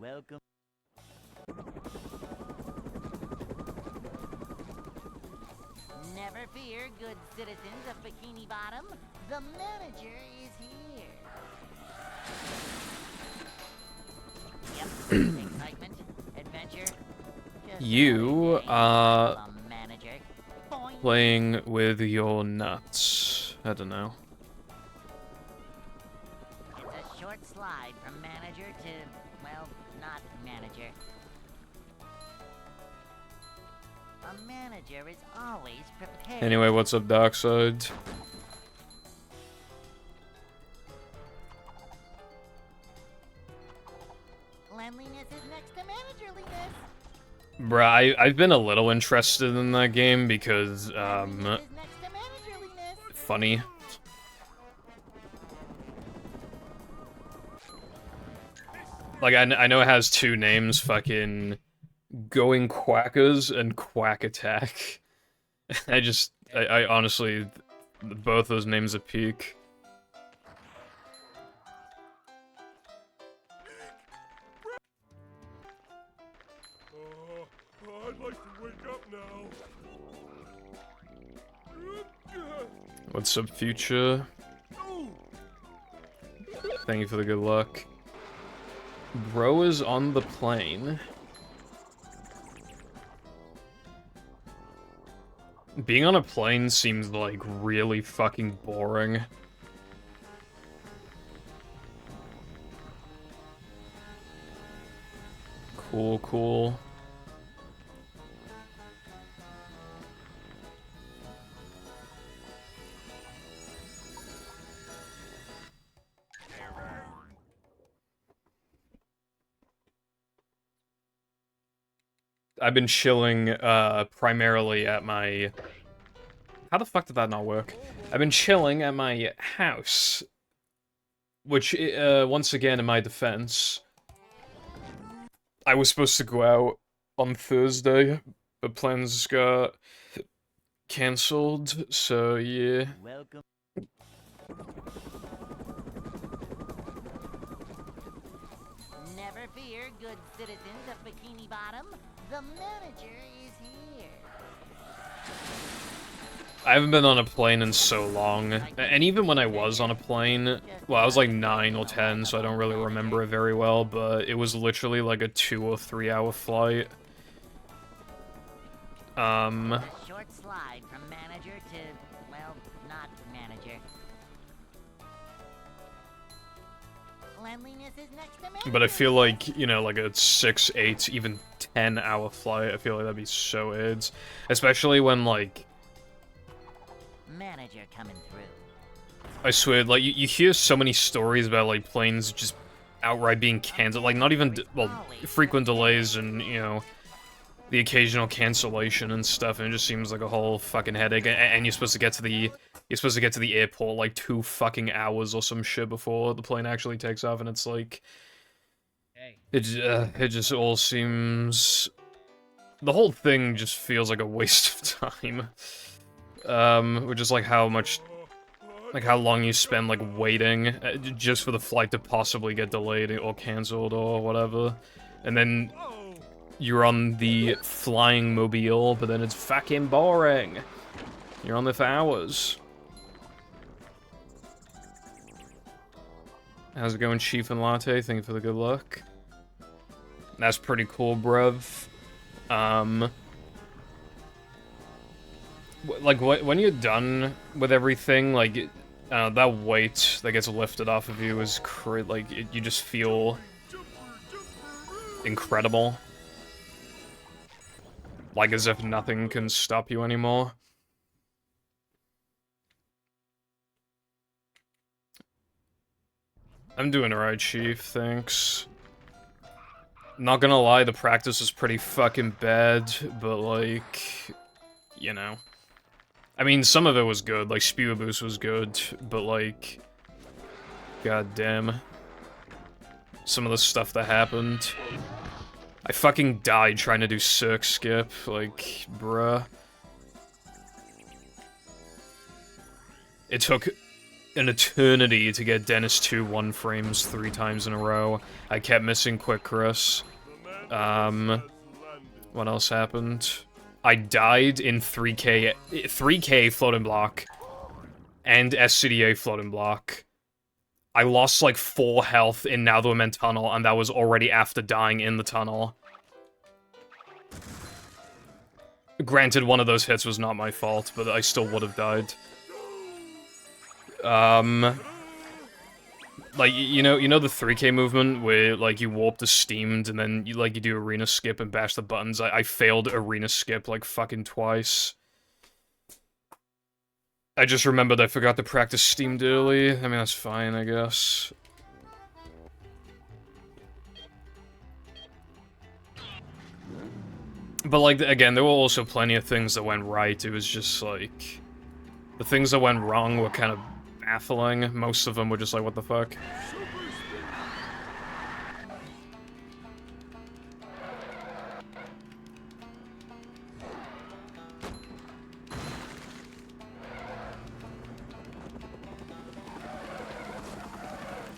Welcome. Never fear, good citizens of Bikini Bottom. The manager is here. Yep. Excitement, adventure. Just You another day are from a manager. Boing. playing with your nuts. I don't know. It's a short slide from manager to, well, not manager. A manager is always prepared. Anyway, what's up, Darkside? Cleanliness is next to managerliness. Bruh, I've been a little interested in that game because, Cleanliness is next to managerliness. funny. Like, I know it has two names, fucking Going Quackers and Quack Attack. I honestly, both those names are peak. I'd like to wake up now. What's up, Future? Thank you for the good luck. Bro is on the plane. Being on a plane seems like really fucking boring. Cool, cool. I've been chilling, primarily at my... How the fuck did that not work? I've been chilling at my house. Which, once again, in my defense, I was supposed to go out on Thursday, but plans got cancelled, so yeah. Welcome. Never fear, good citizens of Bikini Bottom. The manager is here. I haven't been on a plane in so long, and even when I was on a plane, well, I was like 9 or 10, so I don't really remember it very well, but it was literally like a 2 or 3 hour flight. A short slide from manager to, well, not manager. Cleanliness is next to manager. But I feel like, you know, like a 6, 8, even 10 hour flight, I feel like that'd be so AIDS. Especially when, like, Manager coming through. I swear, like, you hear so many stories about, like, planes just outright being cancelled. Like, not even, well, frequent delays and, you know, the occasional cancellation and stuff, and it just seems like a whole fucking headache. And you're supposed to get to the airport, like, 2 fucking hours or some shit before the plane actually takes off, and it's like... It just all seems... The whole thing just feels like a waste of time. Which is like how long you spend like waiting just for the flight to possibly get delayed or cancelled or whatever, and then you're on the flying mobile, but then it's fucking boring. You're on there for hours. How's it going, Chief and Latte? Thank you for the good luck. That's pretty cool, bruv. Like, when you're done with everything, like, that weight that gets lifted off of you is you just feel incredible. Like, as if nothing can stop you anymore. I'm doing alright, Chief, thanks. Not gonna lie, the practice is pretty fucking bad, but, like, you know. I mean, some of it was good, like, Spew Boost was good, but, like, god damn. Some of the stuff that happened. I fucking died trying to do Cirque Skip, like, bruh. It took an eternity to get Dennis 2 1 frames 3 times in a row. I kept missing Quick Chris. What else happened? I died in 3K floating block and SCDA floating block. I lost like 4 health in Now the Lament tunnel, and that was already after dying in the tunnel. Granted, one of those hits was not my fault, but I still would have died. Like, you know the 3K movement where, like, you warp to Steamed and then you do arena skip and bash the buttons? I failed arena skip, like, fucking twice. I just remembered I forgot to practice Steamed early. I mean, that's fine, I guess. But, like, again, there were also plenty of things that went right. It was just, like... The things that went wrong were kind of baffling. Most of them were just like, what the fuck?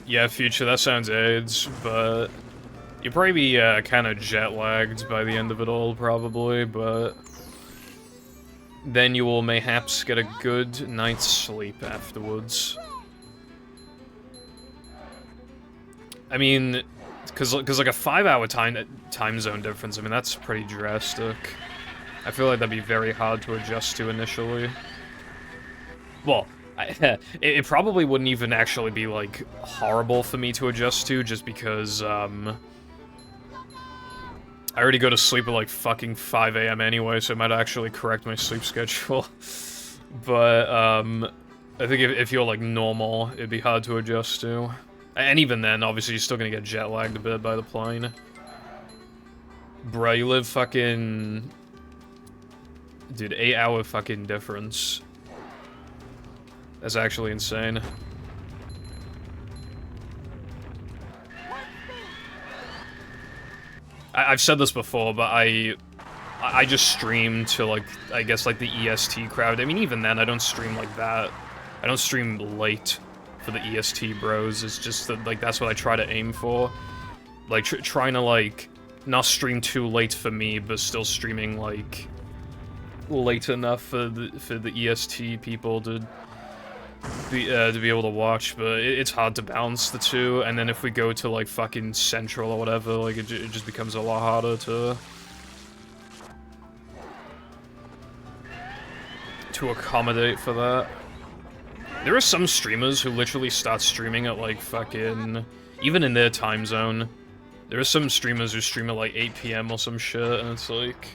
Yeah, Future, that sounds AIDS, but... You'd probably be kind of jet-lagged by the end of it all, probably, but... Then you will mayhaps get a good night's sleep afterwards. I mean, cause like a 5-hour time zone difference, I mean, that's pretty drastic. I feel like that'd be very hard to adjust to initially. Well, it probably wouldn't even actually be, like, horrible for me to adjust to, just because, I already go to sleep at like fucking 5 AM anyway, so it might actually correct my sleep schedule. But, I think if you're like normal, it'd be hard to adjust to. And even then, obviously, you're still gonna get jet lagged a bit by the plane. Bruh, you live fucking... Dude, 8-hour fucking difference. That's actually insane. I've said this before, but I just stream to, like, I guess, like, the EST crowd. I mean, even then, I don't stream like that. I don't stream late for the EST bros. It's just that, like, that's what I try to aim for. Like, trying to, like, not stream too late for me, but still streaming, like, late enough for the EST people to be able to watch, but it's hard to balance the two, and then if we go to, like, fucking Central or whatever, like, it just becomes a lot harder to accommodate for that. There are some streamers who literally start streaming at, like, fucking... Even in their time zone. There are some streamers who stream at, like, 8 PM or some shit, and it's like...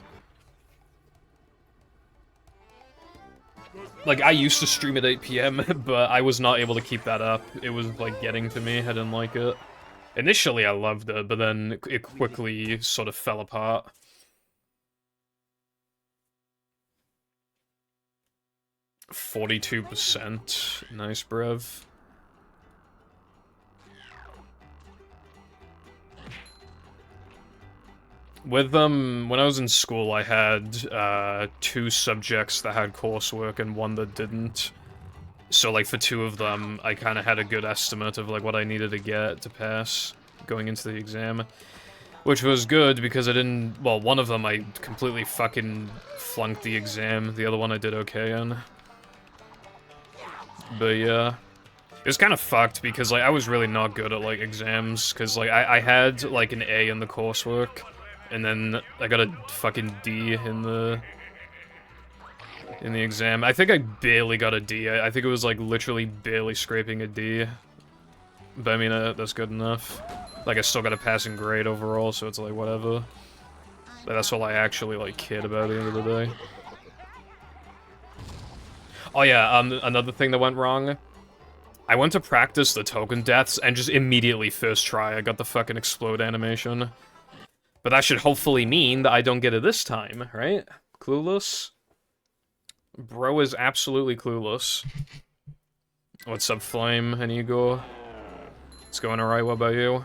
Like, I used to stream at 8 PM, but I was not able to keep that up. It was, like, getting to me. I didn't like it. Initially, I loved it, but then it quickly sort of fell apart. %. Nice, bruv. With when I was in school, I had 2 subjects that had coursework and 1 that didn't. So, like, for 2 of them, I kind of had a good estimate of, like, what I needed to get to pass going into the exam. Which was good, because I didn't... Well, one of them I completely fucking flunked the exam. The other one I did okay in. But, yeah. It was kind of fucked, because, like, I was really not good at, like, exams. Because, like, I had, like, an A in the coursework. And then I got a fucking D in the exam. I think I barely got a D. I think it was like literally barely scraping a D. But I mean, that's good enough. Like, I still got a passing grade overall, so it's like whatever. Like, that's all I actually like cared about at the end of the day. Oh yeah, another thing that went wrong. I went to practice the token deaths and just immediately first try I got the fucking explode animation. But that should hopefully mean that I don't get it this time, right? Clueless? Bro is absolutely clueless. What's up, Flame and Igor? It's going alright, what about you?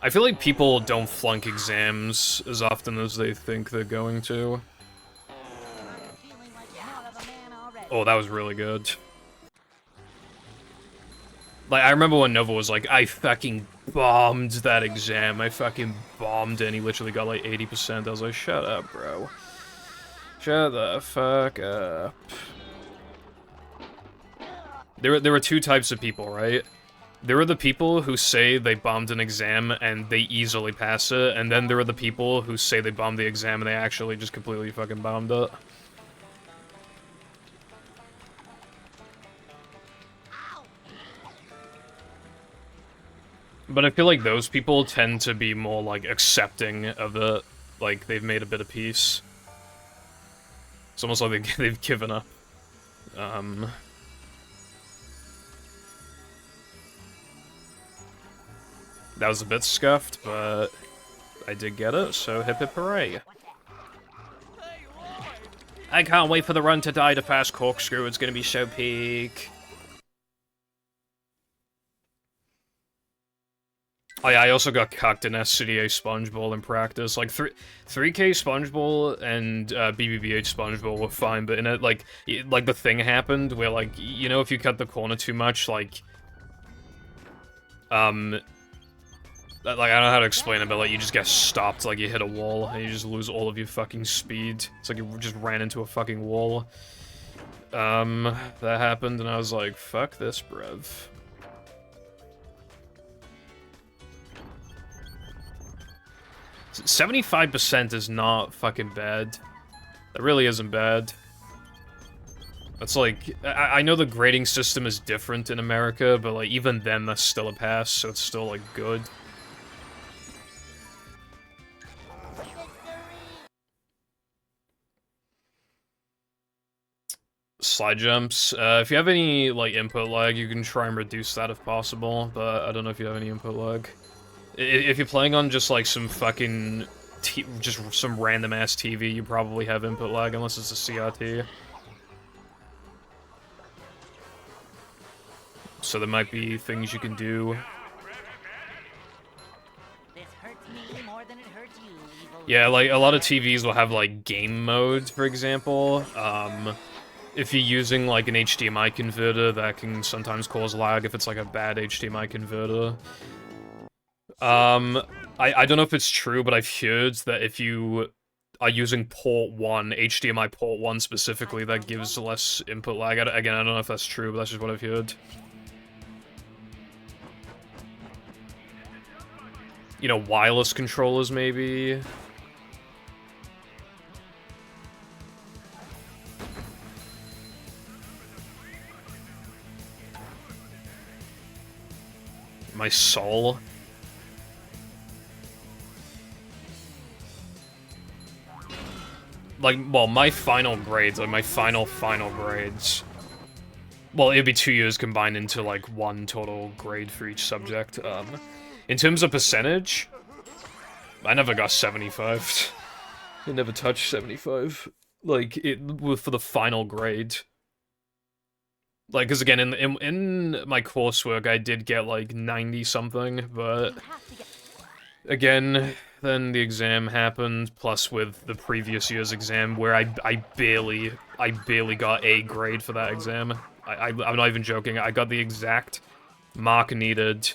I feel like people don't flunk exams as often as they think they're going to. Oh, that was really good. Like, I remember when Nova was like, I fucking bombed that exam. I fucking bombed it, and he literally got like 80%. I was like, shut up, bro. Shut the fuck up. There were two types of people, right? There are the people who say they bombed an exam and they easily pass it, and then there are the people who say they bombed the exam and they actually just completely fucking bombed it. But I feel like those people tend to be more, like, accepting of it. Like, they've made a bit of peace. It's almost like they've given up. That was a bit scuffed, but I did get it, so hip hip hooray. I can't wait for the run to die to fast corkscrew, it's gonna be so peak. Oh yeah, I also got cucked in SCDA Spongeball in practice. Like, 3K Spongeball and BBBH Spongeball were fine, but in it, like the thing happened where, like, you know, if you cut the corner too much, like, I don't know how to explain it, but, like, you just get stopped, like, you hit a wall, and you just lose all of your fucking speed. It's like you just ran into a fucking wall. That happened, and I was like, fuck this, bruv. 75% is not fucking bad. That really isn't bad. That's like, I know the grading system is different in America, but like even then that's still a pass, so it's still like good. Slide jumps. If you have any like input lag, you can try and reduce that if possible, but I don't know if you have any input lag. If you're playing on just like some fucking, just some random ass TV, you probably have input lag unless it's a CRT. So there might be things you can do. This hurts me more than it hurts you, evil. Yeah, like a lot of TVs will have like game modes, for example. If you're using like an HDMI converter, that can sometimes cause lag if it's like a bad HDMI converter. I don't know if it's true, but I've heard that if you are using port 1, HDMI port 1 specifically, that gives less input lag. Again, I don't know if that's true, but that's just what I've heard. You know, wireless controllers, maybe? My soul. Like, well, my final grades, like, my final grades. Well, it'd be 2 years combined into, like, one total grade for each subject. In terms of percentage, I never got 75. I never touched 75. Like, for the final grade. Like, because again, in my coursework, I did get, like, 90-something, but... Again, then the exam happened, plus with the previous year's exam, where I barely got A grade for that exam. I'm not even joking, I got the exact mark needed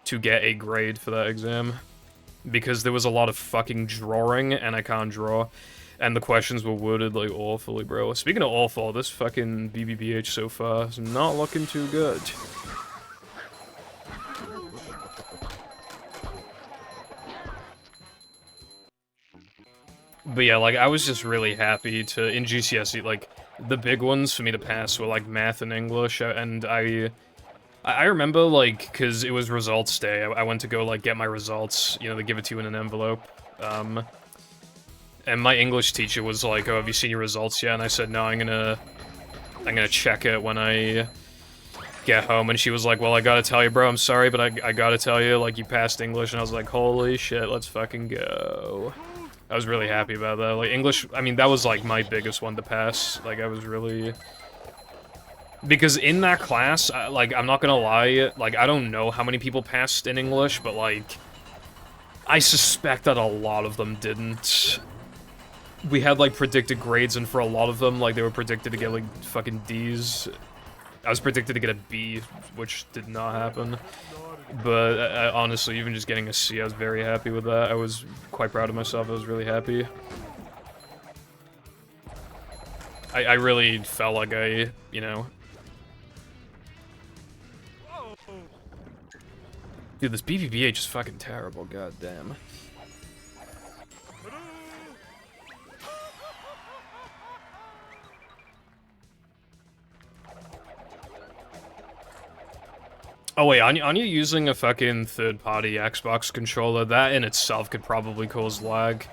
to get a grade for that exam. Because there was a lot of fucking drawing, and I can't draw. And the questions were worded, like, awfully, bro. Speaking of awful, this fucking BBBH so far is not looking too good. But yeah, like, I was just really happy to, in GCSE, like, the big ones for me to pass were, like, math and English, and I remember, like, because it was results day, I went to go, like, get my results, you know, they give it to you in an envelope, and my English teacher was like, oh, have you seen your results yet? And I said, no, I'm gonna check it when I get home, and she was like, well, I gotta tell you, bro, I'm sorry, but I gotta tell you, like, you passed English, and I was like, holy shit, let's fucking go. I was really happy about that. Like, English, I mean, that was, like, my biggest one to pass. Like, I was really... Because in that class, like, I'm not gonna lie, like, I don't know how many people passed in English, but, like, I suspect that a lot of them didn't. we had, like, predicted grades, and for a lot of them, like, they were predicted to get, like, fucking Ds. I was predicted to get a B, which did not happen. But, honestly, even just getting a C, I was very happy with that. I was quite proud of myself. I was really happy. I really felt like I, you know... Dude, this BBBH is fucking terrible, goddamn. Oh wait, aren't you using a fucking third-party Xbox controller? That in itself could probably cause lag.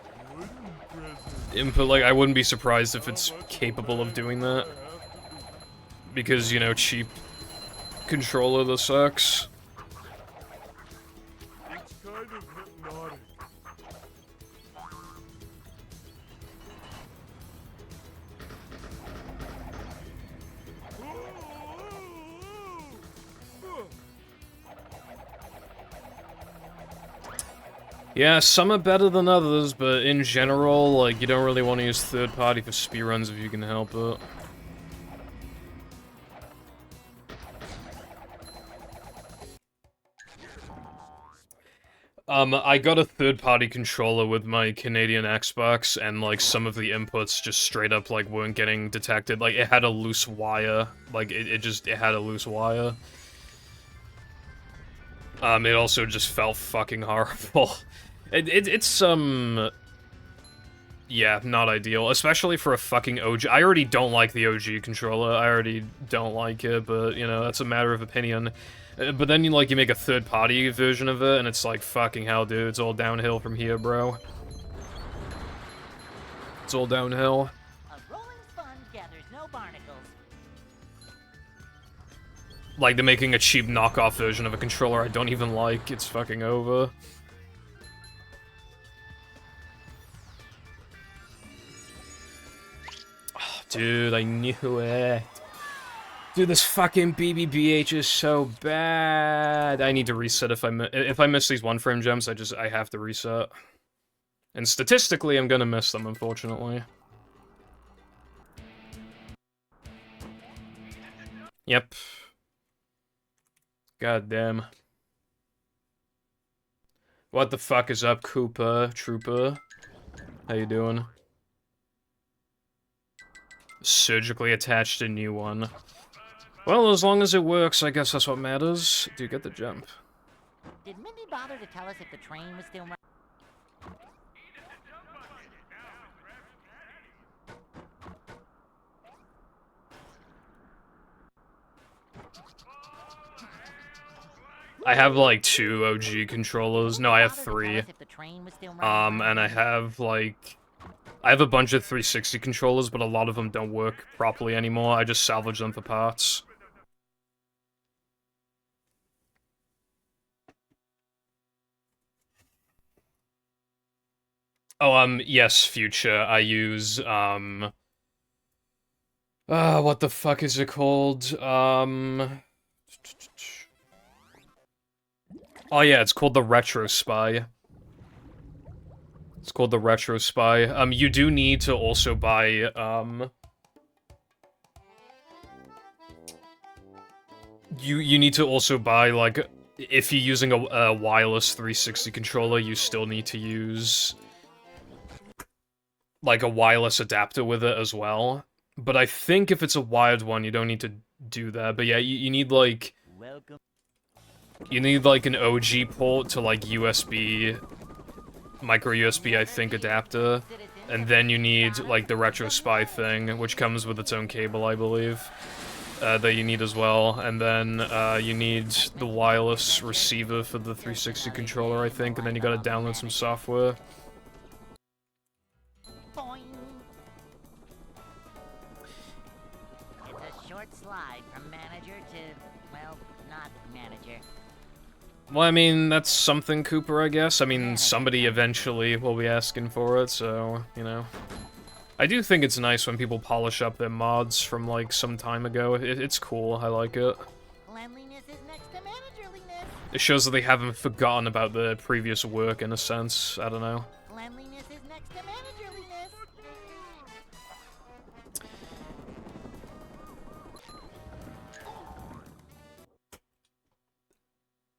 Input, like, I wouldn't be surprised if it's capable of doing that. Because, you know, cheap controller that sucks. It's kind of hypnotic. Yeah, some are better than others, but in general, like, you don't really want to use third-party for speedruns if you can help it. I got a third-party controller with my Canadian Xbox, and, like, some of the inputs just straight up, like, weren't getting detected. Like, it had a loose wire. Like, it had a loose wire. It also just felt fucking horrible. It's, yeah, not ideal. Especially for a fucking OG. I already don't like the OG controller. I already don't like it, but, you know, that's a matter of opinion. But then, you make a third-party version of it, and it's like, fucking hell, dude. It's all downhill from here, bro. It's all downhill. A rolling sponge gathers no barnacles. Like, they're making a cheap knockoff version of a controller I don't even like. It's fucking over. Oh, dude, I knew it. Dude, this fucking BBBH is so bad. I need to reset if I miss these one-frame gems, I have to reset. And statistically, I'm gonna miss them, unfortunately. Yep. God damn. What the fuck is up, Koopa Trooper? How you doing? Surgically attached a new one. Well, as long as it works, I guess that's what matters. Do you get the jump? Did Mindy bother to tell us if the train was still running? I have like 2 OG controllers. No, I have 3. And I have like... I have a bunch of 360 controllers, but a lot of them don't work properly anymore. I just salvage them for parts. Oh, yes, Future. I use, what the fuck is it called? Oh yeah, it's called the Retro Spy. It's called the Retro Spy. You do need to also buy, You need to also buy, like, if you're using a wireless 360 controller, you still need to use, like, a wireless adapter with it as well. But I think if it's a wired one, you don't need to do that. But yeah, you need, like... You need, like, an OG port to, like, USB... Micro USB, I think, adapter. And then you need, like, the Retro Spy thing, which comes with its own cable, I believe. That you need as well. And then, you need the wireless receiver for the 360 controller, I think. And then you gotta download some software. Slide from manager to, well, not manager. Well, I mean, that's something, Cooper, I guess. I mean, somebody eventually will be asking for it, so, you know. I do think it's nice when people polish up their mods from, like, some time ago. It's cool, I like it. Cleanliness is next to managerliness. It shows that they haven't forgotten about their previous work, in a sense. I don't know. Cleanliness is next to managerliness.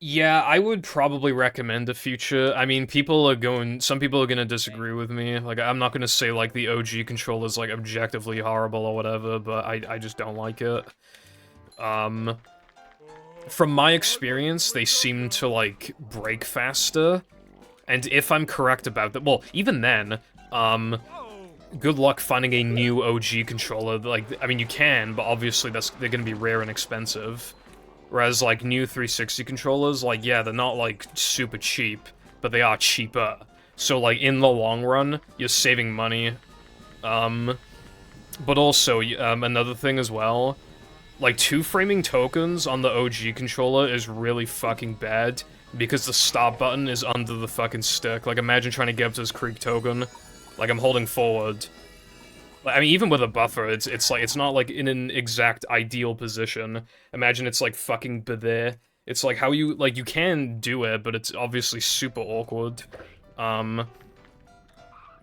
Yeah, I would probably recommend a future. I mean, some people are gonna disagree with me. Like, I'm not gonna say, like, the OG controller's, like, objectively horrible or whatever, but I just don't like it. From my experience, they seem to, like, break faster. And if I'm correct about that, well, even then, good luck finding a new OG controller. Like, I mean, you can, but obviously they're gonna be rare and expensive. Whereas, like, new 360 controllers, like, yeah, they're not, like, super cheap, but they are cheaper. So, like, in the long run, you're saving money. But also, another thing as well, like, two-framing tokens on the OG controller is really fucking bad, because the start button is under the fucking stick. Like, imagine trying to get up to this Krieg token. Like, I'm holding forward. I mean, even with a buffer, it's like, it's not, like, in an exact ideal position. Imagine it's, like, fucking there. It's like, how you, like, you can do it, but it's obviously super awkward. And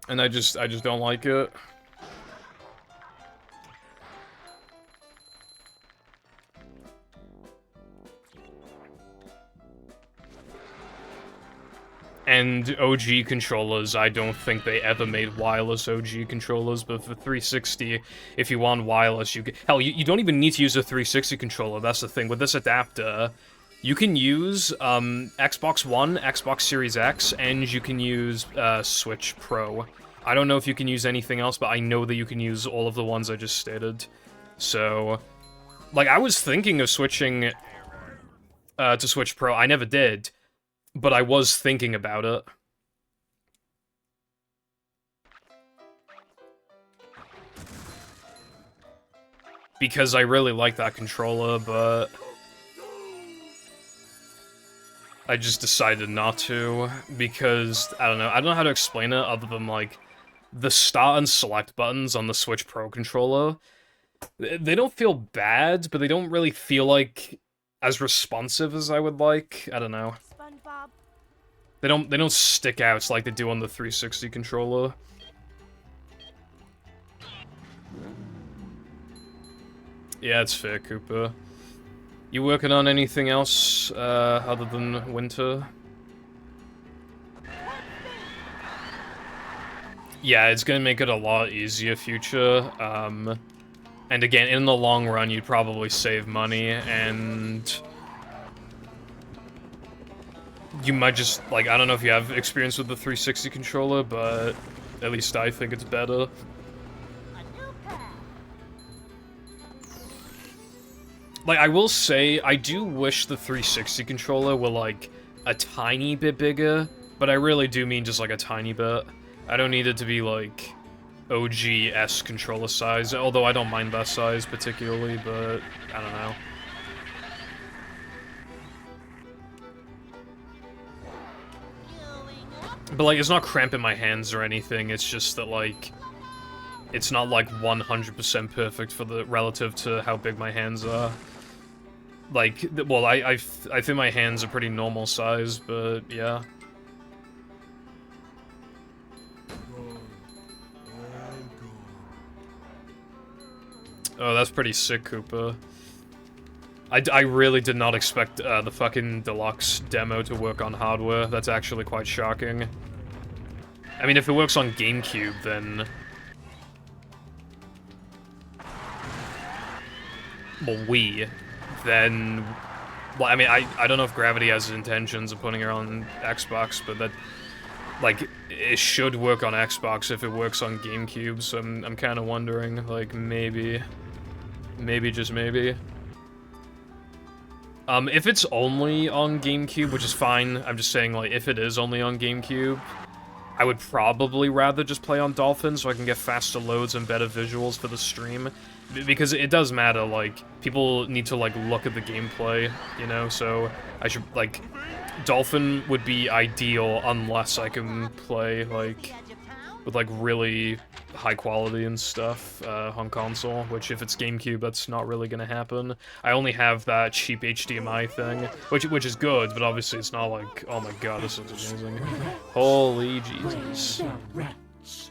I just don't like it. And OG controllers, I don't think they ever made wireless OG controllers, but for 360, if you want wireless, you can... Hell, you don't even need to use a 360 controller, that's the thing. With this adapter, you can use Xbox One, Xbox Series X, and you can use Switch Pro. I don't know if you can use anything else, but I know that you can use all of the ones I just stated. So, like, I was thinking of switching to Switch Pro. I never did. But I was thinking about it. Because I really like that controller, but... I just decided not to, because, I don't know how to explain it other than, like, the start and select buttons on the Switch Pro controller, they don't feel bad, but they don't really feel, like, as responsive as I would like. I don't know. They don't stick out like they do on the 360 controller. Yeah, it's fair, Cooper. You working on anything else other than Winter? Yeah, it's gonna make it a lot easier future. And again, in the long run, you'd probably save money, and you might just, like, I don't know if you have experience with the 360 controller, but at least I think it's better. Like, I will say, I do wish the 360 controller were, like, a tiny bit bigger, but I really do mean just, like, a tiny bit. I don't need it to be, like, OG-S controller size, although I don't mind that size particularly, but I don't know. But, like, it's not cramping my hands or anything, it's just that, like, it's not, like, 100% perfect for the relative to how big my hands are. Like, well, I think my hands are pretty normal size, but, yeah. Oh, that's pretty sick, Koopa. I really did not expect the fucking deluxe demo to work on hardware. That's actually quite shocking. I mean, if it works on GameCube, then... well, Wii, then... well, I mean, I don't know if Gravity has intentions of putting it on Xbox, but that... like, it should work on Xbox if it works on GameCube, so I'm kind of wondering, like, maybe... maybe, just maybe. If it's only on GameCube, which is fine, I'm just saying, like, if it is only on GameCube, I would probably rather just play on Dolphin so I can get faster loads and better visuals for the stream. Because it does matter, like, people need to, like, look at the gameplay, you know, so I should, like, Dolphin would be ideal unless I can play, like, with, like, really high quality and stuff on console, which if it's GameCube, that's not really gonna happen. I only have that cheap HDMI thing, which is good, but obviously it's not like, oh my god, this is amazing. Holy Jesus. Rats.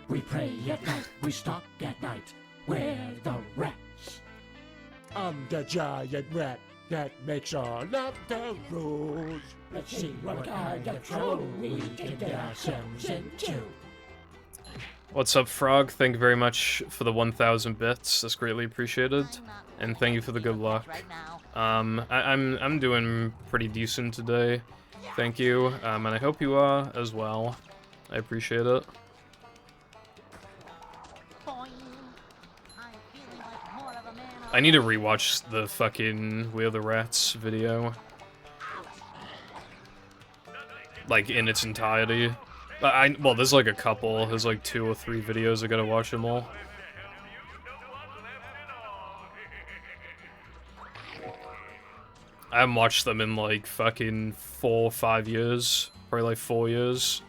We pray at night, we stalk at night. We're the rats. I'm the giant rat. that makes all of the rules. Let's see what kind of trouble we can get ourselves into. What's up, Frog? Thank you very much for the 1,000 bits. That's greatly appreciated. And thank you for the good luck. I'm doing pretty decent today. Thank you. And I hope you are as well. I appreciate it. I need to rewatch the fucking We Are the Rats video. Like, in its entirety. Well, there's like a couple. There's like 2 or 3 videos. I gotta watch them all. I haven't watched them in like fucking 4 or 5 years. Probably like 4 years.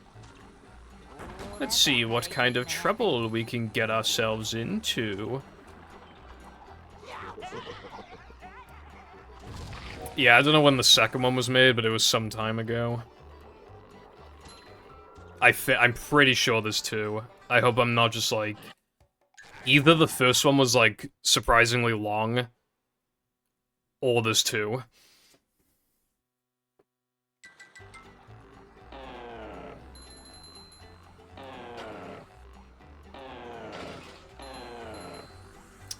Let's see what kind of trouble we can get ourselves into. Yeah, I don't know when the second one was made, but it was some time ago. I'm pretty sure there's 2. I hope I'm not just like... Either the first one was like surprisingly long, or there's 2.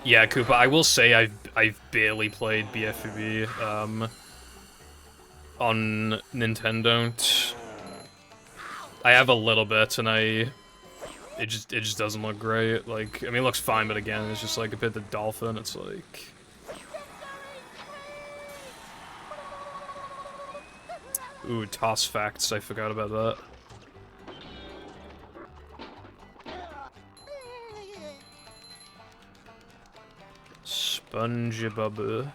Yeah, Koopa, I will say I've barely played BFB on Nintendo. I have a little bit, and it just doesn't look great. Like, I mean, it looks fine, but again, it's just like a bit the dolphin. It's like, ooh, toss facts. I forgot about that. SpongeBob.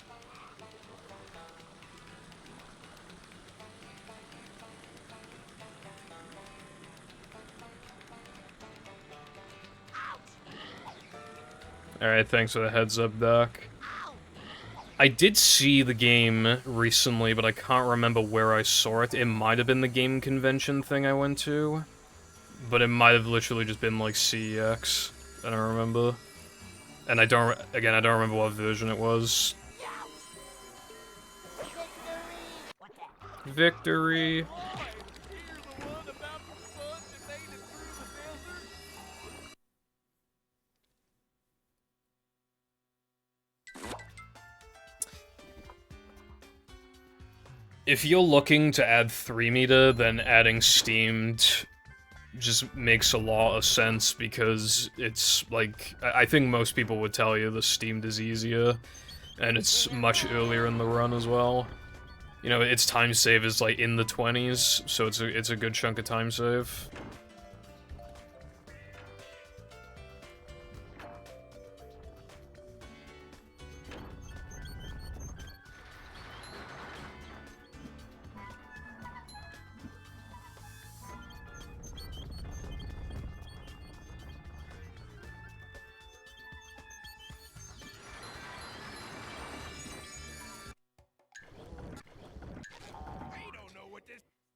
Alright, thanks for the heads up, Doc. I did see the game recently, but I can't remember where I saw it. It might have been the game convention thing I went to, but it might have literally just been like CEX. I don't remember. And I don't remember what version it was. Victory! If you're looking to add 3-meter, then adding Steamed just makes a lot of sense, because it's like, I think most people would tell you the Steamed is easier, and it's much earlier in the run as well. You know, its time save is like in the 20s, so it's a good chunk of time save.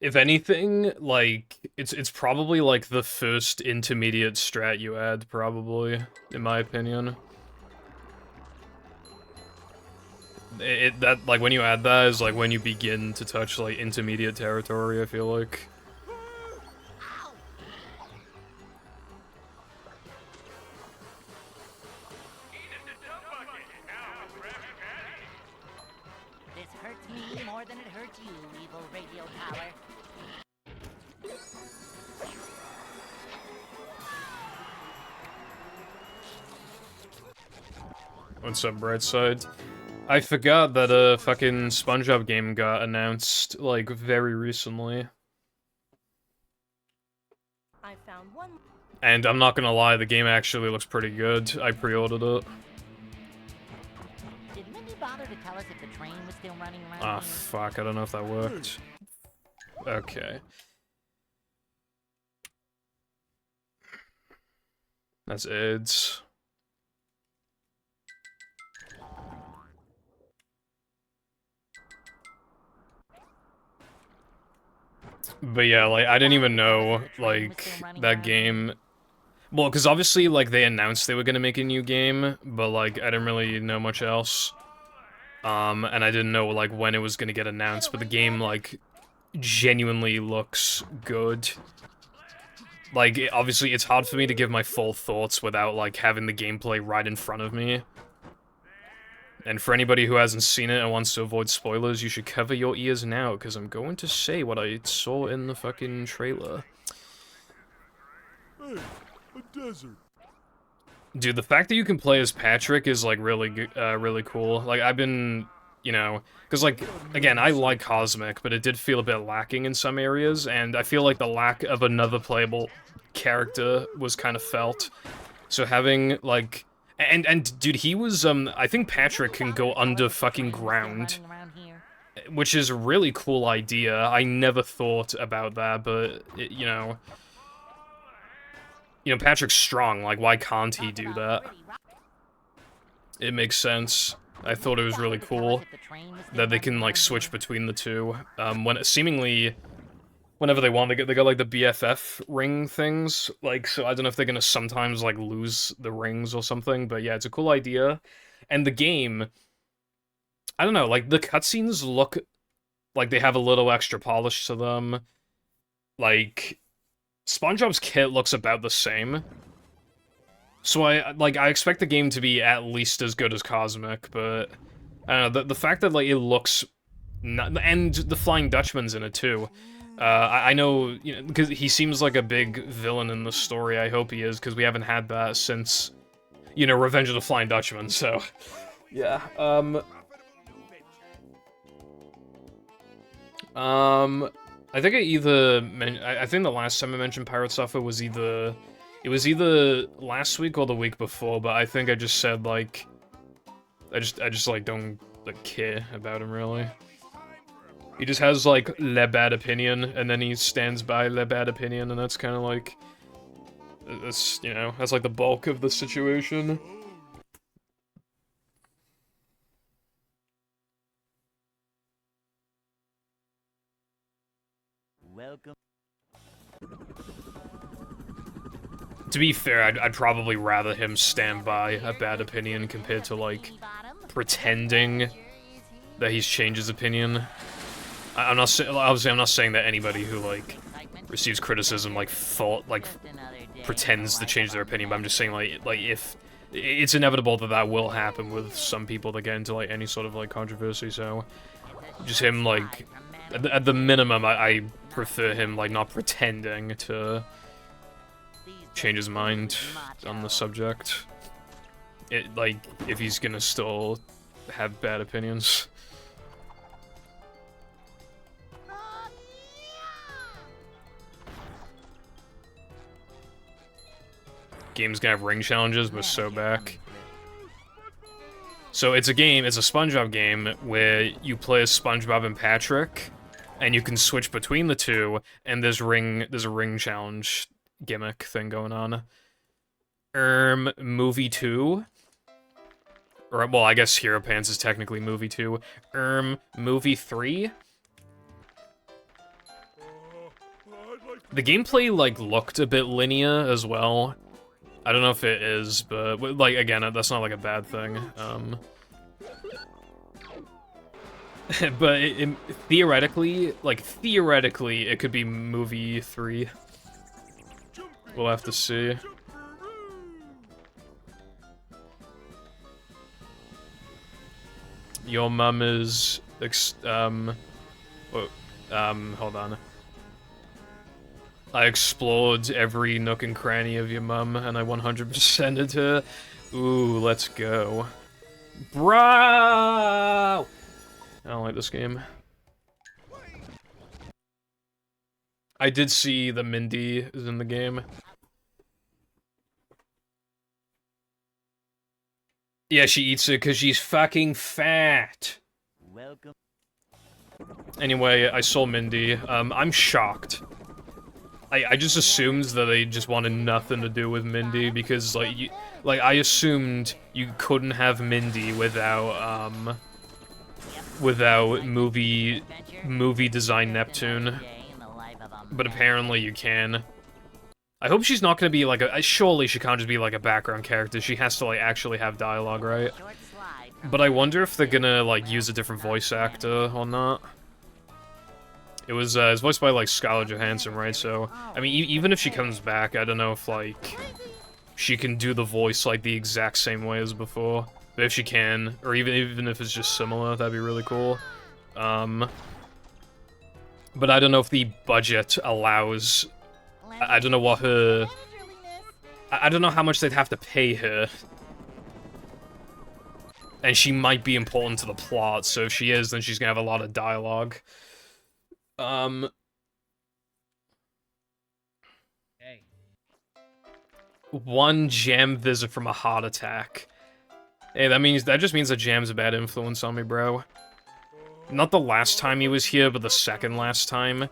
If anything, like, it's probably like the first intermediate strat you add, probably, in my opinion. That, like, when you add that is like when you begin to touch, like, intermediate territory, I feel like. This hurts me more than it hurts you, evil radio power. What's up, Brightside? I forgot that a fucking SpongeBob game got announced, like, very recently. I found one. And I'm not gonna lie, the game actually looks pretty good. I pre-ordered it. Did Mindy bother to tell us if the train was still running around Ah, here? fuck, I don't know if that worked. Okay. That's AIDS. But yeah, like, I didn't even know, like, that game... Well, because obviously, like, they announced they were gonna make a new game, but, like, I didn't really know much else. And I didn't know, like, when it was gonna get announced, but the game, like, genuinely looks good. Like, obviously, it's hard for me to give my full thoughts without, like, having the gameplay right in front of me. And for anybody who hasn't seen it and wants to avoid spoilers, you should cover your ears now, because I'm going to say what I saw in the fucking trailer. Hey, a desert. Dude, the fact that you can play as Patrick is, like, really, really cool. Like, I've been, you know... Because, like, again, I like Cosmic, but it did feel a bit lacking in some areas, and I feel like the lack of another playable character was kind of felt. So having, like... And dude, he was, I think Patrick can go under fucking ground, which is a really cool idea. I never thought about that, but, you know, Patrick's strong, like, why can't he do that? It makes sense. I thought it was really cool that they can, like, switch between the two. Seemingly, whenever they want, they got, like, the BFF ring things, like, so I don't know if they're gonna sometimes, like, lose the rings or something, but yeah, it's a cool idea. And the game, I don't know, like, the cutscenes look like they have a little extra polish to them. Like, SpongeBob's kit looks about the same. So I expect the game to be at least as good as Cosmic, but I don't know, the fact that, like, it looks and the Flying Dutchman's in it too. I know, you know, because he seems like a big villain in the story. I hope he is, because we haven't had that since, you know, Revenge of the Flying Dutchman, so... Yeah, I think I think the last time I mentioned Pirate Suffer was either... It was either last week or the week before, but I think I just said, like... I just like, don't, like, care about him, really. He just has, like, le bad opinion, and then he stands by le bad opinion, and that's kind of like... That's, you know, that's like the bulk of the situation. Welcome. To be fair, I'd probably rather him stand by a bad opinion compared to, like, pretending that he's changed his opinion. I'm not obviously I'm not saying that anybody who, like, receives criticism, like, pretends to change their opinion, but I'm just saying, like if it's inevitable that will happen with some people that get into, like, any sort of, like, controversy, so just him, like, at the minimum, I prefer him, like, not pretending to change his mind on the subject. Like, if he's gonna still have bad opinions. Game's gonna have ring challenges, but so back. So it's a SpongeBob game where you play as SpongeBob and Patrick, and you can switch between the two, and there's a ring challenge gimmick thing going on. Movie 2? Or, well, I guess Hero Pants is technically movie 2. Movie 3? The gameplay, like, looked a bit linear as well. I don't know if it is, but, like, again, that's not, like, a bad thing. But theoretically, it could be movie 3. We'll have to see. Your mum is, hold on. I explored every nook and cranny of your mum, and I 100%ed her. Ooh, let's go. Bro! I don't like this game. I did see that Mindy is in the game. Yeah, she eats it because she's fucking fat. Welcome. Anyway, I saw Mindy. I'm shocked. I just assumed that they just wanted nothing to do with Mindy because, like, I assumed you couldn't have Mindy without movie design Neptune, but apparently you can. I hope she's not gonna be like surely she can't just be like a background character. She has to, like, actually have dialogue, right? But I wonder if they're gonna, like, use a different voice actor or not. It's voiced by, like, Scarlett Johansson, right? So, I mean, even if she comes back, I don't know if, like, she can do the voice, like, the exact same way as before. But if she can, or even if it's just similar, that'd be really cool. But I don't know if the budget allows... I don't know what her... I don't know how much they'd have to pay her. And she might be important to the plot, so if she is, then she's gonna have a lot of dialogue. Hey. One Jam visit from a heart attack. Hey, that just means that Jam's a bad influence on me, bro. Not the last time he was here, but the second last time.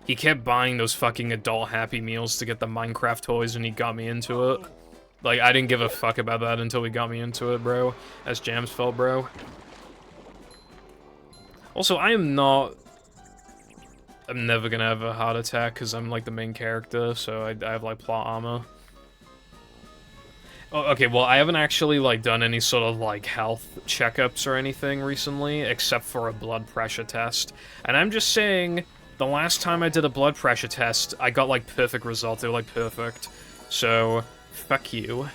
He kept buying those fucking adult Happy Meals to get the Minecraft toys, and he got me into it. Like, I didn't give a fuck about that until he got me into it, bro. As Jams felt, bro. Also, I'm never gonna have a heart attack, because I'm, like, the main character, so I have, like, plot armor. Oh, okay, well, I haven't actually, like, done any sort of, like, health checkups or anything recently, except for a blood pressure test. And I'm just saying, the last time I did a blood pressure test, I got, like, perfect results. They were, like, perfect. So... fuck you.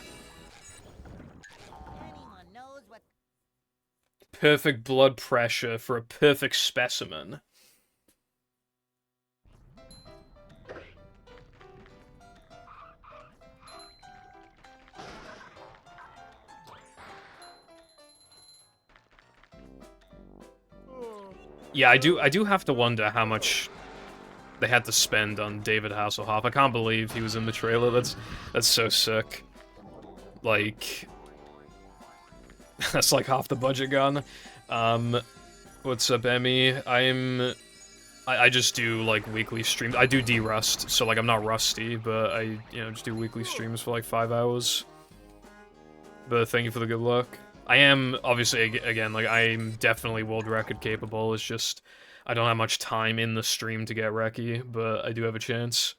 Perfect blood pressure for a perfect specimen. Yeah, I do have to wonder how much they had to spend on David Hasselhoff. I can't believe he was in the trailer. That's so sick. Like, that's like half the budget gone. What's up, Emmy? I just do like weekly streams. I do D-Rust, so like I'm not rusty, but I just do weekly streams for like 5 hours. But thank you for the good luck. I am obviously again like I'm definitely world record capable. It's just I don't have much time in the stream to get recce, but I do have a chance.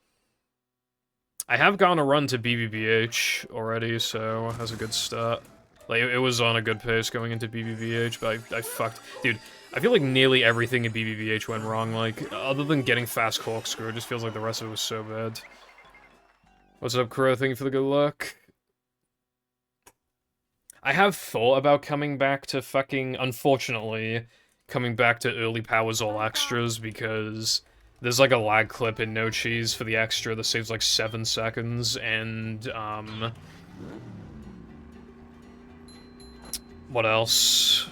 I have gone a run to BBBH already, so that's a good start. Like, it was on a good pace going into BBBH, but I fucked... Dude, I feel like nearly everything in BBBH went wrong, like, other than getting fast corkscrew, it just feels like the rest of it was so bad. What's up, Crow? Thank you for the good luck. I have thought about coming back to fucking... Unfortunately, coming back to early powers all extras, because... There's like a lag clip in No Cheese for the extra that saves like 7 seconds, and, what else?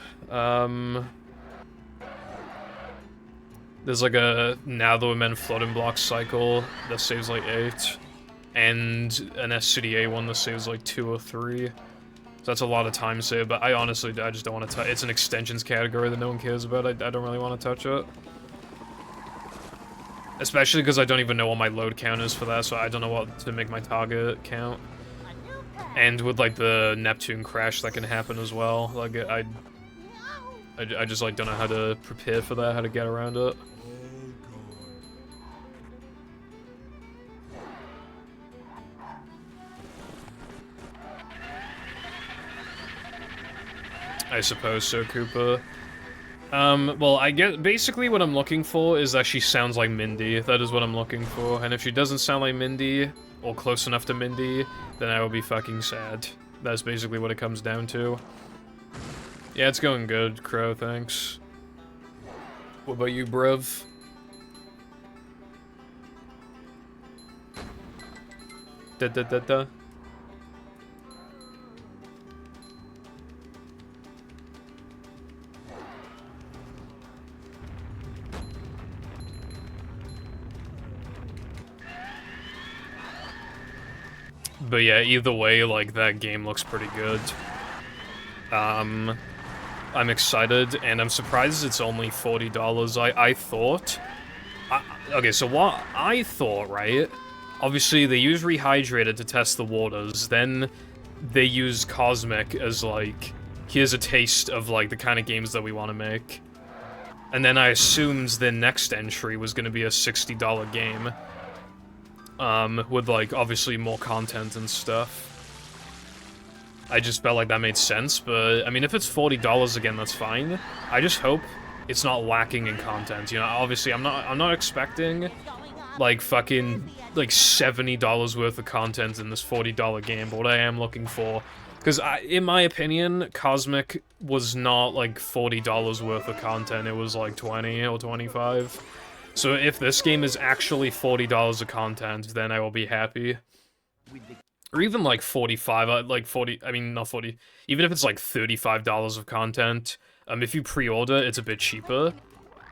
There's like a Now the Men Floating Block cycle that saves like 8, and an SCDA one that saves like 2 or 3. So that's a lot of time saved, but I just don't want to touch. It's an extensions category that no one cares about. I don't really want to touch it. Especially because I don't even know what my load count is for that, so I don't know what to make my target count. And with, like, the Neptune crash that can happen as well, like, I just, like, don't know how to prepare for that, how to get around it. I suppose so, Koopa. Well, I get basically what I'm looking for is that she sounds like Mindy. That is what I'm looking for. And if she doesn't sound like Mindy, or close enough to Mindy, then I will be fucking sad. That's basically what it comes down to. Yeah, it's going good, Crow, thanks. What about you, bruv? Da-da-da-da. But yeah, either way, like, that game looks pretty good. I'm excited, and I'm surprised it's only $40. I thought... okay, so what I thought, right? Obviously, they use Rehydrated to test the waters, then they use Cosmic as, like, here's a taste of, like, the kind of games that we want to make. And then I assumed the next entry was going to be a $60 game. With, like, obviously more content and stuff. I just felt like that made sense, but, I mean, if it's $40 again, that's fine. I just hope it's not lacking in content, you know? Obviously, I'm not expecting, like, fucking, like, $70 worth of content in this $40 game, but what I am looking for... Because, in my opinion, Cosmic was not, like, $40 worth of content, it was, like, 20 or 25. So if this game is actually $40 of content, then I will be happy. Or even, like, 45, like, 40, I mean, not 40, even if it's, like, $35 of content, if you pre-order, it's a bit cheaper.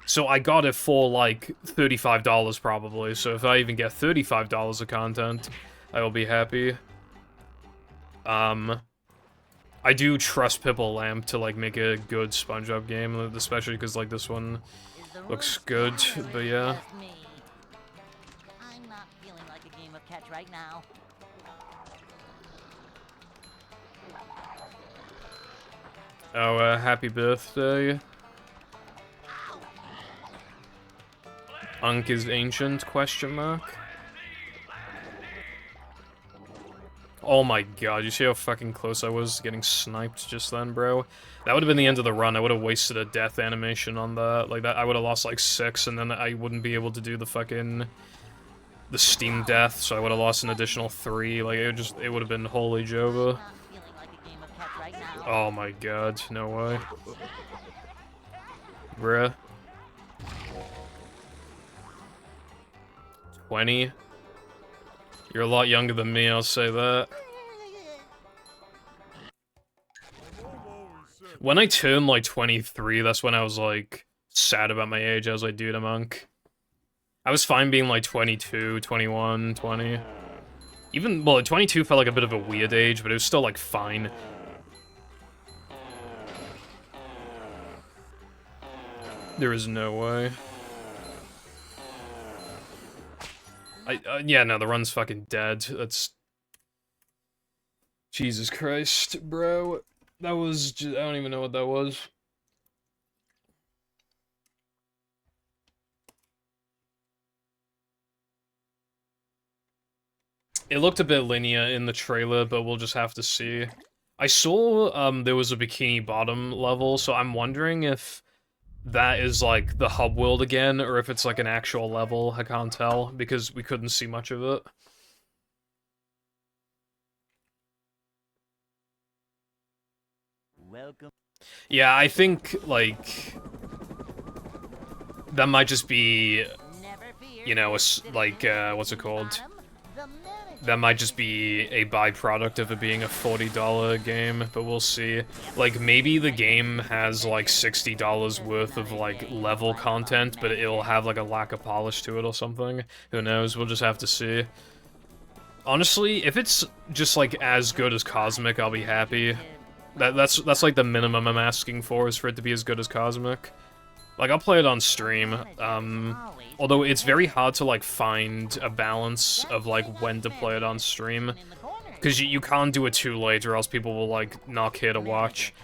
So I got it for, like, $35 probably, so if I even get $35 of content, I will be happy. I do trust Pipple Lamp to, like, make a good SpongeBob game, especially because, like, this one looks good, but yeah. I'm not feeling like a game of catch right now. Oh, happy birthday. Unk is ancient, question mark? Oh my god, you see how fucking close I was to getting sniped just then, bro? That would have been the end of the run. I would have wasted a death animation on that. Like, that, I would have lost, like, 6, and then I wouldn't be able to do the fucking... the Steam death, so I would have lost an additional 3. Like, it would have been holy Jova. Oh my god, no way. Bruh. 20? You're a lot younger than me, I'll say that. When I turned, like, 23, that's when I was, like, sad about my age. I was like, dude, I'm Unk. I was fine being, like, 22, 21, 20. Even, well, 22 felt like a bit of a weird age, but it was still, like, fine. There is no way. Yeah, no, the run's fucking dead. That's... Jesus Christ, bro. That was just... I don't even know what that was. It looked a bit linear in the trailer, but we'll just have to see. I saw, there was a Bikini Bottom level, so I'm wondering if that is, like, the hub world again, or if it's, like, an actual level. I can't tell, because we couldn't see much of it. Welcome. Yeah, I think, like... that might just be... you know, like, what's it called? That might just be a byproduct of it being a $40 game, but we'll see. Like, maybe the game has, like, $60 worth of, like, level content, but it'll have, like, a lack of polish to it or something. Who knows? We'll just have to see. Honestly, if it's just, like, as good as Cosmic, I'll be happy. That's like, the minimum I'm asking for, is for it to be as good as Cosmic. Like, I'll play it on stream, although it's very hard to, like, find a balance of, like, when to play it on stream. Because you can't do it too late, or else people will, like, not care to watch.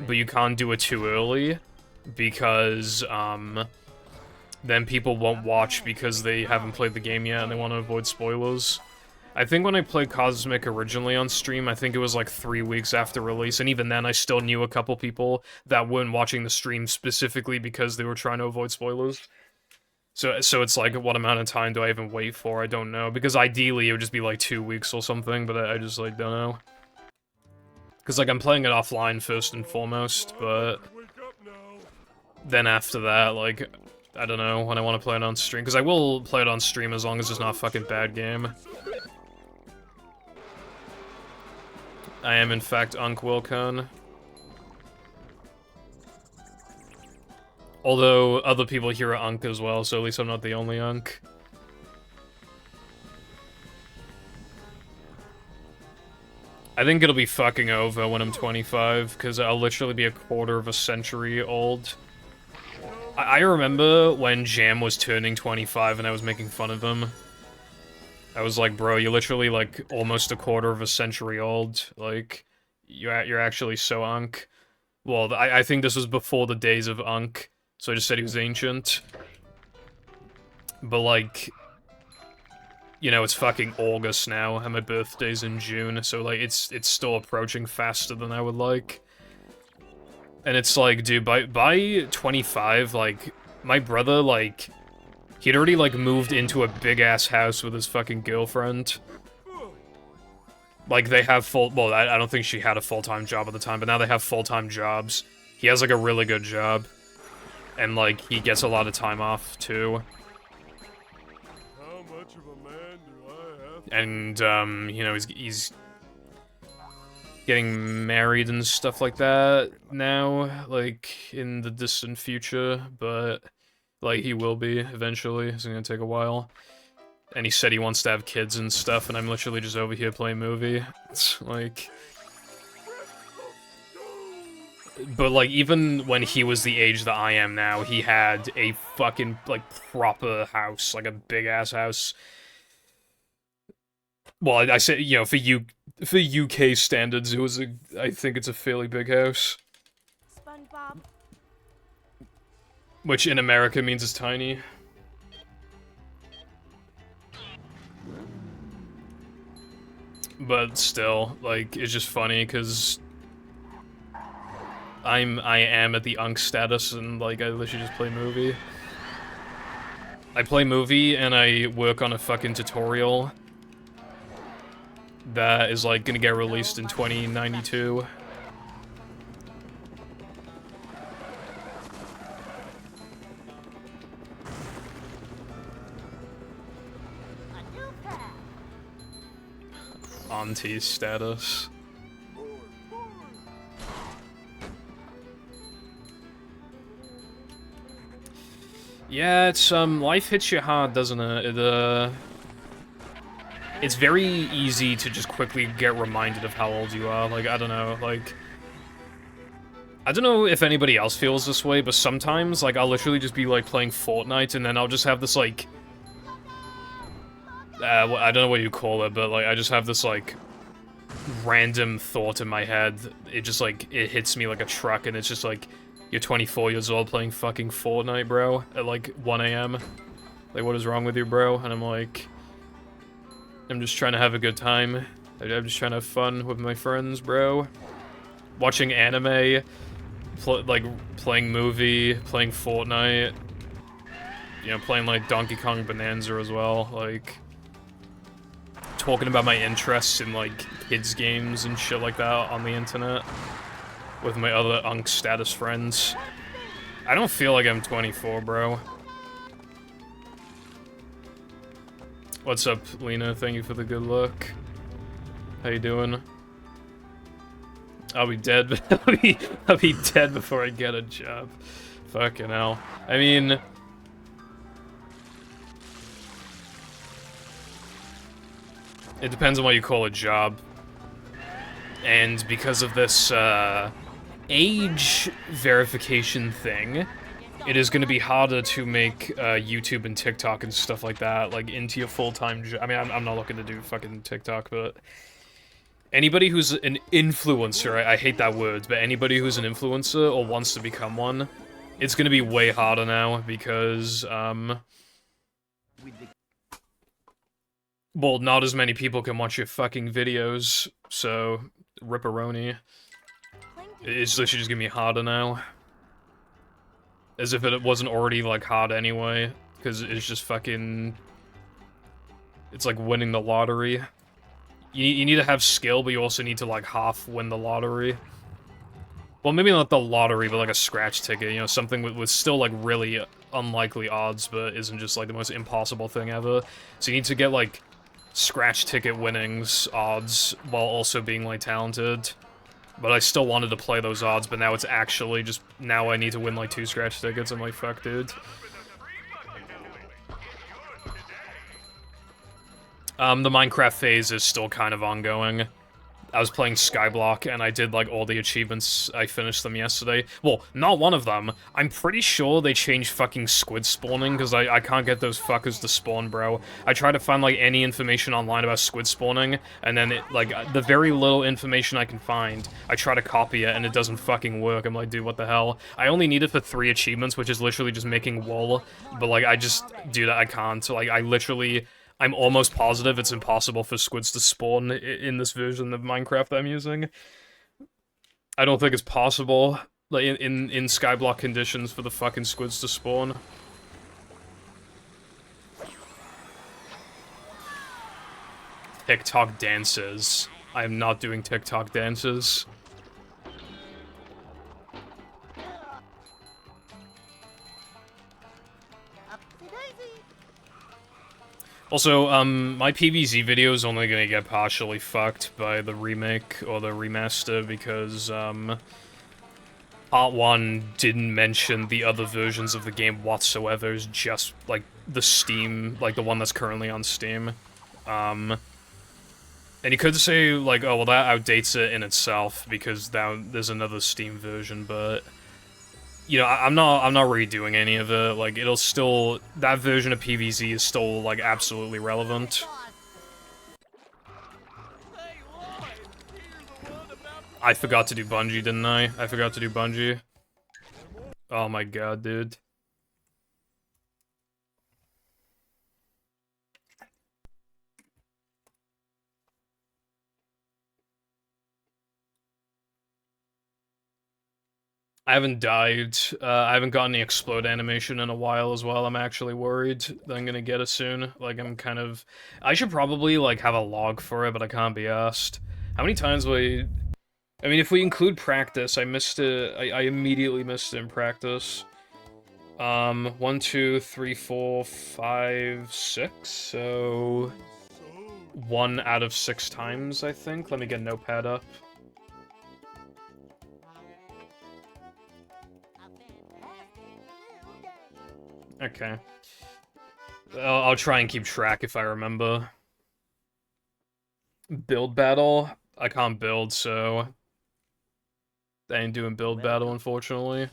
But you can't do it too early, because, then people won't watch because they haven't played the game yet and they want to avoid spoilers. I think when I played Cosmic originally on stream, I think it was like 3 weeks after release, and even then I still knew a couple people that weren't watching the stream specifically because they were trying to avoid spoilers. So it's like, what amount of time do I even wait for? I don't know, because ideally it would just be like 2 weeks or something, but I just, like, don't know. Because, like, I'm playing it offline first and foremost, but then after that, like, I don't know when I want to play it on stream, because I will play it on stream as long as it's not a fucking bad game. I am, in fact, Unk Wilcon. Although, other people here are Unk as well, so at least I'm not the only Unk. I think it'll be fucking over when I'm 25, because I'll literally be a quarter of a century old. I remember when Jam was turning 25 and I was making fun of him. I was like, bro, you're literally, like, almost a quarter of a century old. Like, you're actually so Unk. Well, I think this was before the days of Unk, so I just said he was ancient. But, like, you know, it's fucking August now, and my birthday's in June, so, like, it's still approaching faster than I would like. And it's like, dude, by 25, like, my brother, like, he'd already, like, moved into a big-ass house with his fucking girlfriend. Like, they have well, I don't think she had a full-time job at the time, but now they have full-time jobs. He has, like, a really good job. And, like, he gets a lot of time off, too. How much of a man do I have? And, you know, he's getting married and stuff like that now, like, in the distant future, but, like, he will be eventually. It's gonna take a while. And he said he wants to have kids and stuff, and I'm literally just over here playing movie. It's, like... But, like, even when he was the age that I am now, he had a fucking, like, proper house, like a big-ass house. Well, I say, you know, for UK standards, I think it's a fairly big house. SpongeBob. Which in America means it's tiny. But still, like, it's just funny, because I am at the Unk status, and, like, I literally just play movie. I play movie, and I work on a fucking tutorial that is, like, gonna get released in 2092. A new path. Auntie status. Yeah, it's, life hits you hard, doesn't it? It's very easy to just quickly get reminded of how old you are. Like, I don't know, like... I don't know if anybody else feels this way, but sometimes, like, I'll literally just be, like, playing Fortnite, and then I'll just have this, like... I don't know what you call it, but, like, I just have this, like... random thought in my head. It just, like, it hits me like a truck, and it's just, like... You're 24 years old playing fucking Fortnite, bro, at, like, 1 AM. Like, what is wrong with you, bro? And I'm like... I'm just trying to have a good time. I'm just trying to have fun with my friends, bro. Watching anime, like, playing movie, playing Fortnite. You know, playing, like, Donkey Kong Bonanza as well, like... Talking about my interests in, like, kids games and shit like that on the internet. With my other Unk status friends. I don't feel like I'm 24, bro. What's up, Lena? Thank you for the good luck. How you doing? I'll be dead. I'll be dead before I get a job. Fucking hell. I mean... It depends on what you call a job. And because of this, age verification thing, it is going to be harder to make YouTube and TikTok and stuff like that, like, into your full-time job. I mean, I'm not looking to do fucking TikTok, but... Anybody who's an influencer, I hate that word, but anybody who's an influencer or wants to become one, it's going to be way harder now, because, well, not as many people can watch your fucking videos, so... Ripperoni. It's literally just gonna be harder now. As if it wasn't already, like, hard anyway. Because it's just fucking... It's like winning the lottery. You need to have skill, but you also need to, like, half win the lottery. Well, maybe not the lottery, but, like, a scratch ticket. You know, something with still, like, really unlikely odds, but isn't just, like, the most impossible thing ever. So you need to get, like... scratch ticket winnings odds while also being, like, talented. But I still wanted to play those odds, but now it's actually just... Now I need to win, like, 2 scratch tickets. I'm like, fuck, dude. The Minecraft phase is still kind of ongoing. I was playing Skyblock, and I did, like, all the achievements. I finished them yesterday. Well, not one of them. I'm pretty sure they changed fucking squid spawning, because I can't get those fuckers to spawn, bro. I try to find, like, any information online about squid spawning, and then, the very little information I can find, I try to copy it, and it doesn't fucking work. I'm like, dude, what the hell? I only need it for 3 achievements, which is literally just making wool, but, like, dude, I can't. So, like, I literally... I'm almost positive it's impossible for squids to spawn in this version of Minecraft that I'm using. I don't think it's possible, like, in skyblock conditions for the fucking squids to spawn. TikTok dances. I am not doing TikTok dances. Also, my PvZ video is only gonna get partially fucked by the remake or the remaster because, Part 1 didn't mention the other versions of the game whatsoever. It's just, like, the Steam, like, the one that's currently on Steam. And you could say, like, oh, well, that outdates it in itself because now there's another Steam version, but... You know, I'm not redoing any of it, like, it'll still... That version of PvZ is still, like, absolutely relevant. I forgot to do Bungie, didn't I? I forgot to do Bungie. Oh my god, dude. I haven't died. I haven't gotten the explode animation in a while as well. I'm actually worried that I'm gonna get it soon. Like, I'm kind of... I should probably, like, have a log for it, but I can't be asked. How many times will I mean, if we include practice, I missed it... I immediately missed it in practice. 1, 2, 3, 4, 5, 6, so... 1 out of 6 times, I think. Let me get Notepad up. Okay. I'll try and keep track if I remember. Build battle? I can't build, so... I ain't doing build battle, unfortunately.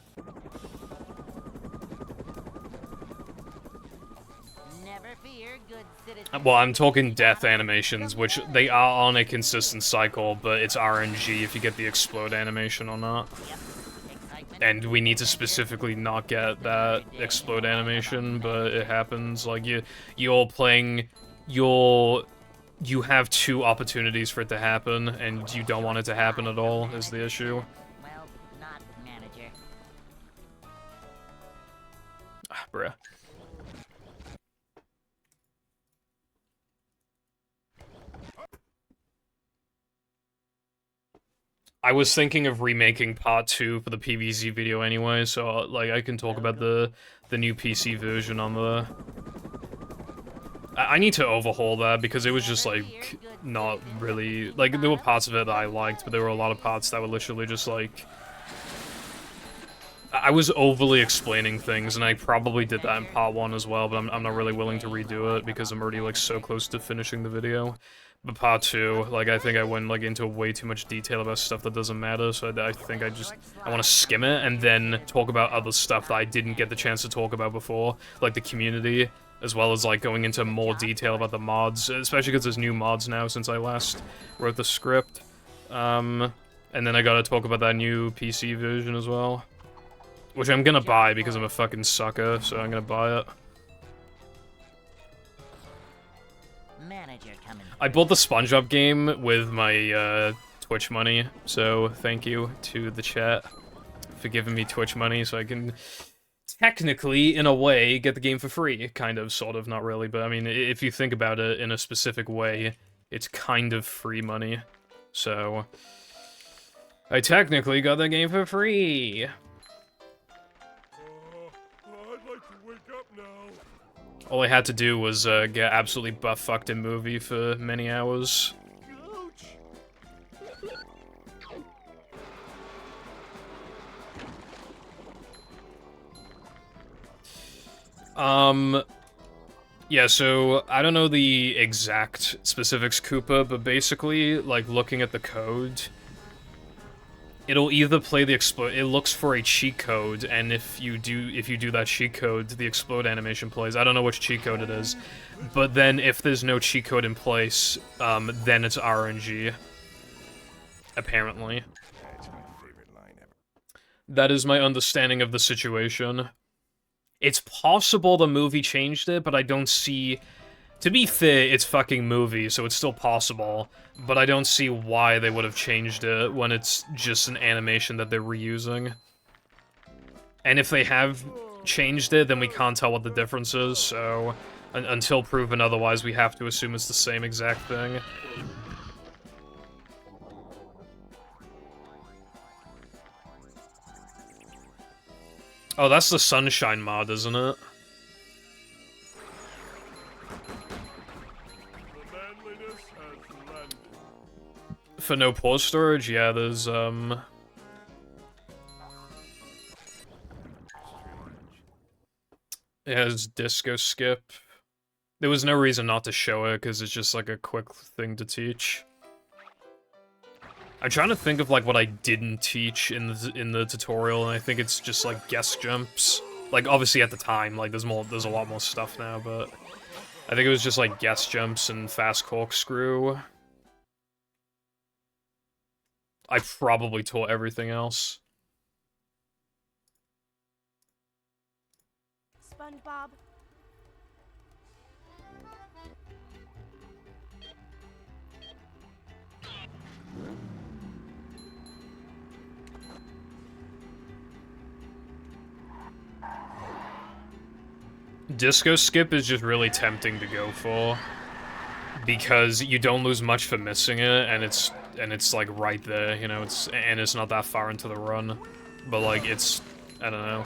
Never fear, good citizen. Well, I'm talking death animations, which they are on a consistent cycle, but it's RNG if you get the explode animation or not. And we need to specifically not get that explode animation, but it happens. Like, you're playing... You have 2 opportunities for it to happen, and you don't want it to happen at all, is the issue. Well, not manager. Ah, bruh. I was thinking of remaking part 2 for the PvZ video anyway, so, like, I can talk about the new PC version on the... I need to overhaul that, because it was just, like, not really... Like, there were parts of it that I liked, but there were a lot of parts that were literally just, like... I was overly explaining things, and I probably did that in part 1 as well, but I'm not really willing to redo it, because I'm already, like, so close to finishing the video. But part 2, like, I think I went, like, into way too much detail about stuff that doesn't matter, so I think I want to skim it, and then talk about other stuff that I didn't get the chance to talk about before, like the community, as well as, like, going into more detail about the mods, especially because there's new mods now since I last wrote the script. And then I gotta talk about that new PC version as well. Which I'm gonna buy because I'm a fucking sucker, so I'm gonna buy it. Manager coming. I bought the SpongeBob game with my Twitch money, so thank you to the chat for giving me Twitch money so I can technically, in a way, get the game for free. Kind of, sort of, not really, but I mean, if you think about it in a specific way, it's kind of free money. So, I technically got the game for free. I'd like to wake up now. All I had to do was get absolutely butt-fucked in movie for many hours. Yeah, so, I don't know the exact specifics, Koopa, but basically, like, looking at the code, it'll either play the explode. It looks for a cheat code, and if you do that cheat code, the explode animation plays. I don't know which cheat code it is, but then if there's no cheat code in place, then it's RNG. Apparently. That's my favorite line ever. That is my understanding of the situation. It's possible the movie changed it, but I don't see To be fair, it's fucking movie, so it's still possible, but I don't see why they would have changed it when it's just an animation that they're reusing. And if they have changed it, then we can't tell what the difference is, so until proven otherwise, we have to assume it's the same exact thing. Oh, that's the Sunshine mod, isn't it? The manliness has landed. For no pause storage, yeah, there's, it has disco skip. There was no reason not to show it, because it's just, like, a quick thing to teach. I'm trying to think of, like, what I didn't teach in the tutorial, and I think it's just, like, guest jumps. Like, obviously at the time, like, there's a lot more stuff now, but I think it was just, like, guest jumps and fast corkscrew. I probably taught everything else. SpongeBob. Disco skip is just really tempting to go for, because you don't lose much for missing it, and it's like right there, you know, it's not that far into the run, but like it's, I don't know.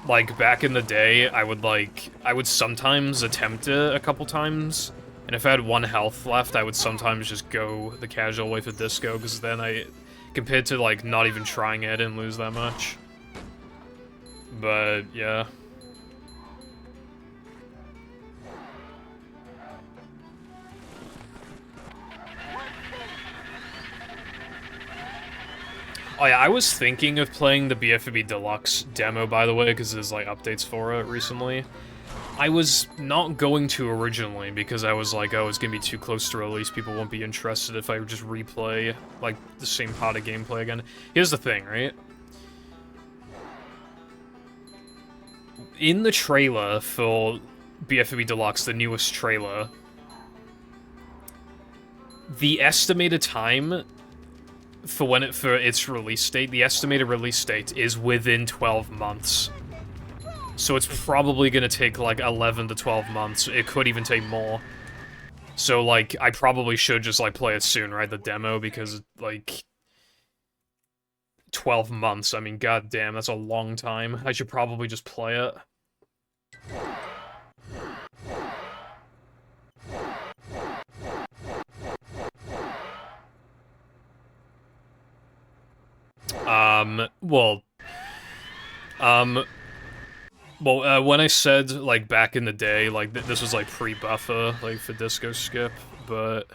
Like back in the day, I would sometimes attempt it a couple times, and if I had 1 health left, I would sometimes just go the casual way for disco, because then compared to like not even trying it, I didn't lose that much. But, yeah. Oh yeah, I was thinking of playing the BFB Deluxe demo, by the way, because there's, like, updates for it recently. I was not going to originally, because I was like, oh, it's gonna be too close to release, people won't be interested if I just replay, like, the same part of gameplay again. Here's the thing, right? In the trailer for BFB Deluxe, the newest trailer, the estimated time for its release date, the estimated release date is within 12 months. So it's probably gonna take like 11 to 12 months. It could even take more. So like, I probably should just like play it soon, right? The demo, because like 12 months, I mean, goddamn, that's a long time. I should probably just play it. When I said, like, back in the day, like, this was, like, pre-buffer, like, for disco skip, but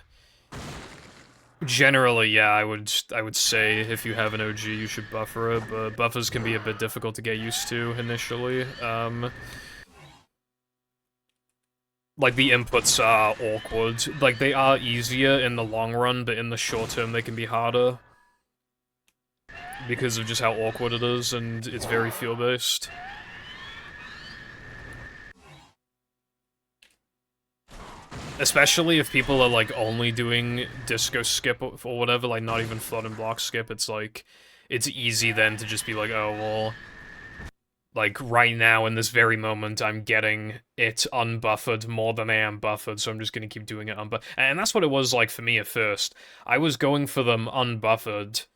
generally, yeah, I would say if you have an OG, you should buffer it, but buffers can be a bit difficult to get used to initially. Like, the inputs are awkward. Like, they are easier in the long run, but in the short term, they can be harder. Because of just how awkward it is, and it's very feel-based. Especially if people are, like, only doing disco skip or whatever, like, not even flood and block skip, it's like, it's easy then to just be like, oh, well, like, right now, in this very moment, I'm getting it unbuffered more than I am buffered, so I'm just gonna keep doing it unbuffered. And that's what it was like for me at first. I was going for them unbuffered,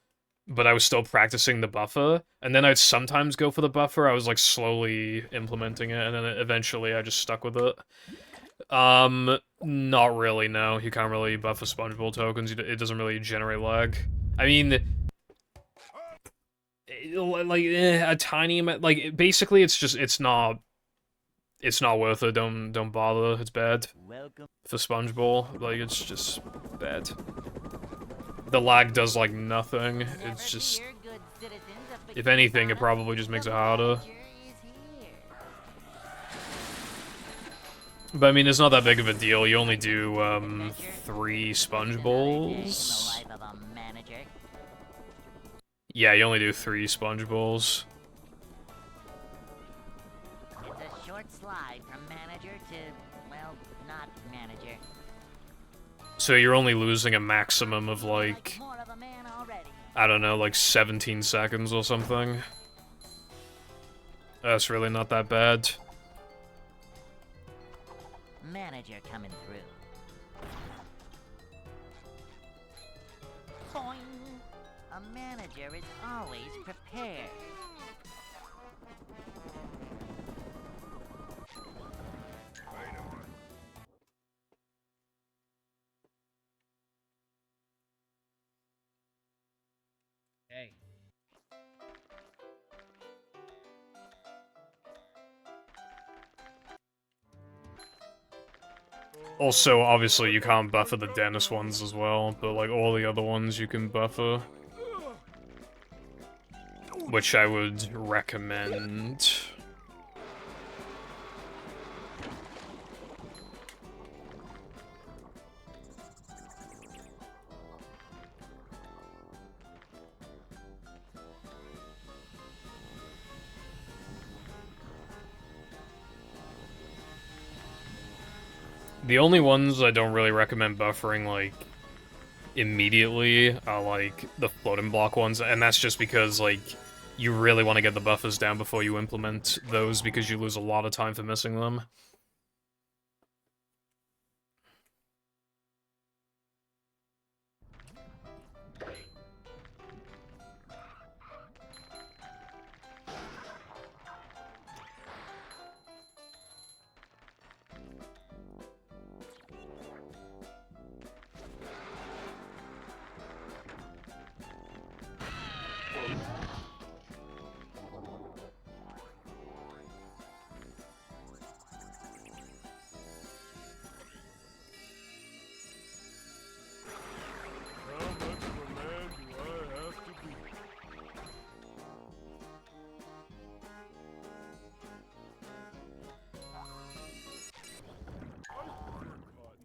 but I was still practicing the buffer, and then I'd sometimes go for the buffer. I was, like, slowly implementing it, and then eventually I just stuck with it. Not really, no. You can't really buffer SpongeBob tokens. It doesn't really generate lag. I mean, like, a tiny amount, like, basically it's not worth it. Don't bother. It's bad. Welcome. For SpongeBob, like, it's just bad. The lag does, like, nothing. It's just, if anything, it probably just makes it harder. But I mean, it's not that big of a deal. You only do, 3 SpongeBobs. Yeah, you only do 3 SpongeBobs. short slide from manager to, well, not manager. So you're only losing a maximum of, like, More of a man already. I don't know, like 17 seconds or something. That's really not that bad. Manager coming through. Boing! A manager is always prepared. Hey. Also, obviously, you can't buffer the Dennis ones as well, but like all the other ones you can buffer. Which I would recommend. The only ones I don't really recommend buffering, like, immediately are, like, the floating block ones, and that's just because, like, you really want to get the buffers down before you implement those, because you lose a lot of time for missing them. How much of a man do I have to be?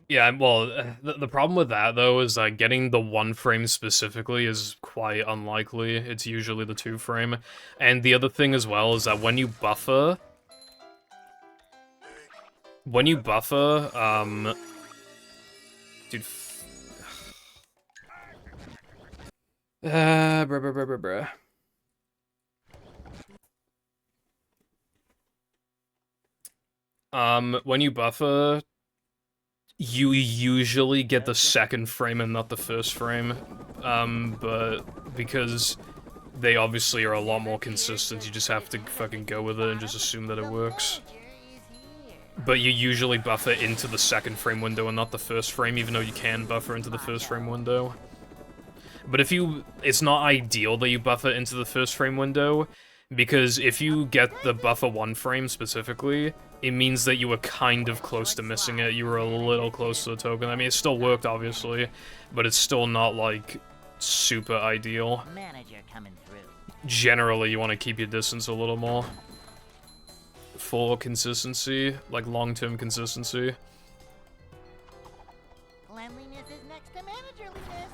Yeah, well, the problem with that, though, is that getting the 1 frame specifically is quite unlikely. It's usually the 2 frame. And the other thing as well is that when you buffer... Dude... bruh. When you buffer... You usually get the 2nd frame and not the 1st frame, but because they obviously are a lot more consistent, you just have to fucking go with it and just assume that it works. But you usually buffer into the 2nd frame window and not the 1st frame, even though you can buffer into the 1st frame window. But if you... It's not ideal that you buffer into the 1st frame window, because if you get the buffer 1 frame specifically, it means that you were kind of close to missing it. You were a little close to the token. I mean, it still worked, obviously, but it's still not, like, super ideal. Manager coming through. Generally, you want to keep your distance a little more. For consistency, like long-term consistency. Cleanliness is next to managerliness.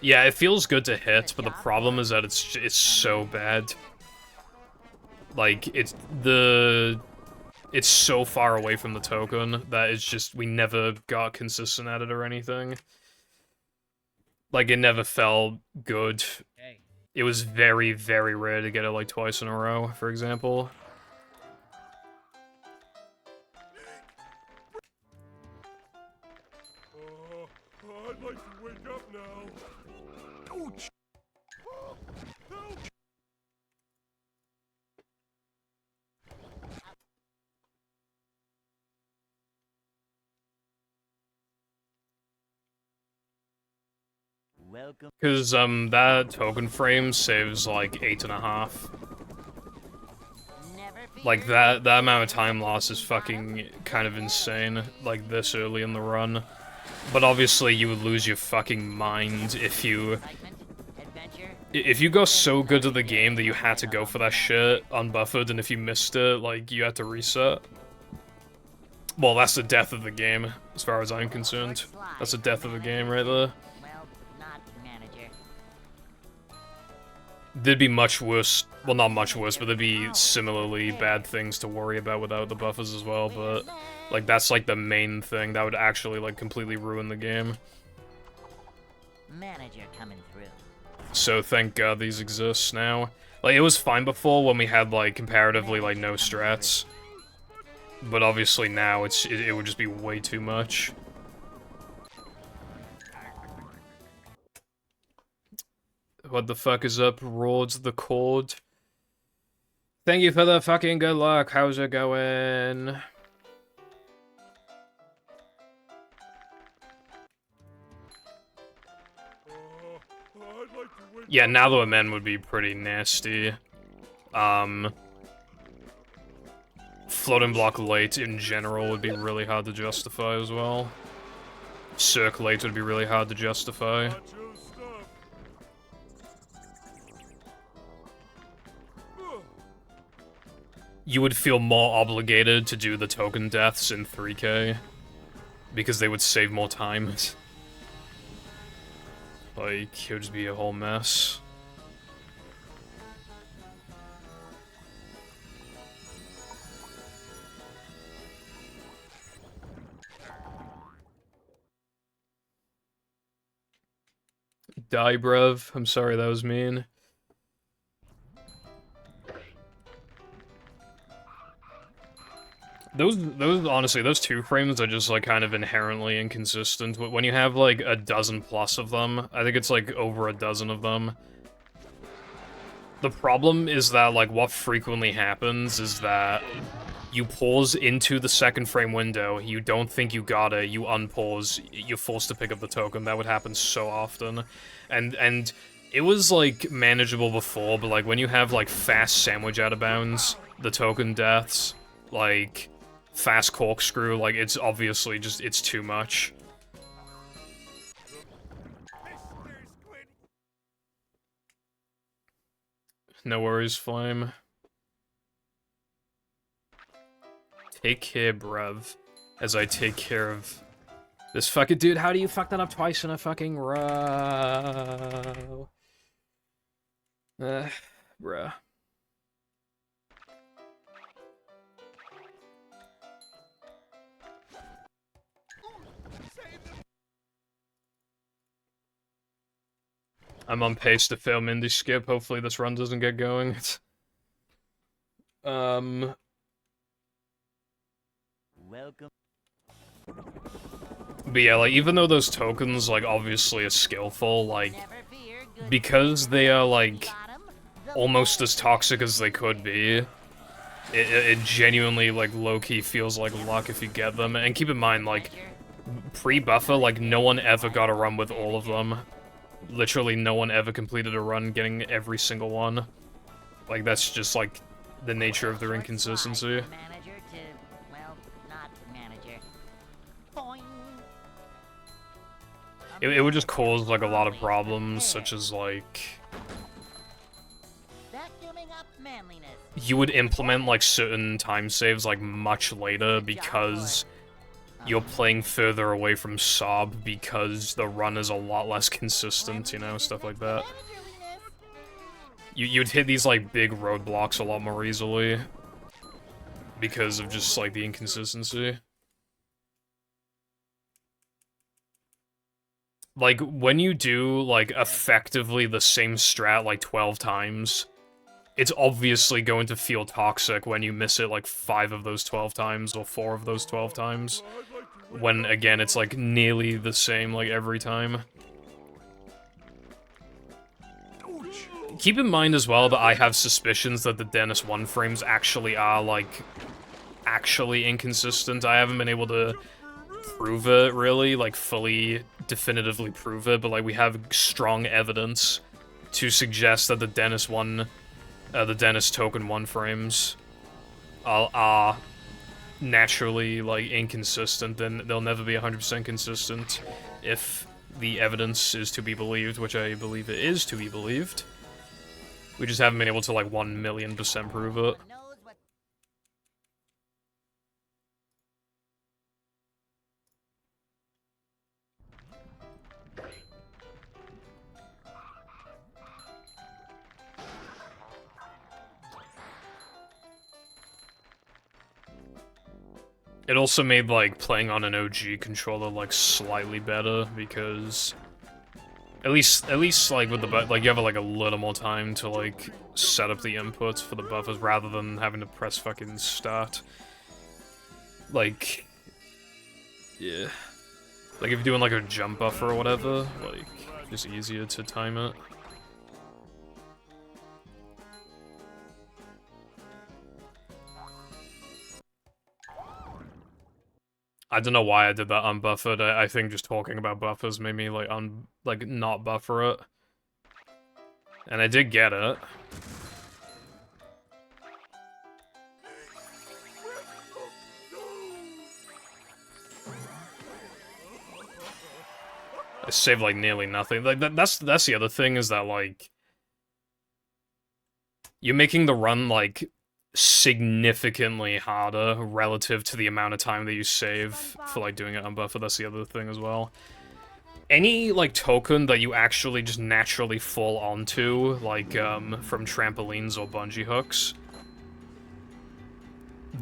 Yeah, it feels good to hit, but the problem is that it's so bad. Like, it's so far away from the token that it's just, we never got consistent at it or anything. Like, it never felt good. Hey. It was very, very rare to get it, like, twice in a row, for example. I'd like to wake up now. Ouch! Help! Welcome. Because, that token frame saves, like, 8.5. Never fear. Like, that amount of time loss is fucking kind of insane, like, this early in the run. But obviously, you would lose your fucking mind if you... Excitement, adventure. If you go so good at the game that you had to go for that shit unbuffered, and if you missed it, like, you had to reset. Well, that's the death of the game, as far as I'm concerned. That's the death of the game right there. Well, not manager. there'd be much worse, well, not much worse, but there'd be similarly bad things to worry about without the buffers as well, but, like, that's, like, the main thing that would actually, like, completely ruin the game. Manager coming through. So thank God these exist now. Like, it was fine before when we had, like, comparatively, like, no strats. But obviously now it would just be way too much. What the fuck is up, Roads the Cord? Thank you for the fucking good luck. How's it going? Yeah, now the men would be pretty nasty. Floating block late in general would be really hard to justify as well. Circ late would be really hard to justify. You would feel more obligated to do the token deaths in 3K. Because they would save more time. Like, it would just be a whole mess. Die, bruv. I'm sorry, that was mean. Those honestly, those 2 frames are just, like, kind of inherently inconsistent. When you have, like, a dozen plus of them, I think it's, like, over a dozen of them. The problem is that, like, what frequently happens is that you pause into the 2nd frame window, you don't think you got it, you unpause, you're forced to pick up the token. That would happen so often. And it was, like, manageable before, but, like, when you have, like, fast sandwich out of bounds, the token deaths, like, fast corkscrew, like, it's obviously just, it's too much. No worries, Flame. Take care, bruv, as I take care of this fucking dude. How do you fuck that up twice in a fucking row? Bruh. I'm on pace to fail Mindy Skip. Hopefully this run doesn't get going. Welcome. But yeah, like, even though those tokens, like, obviously are skillful, like, because they are, like, almost as toxic as they could be, it genuinely, like, low-key feels like luck if you get them. And keep in mind, like, pre-buffer, like, no one ever got a run with all of them. Literally no one ever completed a run getting every single one. Like, that's just, like, the nature of their inconsistency. It would just cause, like, a lot of problems, such as, like... You would implement, like, certain time saves, like, much later because you're playing further away from Sob because the run is a lot less consistent, you know, stuff like that. You'd hit these, like, big roadblocks a lot more easily because of just, like, the inconsistency. Like, when you do, like, effectively the same strat, like, 12 times, it's obviously going to feel toxic when you miss it, like, 5 of those 12 times, or 4 of those 12 times. When, again, it's, like, nearly the same, like, every time. Keep in mind, as well, that I have suspicions that the Dennis 1 frames actually are, like, actually inconsistent. I haven't been able to prove it, really, like, fully, definitively prove it, but, like, we have strong evidence to suggest that the Dennis token 1 frames are naturally, like, inconsistent. Then they'll never be 100% consistent if the evidence is to be believed, which I believe it is to be believed. We just haven't been able to, like, 1,000,000% prove it. It also made, like, playing on an OG controller, like, slightly better, because... At least, like, with the like, you have, like, a little more time to, like, set up the inputs for the buffers, rather than having to press fucking start. Like... Yeah. Like, if you're doing, like, a jump buffer or whatever, like, just easier to time it. I don't know why I did that unbuffered. I think just talking about buffers made me, like, not buffer it. And I did get it. I saved, like, nearly nothing. Like, that's the other thing, is that, like... You're making the run, like, significantly harder relative to the amount of time that you save for, like, doing it unbuffered. That's the other thing as well. Any, like, token that you actually just naturally fall onto, like, from trampolines or bungee hooks,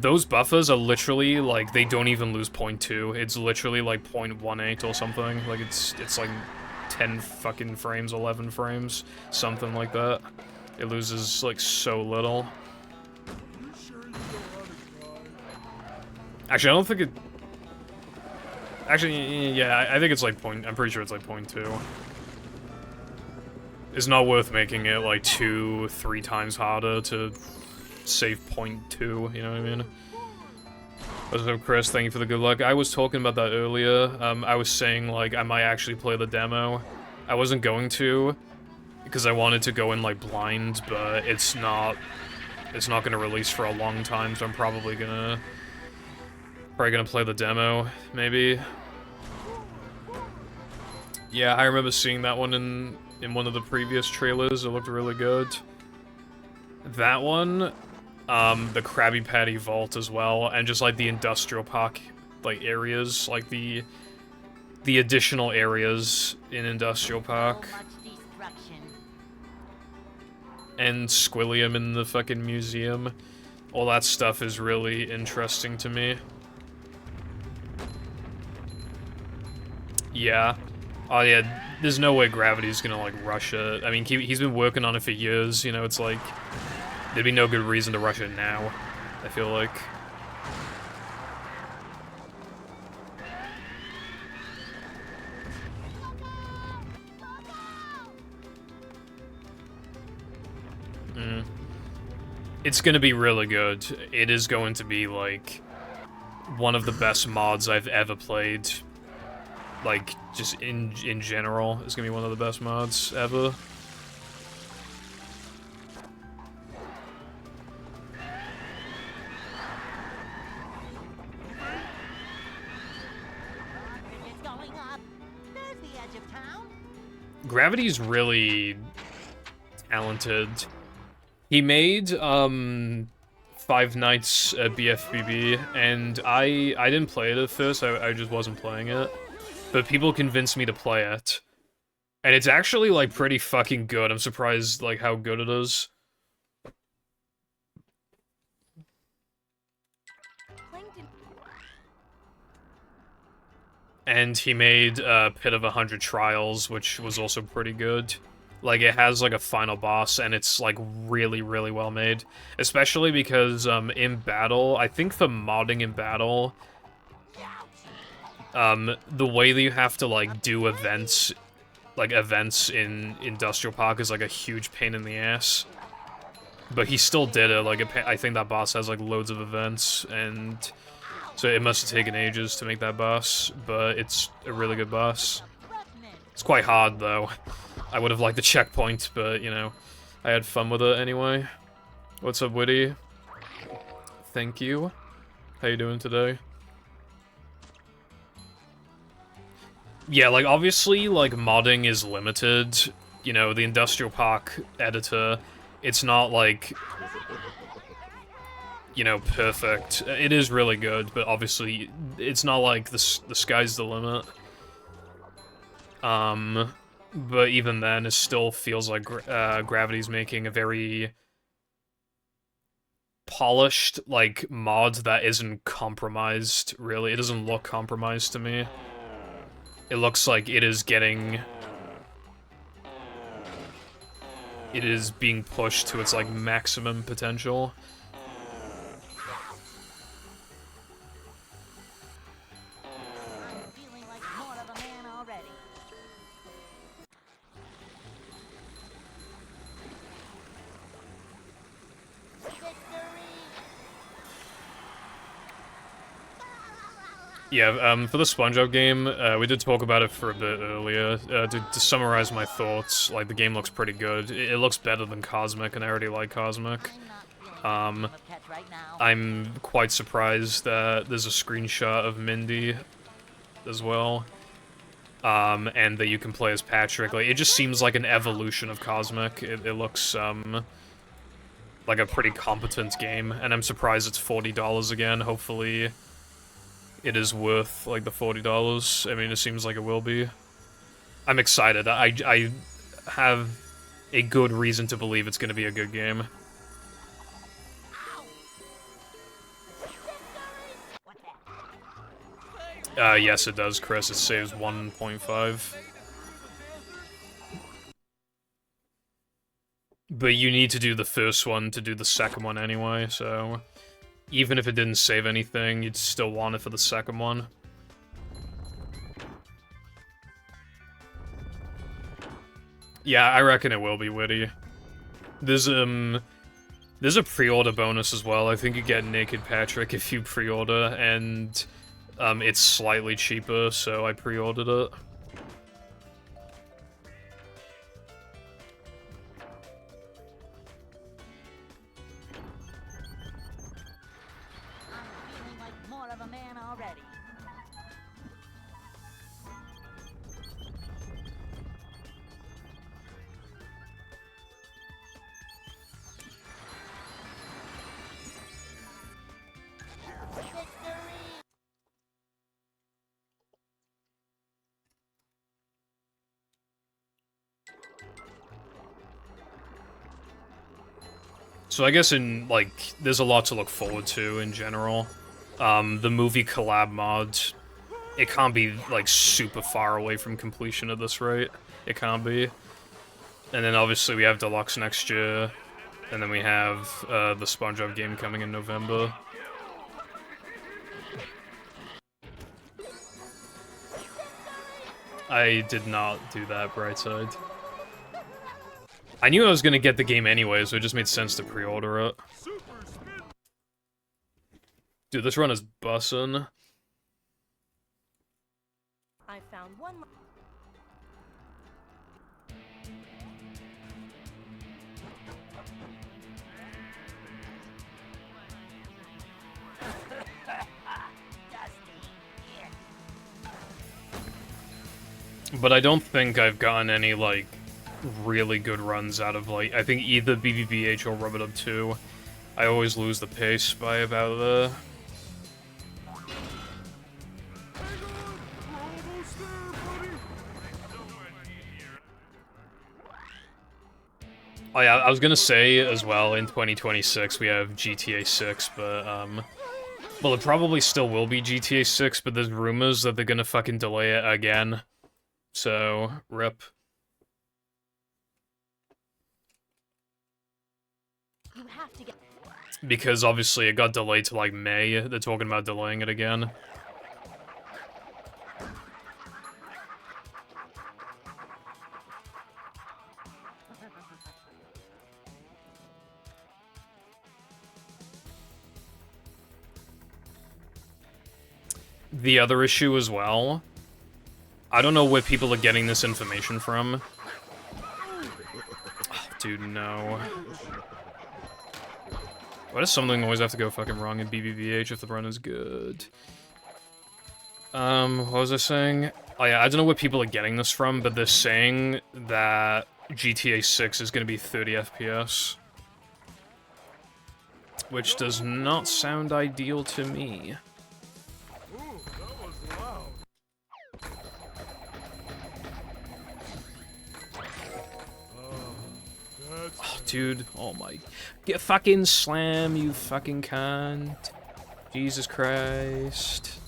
those buffers are literally, like, they don't even lose 0.2. It's literally, like, 0.18 or something. Like, it's like 10 fucking frames, 11 frames, something like that. It loses, like, so little. Actually, I don't think it... Actually, yeah, I think it's, like, I'm pretty sure it's, like, 0.2. It's not worth making it, like, 2-3 times harder to save 0.2, you know what I mean? What's up, Chris? Thank you for the good luck. I was talking about that earlier. I was saying, like, I might actually play the demo. I wasn't going to, because I wanted to go in, like, blind, but it's not gonna release for a long time, so I'm probably gonna play the demo, maybe. Yeah, I remember seeing that one in one of the previous trailers. It looked really good. That one, the Krabby Patty Vault as well, and just, like, the industrial park, like, areas, like, the additional areas in Industrial Park. And Squilliam in the fucking museum. All that stuff is really interesting to me. Yeah. Oh yeah, there's no way Gravity's gonna, like, rush it. I mean, he's been working on it for years, you know, it's like... There'd be no good reason to rush it now, I feel like. It's gonna be really good. It is going to be, like, one of the best mods I've ever played. Like, just in general, it's gonna be one of the best mods ever. Gravity's really talented. He made, Five Nights at BFBB, and I didn't play it at first, I just wasn't playing it. But people convinced me to play it. And it's actually, like, pretty fucking good. I'm surprised, like, how good it is. And he made, Pit of 100 Trials, which was also pretty good. Like, it has, like, a final boss, and it's, like, really, really well made. Especially because, in battle, I think for modding in battle, the way that you have to, like, do events in Industrial Park is, like, a huge pain in the ass. But he still did it, like, I think that boss has, like, loads of events, and... So it must have taken ages to make that boss, but it's a really good boss. It's quite hard, though. I would have liked the checkpoint, but, you know, I had fun with it anyway. What's up, Witty? Thank you. How you doing today? Yeah, like, obviously, like, modding is limited. You know, the Industrial Park editor, it's not, like... you know, perfect. It is really good, but obviously, it's not like the sky's the limit. But even then, it still feels like Gravity's making a very polished, like, mod that isn't compromised, really. It doesn't look compromised to me. It looks like it is getting... It is being pushed to its, like, maximum potential. I'm feeling like more of a man already. Yeah, for the SpongeBob game, we did talk about it for a bit earlier. To summarize my thoughts, like, the game looks pretty good. It looks better than Cosmic, and I already like Cosmic. I'm not feeling much of a catch right now. I'm quite surprised that there's a screenshot of Mindy as well. And that you can play as Patrick. Like, it just seems like an evolution of Cosmic. It looks, like a pretty competent game, and I'm surprised it's $40 again. Hopefully it is worth, like, the $40. I mean, it seems like it will be. I'm excited. I have a good reason to believe it's gonna be a good game. Yes, it does, Chris. It saves 1.5. But you need to do the first one to do the second one anyway, so... Even if it didn't save anything, you'd still want it for the second one. Yeah, I reckon it will be witty. There's a pre-order bonus as well. I think you get Naked Patrick if you pre-order, and it's slightly cheaper, so I pre-ordered it. I'm feeling like more of a man already. So I guess there's a lot to look forward to in general. The movie collab mod, it can't be, like, super far away from completion at this rate. It can't be. And then obviously we have Deluxe next year, and then we have the SpongeBob game coming in November. I did not do that, Brightside. I knew I was gonna get the game anyway, so it just made sense to pre-order it. Dude, this run is bussin'. I found one. But I don't think I've gotten any, like, really good runs out of, like, I think either BBBH or Rub-a-Dub 2. I always lose the pace by about Oh yeah, I was gonna say as well, in 2026 we have GTA 6, but, well, it probably still will be GTA 6, but there's rumors that they're gonna fucking delay it again. So, rip. You have to get. Because obviously it got delayed to, like, May. They're talking about delaying it again. The other issue as well, I don't know where people are getting this information from. Oh, dude, no. Why does something always have to go fucking wrong in BBBH if the run is good? What was I saying? Oh yeah, I don't know where people are getting this from, but they're saying that GTA 6 is gonna be 30 FPS. Which does not sound ideal to me. dude. Oh my... Get fucking slam, you fucking cunt. Jesus Christ.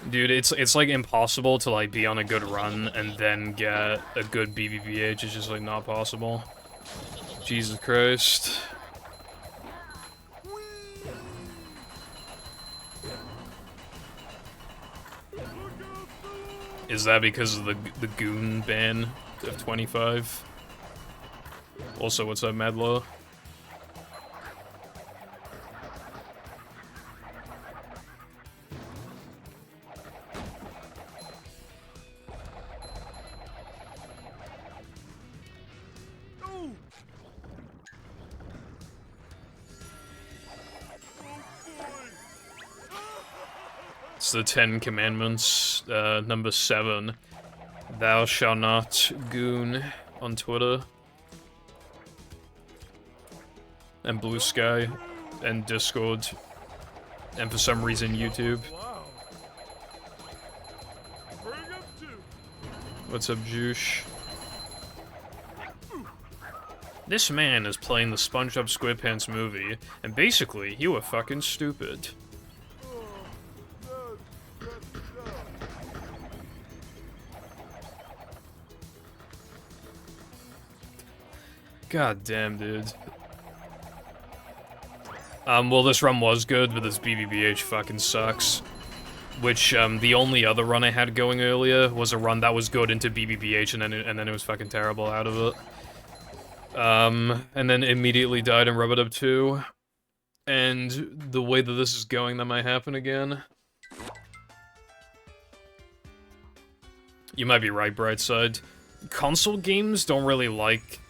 Dude, it's like impossible to like be on a good run and then get a good BBBH. It's just like not possible. Jesus Christ. Is that because of the goon ban of 25? Also, what's up, Madlaw? It's the 10 Commandments, number 7. Thou shalt not goon on Twitter. And Blue Sky. And Discord. And for some reason, YouTube. Wow. Bring up two. What's up, Juice? This man is playing the SpongeBob SquarePants movie, and basically, you were fucking stupid. God damn, dude. Well, this run was good, but this BBBH fucking sucks. Which, the only other run I had going earlier was a run that was good into BBBH, and then it was fucking terrible out of it. And then immediately died in Rub-a-Dub 2. And the way that this is going, that might happen again. You might be right, Brightside. Console games don't really like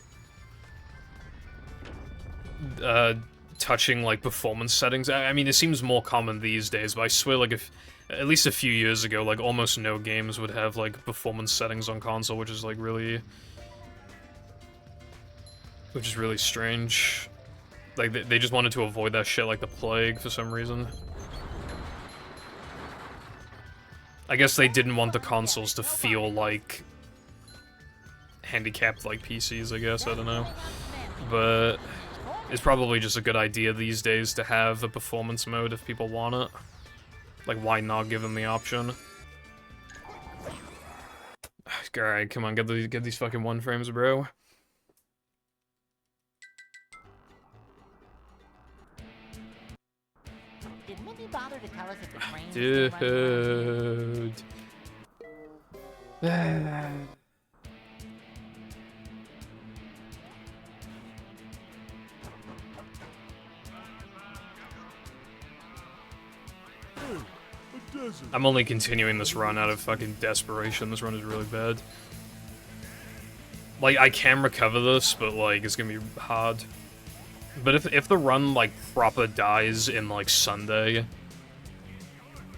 touching like performance settings. I mean, it seems more common these days, but I swear, like, if at least a few years ago, like almost no games would have like performance settings on console, which is like really strange. Like they just wanted to avoid that shit like the plague for some reason. I guess they didn't want the consoles to feel like handicapped like PCs, I guess, I don't know. But it's probably just a good idea these days to have a performance mode if people want it. Like, why not give them the option? Alright, come on, get these fucking 1 frames, bro. Did Mindy bother to tell us if the trains are still running? Dude. I'm only continuing this run out of fucking desperation. This run is really bad. Like, I can recover this, but, like, it's gonna be hard. But if the run, like, proper dies in, like, Sunday,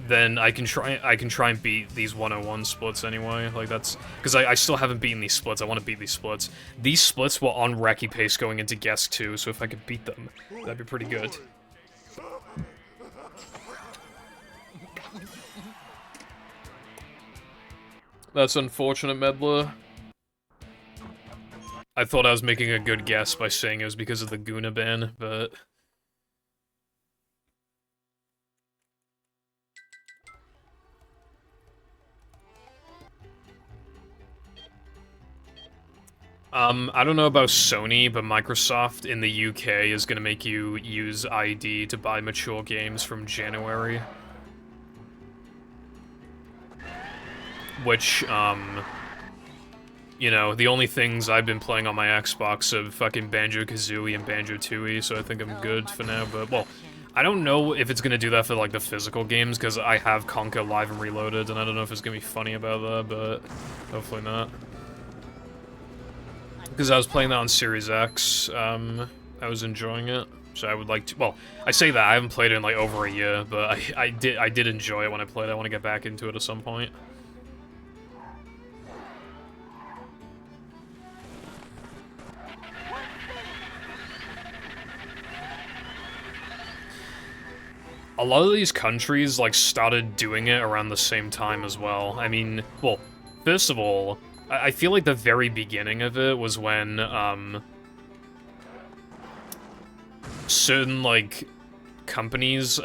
then I can try and beat these 101 splits anyway. Like, that's... Because I still haven't beaten these splits. I want to beat these splits. These splits were on Reki pace going into Guest 2, so if I could beat them, that'd be pretty good. That's unfortunate, Medler. I thought I was making a good guess by saying it was because of the Guna ban, but... I don't know about Sony, but Microsoft in the UK is gonna make you use ID to buy mature games from January. Which, you know, the only things I've been playing on my Xbox are fucking Banjo-Kazooie and Banjo-Tooie, so I think I'm good for now, but, well, I don't know if it's gonna do that for, like, the physical games, because I have Conker Live and Reloaded, and I don't know if it's gonna be funny about that, but hopefully not. Because I was playing that on Series X, I was enjoying it, so I would like to, well, I say that, I haven't played it in, like, over a year, but I did enjoy it when I played it. I want to get back into it at some point. A lot of these countries, like, started doing it around the same time as well. I mean, well, first of all, I feel like the very beginning of it was when, certain, like, companies, you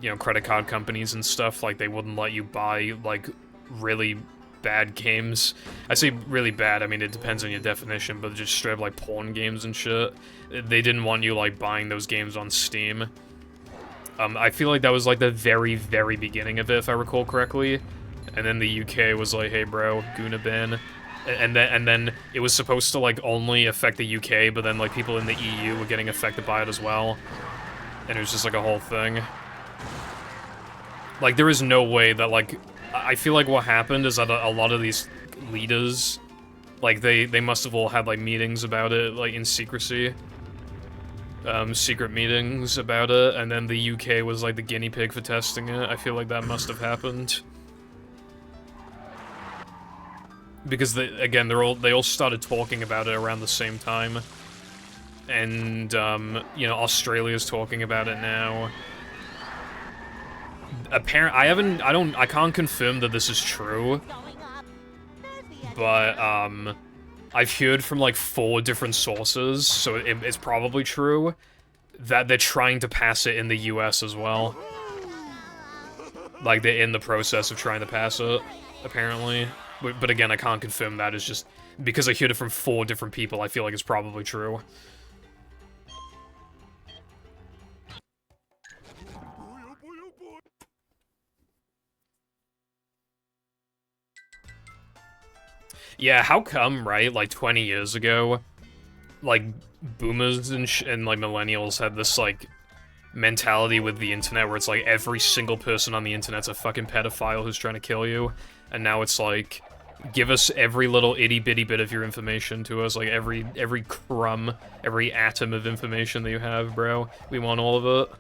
know, credit card companies and stuff, like, they wouldn't let you buy, like, really bad games. I say really bad, I mean, it depends on your definition, but just straight up, like, porn games and shit. They didn't want you, like, buying those games on Steam. I feel like that was, like, the very, very beginning of it, if I recall correctly. And then the UK was like, hey, bro, Guna ban. And then it was supposed to, like, only affect the UK, but then, like, people in the EU were getting affected by it as well. And it was just, like, a whole thing. Like, there is no way that, like... I feel like what happened is that a lot of these leaders... Like, they must have all had, like, meetings about it, like, in secrecy. Secret meetings about it, and then the UK was, like, the guinea pig for testing it. I feel like that must have happened. Because, again, they all started talking about it around the same time. And, you know, Australia's talking about it now. I can't confirm that this is true. But, I've heard from, like, 4 different sources, so it's probably true, that they're trying to pass it in the US as well. Like, they're in the process of trying to pass it, apparently. But again, I can't confirm that, it's just... Because I heard it from 4 different people, I feel like it's probably true. Yeah, how come, right, like, 20 years ago, like, boomers and like, millennials had this, like, mentality with the internet where it's like, every single person on the internet's a fucking pedophile who's trying to kill you, and now it's like, give us every little itty-bitty bit of your information to us, like, every crumb, every atom of information that you have, bro. We want all of it.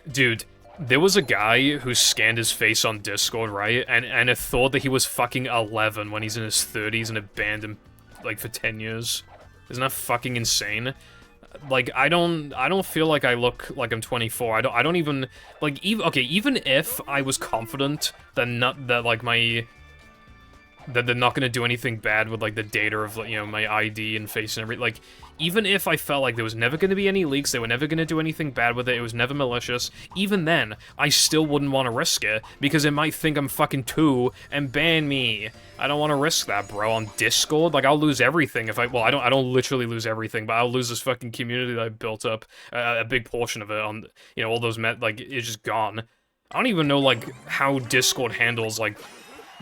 Dude, there was a guy who scanned his face on Discord, right? And it thought that he was fucking 11 when he's in his 30s and it banned him, like, for 10 years. Isn't that fucking insane? Like, I don't feel like I look like I'm 24. I don't even, like, even if I was confident that that they're not gonna do anything bad with, like, the data of, you know, my ID and face and everything, like, even if I felt like there was never gonna be any leaks, they were never gonna do anything bad with it, it was never malicious, even then, I still wouldn't want to risk it, because it might think I'm fucking 2 and ban me. I don't want to risk that, bro, on Discord. Like, I'll lose everything if well, I don't literally lose everything, but I'll lose this fucking community that I built up, a big portion of it on, you know, all those like, it's just gone. I don't even know, like, how Discord handles, like,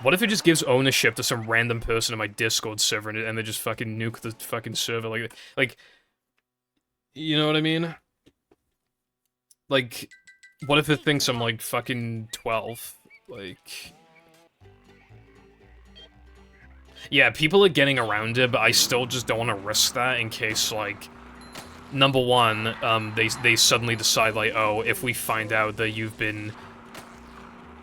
what if it just gives ownership to some random person in my Discord server and they just fucking nuke the fucking server? Like, you know what I mean? Like, what if it thinks I'm, like, fucking 12? Like... Yeah, people are getting around it, but I still just don't want to risk that in case, like... Number one, they suddenly decide, like, oh, if we find out that you've been...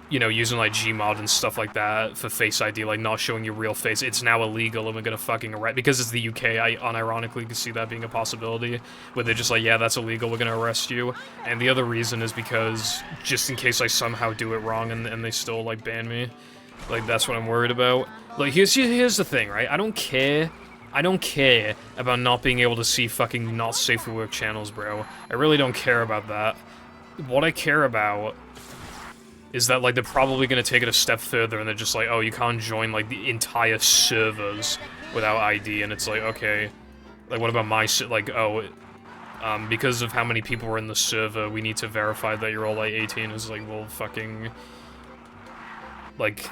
you know, using, like, Gmod and stuff like that for Face ID, like, not showing your real face, it's now illegal and we're gonna fucking arrest... Because it's the UK, I unironically can see that being a possibility, where they're just like, yeah, that's illegal, we're gonna arrest you. And the other reason is because, just in case I somehow do it wrong and they still, like, ban me. Like, that's what I'm worried about. Like, here's the thing, right? I don't care about not being able to see fucking not safe for work channels, bro. I really don't care about that. What I care about is that, like, they're probably gonna take it a step further and they're just like, oh, you can't join, like, the entire servers without ID, and it's like, okay. Like, what about my like, oh, because of how many people were in the server, we need to verify that you're all, like, 18. It's like, well, fucking... Like...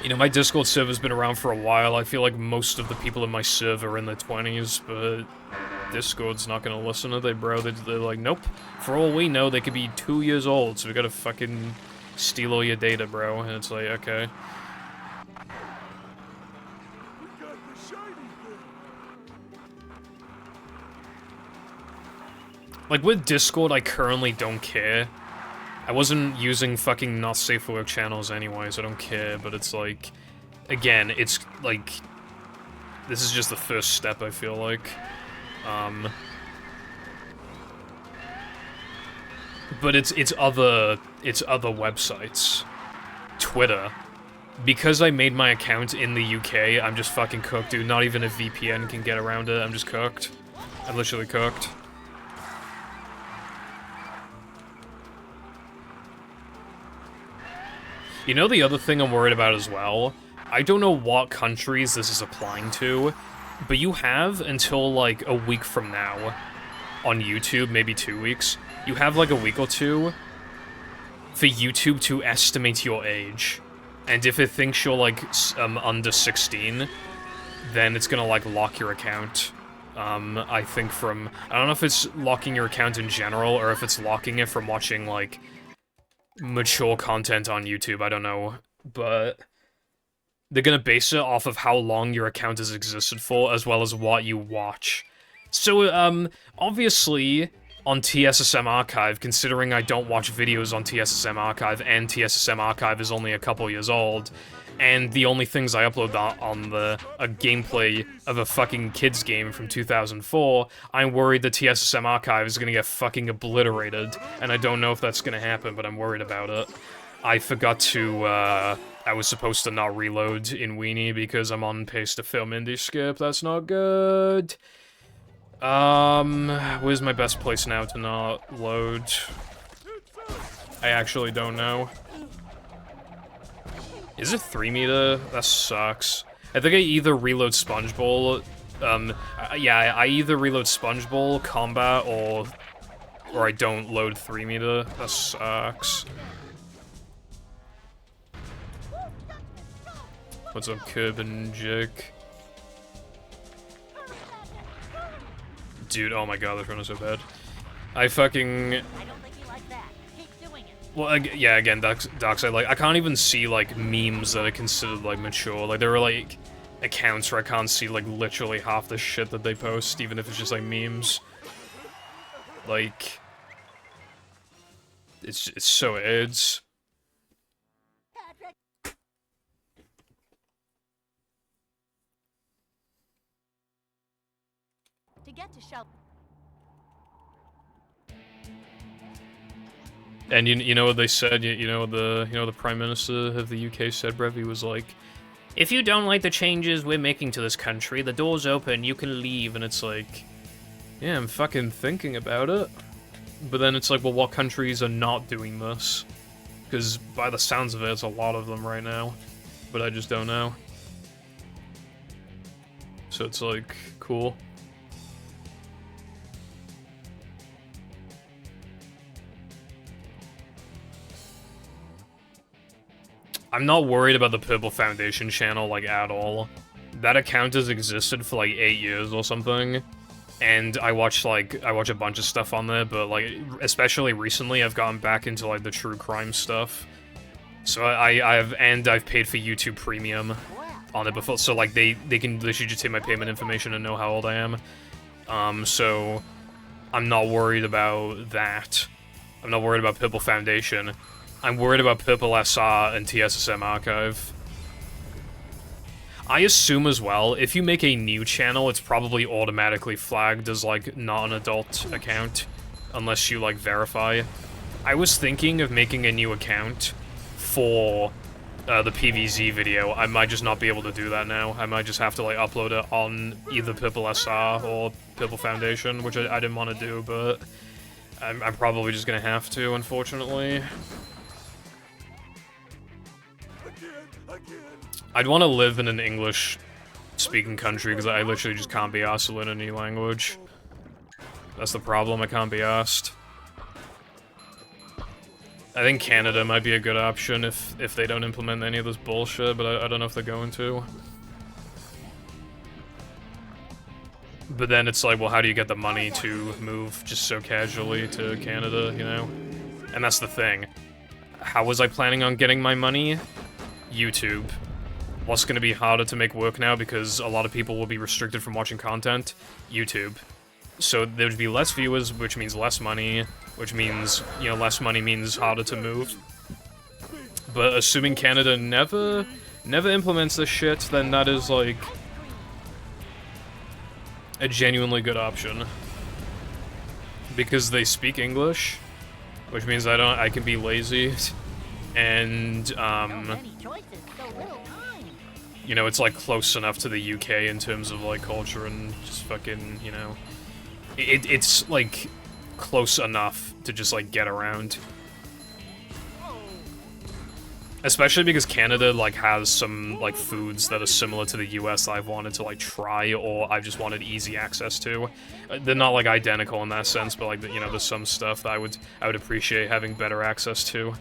You know, my Discord server's been around for a while. I feel like most of the people in my server are in their 20s, but Discord's not gonna listen to it, bro. They're like, nope. For all we know, they could be 2 years old, so we gotta fucking steal all your data, bro. And it's like, okay. Like, with Discord, I currently don't care. I wasn't using fucking not safe for work channels anyway, so I don't care, but it's like... Again, it's like... This is just the first step, I feel like. But it's other websites. Twitter. Because I made my account in the UK, I'm just fucking cooked, dude. Not even a VPN can get around it, I'm just cooked. I'm literally cooked. You know the other thing I'm worried about as well? I don't know what countries this is applying to, but you have until like a week from now on YouTube, maybe 2 weeks. You have like a week or two for YouTube to estimate your age. And if it thinks you're like under 16, then it's gonna like lock your account. I think from, I don't know if it's locking your account in general or if it's locking it from watching like mature content on YouTube, I don't know, but they're gonna base it off of how long your account has existed for, as well as what you watch. So, obviously, on TSSM Archive, considering I don't watch videos on TSSM Archive, and TSSM Archive is only a couple years old, and the only things I upload on a gameplay of a fucking kids game from 2004, I'm worried the TSSM Archive is gonna get fucking obliterated, and I don't know if that's gonna happen, but I'm worried about it. I forgot to, I was supposed to not reload in Weenie because I'm on pace to film Indie Skip, that's not good. Where's my best place now to not load? I actually don't know. Is it 3 meter? That sucks. I think I either reload Sponge Bowl, yeah, I either reload Sponge Bowl, Combat, or I don't load 3 meter. That sucks. What's up, Curb and Jake? Dude, oh my god, this run is so bad. I fucking... I don't think you like that. Keep doing it. Well, yeah, again, Darkside, like, I can't even see, like, memes that are considered, like, mature. Like, there are, like, accounts where I can't see, like, literally half the shit that they post, even if it's just, like, memes. Like... It's so AIDS. To get to shelter. And you know what they said? You know the Prime Minister of the UK said, Brev? He was like, if you don't like the changes we're making to this country, the door's open, you can leave. And it's like, yeah, I'm fucking thinking about it. But then it's like, well, what countries are not doing this? Because by the sounds of it, it's a lot of them right now. But I just don't know. So it's like, cool. I'm not worried about the Purple Foundation channel, like, at all. That account has existed for, like, 8 years or something. And I watch a bunch of stuff on there, but, like, especially recently, I've gotten back into, like, the true crime stuff. So I've paid for YouTube Premium on it before, so, like, they should just take my payment information and know how old I am. So I'm not worried about that. I'm not worried about Purple Foundation. I'm worried about Purple SR and TSSM Archive. I assume as well, if you make a new channel, it's probably automatically flagged as, like, not an adult account, unless you, like, verify. I was thinking of making a new account for the PVZ video. I might just not be able to do that now. I might just have to, like, upload it on either Purple SR or Purple Foundation, which I didn't want to do, but I'm probably just gonna have to, unfortunately. I'd want to live in an English-speaking country, because I literally just can't be asked to learn a new language. That's the problem, I can't be asked. I think Canada might be a good option if they don't implement any of this bullshit, but I don't know if they're going to. But then it's like, well, how do you get the money to move just so casually to Canada, you know? And that's the thing. How was I planning on getting my money? YouTube. What's going to be harder to make work now because a lot of people will be restricted from watching content? YouTube. So there would be less viewers, which means less money, which means, you know, less money means harder to move. But assuming Canada never implements this shit, then that is, like, a genuinely good option. Because they speak English, which means I can be lazy, and, you know, it's, like, close enough to the UK in terms of, like, culture and just fucking, you know, It's, like, close enough to just, like, get around. Especially because Canada, like, has some, like, foods that are similar to the US that I've wanted to, like, try, or I've just wanted easy access to. They're not, like, identical in that sense, but, like, you know, there's some stuff that I would appreciate having better access to.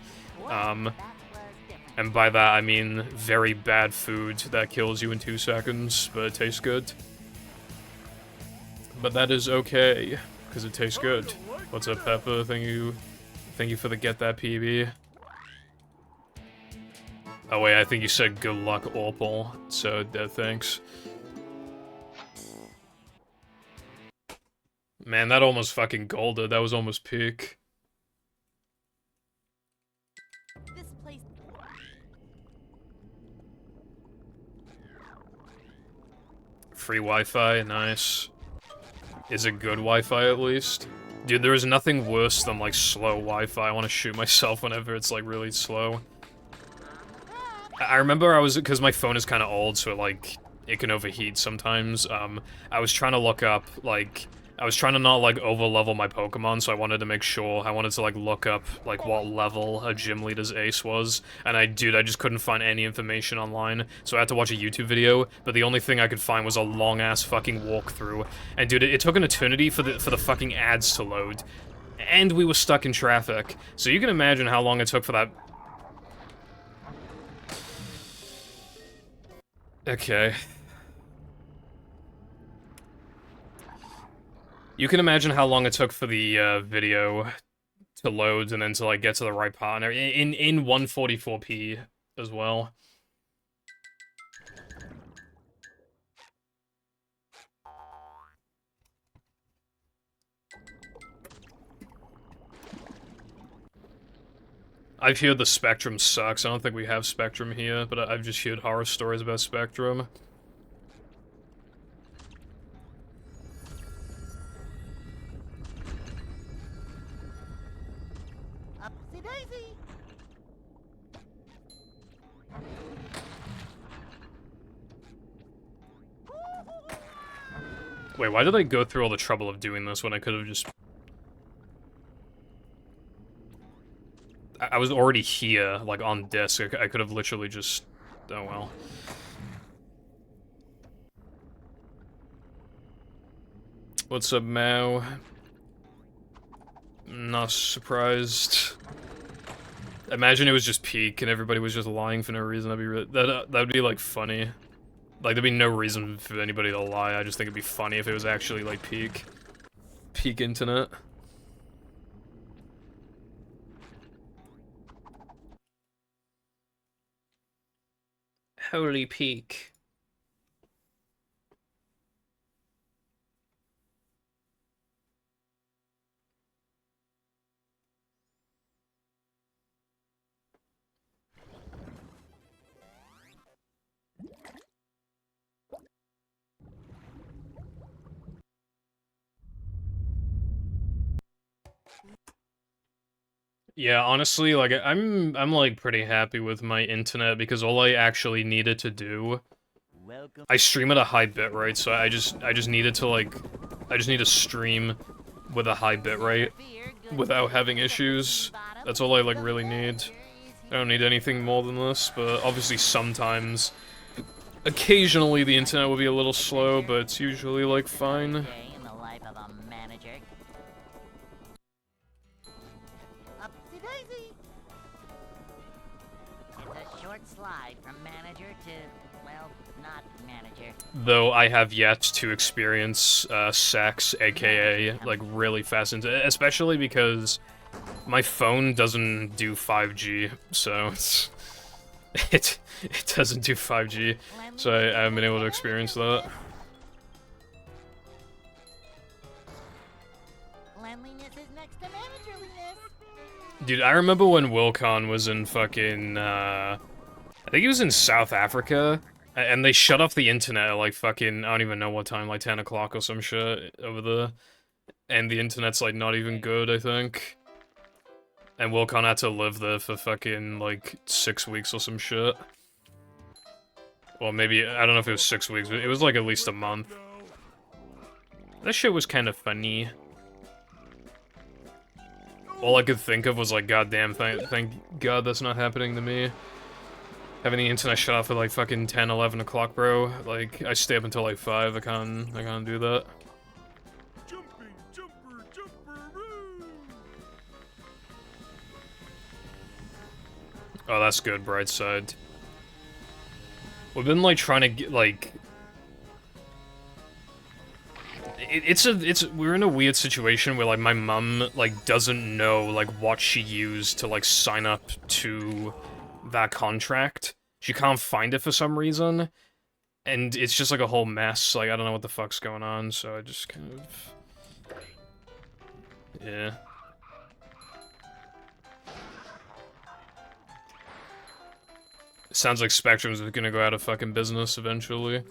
And by that, I mean very bad food that kills you in 2 seconds, but it tastes good. But that is okay, because it tastes good. What's up, Peppa? Thank you for the get that PB. Oh wait, I think you said good luck, Opal. So, thanks. Man, that almost fucking golded. That was almost peak. This place. Free Wi-Fi, nice. Is it good Wi-Fi at least? Dude, there is nothing worse than, like, slow Wi-Fi. I want to shoot myself whenever it's, like, really slow. I remember because my phone is kind of old, so, like, it can overheat sometimes. I was trying to look up, like, I was trying to not, like, over-level my Pokemon, so I wanted to make sure, I wanted to, like, look up, like, what level a gym leader's ace was, and I just couldn't find any information online, so I had to watch a YouTube video, but the only thing I could find was a long-ass fucking walkthrough, and dude, it took an eternity for the fucking ads to load, and we were stuck in traffic, so you can imagine how long it took for that. Okay. You can imagine how long it took for the video to load and then to like get to the right part in 144p as well. I've heard the Spectrum sucks. I don't think we have Spectrum here, but I've just heard horror stories about Spectrum. Upsy daisy. Wait, why did I go through all the trouble of doing this when I could have just... I was already here, like, on disc. I could have literally just... Oh, well. What's up, Mao? Not surprised. Imagine it was just peak and everybody was just lying for no reason. That'd be really... That'd be, like, funny. Like, there'd be no reason for anybody to lie. I just think it'd be funny if it was actually, like, peak. Peak internet. Holy peak. Yeah, honestly, like, I'm like, pretty happy with my internet, because all I actually needed to do... I stream at a high bitrate, so I just needed to, like... I just need to stream with a high bitrate without having issues. That's all I, like, really need. I don't need anything more than this, but obviously sometimes... Occasionally the internet will be a little slow, but it's usually, like, fine. Slide from manager to, well, not manager. Though I have yet to experience sex, aka like really fast into, especially because my phone doesn't do 5G, so it doesn't do 5G, so I haven't been able to experience that. Cleanliness is next to managerliness. Dude, I remember when Wilcon was in fucking I think he was in South Africa, and they shut off the internet at, like, fucking, I don't even know what time, like 10 o'clock or some shit over there. And the internet's, like, not even good, I think. And Wilcon had to live there for fucking, like, 6 weeks or some shit. Well, maybe, I don't know if it was 6 weeks, but it was, like, at least a month. That shit was kind of funny. All I could think of was like, goddamn, thank God that's not happening to me. Having the internet shut off at like fucking 10, 11 o'clock, bro. Like, I stay up until like 5, I can't do that. Jumping, jumper, jumperoo! Oh, that's good, bright side. We've been like trying to get like... we're in a weird situation where like my mum like doesn't know like what she used to like sign up to that contract. She can't find it for some reason, and it's just like a whole mess. Like I don't know what the fuck's going on, so I just kind of yeah. Sounds like Spectrum's gonna go out of fucking business eventually.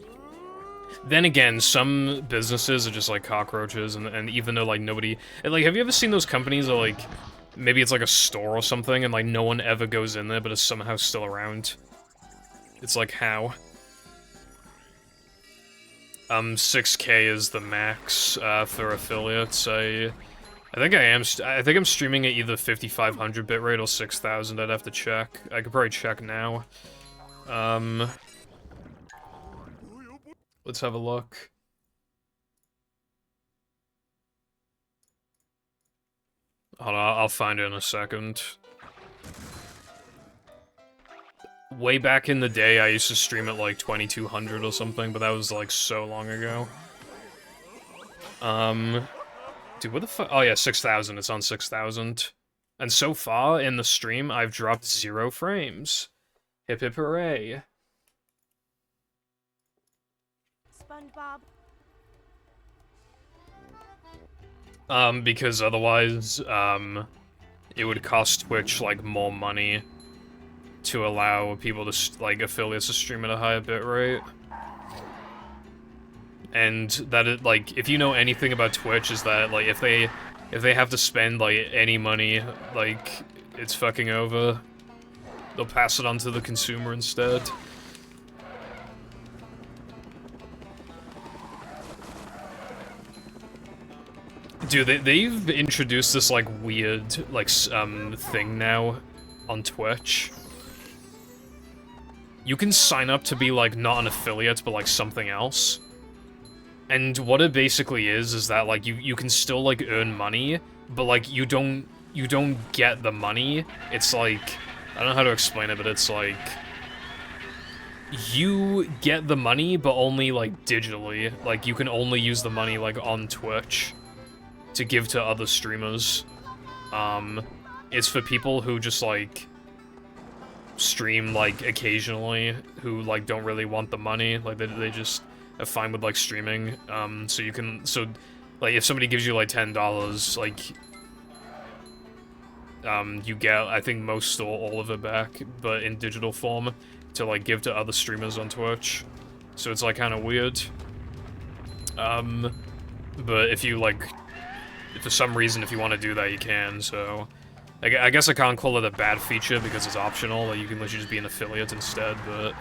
Then again, some businesses are just like cockroaches, and even though like nobody, and, like, have you ever seen those companies that like, maybe it's like a store or something, and like no one ever goes in there, but it's somehow still around? It's like, how? 6K is the max for affiliates. I think I think I'm streaming at either 5500 bitrate or 6000. I'd have to check. I could probably check now. Let's have a look. Hold on, I'll find it in a second. Way back in the day, I used to stream at like 2200 or something, but that was like so long ago. Dude, what the fuck? Oh yeah, 6000. It's on 6000. And so far in the stream, I've dropped 0 frames. Hip hip hooray. SpongeBob. Because otherwise, it would cost Twitch, like, more money to allow people to, like, affiliates to stream at a higher bitrate. And that, like, if you know anything about Twitch, is that, like, if they have to spend, like, any money, like, it's fucking over. They'll pass it on to the consumer instead. Dude, they've introduced this, like, weird, like, thing now on Twitch. You can sign up to be, like, not an affiliate, but, like, something else. And what it basically is that, like, you can still, like, earn money, but, like, you don't get the money. It's like, I don't know how to explain it, but it's like, you get the money, but only, like, digitally. Like, you can only use the money, like, on Twitch to give to other streamers. It's for people who just, like, stream, like, occasionally, who, like, don't really want the money. Like, they just are fine with, like, streaming. So you can, so, like, if somebody gives you, like, $10, like, you get, I think, most or all of it back, but in digital form, to, like, give to other streamers on Twitch. So it's, like, kind of weird. But if you, like, for some reason, if you want to do that, you can, so... I guess I can't call it a bad feature because it's optional, like, you can literally just be an affiliate instead, but...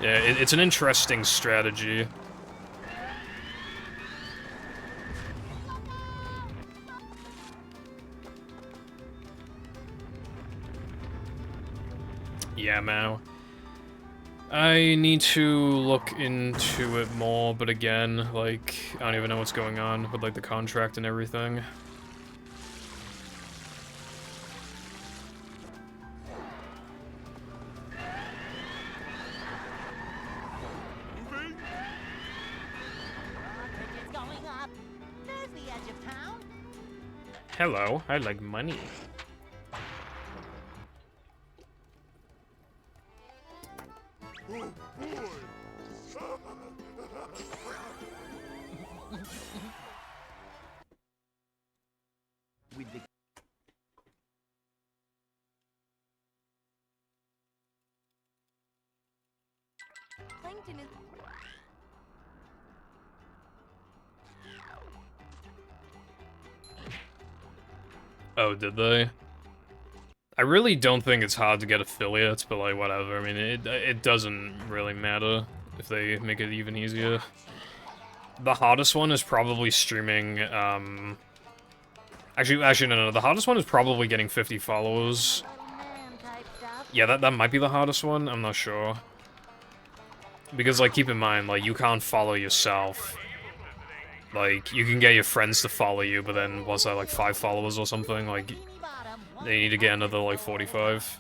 Yeah, it's an interesting strategy. Yeah, Mao. I need to look into it more, but again, like, I don't even know what's going on with, like, the contract and everything. Tickets going up. There's the edge of town. Hello, I like money. Oh boy! With the Plankton is. Oh, did they? I really don't think it's hard to get affiliates, but, like, whatever. I mean, it doesn't really matter if they make it even easier. The hardest one is probably streaming, Actually, no, the hardest one is probably getting 50 followers. Little man type stuff. Yeah, that might be the hardest one, I'm not sure. Because, like, keep in mind, like, you can't follow yourself. Like, you can get your friends to follow you, but then, what's that, like, 5 followers or something? Like, Bikini Bottom. they need to get another, like, 45.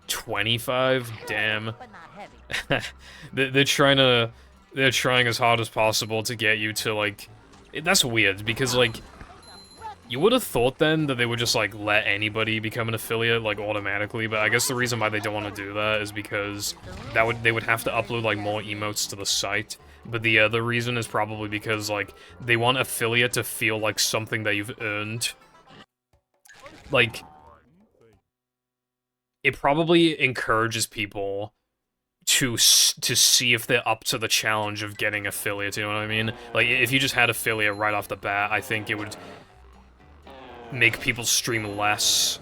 25? Damn. But not heavy. They're trying as hard as possible to get you to, like... That's weird, because, like, you would have thought then that they would just, like, let anybody become an affiliate, like, automatically, but I guess the reason why they don't want to do that is because they would have to upload, like, more emotes to the site. But the other reason is probably because, like, they want affiliate to feel like something that you've earned. Like, it probably encourages people to see if they're up to the challenge of getting affiliate, you know what I mean? Like, if you just had affiliate right off the bat, I think it would make people stream less.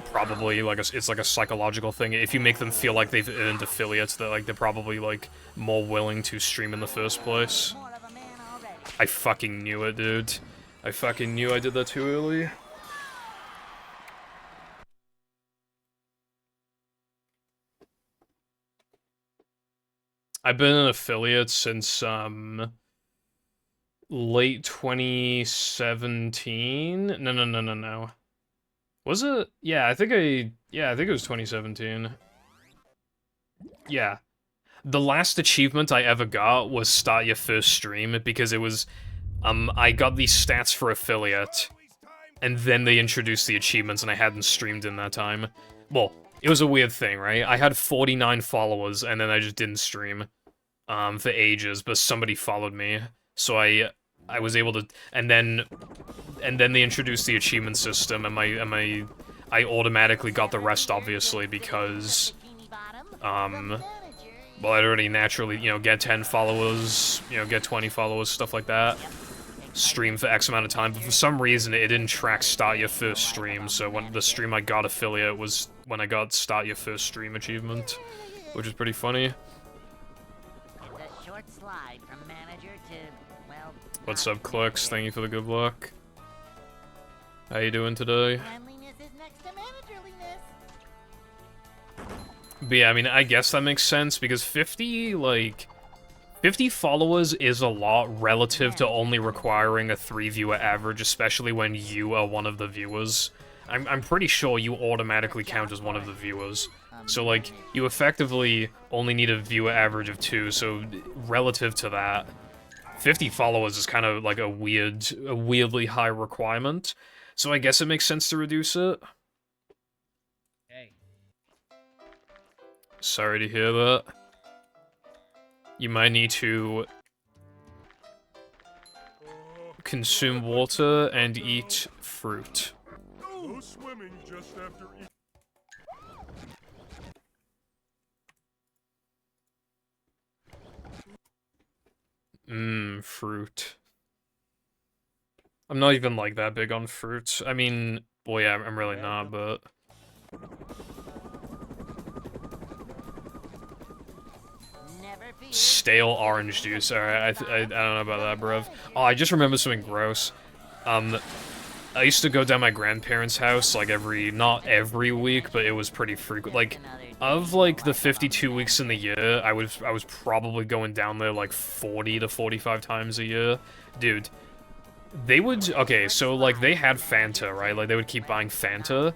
Probably, like, it's like a psychological thing. If you make them feel like they've earned affiliates, they're probably, like, more willing to stream in the first place. More of a man already. I fucking knew it, dude. I fucking knew I did that too early. I've been an affiliate since, late 2017? No. Was it? Yeah, I think it was 2017. Yeah. The last achievement I ever got was start your first stream, because it was, I got these stats for affiliate, and then they introduced the achievements, and I hadn't streamed in that time. Well, it was a weird thing, right? I had 49 followers, and then I just didn't stream, for ages, but somebody followed me, so I was able to, and then they introduced the achievement system, and I automatically got the rest, obviously, because, Bikini Bottom. well, I'd already naturally, you know, get 10 followers, you know, get 20 followers, stuff like that. Stream for X amount of time, but for some reason it didn't track start your first stream, so when the stream I got affiliate was when I got start your first stream achievement, which is pretty funny. It's a short slide from manager to, well... What's not up, Clerks? Thank you for the good luck. How you doing today? Cleanliness is next to managerliness. But yeah, I mean, I guess that makes sense, because 50 followers is a lot relative to only requiring a 3-viewer average, especially when you are one of the viewers. I'm pretty sure you automatically count as one of the viewers. So, like, you effectively only need a viewer average of 2, so relative to that, 50 followers is kind of like a weirdly high requirement. So I guess it makes sense to reduce it. Hey. Sorry to hear that. You might need to consume water and eat fruit. No swimming just after eating. Fruit. I'm not even, like, that big on fruit. I mean, well, yeah, I'm really not, but... Never fear. Stale orange juice, alright, I don't know about that, bruv. Oh, I just remember something gross. I used to go down my grandparents' house, like, not every week, but it was pretty frequent. Like, of, like, the 52 weeks in the year, I was probably going down there, like, 40 to 45 times a year. Dude, they would, okay, so, like, they had Fanta, right? Like, they would keep buying Fanta,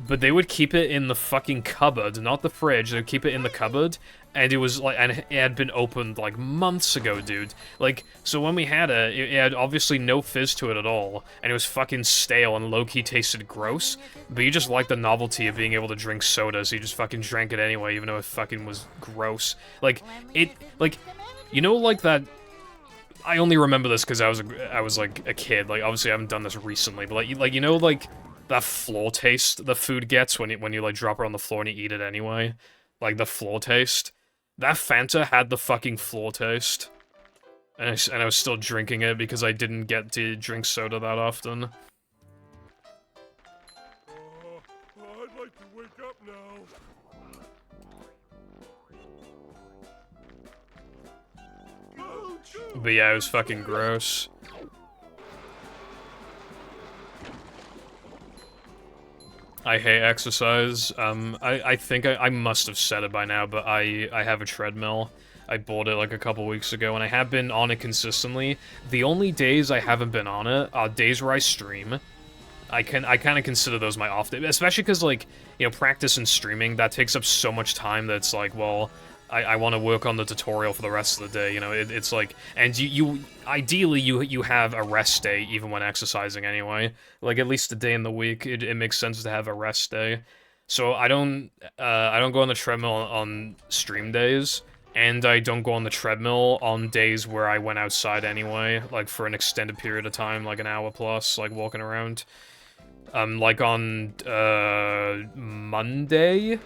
but they would keep it in the fucking cupboard, not the fridge. They would keep it in the cupboard, and it was like, and it had been opened like months ago, dude. Like, so when we had it, it had obviously no fizz to it at all, and it was fucking stale and low-key tasted gross. But you just liked the novelty of being able to drink soda, so you just fucking drank it anyway, even though it fucking was gross. Like, you know, like that. I only remember this because I was like a kid. Like, obviously I haven't done this recently, but like you know, like that floor taste the food gets when you like drop it on the floor and you eat it anyway. Like the floor taste. That Fanta had the fucking floor taste. And I was still drinking it because I didn't get to drink soda that often. I'd like to wake up now. Oh, But yeah, it was fucking gross. I hate exercise. I think I must have said it by now, but I have a treadmill. I bought it like a couple weeks ago, and I have been on it consistently. The only days I haven't been on it are days where I stream. I kind of consider those my off day, especially because, like, you know, practice and streaming, that takes up so much time that it's like, well, I want to work on the tutorial for the rest of the day, you know, it's like, and you ideally, you have a rest day even when exercising anyway, like, at least a day in the week, it makes sense to have a rest day, so I don't go on the treadmill on stream days, and I don't go on the treadmill on days where I went outside anyway, like, for an extended period of time, like an hour plus, like, walking around. Like on, Monday?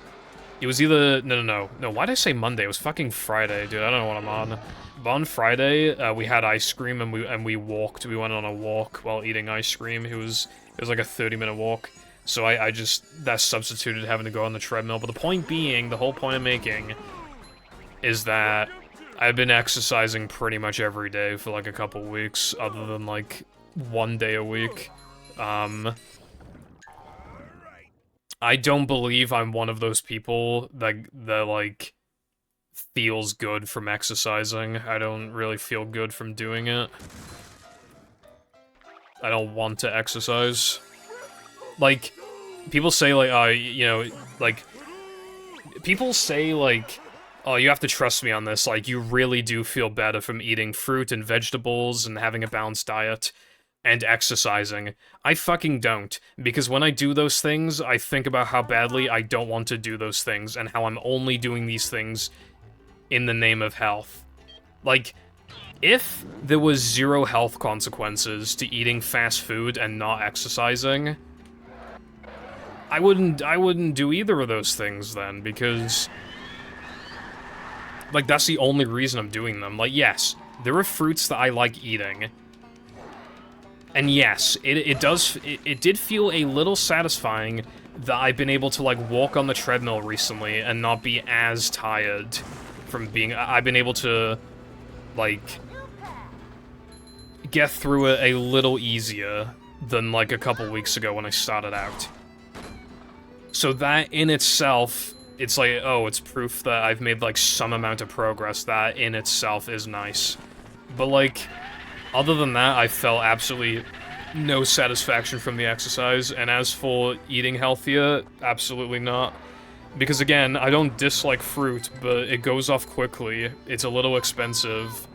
It was either, no, why did I say Monday? It was fucking Friday, dude, I don't know what I'm on. But on Friday, we had ice cream and we walked, we went on a walk while eating ice cream. It was like a 30-minute walk. So I just, that substituted having to go on the treadmill. But the point being, the whole point I'm making, is that I've been exercising pretty much every day for like a couple weeks, other than like 1 day a week. I don't believe I'm one of those people that like, feels good from exercising. I don't really feel good from doing it. I don't want to exercise. Like, people say, like, you know, like, people say, like, oh, you have to trust me on this, like, you really do feel better from eating fruit and vegetables and having a balanced diet and exercising. I fucking don't, because when I do those things, I think about how badly I don't want to do those things, and how I'm only doing these things in the name of health. Like, if there was 0 health consequences to eating fast food and not exercising, I wouldn't do either of those things then, because, like, that's the only reason I'm doing them. Like, yes, there are fruits that I like eating, and yes, it did feel a little satisfying that I've been able to, like, walk on the treadmill recently and not be as tired from being, I've been able to, like, get through it a little easier than, like, a couple weeks ago when I started out. So that in itself, it's like, oh, it's proof that I've made, like, some amount of progress. That in itself is nice. But, like, other than that, I felt absolutely no satisfaction from the exercise, and as for eating healthier, absolutely not. Because again, I don't dislike fruit, but it goes off quickly, it's a little expensive.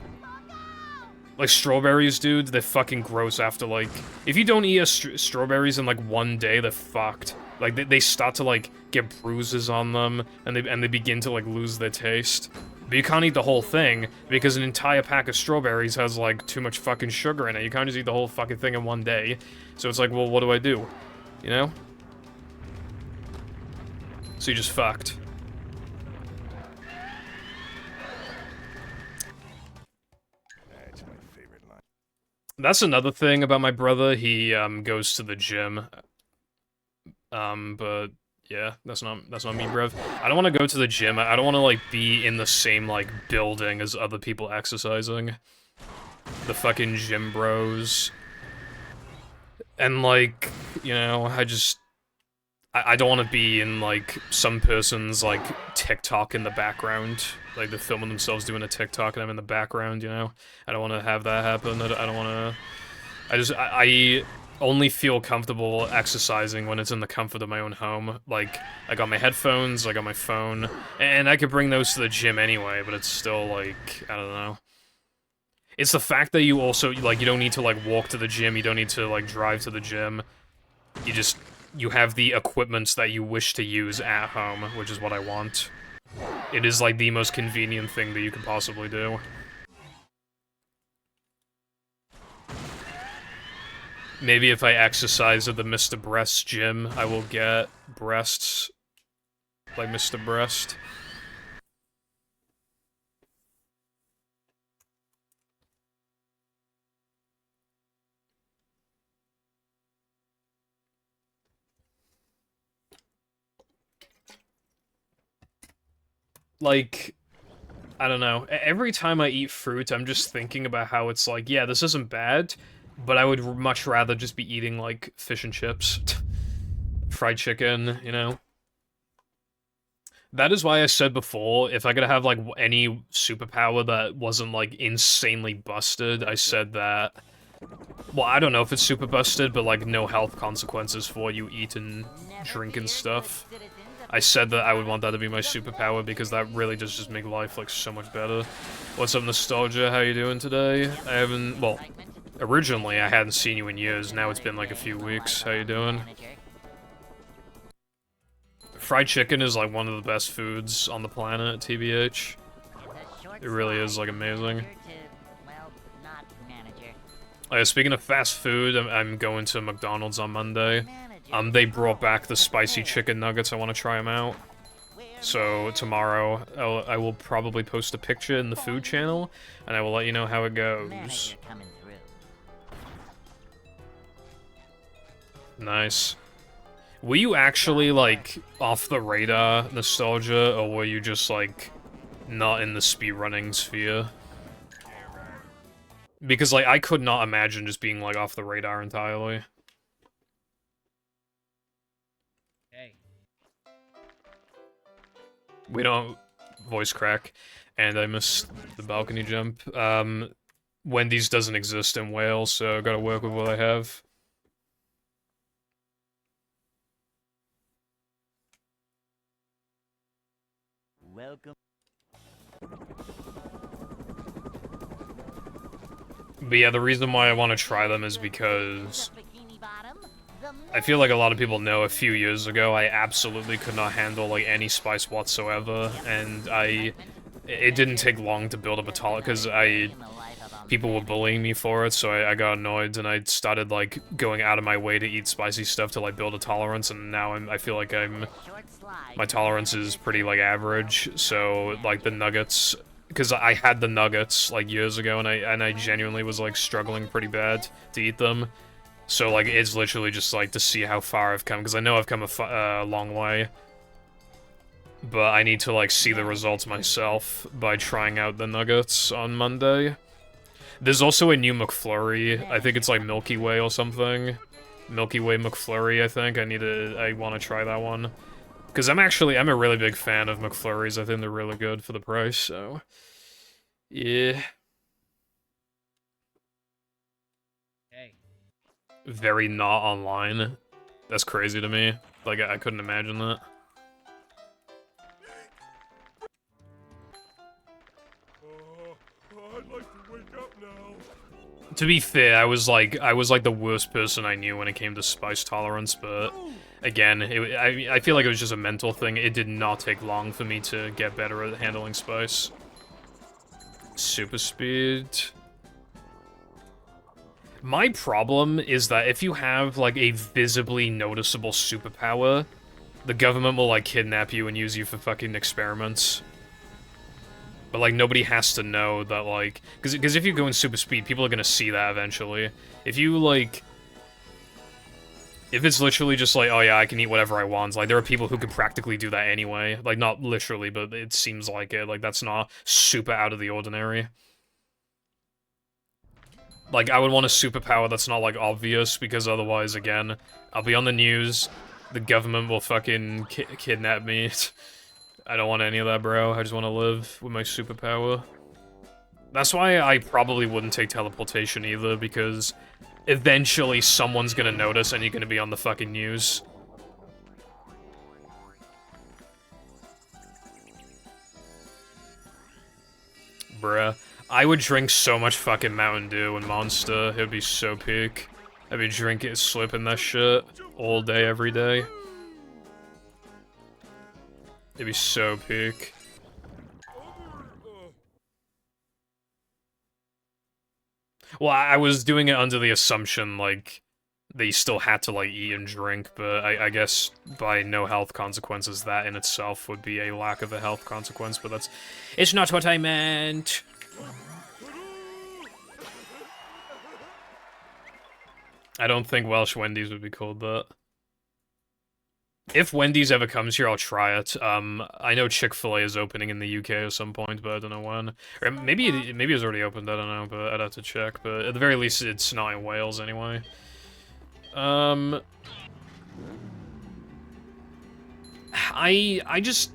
Like, strawberries, dude, they're fucking gross after, like... If you don't eat strawberries in, like, 1 day, they're fucked. Like, they start to, like, get bruises on them, and they begin to, like, lose their taste. But you can't eat the whole thing, because an entire pack of strawberries has, like, too much fucking sugar in it. You can't just eat the whole fucking thing in 1 day. So it's like, well, what do I do? You know? So you just fucked. That's my favorite line. That's another thing about my brother. He, goes to the gym. But... yeah, that's not me, bruv. I don't want to go to the gym. I don't want to, like, be in the same, like, building as other people exercising. The fucking gym bros. And, like, you know, I don't want to be in, like, some person's, like, TikTok in the background. Like, they're filming themselves doing a TikTok and I'm in the background, you know? I don't want to have that happen. I don't want to... I only feel comfortable exercising when it's in the comfort of my own home. Like, I got my headphones, I got my phone, and I could bring those to the gym anyway, but it's still, like, I don't know. It's the fact that you also, like, you don't need to, like, walk to the gym, you don't need to, like, drive to the gym. You have the equipments that you wish to use at home, which is what I want. It is, like, the most convenient thing that you could possibly do. Maybe if I exercise at the Mr. Breast gym, I will get breasts like Mr. Breast. Like, I don't know. Every time I eat fruit, I'm just thinking about how it's like, yeah, this isn't bad, but I would much rather just be eating, like, fish and chips. Fried chicken, you know? That is why I said before, if I could have, like, any superpower that wasn't, like, insanely busted, I said that... Well, I don't know if it's super busted, but, like, no health consequences for what you eat and drink and stuff. I said that I would want that to be my superpower because that really does just make life, like, so much better. What's up, Nostalgia? How you doing today? I haven't... Well, originally I hadn't seen you in years. Now it's been, like, a few weeks. How you doing? Fried chicken is, like, one of the best foods on the planet, TBH. It really is, like, amazing. Speaking of fast food, I'm going to McDonald's on Monday. They brought back the spicy chicken nuggets. I want to try them out. So, tomorrow, I will probably post a picture in the food channel, and I will let you know how it goes. Nice. Were you actually, like, off the radar, Nostalgia, or were you just, like, not in the speedrunning sphere? Because, like, I could not imagine just being, like, off the radar entirely. Hey. We don't voice crack, and I missed the balcony jump. Wendy's doesn't exist in Wales, so I gotta work with what I have. Welcome. But yeah, the reason why I want to try them is because I feel like a lot of people know a few years ago I absolutely could not handle, like, any spice whatsoever, and it didn't take long to build up a tolerance, because people were bullying me for it, so I got annoyed, and I started, like, going out of my way to eat spicy stuff to, like, build a tolerance, and now I feel like my tolerance is pretty, like, average, so, like, the nuggets, because I had the nuggets, like, years ago, and I genuinely was, like, struggling pretty bad to eat them, so, like, it's literally just, like, to see how far I've come, because I know I've come a long way, but I need to, like, see the results myself by trying out the nuggets on Monday. There's also a new McFlurry. I think it's like Milky Way or something. Milky Way McFlurry, I think. I want to try that one. Because I'm a really big fan of McFlurries. I think they're really good for the price, so... Yeah. Hey. Very not online. That's crazy to me. Like, I couldn't imagine that. I'd like to wake up now. To be fair, I was like the worst person I knew when it came to spice tolerance, but again, I feel like it was just a mental thing. It did not take long for me to get better at handling spice. Super speed. My problem is that if you have, like, a visibly noticeable superpower, the government will, like, kidnap you and use you for fucking experiments. But, like, nobody has to know that, like... Because if you go in super speed, people are gonna see that eventually. If you, like... If it's literally just like, oh yeah, I can eat whatever I want, like, there are people who could practically do that anyway. Like, not literally, but it seems like it. Like, that's not super out of the ordinary. Like, I would want a superpower that's not, like, obvious, because otherwise, again, I'll be on the news, the government will fucking kidnap me. I don't want any of that, bro. I just want to live with my superpower. That's why I probably wouldn't take teleportation either, because eventually someone's gonna notice and you're gonna be on the fucking news. Bruh. I would drink so much fucking Mountain Dew and Monster. It would be so peak. I'd be drinking, slipping that shit all day, every day. It'd be so peak. Well, I was doing it under the assumption, like, they still had to, like, eat and drink, but I guess by no health consequences, that in itself would be a lack of a health consequence, but that's... It's not what I meant! I don't think Welsh Wendy's would be called that. If Wendy's ever comes here, I'll try it. I know Chick-fil-A is opening in the UK at some point, but I don't know when. Or maybe it's already opened, I don't know, but I'd have to check. But at the very least, it's not in Wales anyway. I just...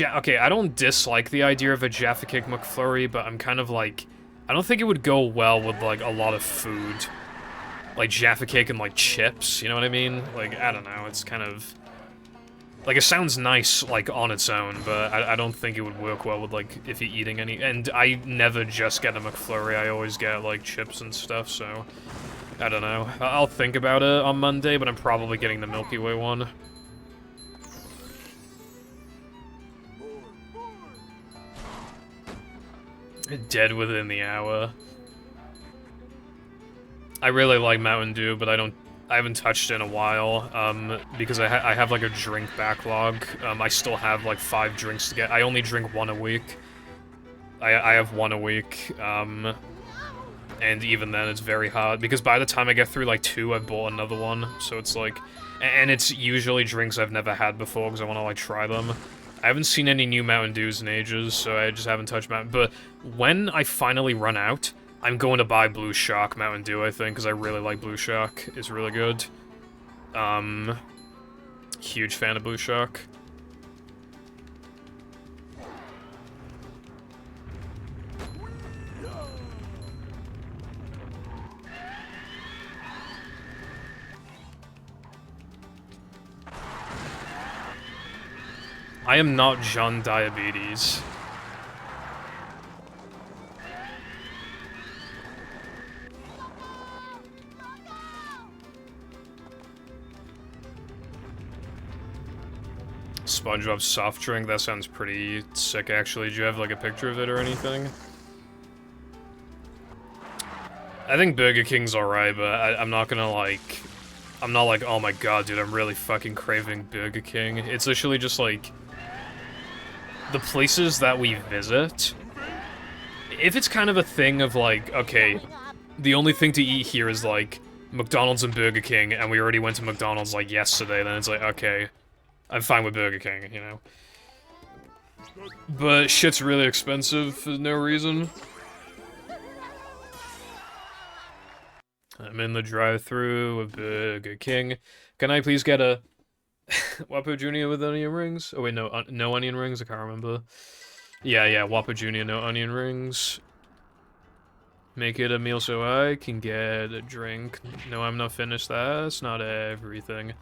okay, I don't dislike the idea of a Jaffa Cake McFlurry, but I'm kind of like... I don't think it would go well with, like, a lot of food. Like, Jaffa Cake and, like, chips, you know what I mean? Like, I don't know, it's kind of... Like, it sounds nice, like, on its own, but I don't think it would work well with, like, if you're eating any... And I never just get a McFlurry, I always get, like, chips and stuff, so... I don't know. I'll think about it on Monday, but I'm probably getting the Milky Way one. Dead within the hour. I really like Mountain Dew, but I haven't touched it in a while, because I have, like, a drink backlog. I still have, like, 5 drinks to get. I only drink 1 a week. I have 1 a week, and even then it's very hard, because by the time I get through, like, 2, I've bought another one, so it's, like... And it's usually drinks I've never had before, because I want to, like, try them. I haven't seen any new Mountain Dews in ages, so I just haven't touched Mountain... But when I finally run out, I'm going to buy Blue Shark Mountain Dew, I think, because I really like Blue Shark. It's really good. Huge fan of Blue Shark. I am not Jean Diabetes. SpongeBob soft drink? That sounds pretty sick, actually. Do you have, like, a picture of it or anything? I think Burger King's alright, but I'm not gonna, like... I'm not like, oh my god, dude, I'm really fucking craving Burger King. It's literally just, like... The places that we visit... If it's kind of a thing of, like, okay, the only thing to eat here is, like, McDonald's and Burger King, and we already went to McDonald's, like, yesterday, then it's like, okay... I'm fine with Burger King, you know. But shit's really expensive for no reason. I'm in the drive-thru with Burger King. Can I please get a Whopper Jr. with onion rings? Oh wait, no, no onion rings? I can't remember. Yeah, Whopper Jr., no onion rings. Make it a meal so I can get a drink. No, I'm not finished. That's not everything.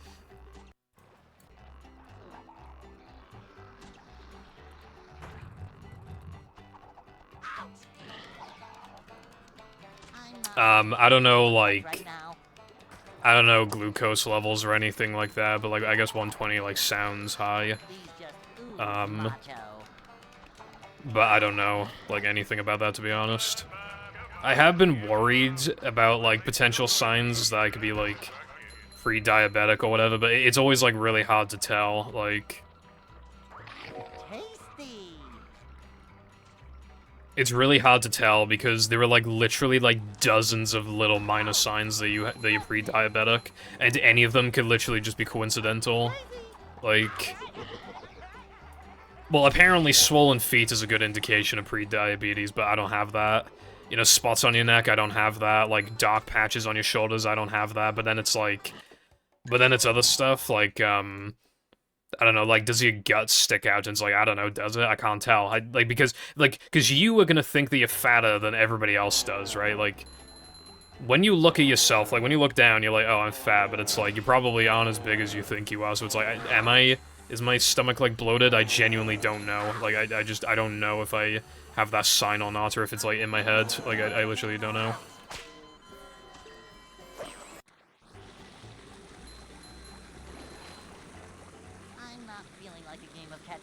I don't know, like, I don't know glucose levels or anything like that, but, like, I guess 120, like, sounds high. But I don't know, like, anything about that, to be honest. I have been worried about, like, potential signs that I could be, like, pre-diabetic or whatever, but it's always, like, really hard to tell, like... It's really hard to tell because there are, like, literally, like, dozens of little minor signs that you're pre-diabetic, and any of them could literally just be coincidental. Like... Well, apparently swollen feet is a good indication of pre-diabetes, but I don't have that. You know, spots on your neck, I don't have that. Like, dark patches on your shoulders, I don't have that. But then it's, like... But then it's other stuff, like, I don't know, like, does your gut stick out? And it's like, I don't know, does it? I can't tell. Because you are gonna think that you're fatter than everybody else does, right? Like, when you look at yourself, like, when you look down, you're like, oh, I'm fat, but it's like, you probably aren't as big as you think you are, so it's like, is my stomach, like, bloated? I genuinely don't know. Like, I don't know if I have that sign or not, or if it's, like, in my head. Like, I literally don't know.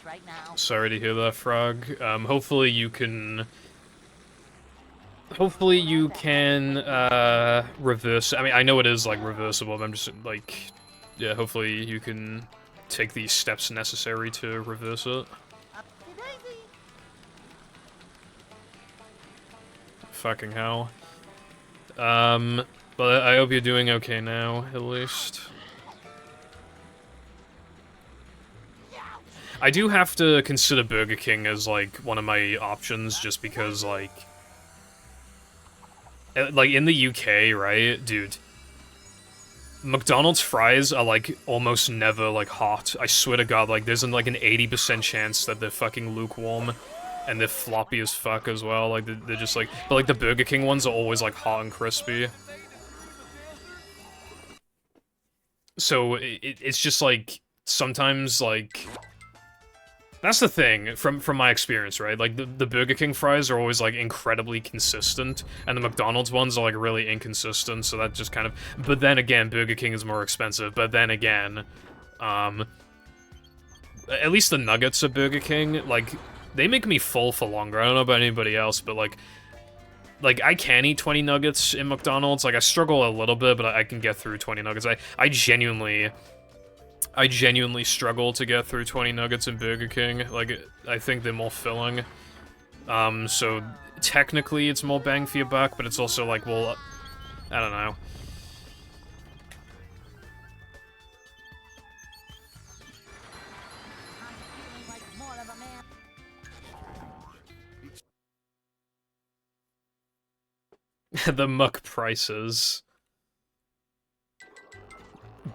Right now. Sorry to hear that, Frog. Hopefully you can... Hopefully you can, reverse... I mean, I know it is, like, reversible, but I'm just, like... Yeah, hopefully you can take the steps necessary to reverse it. Fucking hell. But I hope you're doing okay now, at least. I do have to consider Burger King as, like, one of my options, just because, like, in the UK, right, dude, McDonald's fries are, like, almost never, like, hot. I swear to God, like, there's, like, an 80% chance that they're fucking lukewarm, and they're floppy as fuck as well, like, they're just, like, but, like, the Burger King ones are always, like, hot and crispy. So, it's just, like, sometimes, like... That's the thing, from my experience, right? Like, the Burger King fries are always, like, incredibly consistent, and the McDonald's ones are, like, really inconsistent, so that just kind of... But then again, Burger King is more expensive, but then again, at least the nuggets at Burger King, like, they make me full for longer. I don't know about anybody else, but, like, I can eat 20 nuggets in McDonald's. Like, I struggle a little bit, but I can get through 20 nuggets. I genuinely struggle to get through 20 nuggets in Burger King. Like, I think they're more filling. So technically it's more bang for your buck, but it's also like, well, I don't know. I'm feeling like more of a man. The muck prices.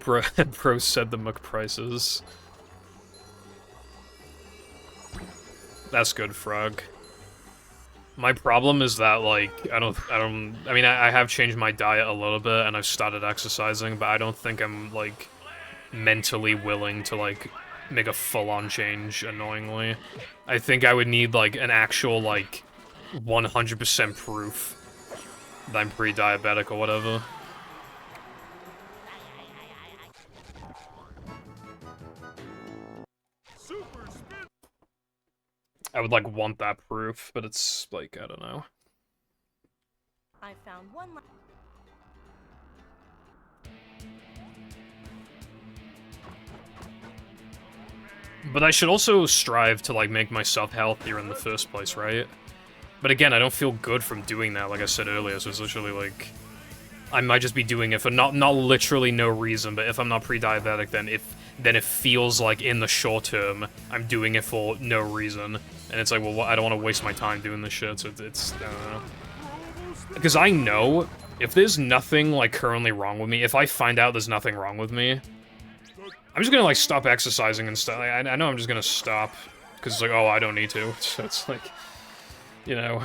Bro said the muck prices. That's good, Frog. My problem is that, like, I mean, I have changed my diet a little bit, and I've started exercising, but I don't think I'm, like, mentally willing to, like, make a full-on change, annoyingly. I think I would need, like, an actual, like, 100% proof that I'm pre-diabetic or whatever. I would, like, want that proof, but it's, like, I don't know. I found one. But I should also strive to, like, make myself healthier in the first place, right? But again, I don't feel good from doing that, like I said earlier, so it's literally, like... I might just be doing it for not literally no reason, but if I'm not pre-diabetic, then it feels like in the short term, I'm doing it for no reason. And it's like, well, I don't want to waste my time doing this shit, so it's, I don't know. Because I know, if there's nothing, like, currently wrong with me, if I find out there's nothing wrong with me, I'm just gonna, like, stop exercising and stuff. I know I'm just gonna stop, because it's like, oh, I don't need to. So it's like, you know.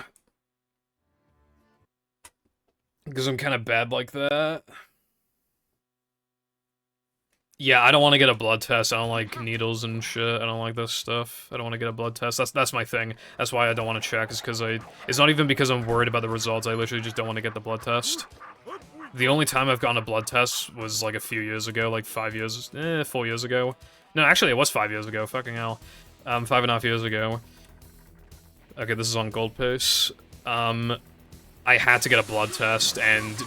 Because I'm kind of bad like that. Yeah, I don't want to get a blood test. I don't like needles and shit. I don't like this stuff. I don't want to get a blood test. That's my thing. That's why I don't want to check, is because it's not even because I'm worried about the results. I literally just don't want to get the blood test. The only time I've gotten a blood test was, like, a few years ago, like 4 years ago. No, actually, it was 5 years ago. Fucking hell. 5.5 years ago. Okay, this is on Gold Pace. I had to get a blood test,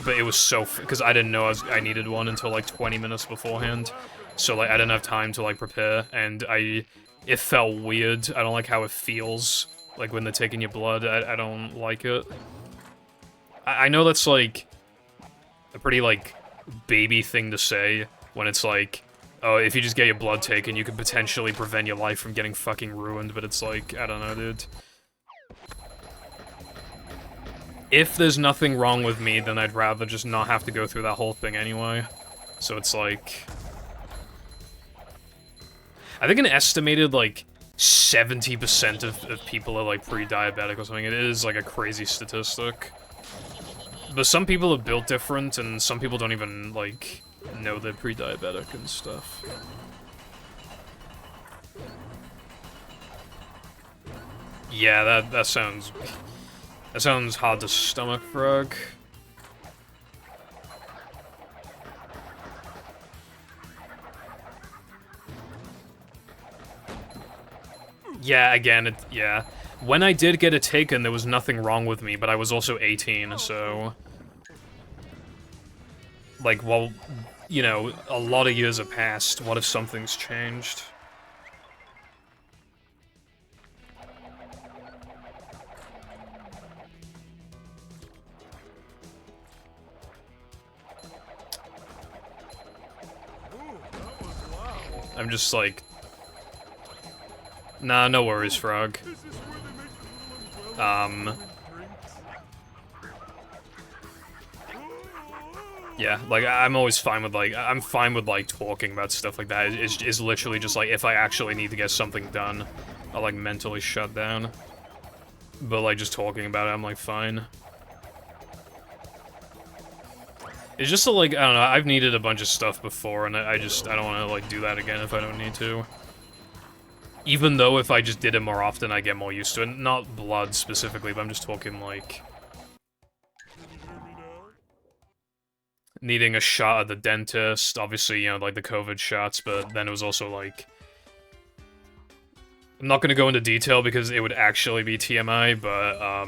but it was so... because I didn't know I needed one until, like, 20 minutes beforehand. So, like, I didn't have time to, like, prepare, and it felt weird. I don't like how it feels, like, when they're taking your blood. I don't like it. I know that's, like, a pretty, like, baby thing to say, when it's like, oh, if you just get your blood taken, you could potentially prevent your life from getting fucking ruined, but it's like, I don't know, dude. If there's nothing wrong with me, then I'd rather just not have to go through that whole thing anyway. So it's like... I think an estimated, like, 70% of people are, like, pre-diabetic or something. It is, like, a crazy statistic. But some people are built different, and some people don't even, like, know they're pre-diabetic and stuff. Yeah, that sounds... That sounds hard to stomach, Frog. Yeah, again, yeah. When I did get it taken, there was nothing wrong with me, but I was also 18, so... Like, well, you know, a lot of years have passed. What if something's changed? I'm just like... Nah, no worries, Frog. This is where they make the little umbrella drinks. Yeah, like, I'm always fine with, like, I'm fine with, like, talking about stuff like that. It's literally just, like, if I actually need to get something done, I'll, like, mentally shut down. But, like, just talking about it, I'm, like, fine. It's just, like, I don't know, I've needed a bunch of stuff before, and I don't want to, like, do that again if I don't need to. Even though if I just did it more often, I get more used to it. Not blood, specifically, but I'm just talking, like... needing a shot at the dentist, obviously, you know, like the COVID shots, but then it was also like... I'm not gonna go into detail because it would actually be TMI, but,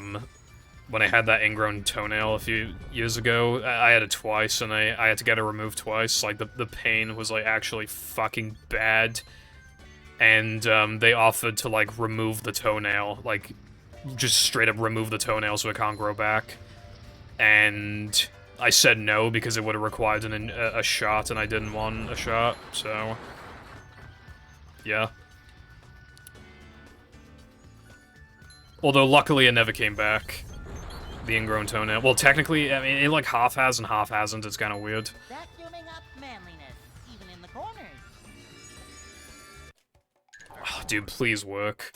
when I had that ingrown toenail a few years ago, I had it twice, and I had to get it removed twice. Like, the pain was, like, actually fucking bad. And, they offered to, like, remove the toenail, like, just straight up remove the toenail so it can't grow back. And... I said no because it would have required a shot, and I didn't want a shot, so... yeah. Although, luckily, it never came back. The ingrown toenail. Well, technically, I mean, it, like, half has and half hasn't. It's kind of weird. Vacuuming up manliness, even in the corners. Oh, dude, please work.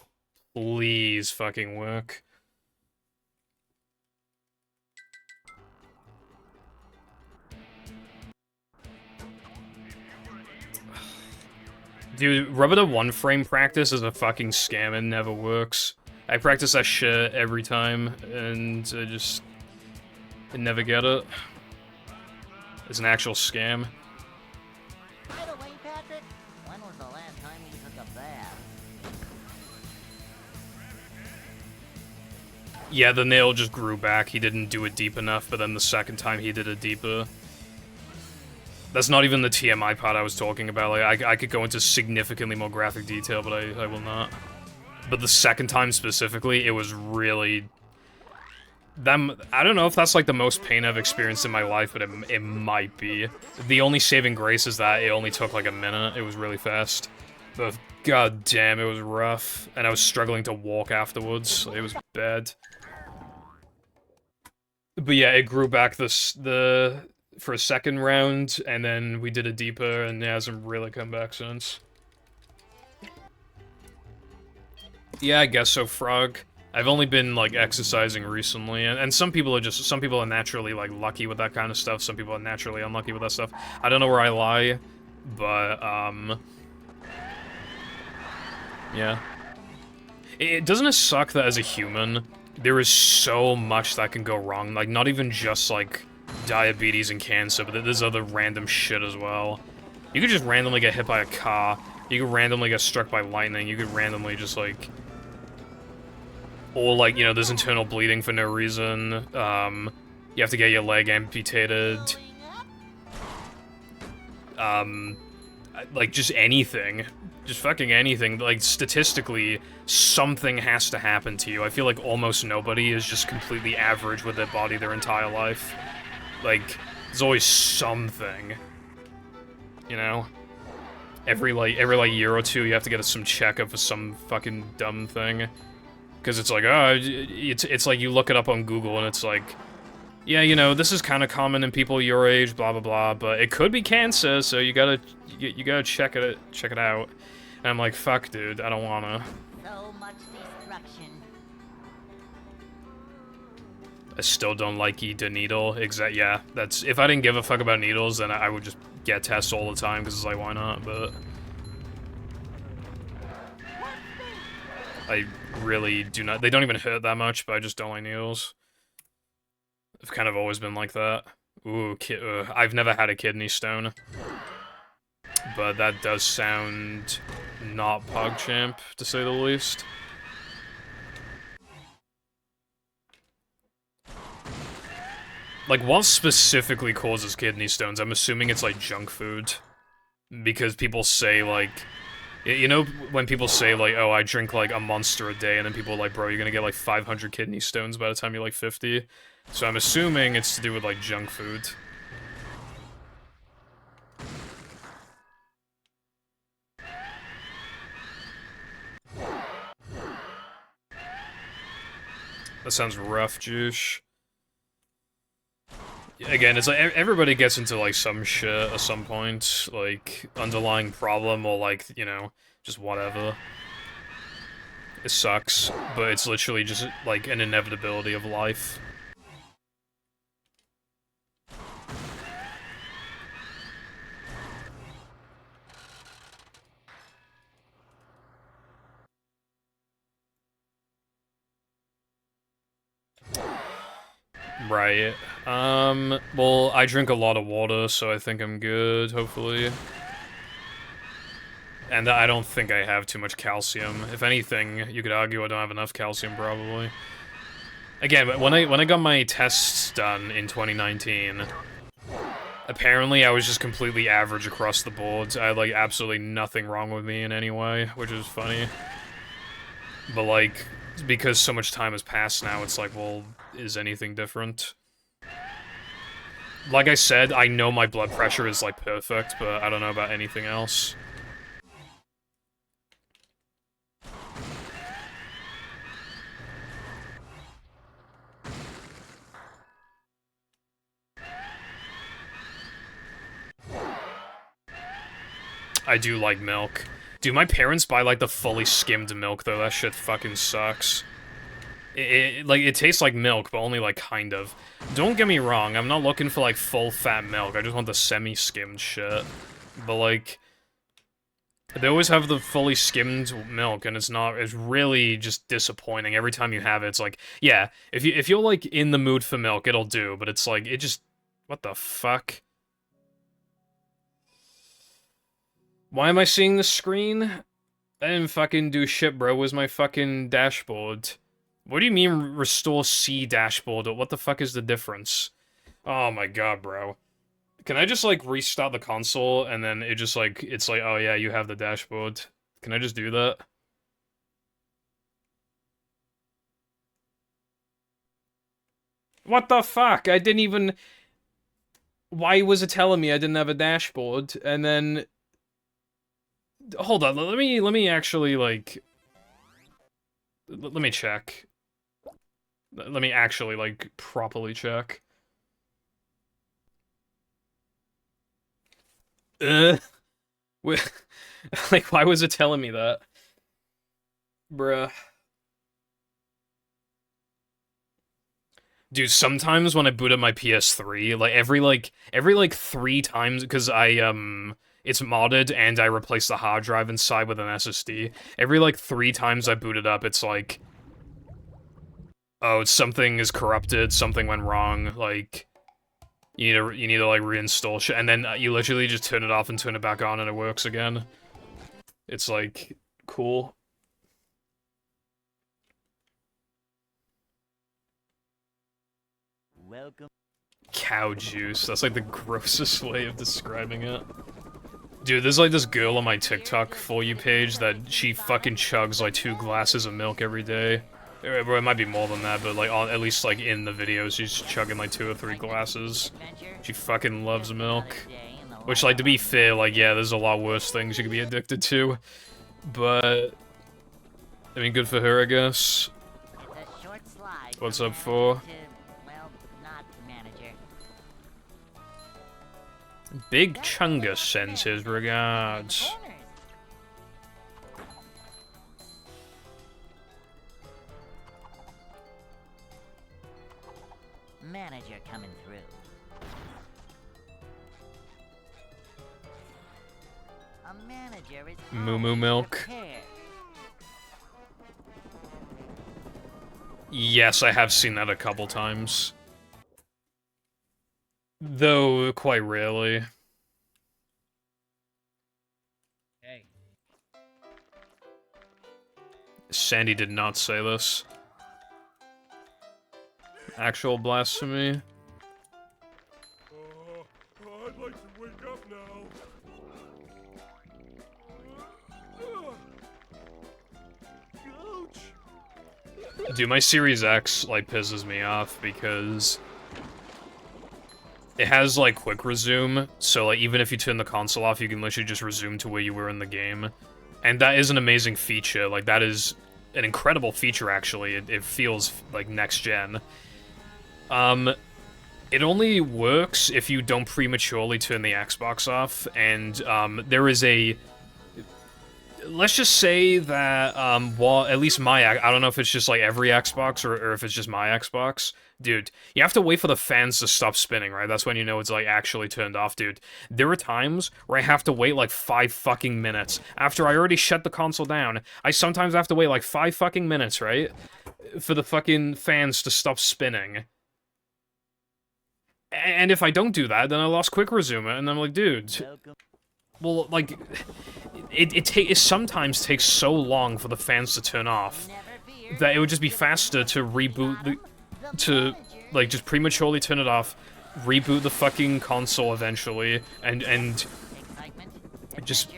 Please fucking work. Dude, Rubber one frame practice is a fucking scam and never works. I practice that shit every time, and I never get it. It's an actual scam. By the way, Patrick, when was the last time you took a bath? Yeah, the nail just grew back. He didn't do it deep enough, but then the second time he did it deeper. That's not even the TMI part I was talking about. Like, I could go into significantly more graphic detail, but I will not. But the second time specifically, it was really... I don't know if that's, like, the most pain I've experienced in my life, but it might be. The only saving grace is that it only took, like, a minute. It was really fast. But, god damn, it was rough. And I was struggling to walk afterwards. It was bad. But yeah, it grew back for a second round, and then we did it deeper, and it hasn't really come back since. Yeah, I guess so, Frog. I've only been, like, exercising recently, and some people are naturally, like, lucky with that kind of stuff, some people are naturally unlucky with that stuff. I don't know where I lie, but, yeah. Doesn't it suck that as a human, there is so much that can go wrong, like, not even just, like, diabetes and cancer, but there's other random shit as well. You could just randomly get hit by a car, you could randomly get struck by lightning, you could randomly just, like... Or, like, you know, there's internal bleeding for no reason, you have to get your leg amputated. Like, just anything. Just fucking anything. Like, statistically, something has to happen to you. I feel like almost nobody is just completely average with their body their entire life. Like, there's always something. You know? Every year or two, you have to get some checkup for some fucking dumb thing. Because it's like, oh, it's like you look it up on Google and it's like, yeah, you know, this is kind of common in people your age, blah, blah, blah, but it could be cancer, so you gotta check it out. And I'm like, fuck, dude, I don't wanna. So much destruction. I still don't like the needle. Yeah, that's, if I didn't give a fuck about needles, then I would just get tests all the time, because it's like, why not, but... I really do not, they don't even hurt that much, but I just don't like needles. I've kind of always been like that. Ooh, I've never had a kidney stone. But that does sound not PogChamp, to say the least. Like, what specifically causes kidney stones? I'm assuming it's, like, junk food. Because people say, like... You know, when people say, like, oh, I drink, like, a Monster a day, and then people are like, bro, you're gonna get, like, 500 kidney stones by the time you're, like, 50. So I'm assuming it's to do with, like, junk food. That sounds rough, Juice. Again, it's like everybody gets into like some shit at some point, like underlying problem or like, you know, just whatever. It sucks, but it's literally just like an inevitability of life. Right. Well, I drink a lot of water, so I think I'm good, hopefully. And I don't think I have too much calcium. If anything, you could argue I don't have enough calcium, probably. Again, when I got my tests done in 2019, apparently I was just completely average across the board. I had, like, absolutely nothing wrong with me in any way, which is funny. But, like, because so much time has passed now, it's like, well, is anything different? Like I said, I know my blood pressure is, like, perfect, but I don't know about anything else. I do like milk. Dude, my parents buy, like, the fully skimmed milk, though. That shit fucking sucks. It tastes like milk, but only, like, kind of. Don't get me wrong, I'm not looking for, like, full-fat milk. I just want the semi-skimmed shit. But, like, they always have the fully skimmed milk, and it's really just disappointing. Every time you have it, it's like, yeah, if you're, like, in the mood for milk, it'll do, but it's like, it just... What the fuck? Why am I seeing the screen? I didn't fucking do shit, bro. Where's my fucking dashboard? What do you mean restore C dashboard? What the fuck is the difference? Oh my god, bro. Can I just, like, restart the console and then it just, like, it's like, oh yeah, you have the dashboard. Can I just do that? What the fuck? I didn't even... Why was it telling me I didn't have a dashboard? And then... Hold on, let me actually, like... Let me check. Let me actually, like, properly check. Like, why was it telling me that? Bruh. Dude, sometimes when I boot up my PS3, like, every 3 times, because it's modded and I replace the hard drive inside with an SSD. Every, like, 3 times I boot it up, it's like... Oh, something is corrupted, something went wrong, like... You need to like, reinstall shit, and then you literally just turn it off and turn it back on and it works again. It's, like, cool. Welcome. Cow juice, that's, like, the grossest way of describing it. Dude, there's, like, this girl on my TikTok For You page that she fucking chugs, like, 2 glasses of milk every day. Well, it might be more than that, but, like, at least, like, in the videos, she's chugging, like, 2 or 3 glasses. She fucking loves milk. Which, like, to be fair, like, yeah, there's a lot worse things you could be addicted to. But... I mean, good for her, I guess. What's up, for? Big Chungus sends his regards. Manager coming through. A manager is Moo Moo Milk. prepared. Yes, I have seen that a couple times. Though, quite rarely. Hey. Sandy did not say this. Actual blasphemy. I'd like to wake up now. Ouch! Dude, my Series X, like, pisses me off because... It has, like, quick resume, so, like, even if you turn the console off, you can literally just resume to where you were in the game. And that is an amazing feature, like, that is an incredible feature, actually. It feels like next-gen. It only works if you don't prematurely turn the Xbox off, and there is a... Let's just say that, well, at least I don't know if it's just like every Xbox or if it's just my Xbox. Dude, you have to wait for the fans to stop spinning, right? That's when you know it's like actually turned off, dude. There are times where I have to wait like 5 fucking minutes. After I already shut the console down, I sometimes have to wait like 5 fucking minutes, right? For the fucking fans to stop spinning. And if I don't do that, then I lost quick resume, and I'm like, dude... Well, like, it sometimes takes so long for the fans to turn off that it would just be faster to reboot like, just prematurely turn it off, reboot the fucking console eventually, and just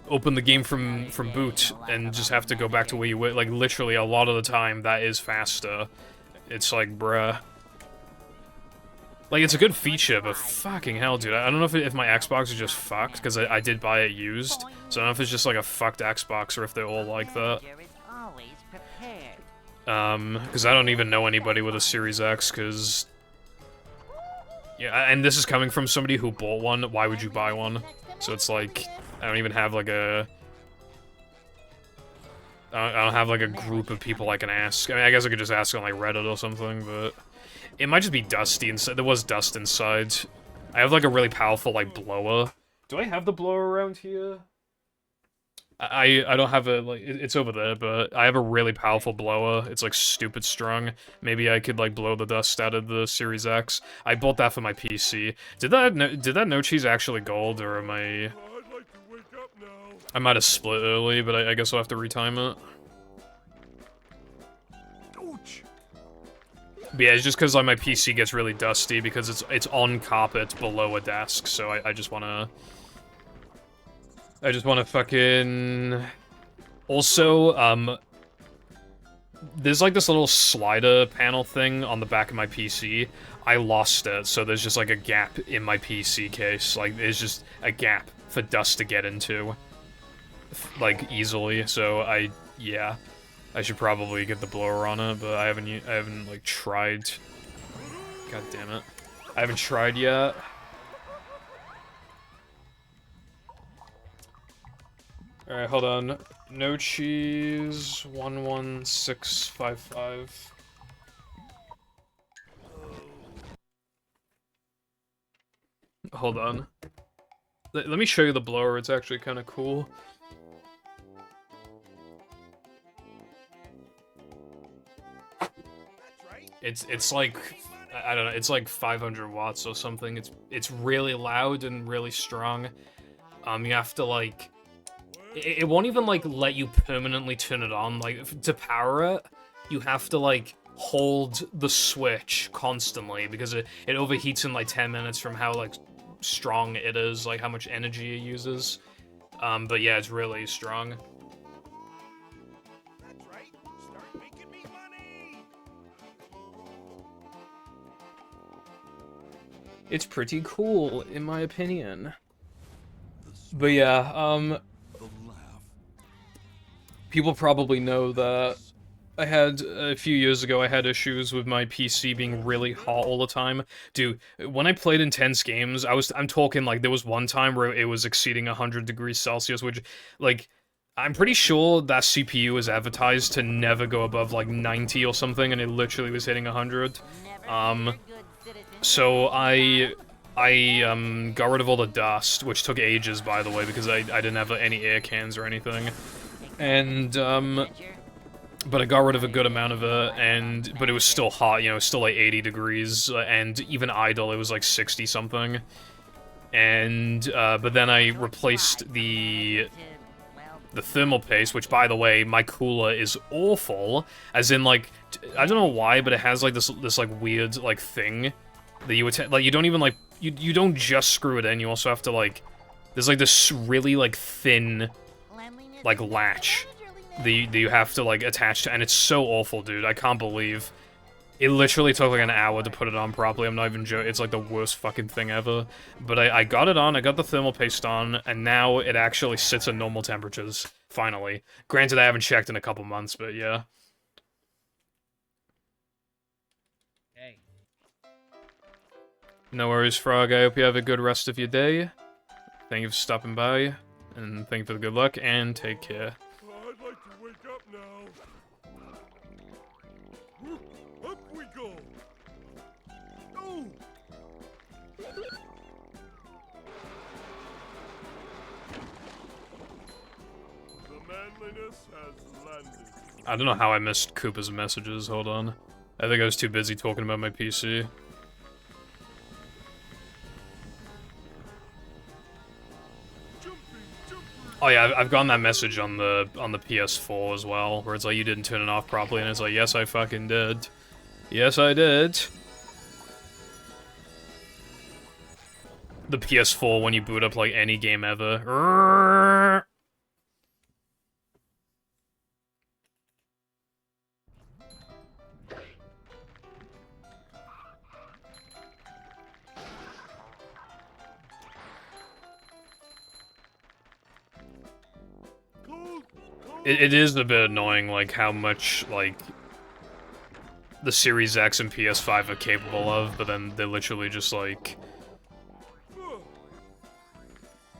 open the game from boot, and just have to go back to where you were. Like, literally, a lot of the time, that is faster. It's like, bruh. Like, it's a good feature, but fucking hell, dude. I don't know if my Xbox is just fucked, because I did buy it used. So I don't know if it's just, like, a fucked Xbox, or if they're all like that. Because I don't even know anybody with a Series X, because... Yeah, and this is coming from somebody who bought one. Why would you buy one? So it's like, I don't even have, like, I don't have, like, a group of people I can ask. I mean, I guess I could just ask on, like, Reddit or something, but... It might just be dusty inside. There was dust inside. I have, like, a really powerful, like, blower. Do I have the blower around here? I don't have a, like, it's over there, but I have a really powerful blower. It's, like, stupid strong. Maybe I could, like, blow the dust out of the Series X. I bought that for my PC. Did that no cheese actually gold, or am I... I'd like to wake up now. I might have split early, but I guess I'll have to retime it. Ouch. But yeah, it's just because like my PC gets really dusty because it's on carpet below a desk, so I just wanna fucking... Also, there's like this little slider panel thing on the back of my PC. I lost it, so there's just like a gap in my PC case. Like, there's just a gap for dust to get into, like, easily, so yeah. I should probably get the blower on it, but I haven't like tried. God damn it. I haven't tried yet. Alright, hold on. No cheese 11655. Hold on. Let me show you the blower, it's actually kind of cool. It's like, I don't know, it's like 500 watts or something. It's really loud and really strong. You have to like, it won't even like let you permanently turn it on. Like, to power it, you have to like hold the switch constantly because it overheats in like 10 minutes from how like strong it is, like how much energy it uses. But yeah, it's really strong. It's pretty cool, in my opinion. But yeah, people probably know that I had, a few years ago, I had issues with my PC being really hot all the time. Dude, when I played intense games, I'm talking, like, there was one time where it was exceeding 100 degrees Celsius, which, like, I'm pretty sure that CPU is advertised to never go above, like, 90 or something, and it literally was hitting 100. So I got rid of all the dust, which took ages, by the way, because I didn't have any air cans or anything. And, but I got rid of a good amount of it, but it was still hot, you know, still like 80 degrees, and even idle, it was like 60-something. And, but then I replaced the thermal paste, which, by the way, my cooler is awful, as in, like, I don't know why, but it has, like, this like, weird, like, thing that you would, like, you don't even, like, you don't just screw it in, you also have to, like, there's, like, this really, like, thin, like, latch that you have to, like, attach to, and it's so awful, dude. I can't believe. It literally took, like, an hour to put it on properly. I'm not even joking. It's, like, the worst fucking thing ever. But I got it on, I got the thermal paste on, and now it actually sits at normal temperatures. Finally. Granted, I haven't checked in a couple months, but yeah. Hey. No worries, Frog. I hope you have a good rest of your day. Thank you for stopping by, and thank you for the good luck, and take care. I'd like to wake up now. Up we go. Oh! The manliness has landed. I don't know how I missed Koopa's messages, hold on. I think I was too busy talking about my PC. Oh yeah, I've gotten that message on the PS4 as well, where it's like, you didn't turn it off properly, and it's like, yes I fucking did. Yes I did. The PS4, when you boot up like any game ever. It is a bit annoying, like, how much, like, the Series X and PS5 are capable of, but then they literally just, like...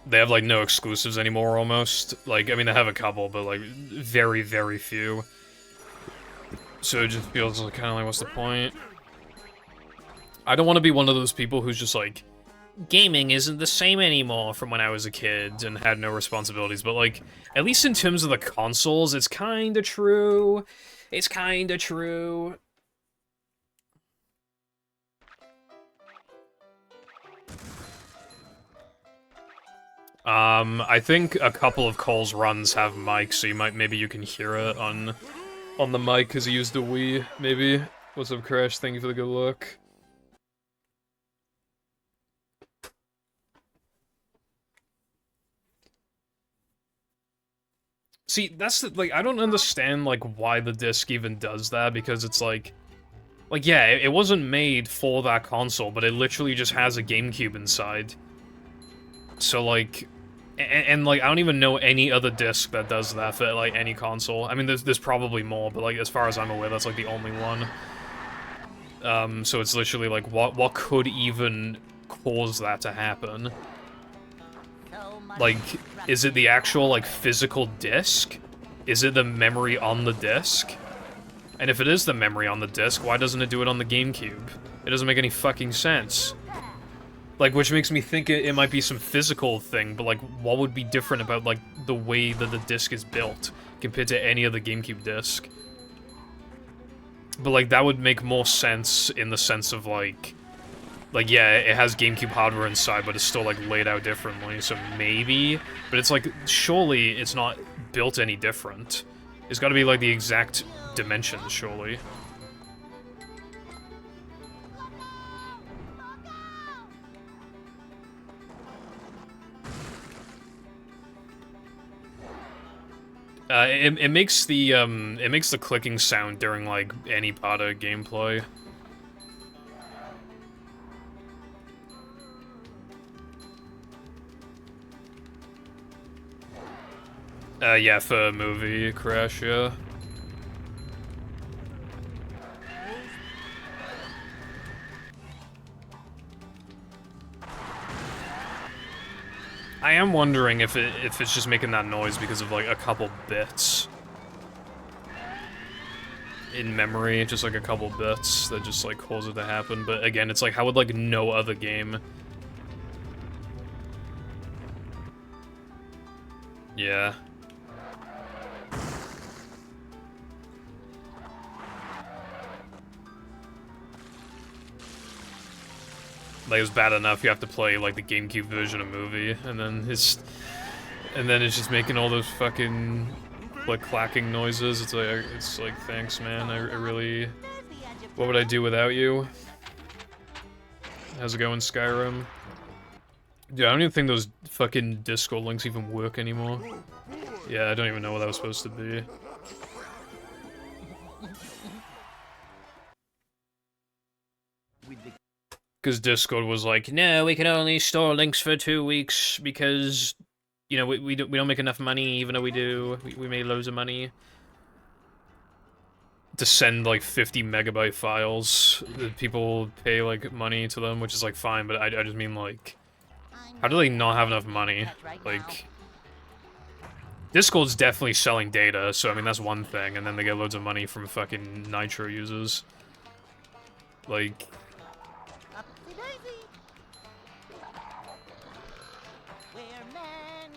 They have, like, no exclusives anymore, almost. Like, I mean, they have a couple, but, like, very, very few. So it just feels like, kind of like, what's the point? I don't want to be one of those people who's just, like... Gaming isn't the same anymore from when I was a kid and had no responsibilities, but, like, at least in terms of the consoles, it's kinda true. It's kinda true. I think a couple of Cole's runs have mics, so maybe you can hear it on the mic, because he used the Wii, maybe. What's up, Crash? Thank you for the good look. See, that's the, like, I don't understand, like, why the disc even does that, because it's like, yeah, it wasn't made for that console, but it literally just has a GameCube inside. So, like, and like, I don't even know any other disc that does that for, like, any console. I mean, there's probably more, but, like, as far as I'm aware, that's, like, the only one. So it's literally, like, what could even cause that to happen? Like, is it the actual, like, physical disc? Is it the memory on the disc? And if it is the memory on the disc, why doesn't it do it on the GameCube? It doesn't make any fucking sense. Like, which makes me think it might be some physical thing, but, like, what would be different about, like, the way that the disc is built compared to any other GameCube disc? But, like, that would make more sense in the sense of, like, yeah, it has GameCube hardware inside, but it's still, like, laid out differently, so maybe? But it's like, surely it's not built any different. It's gotta be, like, the exact dimensions, surely. It makes the clicking sound during, like, any part of gameplay. Yeah, for a movie, Crash, yeah. I am wondering if it's just making that noise because of, like, a couple bits in memory, just, like, a couple bits that just, like, cause it to happen, but again, it's like, how would, like, no other game... Yeah. Like, it was bad enough you have to play, like, the GameCube version of movie, and then it's just making all those fucking, like, clacking noises. It's like, thanks, man, I really... What would I do without you? How's it going, Skyrim? Dude, I don't even think those fucking Discord links even work anymore. Yeah, I don't even know what that was supposed to be. Because Discord was like, no, we can only store links for 2 weeks because, you know, we don't make enough money, even though we do. We made loads of money. To send, like, 50 megabyte files. That people pay, like, money to them, which is, like, fine, but I just mean, like... How do they not have enough money? Like... Discord's definitely selling data, so, I mean, that's one thing, and then they get loads of money from fucking Nitro users. Like... Upsy daisy. We're men.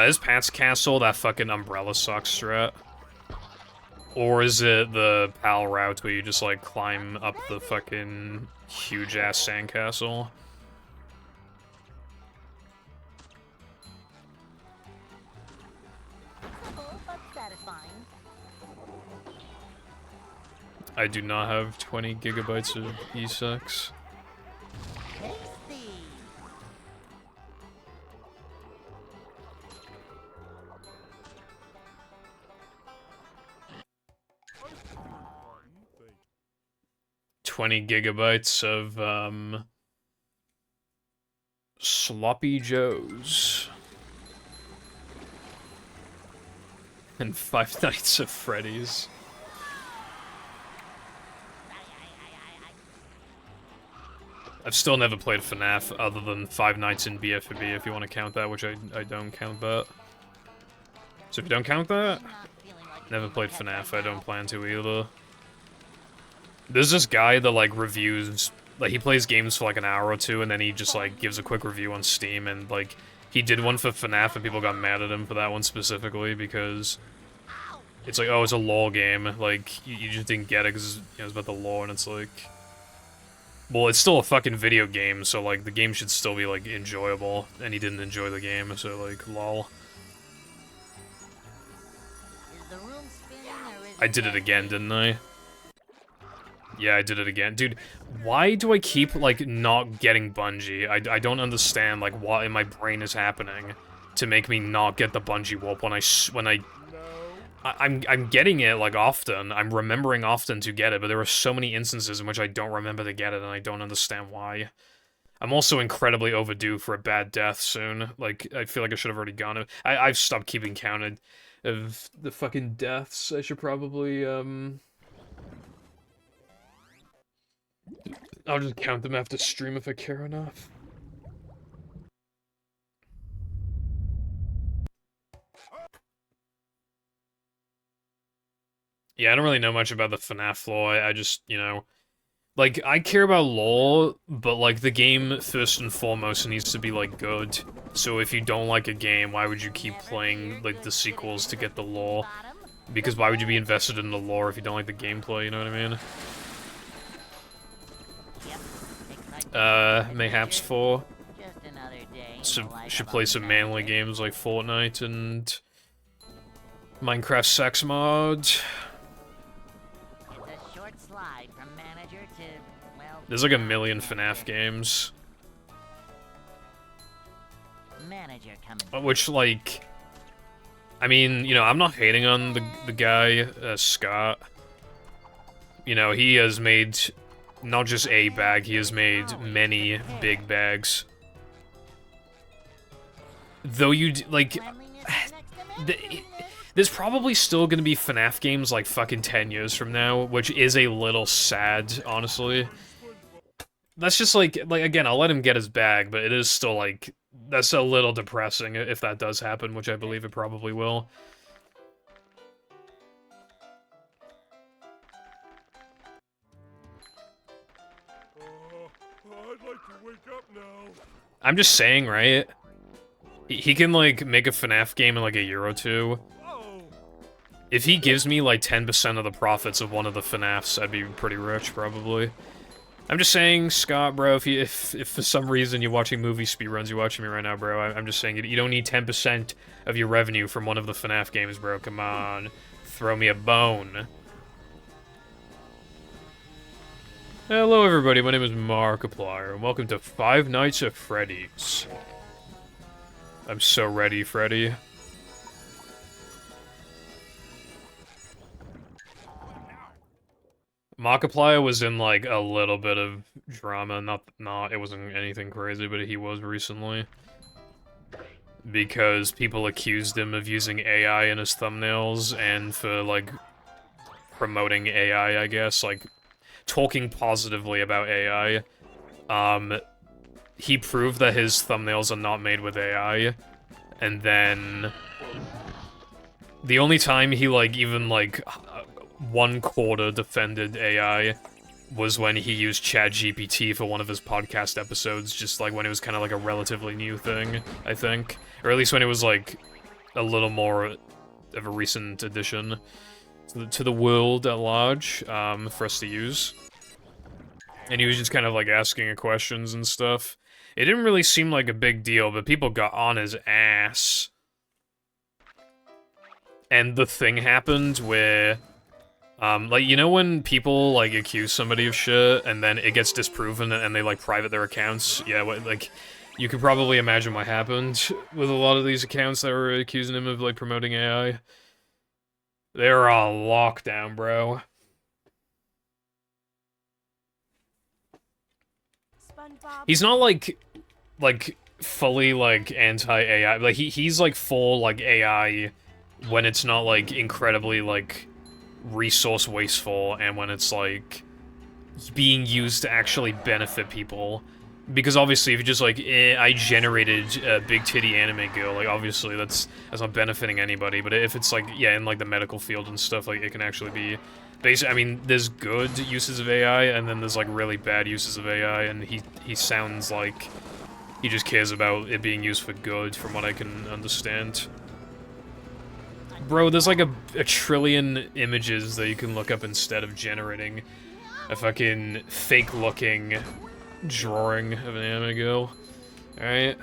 Is Pat's Castle that fucking umbrella sucks strat? Or is it the PAL route where you just, like, climb up the fucking huge-ass sandcastle? Simple but satisfying. I do not have 20 gigabytes of E6. Tasty. Thank you. 20 gigabytes of, Sloppy Joes. And Five Nights at Freddy's. I've still never played FNAF other than Five Nights in BFB, if you want to count that, which I don't count that. So if you don't count that, Not feeling like a never game played test FNAF, right I don't now. plan to either. There's this guy that, like, reviews, like, he plays games for, like, an hour or two, and then he just, like, gives a quick review on Steam, and, like, he did one for FNAF, and people got mad at him for that one specifically, because it's like, oh, it's a lore game, like, you just didn't get it because, you know, it's about the lore, and it's like... Well, it's still a fucking video game, so, like, the game should still be, like, enjoyable, and he didn't enjoy the game, so, like, lol. Is the room spinning or is I did it again, didn't I? Yeah, I did it again. Dude, why do I keep, like, not getting Bungie? I don't understand, like, what in my brain is happening to make me not get the Bungie warp when I'm getting it, like, often. I'm remembering often to get it, but there are so many instances in which I don't remember to get it, and I don't understand why. I'm also incredibly overdue for a bad death soon. Like, I feel like I should have already gone it. I've stopped keeping count of the fucking deaths. I should probably, I'll just count them after stream if I care enough. Yeah, I don't really know much about the FNAF lore. I just, you know... Like, I care about lore, but, like, the game, first and foremost, needs to be, like, good. So if you don't like a game, why would you keep playing, like, the sequels to get the lore? Because why would you be invested in the lore if you don't like the gameplay, you know what I mean? Mayhaps 4. Just another day in So, the life should of play a some family. manly games like Fortnite and... Minecraft Sex Mod. It's a short slide from manager to, well... There's like a million FNAF games. Manager coming. Which, like... I mean, you know, I'm not hating on the guy, Scott. You know, he has made not just a bag, he has made many big bags. Though you, like... Cleanliness is next to the- There's probably still gonna be FNAF games like fucking 10 years from now, which is a little sad, honestly. That's just like, again, I'll let him get his bag, but it is still like, that's a little depressing if that does happen, which I believe it probably will. I'd like to wake up now. I'm just saying, right? He can, like, make a FNAF game in, like, a year or two. Oh, If he gives me, like, 10% of the profits of one of the FNAFs, I'd be pretty rich, probably. I'm just saying, Scott, bro, if for some reason you're watching movie speedruns, you're watching me right now, bro, I'm just saying, you don't need 10% of your revenue from one of the FNAF games, bro, come on. Throw me a bone. Hello, everybody, my name is Markiplier, and welcome to Five Nights at Freddy's. I'm so ready, Freddy. Markiplier was in, like, a little bit of drama. It wasn't anything crazy, but he was recently. Because people accused him of using AI in his thumbnails, and for, like, promoting AI, I guess, like, talking positively about AI. He proved that his thumbnails are not made with AI, and then the only time he, like, even, like, 1/4 defended AI was when he used ChatGPT for one of his podcast episodes, just, like, when it was kind of, like, a relatively new thing, I think. Or at least when it was, like, a little more of a recent addition to the world at large, for us to use. And he was just kind of, like, asking questions and stuff. It didn't really seem like a big deal, but people got on his ass. And the thing happened where, like, you know when people, like, accuse somebody of shit, and then it gets disproven, and they, like, private their accounts? Yeah, like, you could probably imagine what happened with a lot of these accounts that were accusing him of, like, promoting AI. They're on lockdown, bro. SpongeBob. He's not, like, fully, like, anti-AI. Like, he's, like, full, like, AI when it's not, like, incredibly, like, resource wasteful, and when it's, like, being used to actually benefit people. Because obviously, if you're just like, I generated a big titty anime girl, like, obviously that's not benefiting anybody. But if it's like, yeah, in like the medical field and stuff, like, it can actually be I mean, there's good uses of AI, and then there's like really bad uses of AI, and he sounds like he just cares about it being used for good, from what I can understand. Bro, there's like a trillion images that you can look up instead of generating a fucking fake-looking drawing of an anime girl. Alright?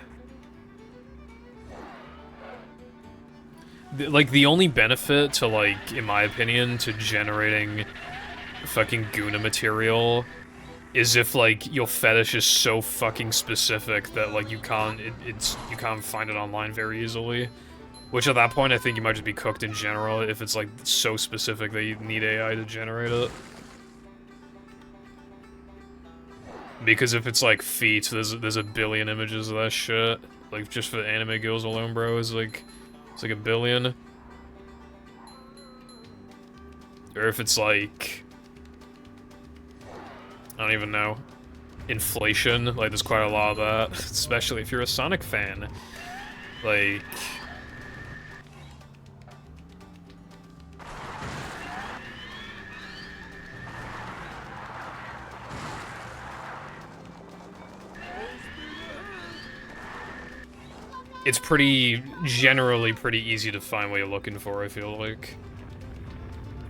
Like, the only benefit to, like, in my opinion, to generating fucking Guna material is if, like, your fetish is so fucking specific that, like, you can't find it online very easily. Which, at that point, I think you might just be cooked in general if it's, like, so specific that you need AI to generate it. Because if it's, like, feet, there's a billion images of that shit. Like, just for the anime girls alone, bro, it's like a billion. Or if it's, like, I don't even know, inflation, like, there's quite a lot of that. Especially if you're a Sonic fan. Like... it's generally pretty easy to find what you're looking for, I feel like.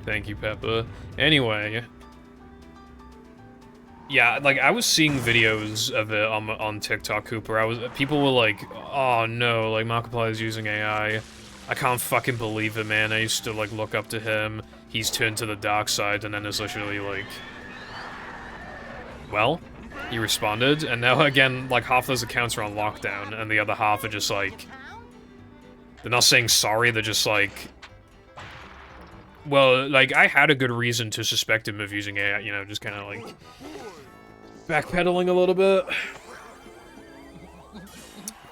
Thank you, Peppa. Anyway. Yeah, like, I was seeing videos of it on TikTok, Cooper. People were like, oh no, like, Markiplier is using AI. I can't fucking believe it, man. I used to, like, look up to him. He's turned to the dark side, and then it's literally like... well... he responded, and now again, like, half those accounts are on lockdown, and the other half are just like... they're not saying sorry, they're just like... well, like, I had a good reason to suspect him of using AI, you know, just kind of like... backpedaling a little bit.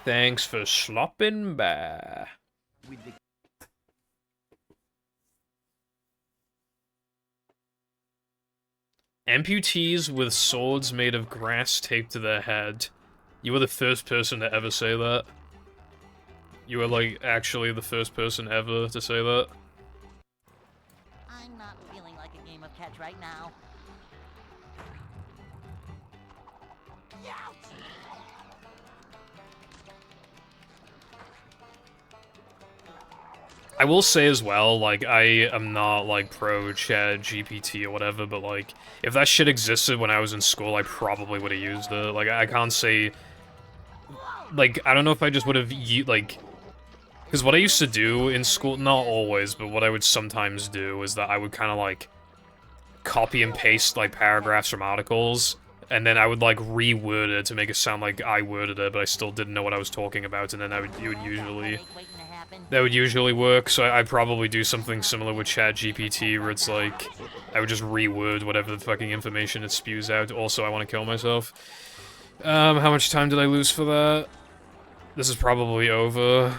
Thanks for slopping by. Amputees with swords made of grass taped to their head. You were the first person to ever say that. You were, like, actually the first person ever to say that. I'm not feeling like a game of catch right now. I will say as well, like, I am not, like, pro ChatGPT or whatever, but, like, if that shit existed when I was in school, I probably would have used it. Like, I can't say... like, I don't know if I just would have, like... because what I used to do in school, not always, but what I would sometimes do is that I would kind of, like, copy and paste, like, paragraphs from articles, and then I would, like, reword it to make it sound like I worded it, but I still didn't know what I was talking about, and then you would usually happened. that would usually work, so I'd probably do something similar with ChatGPT, where it's like, I would just reword whatever the fucking information it spews out. Also, I want to kill myself. How much time did I lose for that? This is probably over.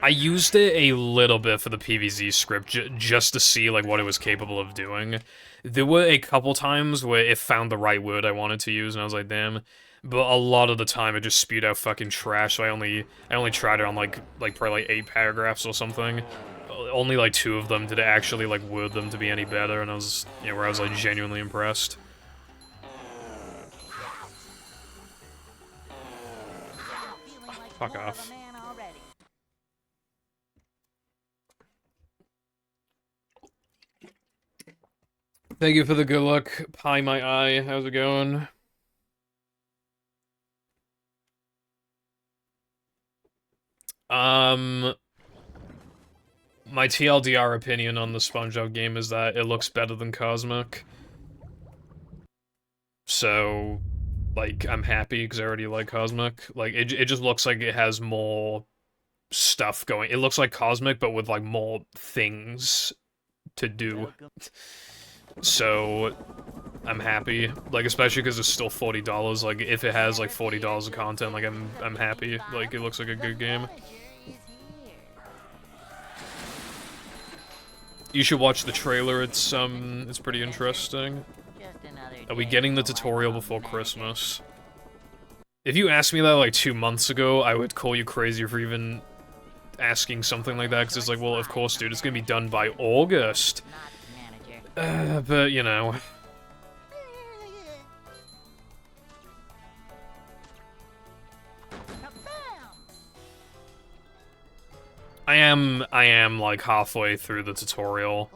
I used it a little bit for the PvZ script, just to see, like, what it was capable of doing. There were a couple times where it found the right word I wanted to use, and I was like, damn. But a lot of the time, it just spewed out fucking trash, so I only tried it on, like probably, like, 8 paragraphs or something. Only, like, 2 of them did it actually, like, word them to be any better, and I was, you know, where I was, like, genuinely impressed. Fuck off. Thank you for the good luck, Pie My Eye. How's it going? My TLDR opinion on the SpongeBob game is that it looks better than Cosmic. So, like, I'm happy because I already like Cosmic. Like, it just looks like it has more stuff going. It looks like Cosmic, but with, like, more things to do. So, I'm happy. Like, especially because it's still $40. Like, if it has, like, $40 of content, like, I'm happy. Like, it looks like a good game. You should watch the trailer, it's pretty interesting. Are we getting the tutorial before Christmas? If you asked me that, like, 2 months ago, I would call you crazy for even asking something like that, because it's like, well, of course, dude, it's gonna be done by August. But, you know. I am, like, halfway through the tutorial.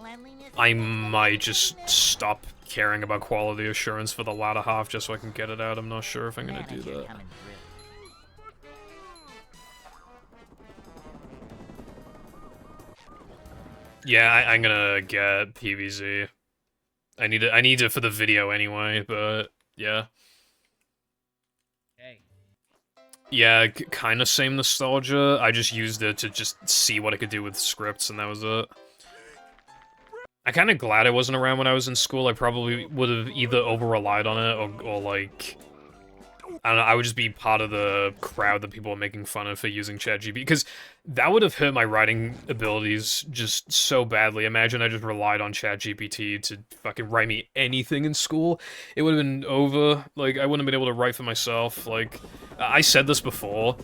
I might just stop caring about quality assurance for the latter half just so I can get it out. I'm not sure if I'm gonna do that. Yeah, I'm gonna get PvZ. I need it for the video anyway, but yeah. Hey. Yeah, kind of same nostalgia. I just used it to just see what I could do with scripts, and that was it. I'm kind of glad I wasn't around when I was in school. I probably would have either over-relied on it, or like... I don't know, I would just be part of the crowd that people are making fun of for using ChatGPT, because that would have hurt my writing abilities just so badly. Imagine I just relied on ChatGPT to fucking write me anything in school. It would have been over. Like, I wouldn't have been able to write for myself. Like, I said this before,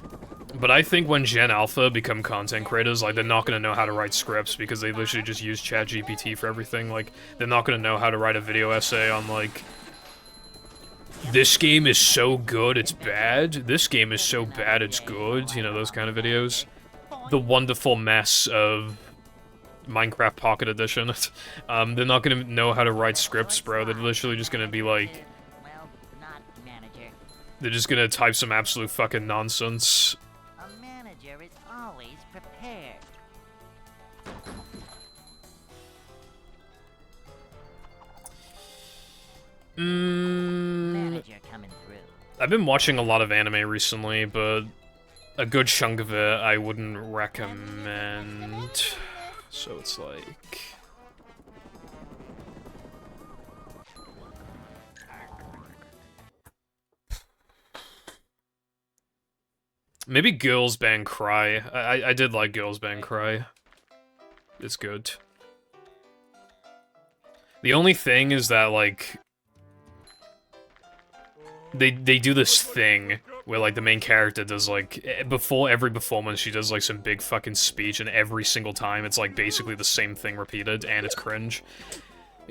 but I think when Gen Alpha become content creators, like, they're not gonna know how to write scripts because they literally just use ChatGPT for everything. Like, they're not gonna know how to write a video essay on, like, this game is so good, it's bad. This game is so bad, it's good. You know, those kind of videos. The wonderful mess of Minecraft Pocket Edition. They're not gonna know how to write scripts, bro. They're literally just gonna be like... They're just gonna type some absolute fucking nonsense. A manager is always prepared. Manager coming through. I've been watching a lot of anime recently, but a good chunk of it I wouldn't recommend. So it's like... Maybe Girls Band Cry. I did like Girls Band Cry. It's good. The only thing is that, like... They do this thing where, like, the main character does, like, before every performance, she does, like, some big fucking speech, and every single time it's, like, basically the same thing repeated, and it's cringe.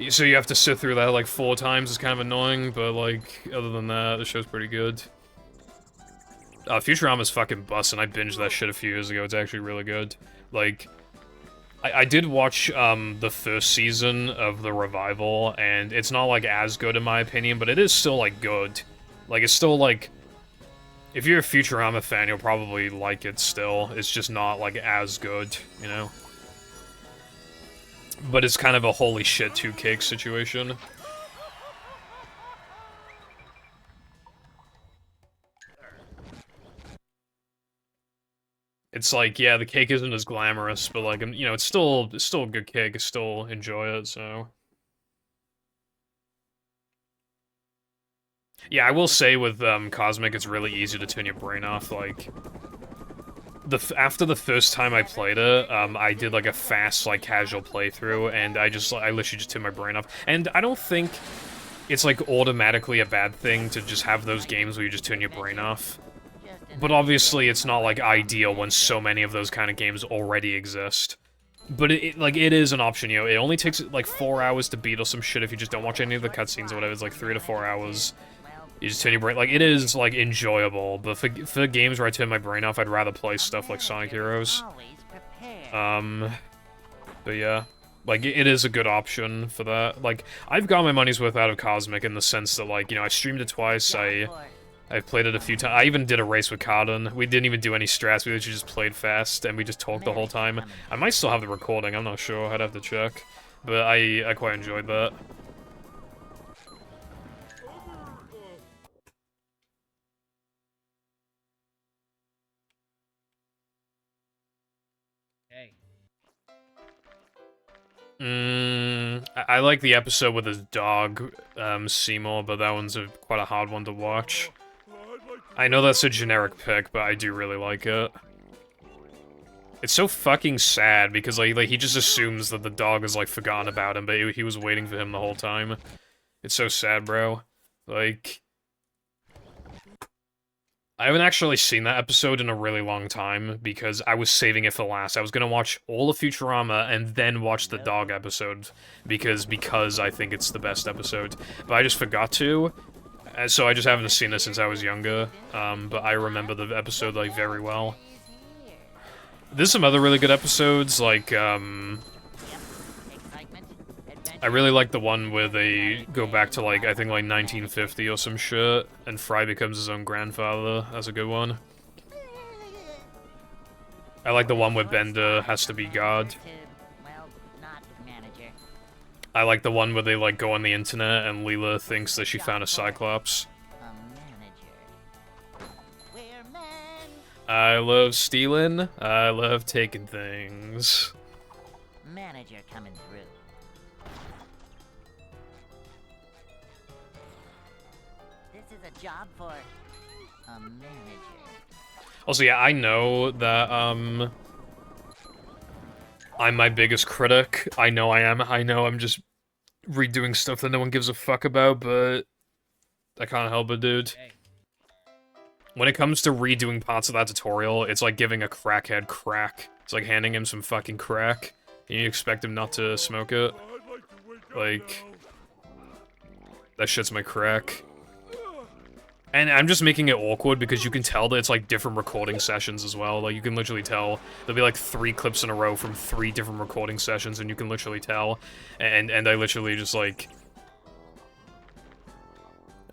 So you have to sit through that, like, 4 times. It's kind of annoying, but, like, other than that, the show's pretty good. Futurama's fucking bussin'. I binged that shit a few years ago. It's actually really good. Like, I did watch, the first season of The Revival, and it's not, like, as good in my opinion, but it is still, like, good. Like, it's still, like... If you're a Futurama fan, you'll probably like it still. It's just not, like, as good, you know? But it's kind of a holy shit 2 cake situation. It's like, yeah, the cake isn't as glamorous, but like, you know, it's still a good cake. I still enjoy it, so. Yeah, I will say with Cosmic, it's really easy to turn your brain off. Like, after the first time I played it, I did like a fast, like, casual playthrough, and I literally just turned my brain off. And I don't think it's like automatically a bad thing to just have those games where you just turn your brain off. But obviously, it's not like ideal when so many of those kind of games already exist. But it is an option, you know. It only takes like 4 hours to beat or some shit if you just don't watch any of the cutscenes or whatever. It's like 3 to 4 hours. You just turn your brain, like, it is, like, enjoyable, but for games where I turn my brain off, I'd rather play stuff like Sonic Heroes. But yeah, like, it is a good option for that. Like, I've got my money's worth out of Cosmic in the sense that, like, you know, I streamed it twice, I've played it a few times. I even did a race with Cardin. We didn't even do any strats, we literally just played fast, and we just talked the whole time. I might still have the recording, I'm not sure, I'd have to check. But I quite enjoyed that. I like the episode with his dog, Seymour, but that one's quite a hard one to watch. I know that's a generic pick, but I do really like it. It's so fucking sad, because, like he just assumes that the dog has, like, forgotten about him, but he was waiting for him the whole time. It's so sad, bro. Like, I haven't actually seen that episode in a really long time, because I was saving it for last. I was gonna watch all of Futurama, and then watch the dog episode, because I think it's the best episode. But I just forgot to, so I just haven't seen it since I was younger, but I remember the episode, like, very well. There's some other really good episodes, like, I really like the one where they go back to, like, I think, like, 1950 or some shit, and Fry becomes his own grandfather. That's a good one. I like the one where Bender has to be God. I like the one where they, like, go on the internet and Leela thinks that she found a Cyclops. I love stealing. I love taking things. Manager coming through. This is a job for a manager. Also, yeah, I know that, I'm my biggest critic. I know I am. I know I'm just redoing stuff that no one gives a fuck about, but I can't help it, dude. When it comes to redoing parts of that tutorial, it's like giving a crackhead crack. It's like handing him some fucking crack, and you expect him not to smoke it. Like, that shit's my crack. And I'm just making it awkward because you can tell that it's like different recording sessions as well. Like, you can literally tell. There'll be like 3 clips in a row from 3 different recording sessions, and you can literally tell. And I literally just like...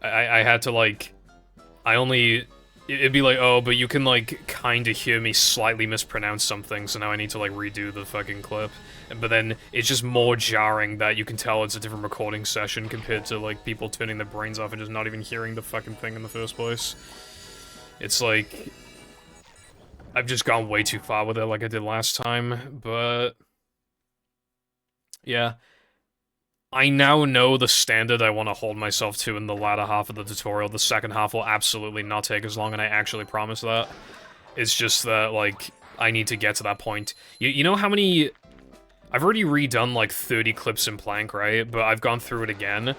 I had to like... It'd be like, oh, but you can, like, kinda hear me slightly mispronounce something, so now I need to, like, redo the fucking clip. But then, it's just more jarring that you can tell it's a different recording session compared to, like, people turning their brains off and just not even hearing the fucking thing in the first place. It's like... I've just gone way too far with it like I did last time, but... yeah. I now know the standard I want to hold myself to in the latter half of the tutorial. The second half will absolutely not take as long, and I actually promise that. It's just that, like, I need to get to that point. You know how many... I've already redone, like, 30 clips in Plank, right? But I've gone through it again.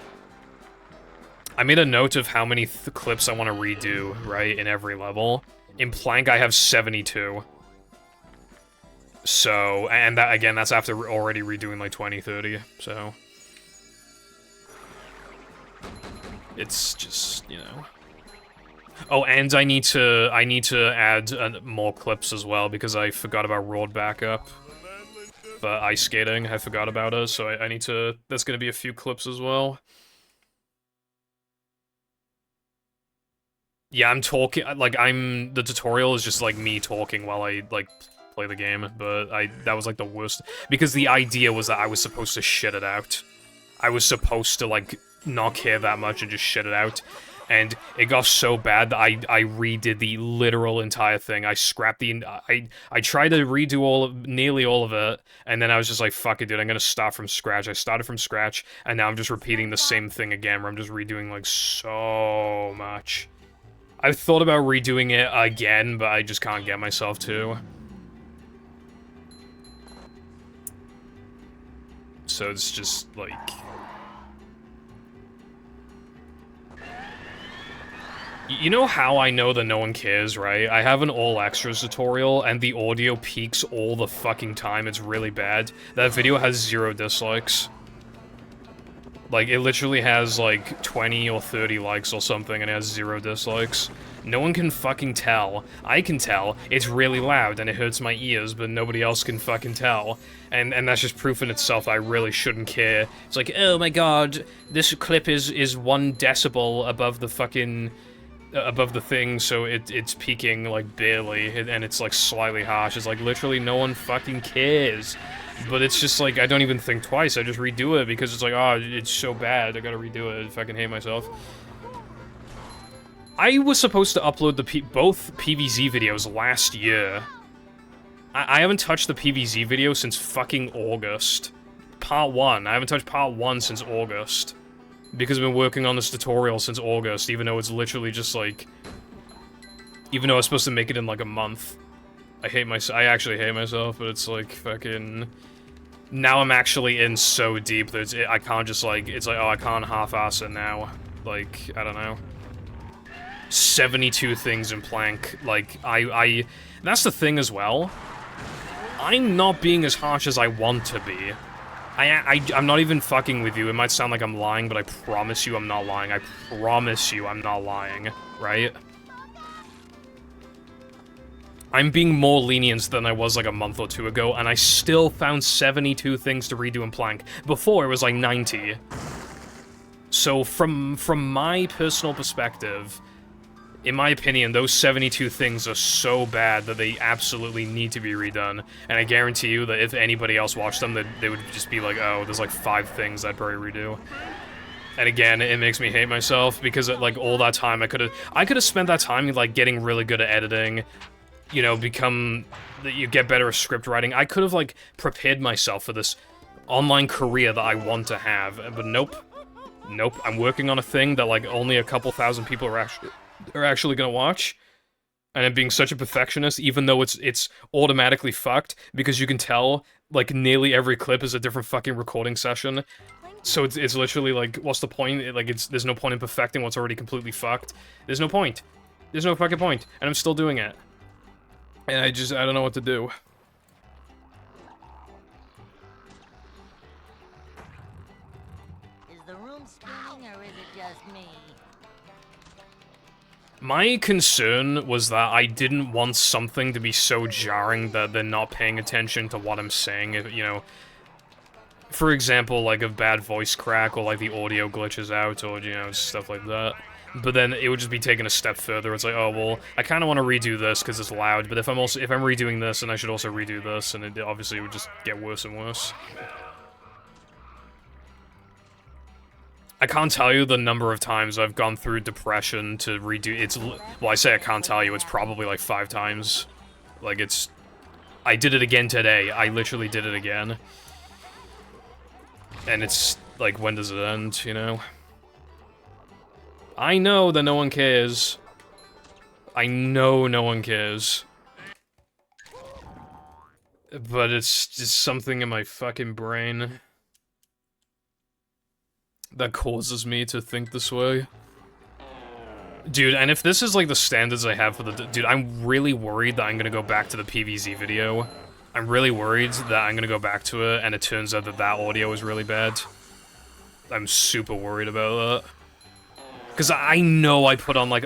I made a note of how many clips I want to redo, right, in every level. In Plank, I have 72. So, and that, again, that's after already redoing, like, 20, 30, so... It's just, you know... Oh, and I need to add more clips as well, because I forgot about Road Backup. But ice skating, I forgot about it, so I need to... There's gonna be a few clips as well. Yeah, I'm talking... Like, the tutorial is just, like, me talking while I, like, play the game, but that was, like, the worst. Because the idea was that I was supposed to shit it out. I was supposed to, like... not care that much and just shit it out. and it got so bad that I redid the literal entire thing. I scrapped the... I tried to redo nearly all of it, and then I was just like, fuck it, dude, I'm gonna start from scratch. I started from scratch, and now I'm just repeating the same thing again, where I'm just redoing, like, so much. I've thought about redoing it again, but I just can't get myself to. So it's just, like... You know how I know that no one cares, right? I have an all extras tutorial, and the audio peaks all the fucking time. It's really bad. That video has 0 dislikes. Like, it literally has, like, 20 or 30 likes or something, and it has 0 dislikes. No one can fucking tell. I can tell. It's really loud, and it hurts my ears, but nobody else can fucking tell. And that's just proof in itself that I really shouldn't care. It's like, oh my god, this clip is 1 decibel above the fucking... above the thing, so it's peaking, like, barely, and it's, like, slightly harsh. It's like, literally no one fucking cares. But it's just, like, I don't even think twice, I just redo it, because it's like, oh, it's so bad, I gotta redo it, I fucking hate myself. I was supposed to upload both PVZ videos last year. I haven't touched the PVZ video since fucking August. Part 1, I haven't touched part 1 since August. Because I've been working on this tutorial since August, even though it's literally just, like... Even though I was supposed to make it in, like, a month. I actually hate myself, but it's, like, fucking... Now I'm actually in so deep that I can't just, like... It's like, oh, I can't half-ass it now. Like, I don't know. 72 things in Plank. Like, That's the thing as well. I'm not being as harsh as I want to be. I'm not even fucking with you. It might sound like I'm lying, but I promise you I'm not lying. I promise you I'm not lying, right? I'm being more lenient than I was like a month or 2 ago, and I still found 72 things to redo in Plank. Before, it was like 90. So from my personal perspective, in my opinion, those 72 things are so bad that they absolutely need to be redone. And I guarantee you that if anybody else watched them, they would just be like, oh, there's like 5 things I'd probably redo. And again, it makes me hate myself, because like all that time I could have spent that time like getting really good at editing, you know, you get better at script writing. I could have like prepared myself for this online career that I want to have, but nope. Nope, I'm working on a thing that like only a couple thousand people are actually gonna watch, and I'm being such a perfectionist, even though it's automatically fucked, because you can tell, like, nearly every clip is a different fucking recording session, so it's literally, like, what's the point? There's no point in perfecting what's already completely fucked. There's no point. There's no fucking point, and I'm still doing it. And I don't know what to do. Is the room spinning, or is it just me? My concern was that I didn't want something to be so jarring that they're not paying attention to what I'm saying, you know. For example, like a bad voice crack, or like the audio glitches out, or, you know, stuff like that. But then it would just be taken a step further. It's like, oh, well, I kind of want to redo this because it's loud, but if I'm redoing this, then I should also redo this, and obviously it would just get worse and worse. I can't tell you the number of times I've gone through depression to redo... Well, I say I can't tell you, it's probably like 5 times. Like, I did it again today. I literally did it again. And it's, like, when does it end, you know? I know that no one cares. I know no one cares. But it's just something in my fucking brain that causes me to think this way. Dude, and if this is like the standards I have for the... Dude, I'm really worried that I'm gonna go back to the PVZ video. I'm really worried that I'm gonna go back to it, and it turns out that that audio is really bad. I'm super worried about that. Because I know I put on like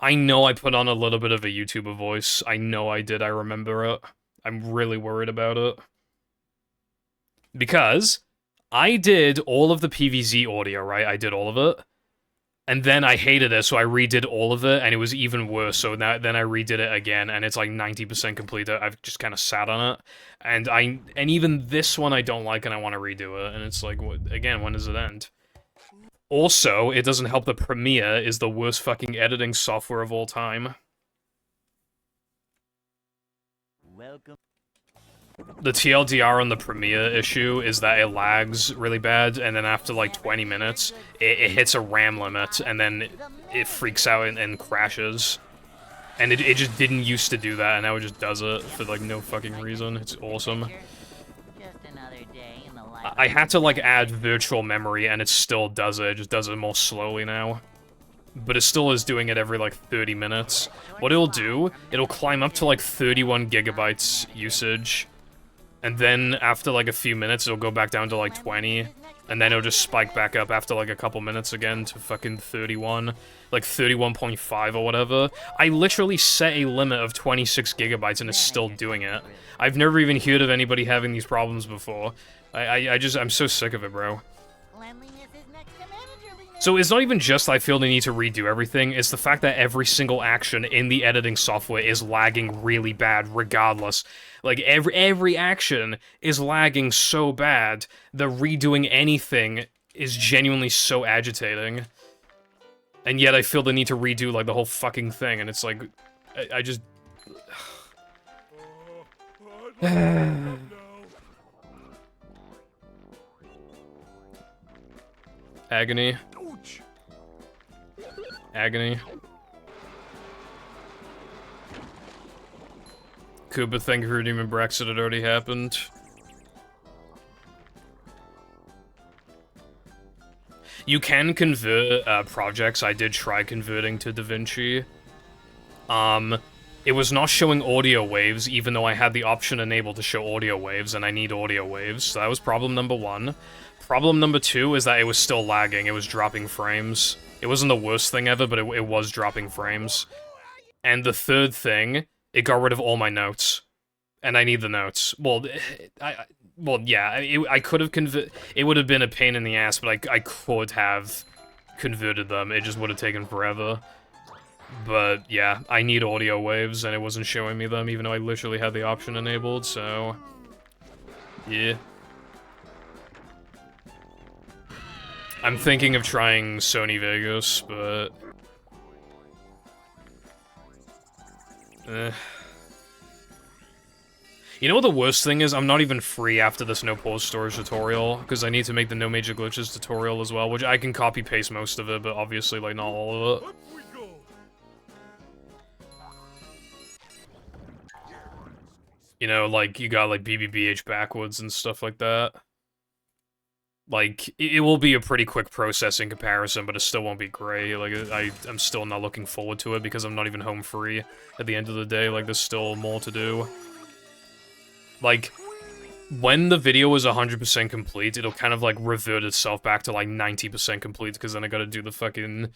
I know I put on a little bit of a YouTuber voice. I know I did, I remember it. I'm really worried about it. Because I did all of the PVZ audio, right? I did all of it. And then I hated it, so I redid all of it, and it was even worse, so then I redid it again, and it's like 90% complete. I've just kind of sat on it. And even this one I don't like, and I want to redo it, and it's like, again, when does it end? Also, it doesn't help that Premiere is the worst fucking editing software of all time. Welcome. The TLDR on the Premiere issue is that it lags really bad, and then after like 20 minutes, it hits a RAM limit, and then it freaks out and crashes. And it just didn't used to do that, and now it just does it for like no fucking reason. It's awesome. Just another day in the life. I had to like add virtual memory, and it still does it. It just does it more slowly now. But it still is doing it every like 30 minutes. What it'll do, it'll climb up to like 31 gigabytes usage. And then after like a few minutes, it'll go back down to like 20. And then it'll just spike back up after like a couple minutes again to fucking 31. Like 31.5 or whatever. I literally set a limit of 26 gigabytes and it's still doing it. I've never even heard of anybody having these problems before. I'm so sick of it, bro. Cleanliness is next to managerliness. So it's not even just I feel the need to redo everything, it's the fact that every single action in the editing software is lagging really bad regardless. Like, every action is lagging so bad that redoing anything is genuinely so agitating. And yet I feel the need to redo, like, the whole fucking thing, and it's like, I just... Agony. Agony. Koopa, thank you for redeeming Brexit, it already happened. You can convert projects. I did try converting to DaVinci. It was not showing audio waves, even though I had the option enabled to show audio waves, and I need audio waves, so that was problem number 1. Problem number 2 is that it was still lagging, it was dropping frames. It wasn't the worst thing ever, but it was dropping frames. And the third thing, it got rid of all my notes. And I need the notes. Well, I could have it would have been a pain in the ass, but I could have converted them. It just would have taken forever. But, yeah, I need audio waves, and it wasn't showing me them, even though I literally had the option enabled, so... yeah. I'm thinking of trying Sony Vegas, but... You know what the worst thing is? I'm not even free after this no pause storage tutorial, because I need to make the no major glitches tutorial as well, which I can copy-paste most of it, but obviously, like, not all of it. You know, like, you got, like, BBBH backwards and stuff like that. Like, it will be a pretty quick processing comparison, but it still won't be great. Like, I'm still not looking forward to it because I'm not even home free at the end of the day. Like, there's still more to do. Like, when the video is 100% complete, it'll kind of, like, revert itself back to, like, 90% complete, because then I gotta do the fucking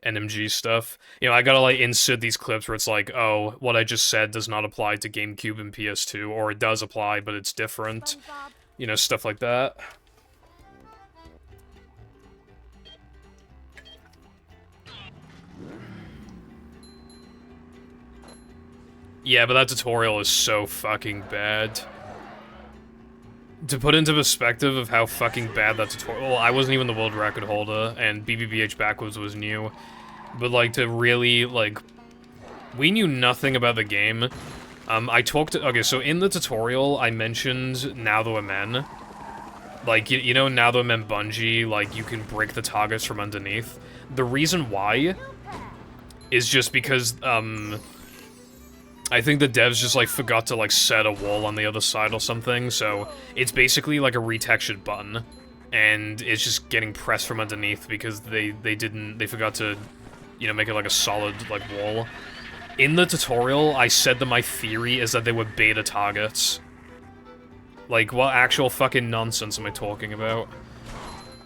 NMG stuff. You know, I gotta, like, insert these clips where it's like, oh, what I just said does not apply to GameCube and PS2, or it does apply, but it's different. You know, stuff like that. Yeah, but that tutorial is so fucking bad. To put into perspective of how fucking bad that tutorial... Well, I wasn't even the world record holder, and BBBH backwards was new. But, like, to really, like... We knew nothing about the game. I talked to... Okay, so in the tutorial, I mentioned Now That We're Men. Like, you know Now That We're Men Bungie, like, you can break the targets from underneath. The reason why is just because, I think the devs just, like, forgot to, like, set a wall on the other side or something, so it's basically like a retextured button, and it's just getting pressed from underneath because they forgot to, you know, make it like a solid, like, wall. In the tutorial, I said that my theory is that they were beta targets. Like, what actual fucking nonsense am I talking about?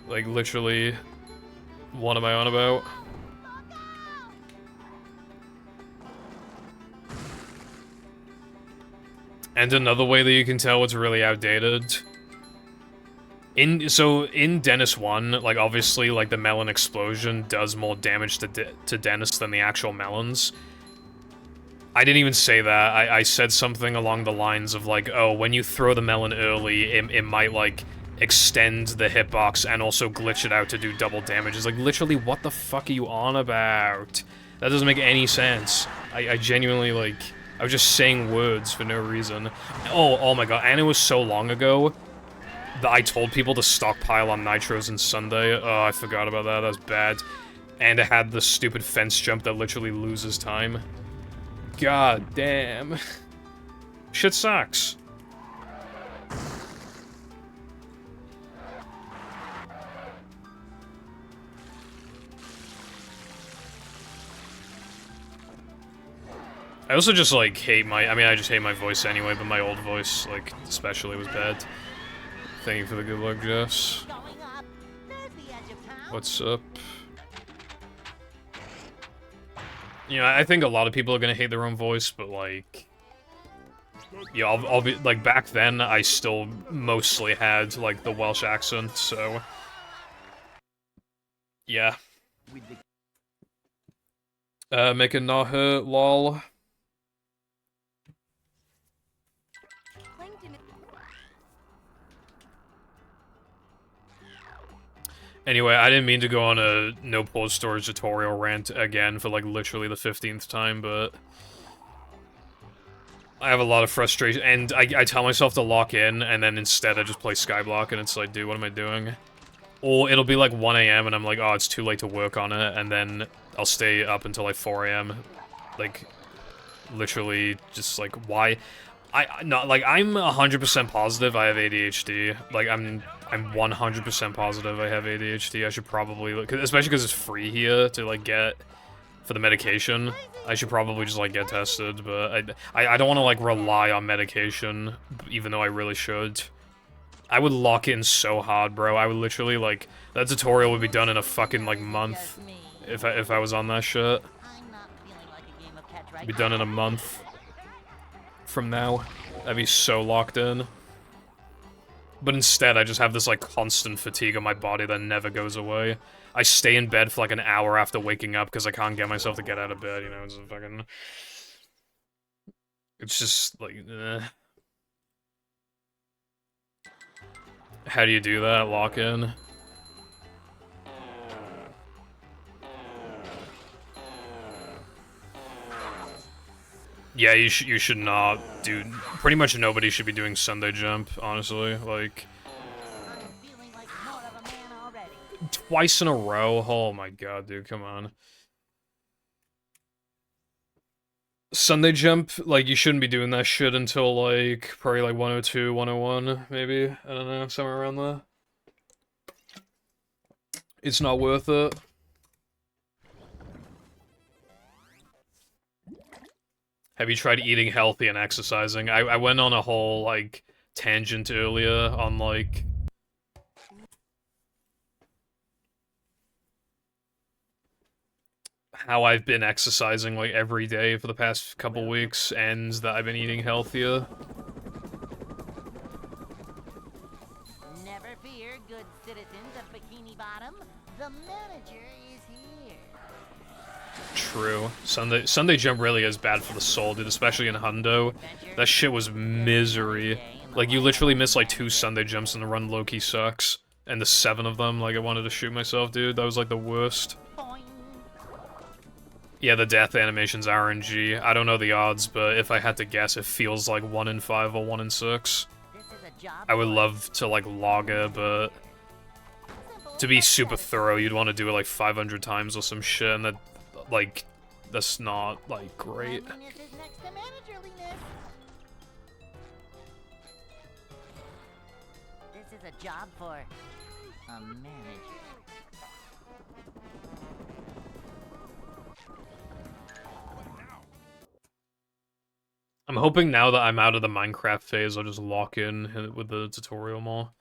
Like, literally, what am I on about? And another way that you can tell it's really outdated. So in Dennis 1, like, obviously, like, the melon explosion does more damage to Dennis than the actual melons. I didn't even say that. I said something along the lines of, like, oh, when you throw the melon early, it might, like, extend the hitbox and also glitch it out to do double damage. It's like, literally, what the fuck are you on about? That doesn't make any sense. I genuinely, like, I was just saying words for no reason. Oh my god, and it was so long ago that I told people to stockpile on nitros and Sunday. Oh, I forgot about that, that's bad. And it had the stupid fence jump that literally loses time. God damn. Shit sucks. I also just, like, hate my... I mean, I just hate my voice anyway, but my old voice, like, especially was bad. Thank you for the good luck, Jess. What's up? You know, I think a lot of people are gonna hate their own voice, but, like... Yeah, I'll be... Like, back then, I still mostly had, like, the Welsh accent, so... Yeah. Make a not hurt, lol. Anyway, I didn't mean to go on a no pause storage tutorial rant again for, like, literally the 15th time, but... I have a lot of frustration, and I tell myself to lock in, and then instead I just play Skyblock, and it's like, dude, what am I doing? Or it'll be like 1 AM, and I'm like, oh, it's too late to work on it, and then I'll stay up until like 4 AM. Like, literally, just like, why? I'm 100% positive I have ADHD. Like, I'm 100% positive I have ADHD. I should probably, especially because it's free here to, like, get for the medication. I should probably just, like, get tested, but I don't want to, like, rely on medication, even though I really should. I would lock in so hard, bro. I would literally, like, that tutorial would be done in a fucking, like, month if I was on that shit. It'd be done in a month from now. I'd be so locked in. But instead, I just have this, like, constant fatigue on my body that never goes away. I stay in bed for, like, an hour after waking up because I can't get myself to get out of bed, you know, it's fucking... It's just, like, eh. How do you do that? Lock in? Yeah, you should not, dude. Pretty much nobody should be doing Sunday jump, honestly. Like, twice in a row? Oh my god, dude, come on. Sunday jump, like, you shouldn't be doing that shit until, like, probably, like, 102, 101, maybe? I don't know, somewhere around there. It's not worth it. Have you tried eating healthy and exercising? I went on a whole, like, tangent earlier on, like... how I've been exercising, like, every day for the past couple weeks, and that I've been eating healthier. Never fear, good citizens of Bikini Bottom. The manager is here. True. Sunday jump really is bad for the soul, dude, especially in Hundo. That shit was misery. Like, you literally miss, like, 2 Sunday jumps and the run low-key sucks. And the 7 of them, like, I wanted to shoot myself, dude. That was, like, the worst. Yeah, the death animation's RNG. I don't know the odds, but if I had to guess, it feels like 1 in 5 or 1 in 6. I would love to, like, log it, but... to be super thorough, you'd want to do it, like, 500 times or some shit, and that... like, that's not, like, great. This is a job for a manager. I'm hoping now that I'm out of the Minecraft phase, I'll just lock in with the tutorial more.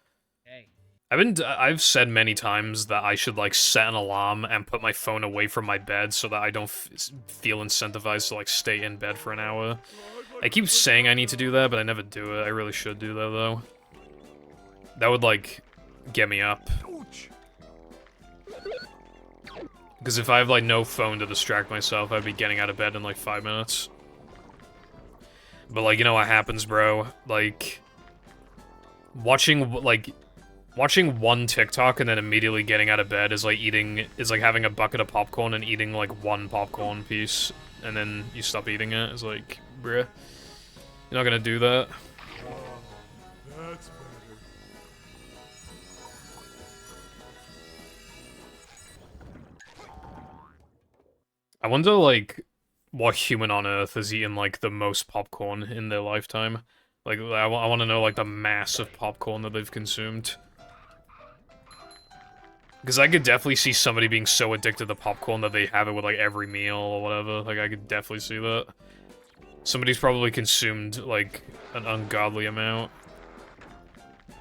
Hey. I've said many times that I should, like, set an alarm and put my phone away from my bed so that I don't feel incentivized to, like, stay in bed for an hour. I keep saying I need to do that, but I never do it. I really should do that, though. That would, like, get me up. Because if I have, like, no phone to distract myself, I'd be getting out of bed in, like, 5 minutes. But, like, you know what happens, bro? Like, watching, like... Watching one TikTok and then immediately getting out of bed is like having a bucket of popcorn and eating like one popcorn piece, and then you stop eating it. It's like, bruh, you're not gonna do that. That's better. I wonder, like, what human on Earth has eaten, like, the most popcorn in their lifetime. Like, I want to know, like, the mass of popcorn that they've consumed. Because I could definitely see somebody being so addicted to popcorn that they have it with, like, every meal or whatever. Like, I could definitely see that. Somebody's probably consumed, like, an ungodly amount.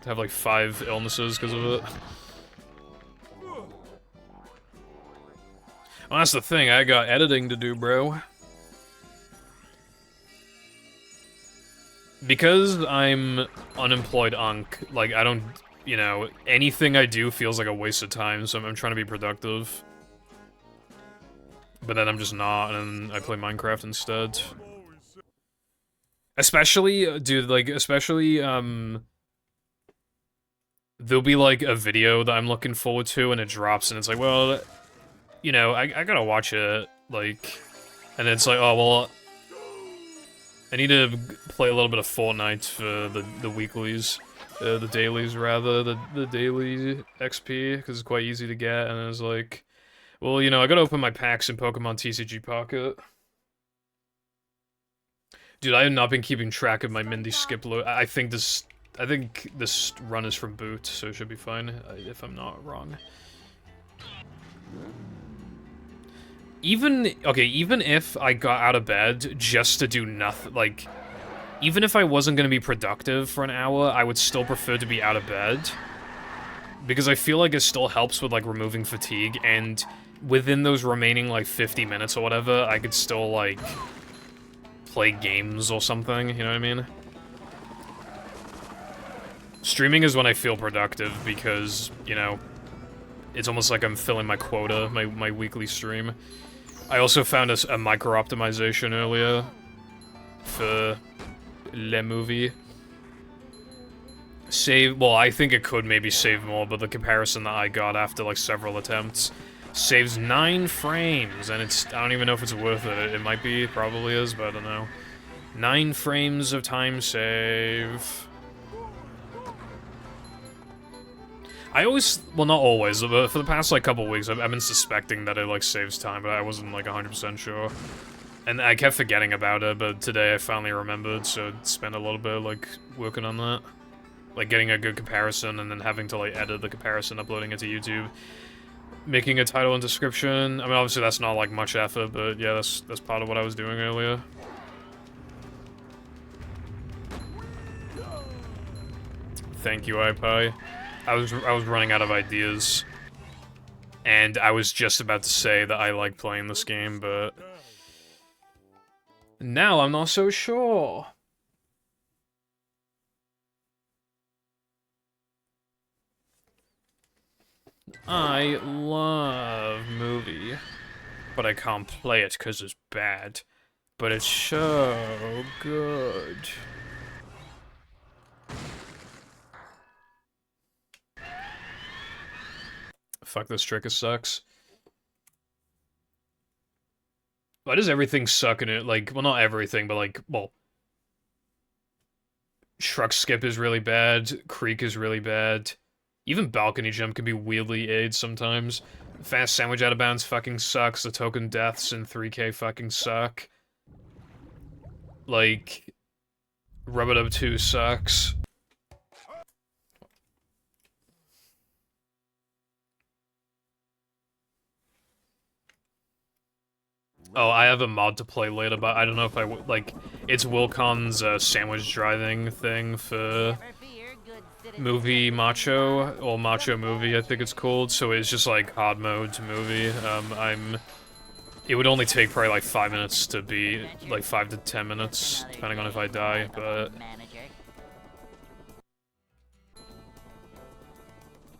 To have, like, 5 illnesses because of it. Well, that's the thing, I got editing to do, bro. Because I'm unemployed unk, like, I don't, you know, anything I do feels like a waste of time, so I'm trying to be productive. But then I'm just not, and I play Minecraft instead. Especially, dude, like, there'll be, like, a video that I'm looking forward to, and it drops, and it's like, well, you know, I gotta watch it, like, and it's like, oh, well, I need to play a little bit of Fortnite for the weeklies, the dailies, rather, the daily XP, because it's quite easy to get, and it's like, well, you know, I gotta open my packs in Pokemon TCG Pocket. Dude, I have not been keeping track of my Mindy skip load. I think this run is from boot, so it should be fine, if I'm not wrong. Even if I got out of bed just to do nothing, like, even if I wasn't gonna be productive for an hour, I would still prefer to be out of bed. Because I feel like it still helps with, like, removing fatigue, and within those remaining, like, 50 minutes or whatever, I could still, like, play games or something, you know what I mean? Streaming is when I feel productive, because, you know, it's almost like I'm filling my quota, my weekly stream. I also found a micro-optimization earlier for Le Movie. Well, I think it could maybe save more, but the comparison that I got after, like, several attempts saves 9 frames, and I don't even know if it's worth it. It might be, it probably is, but I don't know. 9 frames of time save. I always, well, not always, but for the past, like, couple weeks, I've been suspecting that it, like, saves time, but I wasn't, like, 100% sure. And I kept forgetting about it, but today I finally remembered, so I spent a little bit, like, working on that. Like, getting a good comparison, and then having to, like, edit the comparison, uploading it to YouTube. Making a title and description. I mean, obviously that's not, like, much effort, but yeah, that's part of what I was doing earlier. Thank you, iPie. I was running out of ideas, and I was just about to say that I like playing this game, but now I'm not so sure. I love movie, but I can't play it because it's bad, but it's so good. Fuck, this trick sucks. Why does everything suck in it? Like, well, not everything, but like, well, truck skip is really bad, creek is really bad, even balcony jump can be weirdly aid sometimes. Fast sandwich out of bounds fucking sucks, the token deaths in 3K fucking suck. Like, Rub-a-Dub 2 sucks. Oh, I have a mod to play later, but I don't know if I would, like, it's Wilcon's sandwich driving thing for movie Macho, or Macho Movie, I think it's called, so it's just, like, hard mode to movie. It would only take probably, like, 5 minutes to be, like, 5 to 10 minutes, depending on if I die, but...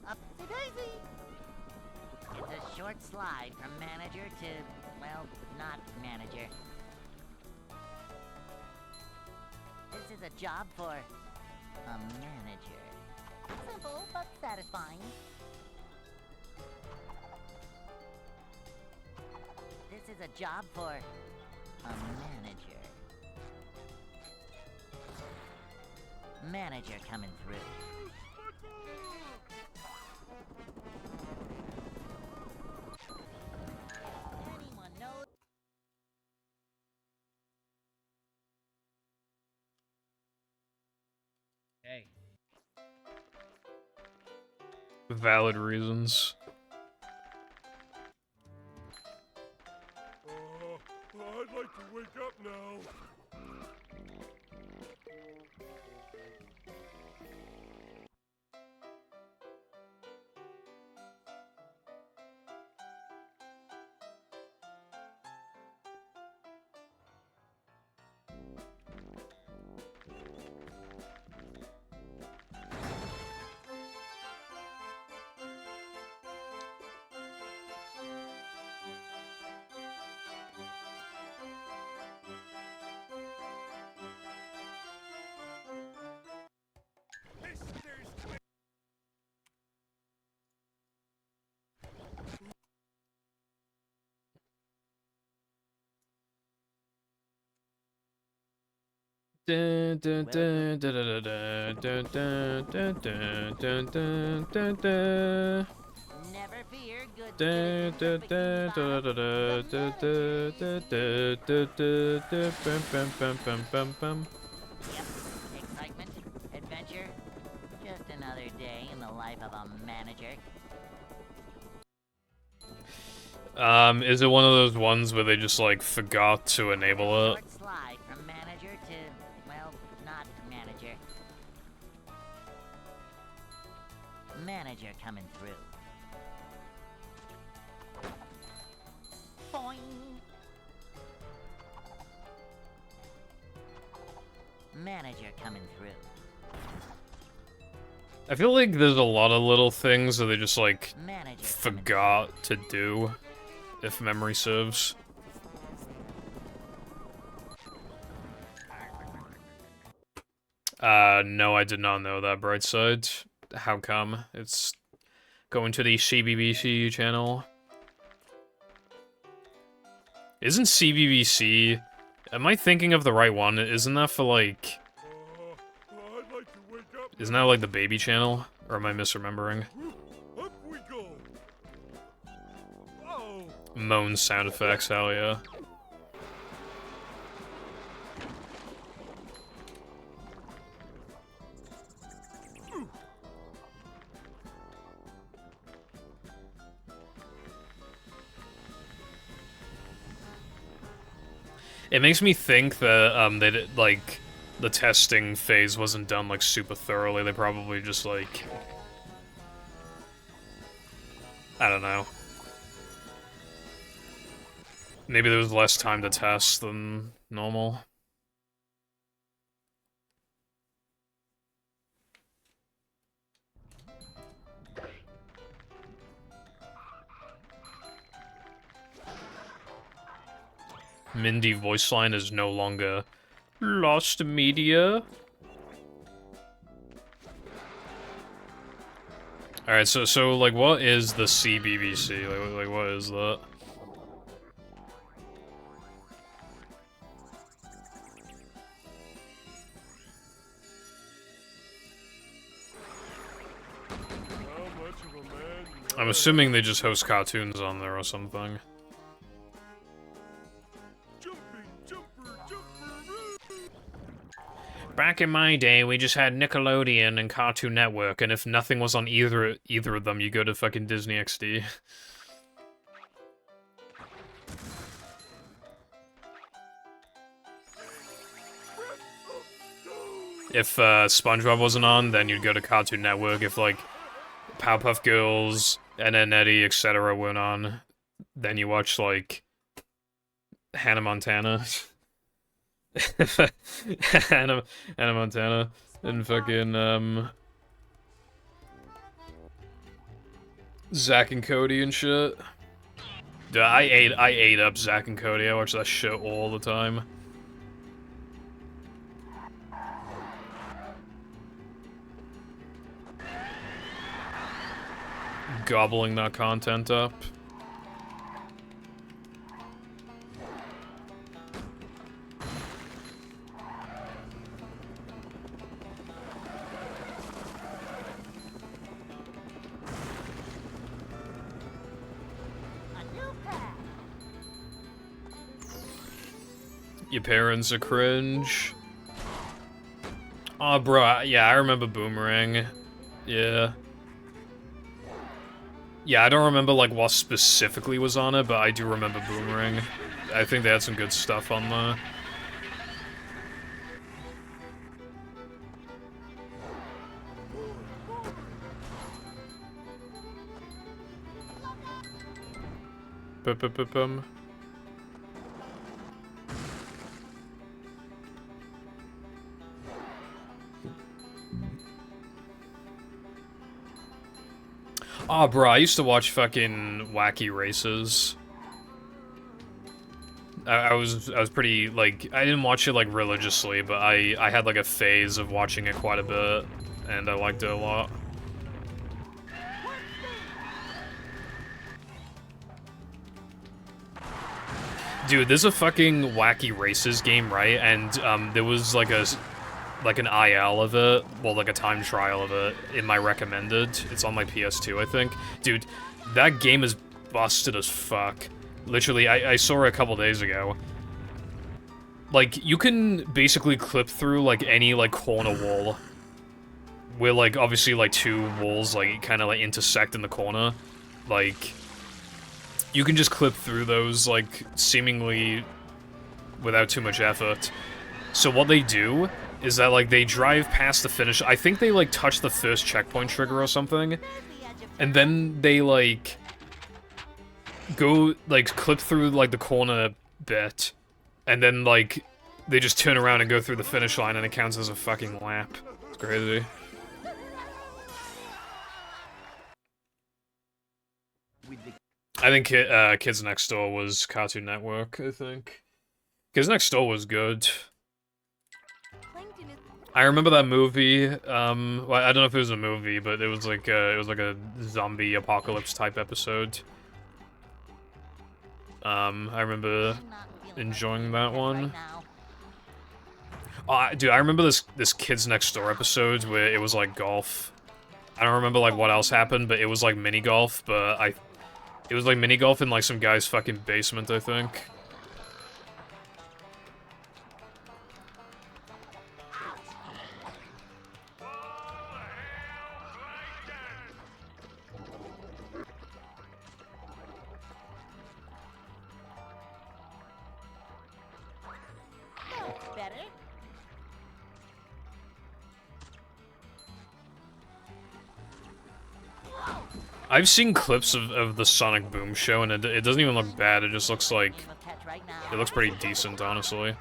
Upsy-daisy! It's a short slide from manager to, well, not manager. This is a job for a manager. Simple, but satisfying. This is a job for a manager. Manager coming through. Anyone know? Hey. Valid reasons. I'd like to wake up now. Dun, dun, dun, dun, dun, dun, dun, dun, dun, dun, dun, dun, dun. Never fear, good Dun, citizens dun, of Bikini dun, dun, Bottom. dun, dun, dun, dun, dun, dun, dun, bum, bum, bum, bum, bum. Yep, excitement, adventure, just another day in the life of a manager. Is it one of those ones where they just like forgot to enable it? Short slide from manager to, well, not manager. Manager coming through. Boing. Manager coming through. I feel like there's a lot of little things that they just like Manager coming forgot to do, if memory serves. No, I did not know that, Brightside. How come? It's going to the CBBC channel. Isn't CBBC... Am I thinking of the right one? Isn't that for, like... I'd like to wake up. Isn't that, like, the baby channel? Or am I misremembering? Up we go. Oh. Moan sound effects, hell yeah. It makes me think that, they did, like, the testing phase wasn't done, like, super thoroughly. They probably just, like... I don't know. Maybe there was less time to test than normal. Mindy voice line is no longer lost media. Alright, so, like, what is the CBBC? Like, what is that? How much of a man you I'm are. assuming they just host cartoons on there or something. Jumping, jumper, jumper. Back in my day, we just had Nickelodeon and Cartoon Network, and if nothing was on either of them, you go to fucking Disney XD. If SpongeBob wasn't on, then you'd go to Cartoon Network. If like Powerpuff Girls, Ed, Edd n Eddy, etc. weren't on, then you watch like Hannah Montana. Hannah Montana and fucking Zack and Cody and shit. Dude, I ate up Zack and Cody. I watch that shit all the time. gobbling that content up. A new path. Your parents are cringe. Oh, bro, yeah, I remember Boomerang. Yeah. Yeah, I don't remember, like, what specifically was on it, but I do remember Boomerang. I think they had some good stuff on there. Bum. Oh, bro, I used to watch fucking Wacky Races. I was pretty, like, I didn't watch it, like, religiously, but I had, like, a phase of watching it quite a bit, and I liked it a lot. Dude, there's a fucking Wacky Races game, right? And, there was, like, an IL of it, well, like a time trial of it, in my recommended. It's on my PS2, I think. Dude, that game is busted as fuck. Literally, I saw it a couple days ago. Like, you can basically clip through, like, any, like, corner wall. Where, like, obviously, like, two walls, like, kind of, like, intersect in the corner. Like, you can just clip through those, like, seemingly without too much effort. So what they do is that, like, they drive past the finish. I think they, like, touch the first checkpoint trigger or something. And then they, like, go, like, clip through, like, the corner bit. And then, like, they just turn around and go through the finish line and it counts as a fucking lap. It's crazy. I think Kids Next Door was Cartoon Network, I think. Kids Next Door was good. I remember that movie. Well, I don't know if it was a movie, but it was like a zombie apocalypse type episode. I remember enjoying that one. Oh, dude, I remember this Kids Next Door episode where it was like golf. I don't remember like what else happened, but it was like mini golf. But it was like mini golf in like some guy's fucking basement, I think. Better. I've seen clips of the Sonic Boom show, and it doesn't even look bad. It just looks like it looks pretty decent, honestly.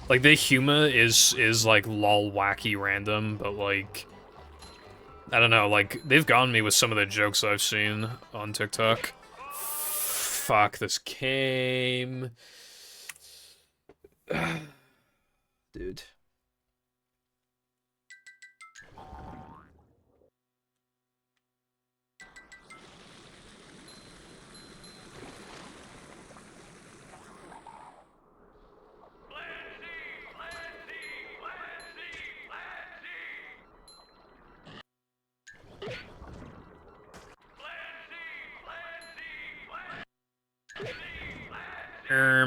Like the humor is like lol wacky random, but like I don't know. Like they've gotten me with some of the jokes I've seen on TikTok. Fuck, this came. Dude.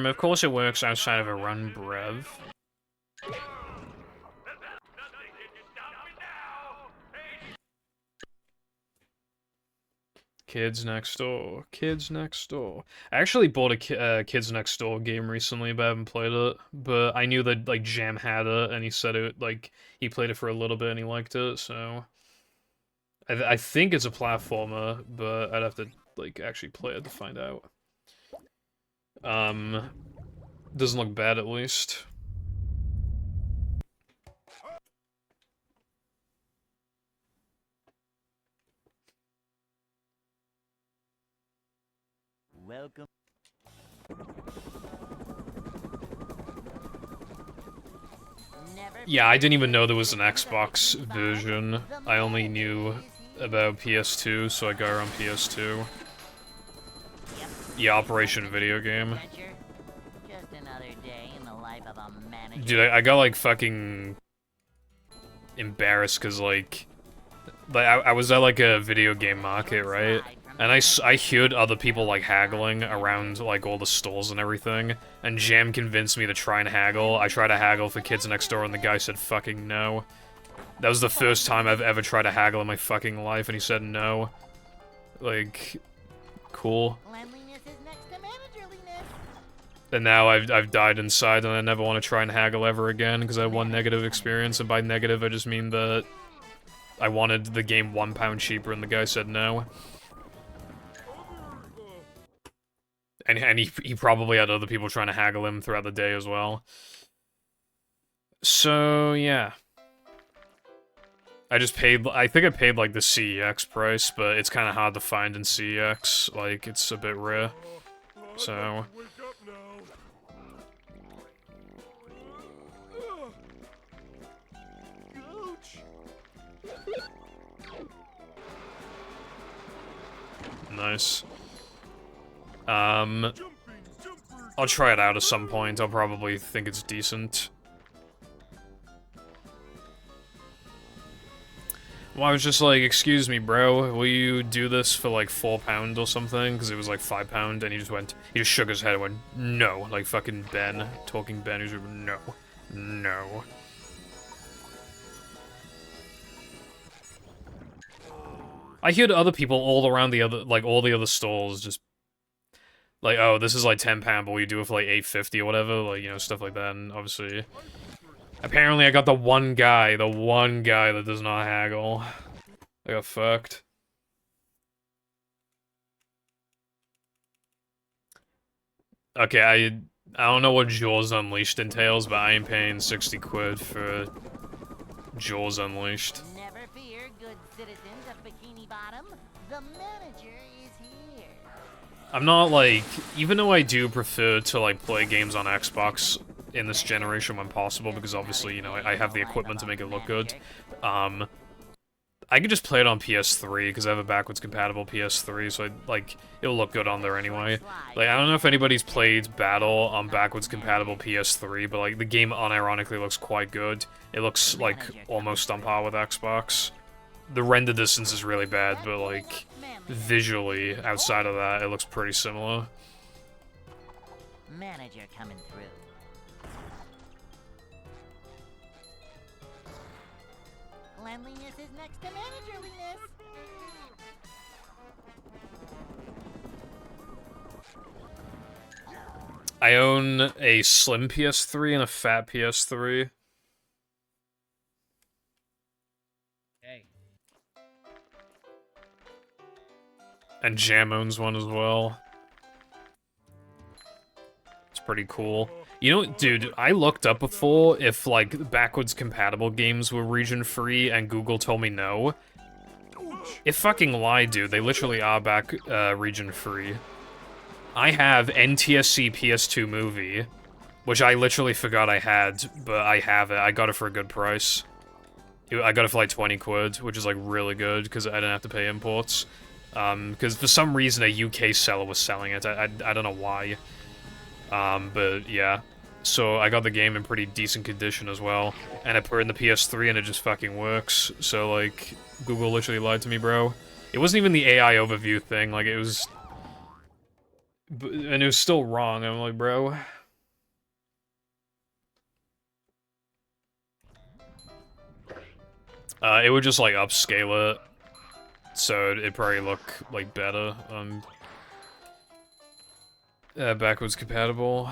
Of course it works outside of a run, brev. Kids Next Door. Kids Next Door. I actually bought a Kids Next Door game recently, but I haven't played it. But I knew that, like, Jam had it, and he said it, like, he played it for a little bit and he liked it, so... I think it's a platformer, but I'd have to, like, actually play it to find out. Doesn't look bad, at least. Welcome. Yeah, I didn't even know there was an Xbox version. I only knew about PS2, so I got her on PS2. Yep. The Operation video game. Adventure. Just another day in the life of a manager. Dude, I got, like, fucking embarrassed, because, like I was at, like, a video game market, right? And I heard other people, like, haggling around, like, all the stalls and everything, and Jam convinced me to try and haggle. I tried to haggle for Kids Next Door, and the guy said fucking no. That was the first time I've ever tried to haggle in my fucking life, and he said no. Like, cool. Cleanliness is next to managerliness. And now I've died inside, and I never want to try and haggle ever again, because I had one negative experience, and by negative I just mean that I wanted the game £1 cheaper, and the guy said no. And he probably had other people trying to haggle him throughout the day as well. So, yeah. I think I paid, like, the CEX price, but it's kind of hard to find in CEX. Like, it's a bit rare. So... Wake up now. Ouch. Nice. I'll try it out at some point. I'll probably think it's decent. Well, I was just like, excuse me, bro, will you do this for like £4 or something? Because it was like £5, and he just shook his head and went, no. Like fucking Ben, talking Ben, he was like, no, no. I heard other people all around all the other stalls just like, oh, this is like £10, but will you do it for like $8.50 or whatever? Like, you know, stuff like that, and obviously... Apparently I got the one guy that does not haggle. I got fucked. Okay, I don't know what Jaws Unleashed entails, but I ain't paying 60 quid for Jaws Unleashed. Never fear, good citizens of Bikini Bottom. The manager is here. I'm not, like... Even though I do prefer to, like, play games on Xbox in this generation when possible, because obviously, you know, I have the equipment to make it look good, I could just play it on PS3, because I have a backwards compatible PS3, so, like, it'll look good on there anyway. Like, I don't know if anybody's played Battle on backwards compatible PS3, but, like, the game unironically looks quite good. It looks, like, almost on par with Xbox. The render distance is really bad, but, like, visually, outside of that, it looks pretty similar. Manager coming through. Cleanliness is next to managerliness. I own a slim PS3 and a fat PS3. Hey. And Jam owns one as well. It's pretty cool. You know, dude, I looked up before if, like, backwards compatible games were region-free, and Google told me no. It fucking lied, dude. They literally are region-free. I have NTSC PS2 Movie, which I literally forgot I had, but I have it. I got it for a good price. I got it for, like, 20 quid, which is, like, really good, because I didn't have to pay imports. Because for some reason a UK seller was selling it. I don't know why. But, yeah. So I got the game in pretty decent condition as well, and I put it in the PS3 and it just fucking works. So, like, Google literally lied to me, bro. It wasn't even the AI overview thing, like, it was... And it was still wrong, I'm like, bro... It would just, like, upscale it, so it'd probably look, like, better. Backwards compatible.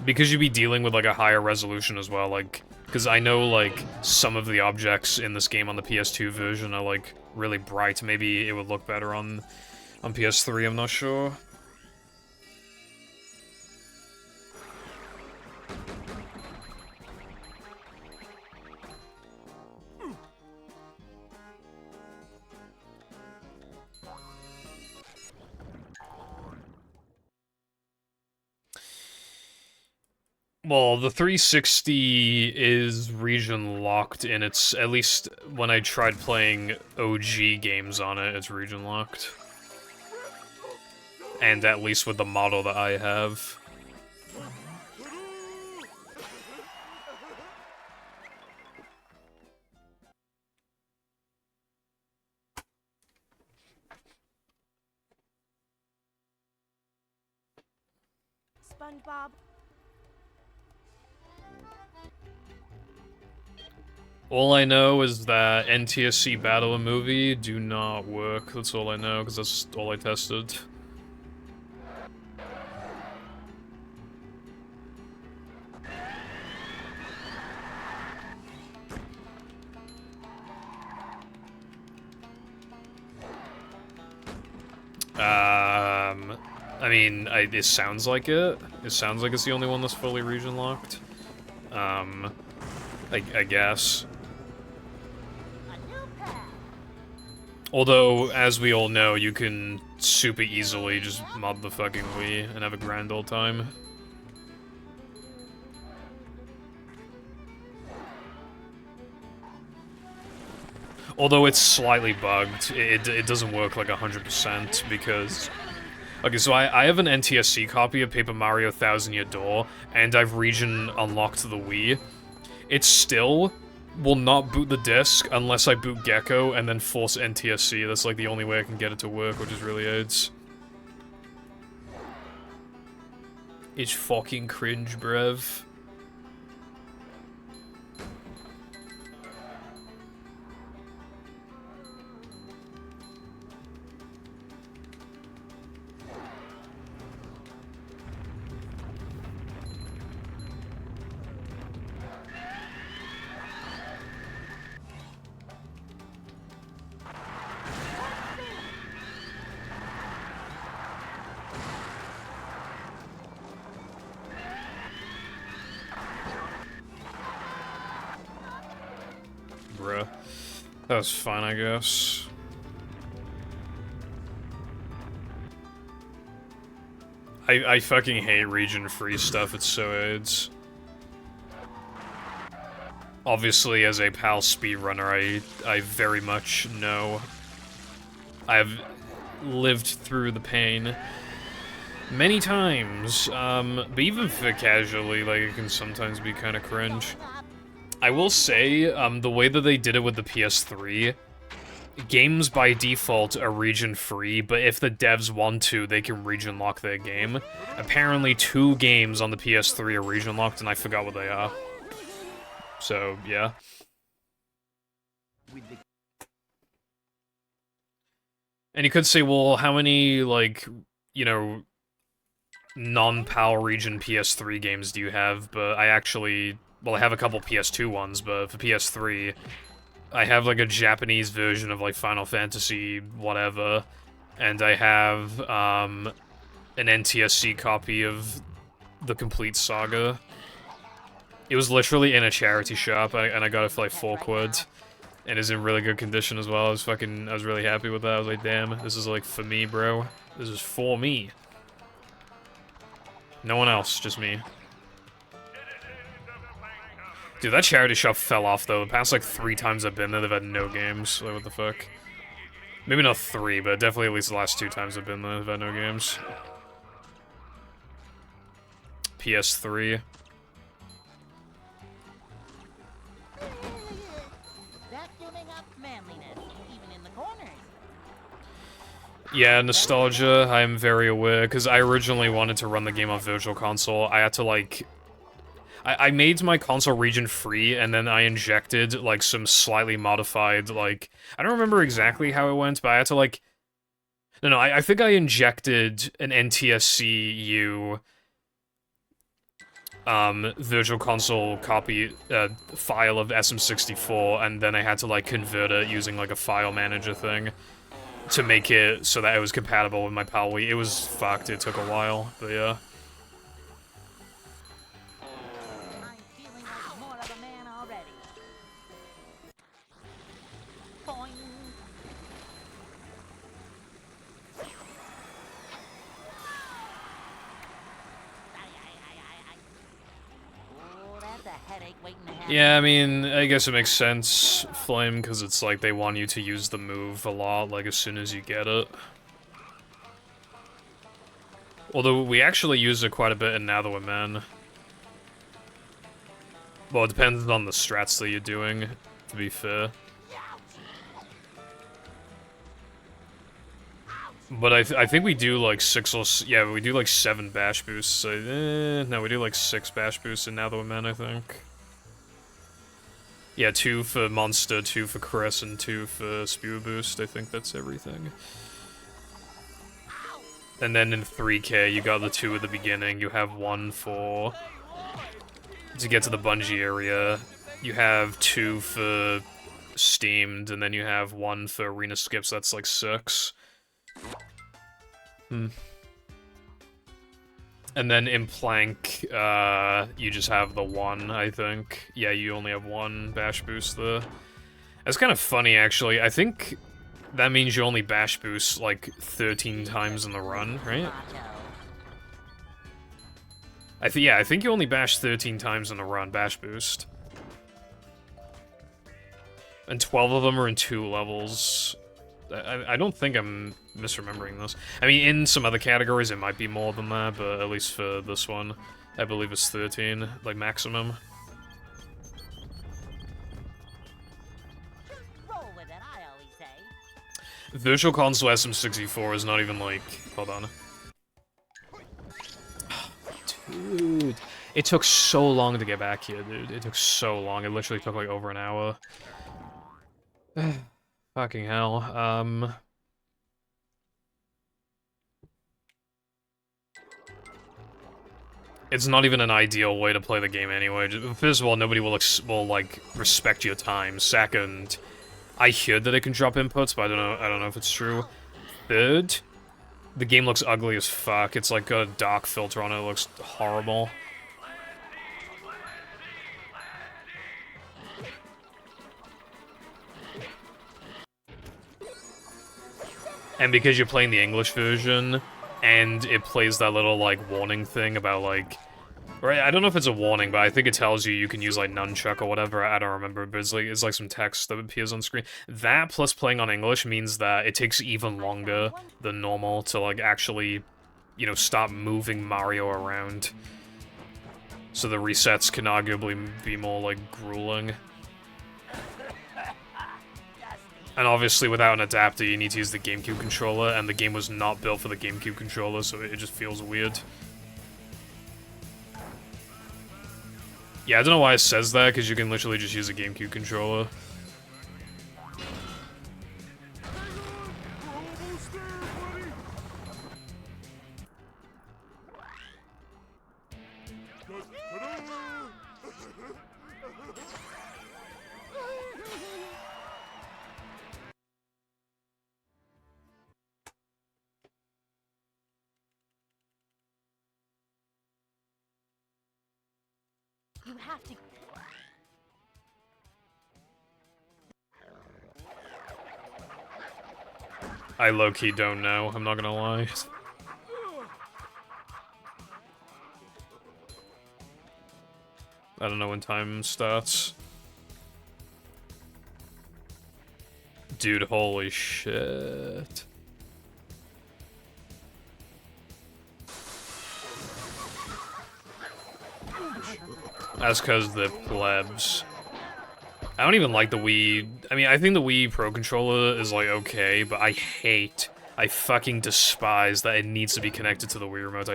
Because you'd be dealing with, like, a higher resolution as well, like... Because I know, like, some of the objects in this game on the PS2 version are, like, really bright. Maybe it would look better on PS3, I'm not sure. Well, the 360 is region locked, and it's, at least when I tried playing OG games on it, it's region locked. And at least with the model that I have. SpongeBob. All I know is that NTSC Battle and Movie do not work. That's all I know, because that's all I tested. I mean, it sounds like it. It sounds like it's the only one that's fully region locked. I guess. Although, as we all know, you can super easily just mod the fucking Wii and have a grand old time. Although it's slightly bugged, it doesn't work like 100% because... Okay, so I have an NTSC copy of Paper Mario Thousand Year Door, and I've region unlocked the Wii. It still will not boot the disc unless I boot Gecko and then force NTSC. That's like the only way I can get it to work, which is really AIDS. It's fucking cringe, bruv. Bruh. That was fine, I guess. I fucking hate region-free stuff, it's so AIDS. Obviously, as a PAL speedrunner, I very much know. I've lived through the pain many times, but even for casually, like, it can sometimes be kind of cringe. I will say, the way that they did it with the PS3, games by default are region-free, but if the devs want to, they can region-lock their game. Apparently 2 games on the PS3 are region-locked, and I forgot what they are. So, yeah. And you could say, well, how many, like, you know, non-PAL region PS3 games do you have? But I actually... Well, I have a couple PS2 ones, but for PS3, I have, like, a Japanese version of, like, Final Fantasy whatever, and I have, an NTSC copy of the complete saga. It was literally in a charity shop, and I got it for, like, 4 quid, and it's in really good condition as well. I was really happy with that. I was like, damn, this is, like, for me, bro. This is for me. No one else, just me. Dude, that charity shop fell off, though. The past, like, 3 times I've been there, they've had no games. Like, what the fuck? Maybe not 3, but definitely at least the last 2 times I've been there, they've had no games. PS3. Vacuuming up manliness, even in the corners. Yeah, nostalgia, I am very aware, because I originally wanted to run the game on Virtual Console. I had to, like... I made my console region free, and then I injected, like, some slightly modified, like... I don't remember exactly how it went, but I had to, like... No, I think I injected an NTSC-U... Virtual Console copy, file of SM64, and then I had to, like, convert it using, like, a file manager thing to make it so that it was compatible with my PAL Wii. It was fucked, it took a while, but yeah. I'm feeling like more of a man already. Boing. a headache waiting to happen. Yeah, I mean, I guess it makes sense, Flame, because it's like they want you to use the move a lot, like as soon as you get it. Although we actually use it quite a bit in Now That We're Men. Well, it depends on the strats that you're doing, to be fair. But I think we do like 6 or... yeah, we do like 7 bash boosts. So, no, we do like 6 bash boosts in Now That We're Men, I think. Yeah, 2 for Monster, 2 for Chris, and 2 for Spew Boost. I think that's everything. And then in 3K, you got the 2 at the beginning. You have 1 for... to get to the bungee area. You have 2 for Steamed, and then you have 1 for Arena Skips. That's like 6. And then in Plank, you just have the 1, I think. Yeah, you only have 1 bash boost there. That's kind of funny, actually. I think that means you only bash boost, like, 13 times in the run, right? Yeah, I think you only bash 13 times in the run, bash boost. And 12 of them are in 2 levels. I don't think I'm misremembering this. I mean, in some other categories, it might be more than that, but at least for this one, I believe it's 13, like, maximum. Roll with it, I always say. Virtual Console SM64 is not even, like... hold on. Dude, it took so long to get back here, dude. It took so long. It literally took, like, over an hour. Fucking hell. It's not even an ideal way to play the game anyway. First of all, nobody will like, respect your time. Second, I hear that it can drop inputs, but I don't know if it's true. Third, the game looks ugly as fuck. It's like got a dark filter on it. It looks horrible. And because you're playing the English version, and it plays that little, like, warning thing about, like... Right, I don't know if it's a warning, but I think it tells you can use, like, Nunchuck or whatever, I don't remember, but it's like some text that appears on screen. That, plus playing on English, means that it takes even longer than normal to, like, actually, you know, stop moving Mario around. So the resets can arguably be more, like, grueling. And obviously, without an adapter, you need to use the GameCube controller, and the game was not built for the GameCube controller, so it just feels weird. Yeah, I don't know why it says that, because you can literally just use a GameCube controller. You have to. I low-key don't know, I'm not gonna lie. I don't know when time starts. Dude, holy shit. That's because the plebs. I don't even like the Wii. I mean, I think the Wii Pro Controller is, like, okay, but I fucking despise that it needs to be connected to the Wii Remote.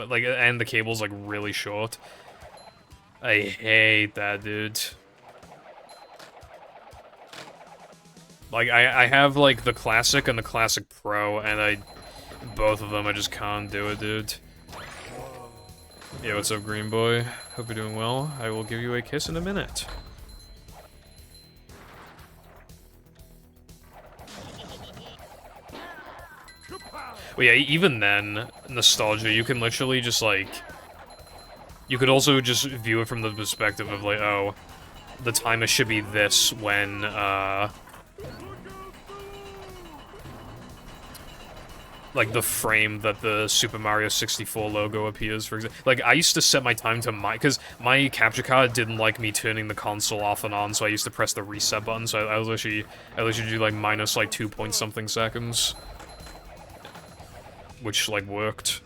Like, and the cable's, like, really short. I hate that, dude. Like, I have, like, the Classic and the Classic Pro, and both of them, I just can't do it, dude. Yeah, what's up, Green Boy? Hope you're doing well. I will give you a kiss in a minute. Well, yeah, even then, nostalgia, you can literally just, like... You could also just view it from the perspective of, like, oh, the timer should be this when, like, like the frame that the Super Mario 64 logo appears, for example. Like, I used to set my time to because my capture card didn't like me turning the console off and on, so I used to press the reset button, so I literally do like minus like 2 point something seconds. Which, like, worked.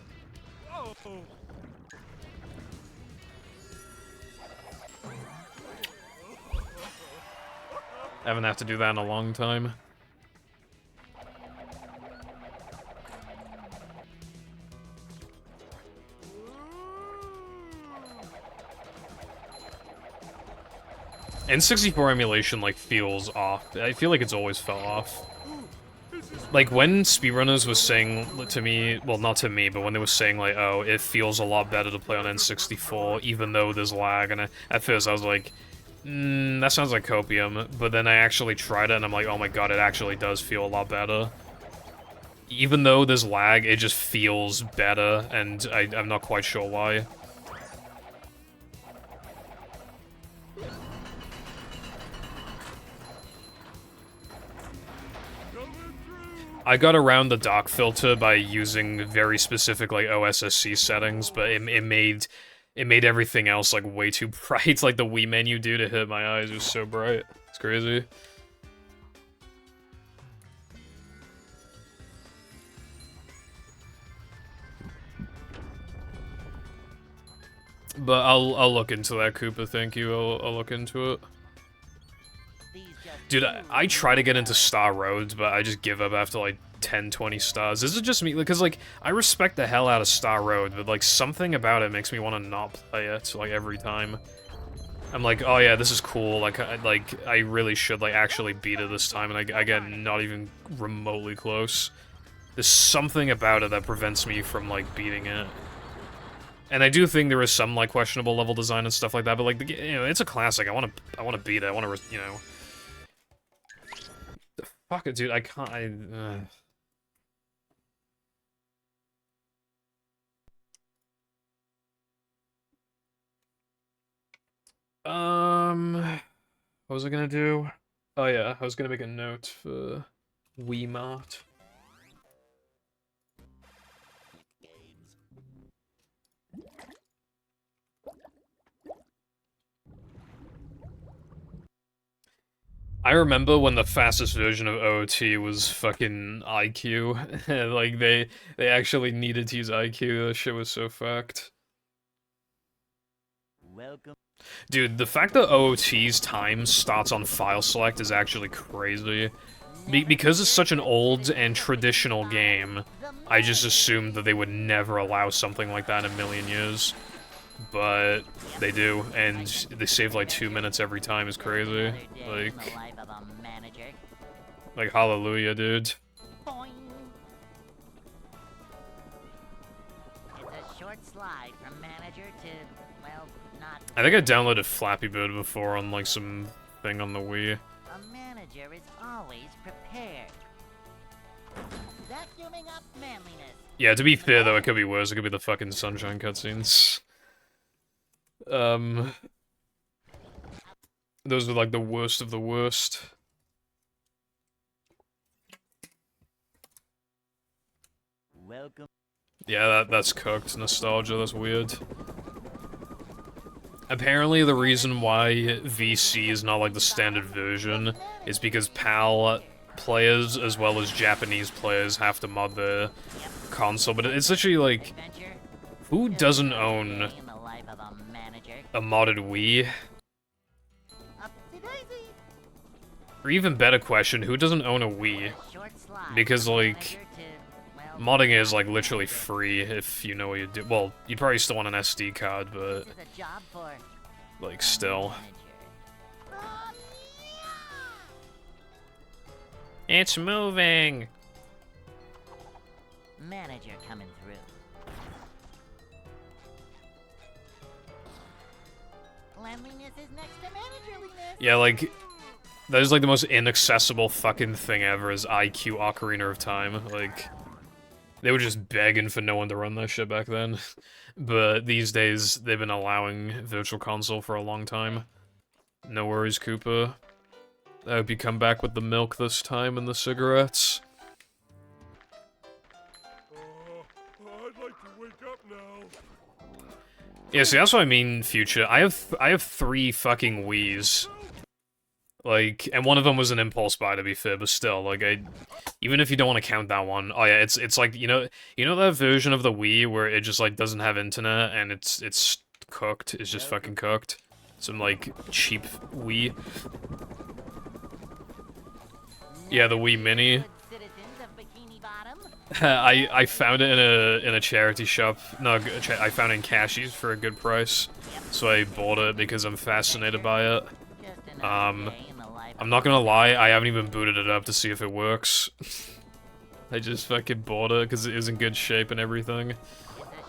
I haven't had to do that in a long time. N64 emulation, like, feels off. I feel like it's always fell off. Like, when speedrunners was saying to me, well, not to me, but when they were saying, like, oh, it feels a lot better to play on N64, even though there's lag, and at first I was like, that sounds like copium, but then I actually tried it, and I'm like, oh my god, it actually does feel a lot better. Even though there's lag, it just feels better, and I'm not quite sure why. I got around the dock filter by using very specific, like, OSSC settings, but it made everything else, like, way too bright. Like, the Wii menu, dude, it hit my eyes. It was so bright. It's crazy. But I'll look into that, Koopa, thank you. I'll look into it. Dude, I try to get into Star Roads, but I just give up after, like, 10, 20 stars. This is just me, because, like, I respect the hell out of Star Road, but, like, something about it makes me want to not play it, like, every time. I'm like, oh yeah, this is cool, like, I really should, like, actually beat it this time, and I get not even remotely close. There's something about it that prevents me from, like, beating it. And I do think there is some, like, questionable level design and stuff like that, but, like, you know, it's a classic. I want to beat it. I want to, you know... Fuck it, dude, I can't, what was I gonna do? Oh yeah, I was gonna make a note for Wiimote. I remember when the fastest version of OOT was fucking IQ. Like, they actually needed to use IQ. That shit was so fucked. Welcome. Dude, the fact that OOT's time starts on file select is actually crazy. Because it's such an old and traditional game, I just assumed that they would never allow something like that in a million years. But they do, and they save like 2 minutes every time. Is crazy. Like hallelujah, dude. Boing. It's a short slide from manager to, well, not. I think I downloaded Flappy Bird before on like some thing on the Wii. A manager is always prepared. Vacuuming up manliness. Yeah, to be fair though, it could be worse. It could be the fucking Sunshine cutscenes. Those are like the worst of the worst. Welcome. Yeah, that's cooked. Nostalgia, that's weird. Apparently the reason why VC is not like the standard version is because PAL players as well as Japanese players have to mod their console, but it's literally like, who doesn't own a modded Wii? Or even better question, who doesn't own a Wii? Because, like, modding is, like, literally free if you know what you do. Well, you'd probably still want an SD card, but, like, still. It's moving! Manager coming through. Cleanliness is next to managerliness. Yeah, like, that is like the most inaccessible fucking thing ever is IQ Ocarina of Time. Like, they were just begging for no one to run that shit back then. But these days, they've been allowing Virtual Console for a long time. No worries, Koopa. I hope you come back with the milk this time and the cigarettes. Yeah, see, that's what I mean, Future. I have 3 fucking Wiis. Like, and one of them was an Impulse Buy, to be fair, but still, like, even if you don't want to count that one, oh yeah, it's like, you know that version of the Wii where it just, like, doesn't have internet, and it's cooked, it's just fucking cooked? Some, like, cheap Wii. Yeah, the Wii Mini. Good citizens of Bikini Bottom. I found it in a charity shop. No, I found it in Cashies for a good price, so I bought it because I'm fascinated by it. Just another day in the life I'm not gonna lie, I haven't even booted it up to see if it works. I just fucking bought it because it is in good shape and everything. It's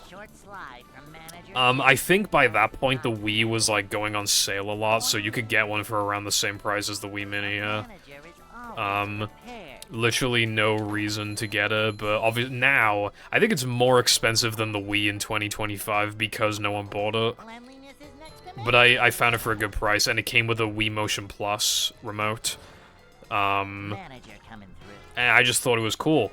a short slide from manager. I think by that point the Wii was like going on sale a lot, so you could get one for around the same price as the Wii Mini, yeah. Manager is always prepared. Literally no reason to get it, but obviously now, I think it's more expensive than the Wii in 2025 because no one bought it. Cleanliness is next to But I found it for a good price, and it came with a Wii Motion Plus remote. manager coming through. And I just thought it was cool.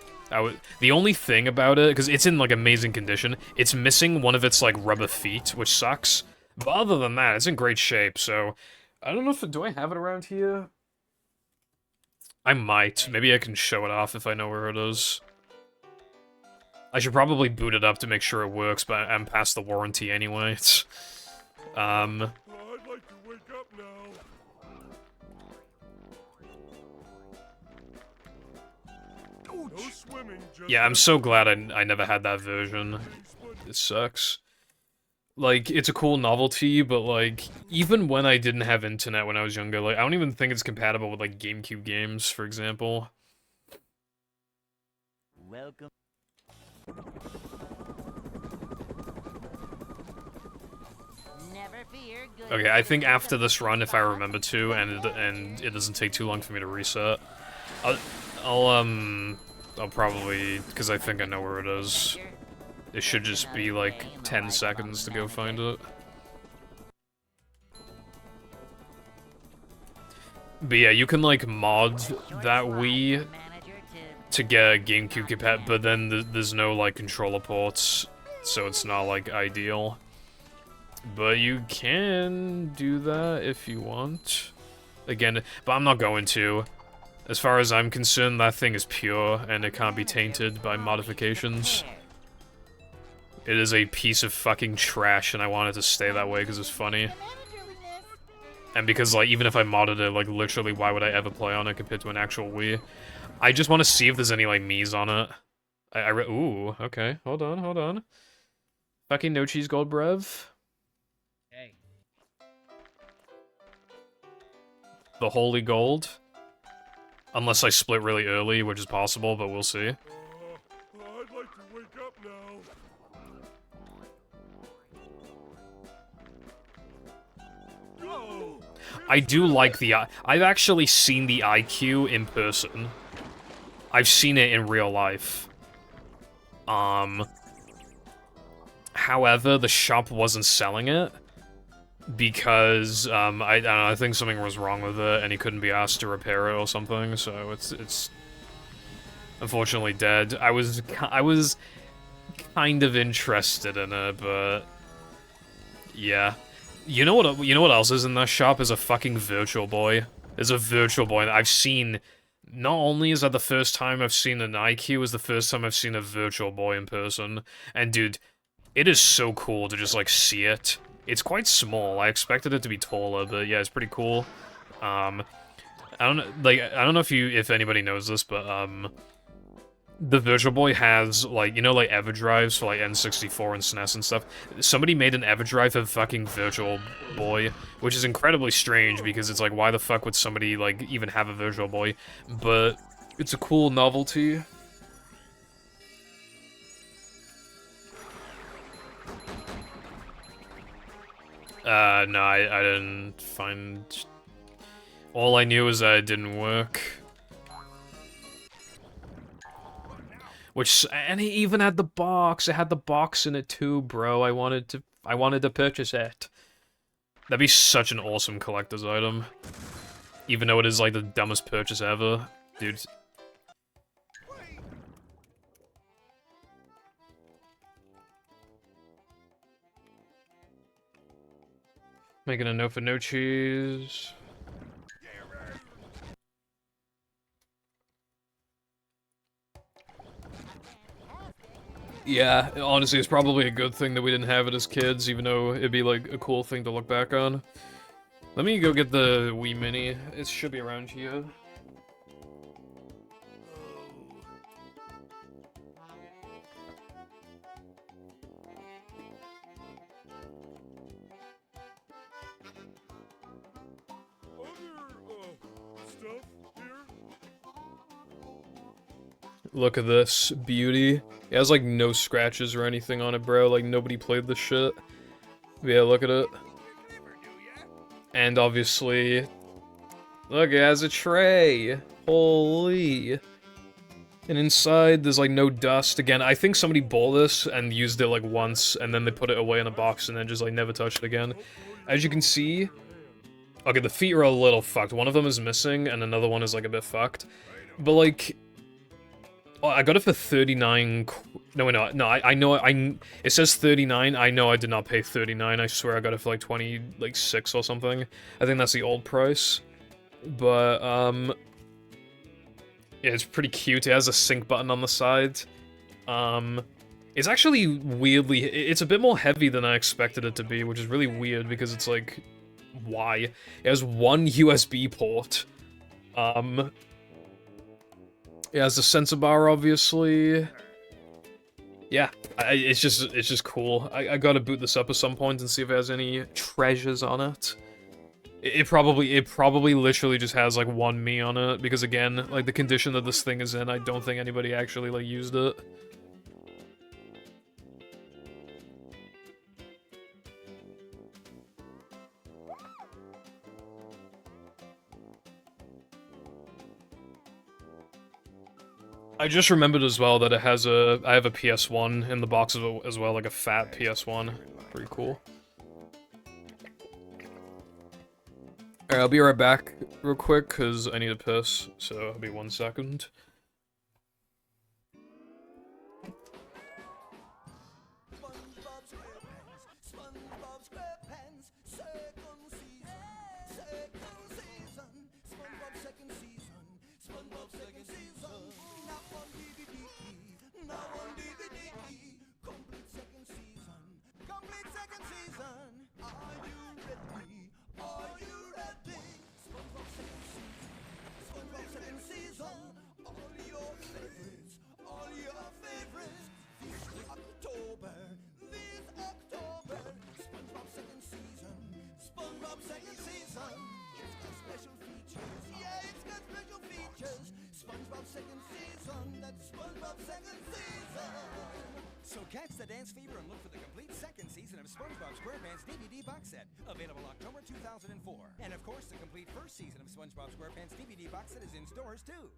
The only thing about it, because it's in, like, amazing condition, it's missing one of its, like, rubber feet, which sucks. But other than that, it's in great shape, so... I don't know if... Do I have it around here? I might. Maybe I can show it off if I know where it is. I should probably boot it up to make sure it works, but I'm past the warranty anyway. I'd like to wake up now. No swimming, just Yeah, I'm so glad I never had that version. It sucks. Like, it's a cool novelty, but, like, even when I didn't have internet when I was younger, like, I don't even think it's compatible with, like, GameCube games, for example. Welcome. Never fear. Good Okay, I think citizens after of this run, if I Bikini remember to, and it doesn't take too long for me to reset, I'll probably, because I think I know where it is. Manager, It should just be, like, 10 seconds to go find it. But yeah, you can, like, mod short that slide Wii from manager to get GameCube compat, but then there's no, like, controller ports, so it's not, like, ideal. But you can do that if you want. Again, but I'm not going to. As far as I'm concerned, that thing is pure, and it can't be tainted by modifications. prepared. It is a piece of fucking trash, and I want it to stay that way because it's funny. And because, like, even if I modded it, like, literally, why would I ever play on it compared to an actual Wii? I just want to see if there's any, like, Mii's on it. Ooh, okay. Hold on. Fucking no cheese gold brev. Okay. The holy gold. Unless I split really early, which is possible, but we'll see. I'd like to wake up now. No! I do like the... I've actually seen the IQ in person. I've seen it in real life. However, the shop wasn't selling it. Because, I don't know, I think something was wrong with it, and he couldn't be asked to repair it or something, so it's unfortunately dead. I was kind of interested in it, but yeah. You know what else is in that shop is a fucking Virtual Boy. There's a Virtual Boy that I've seen. Not only is that the first time I've seen an IQ, is the first time I've seen a Virtual Boy in person. And dude, it is so cool to just like see it. It's quite small. I expected it to be taller, but yeah, it's pretty cool. I don't know if anybody knows this, but the Virtual Boy has, like, you know, like, EverDrives for, like, N64 and SNES and stuff? Somebody made an EverDrive of fucking Virtual Boy, which is incredibly strange, because it's like, why the fuck would somebody, like, even have a Virtual Boy? But it's a cool novelty. No, I didn't find... All I knew is that it didn't work. Which, and it even had the box. It had the box in it too, bro. I wanted to purchase it. That'd be such an awesome collector's item. Even though it is like the dumbest purchase ever. Dude. Making a note for no cheese. Yeah, honestly, it's probably a good thing that we didn't have it as kids, even though it'd be like a cool thing to look back on. Let me go get the Wii Mini. It should be around here. Stuff here? Look at this beauty. It has like no scratches or anything on it, bro. Like nobody played this shit. But yeah, look at it. And obviously, look, it has a tray. Holy. And inside, there's like no dust. Again, I think somebody bought this and used it like once, and then they put it away in a box and then just like never touched it again. As you can see, okay, the feet are a little fucked. One of them is missing, and another one is like a bit fucked. But like, oh, I got it for 39. No, wait, no, I know. It says 39. I know I did not pay 39. I swear I got it for like 26 or something. I think that's the old price. But yeah, it's pretty cute. It has a sync button on the side. It's actually weirdly. It's a bit more heavy than I expected it to be, which is really weird because it's like, why? It has one USB port. It has the sensor bar, obviously. Yeah, it's just cool. I gotta boot this up at some point and see if it has any treasures on it. It probably literally just has like one me on it, because again, like the condition that this thing is in, I don't think anybody actually like used it. I just remembered as well that it has I have a PS1 in the box as well, like a fat PS1. Pretty cool. Alright, I'll be right back real quick, because I need a piss, so I'll be 1 second. So catch the dance fever and look for the complete second season of SpongeBob SquarePants DVD box set, available October 2004. And of course, the complete first season of SpongeBob SquarePants DVD box set is in stores too.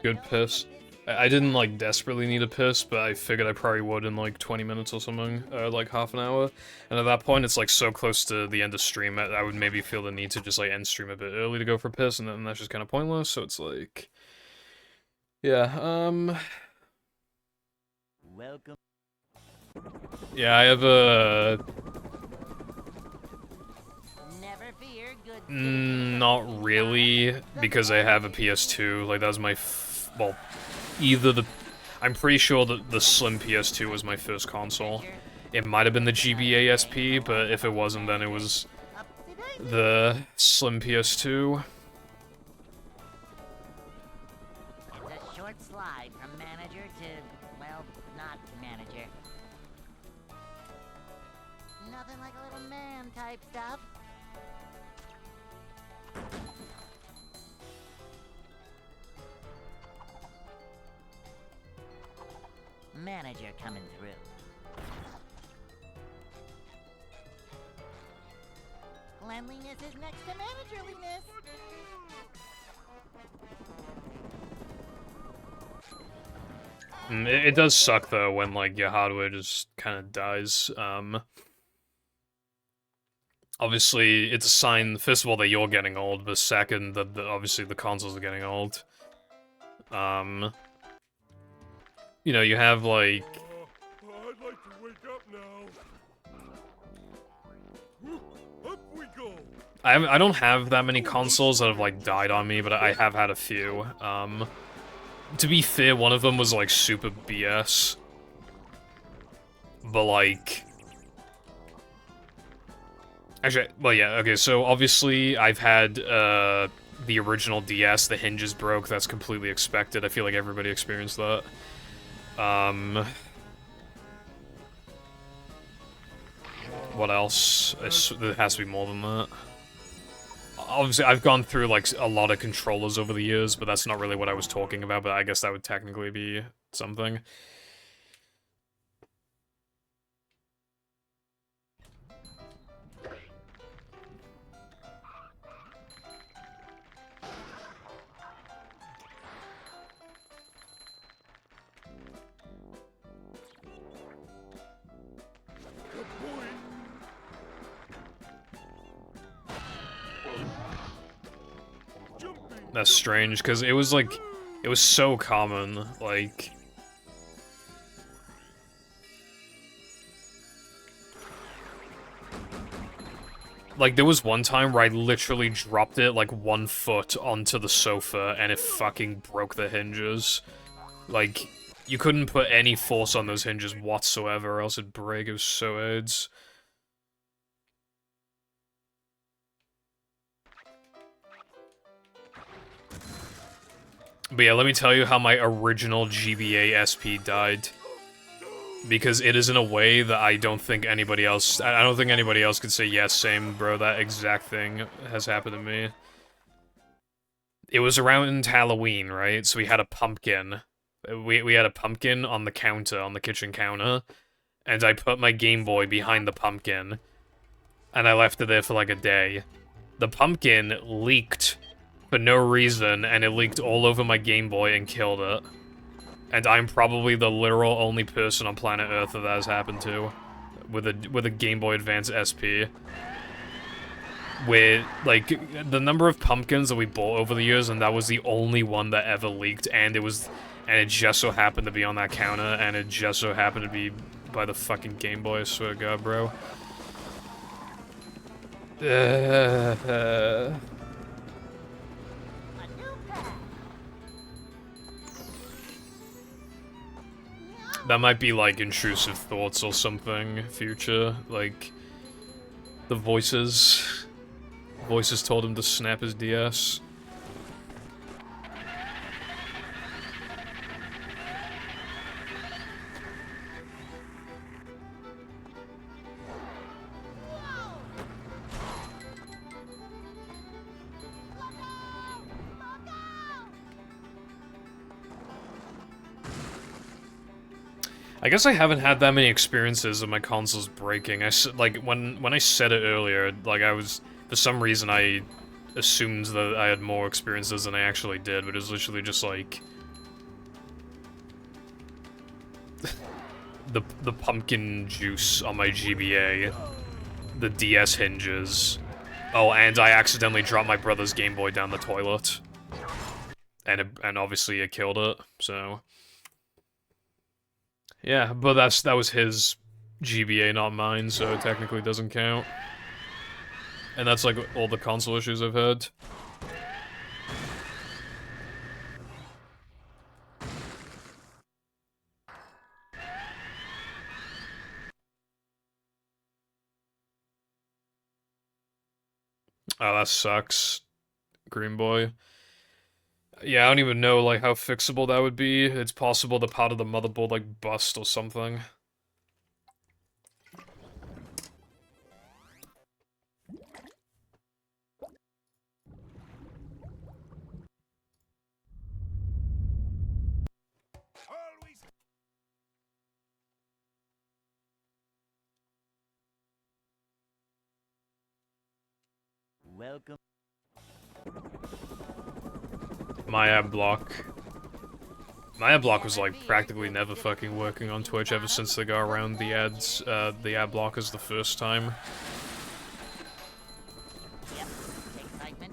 Good piss. I didn't like desperately need a piss, but I figured I probably would in like 20 minutes or something, like half an hour. And at that point, it's like so close to the end of stream, I would maybe feel the need to just like end stream a bit early to go for piss, and then that's just kind of pointless. So it's like, yeah, Welcome. yeah, I have a Never fear, good. not really, because I have a PS2. Like that was my well, either the I'm pretty sure that the Slim PS2 was my first console. It might have been the GBA SP, but if it wasn't, then it was the Slim PS2. It's a short slide from manager to, well, not manager. Nothing like a little man type stuff. manager coming through. Cleanliness is next to managerliness. It does suck though when like your hardware just kind of dies. Obviously, it's a sign, first of all, that you're getting old, but second, that obviously the consoles are getting old. You know, you have, like... I'd like to wake up now. Up we go. I don't have that many consoles that have, like, died on me, but I have had a few. To be fair, one of them was, like, super BS. But, like... Actually, well, yeah, okay, so obviously I've had, the original DS, the hinges broke, that's completely expected. I feel like everybody experienced that. What else? There has to be more than that. Obviously, I've gone through, like, a lot of controllers over the years, but that's not really what I was talking about, but I guess that would technically be something. That's strange, because it was, like, it was so common, like... Like, there was one time where I literally dropped it, like, 1 foot onto the sofa, and it fucking broke the hinges. Like, you couldn't put any force on those hinges whatsoever, or else it'd break. It was so AIDS. But yeah, let me tell you how my original GBA SP died. Because it is in a way that I don't think anybody else... I don't think anybody else could say, yes, same, bro, that exact thing has happened to me. It was around Halloween, right? So we had a pumpkin. We had a pumpkin on the counter, on the kitchen counter. And I put my Game Boy behind the pumpkin. And I left it there for like a day. The pumpkin leaked for no reason, and it leaked all over my Game Boy and killed it. And I'm probably the literal only person on planet Earth that has happened to, with a Game Boy Advance SP. With, like, the number of pumpkins that we bought over the years, and that was the only one that ever leaked, and it just so happened to be on that counter, and it just so happened to be by the fucking Game Boy, I swear to God, bro. That might be, like, intrusive thoughts or something, future. Like, the voices told him to snap his DS. I guess I haven't had that many experiences of my consoles breaking. Like, when I said it earlier, like, for some reason I assumed that I had more experiences than I actually did, but it was literally just, like... the pumpkin juice on my GBA, the DS hinges. Oh, and I accidentally dropped my brother's Game Boy down the toilet. And obviously it killed it, so... Yeah, but that was his GBA, not mine, so it technically doesn't count. And that's like all the console issues I've had. Oh, that sucks, Green Boy. Yeah, I don't even know, like, how fixable that would be. It's possible the part of the motherboard, like, bust or something. Welcome. My ad block. My ad block was like practically never fucking working on Twitch ever since they got around the ads, the ad blockers the first time. Yep. Excitement.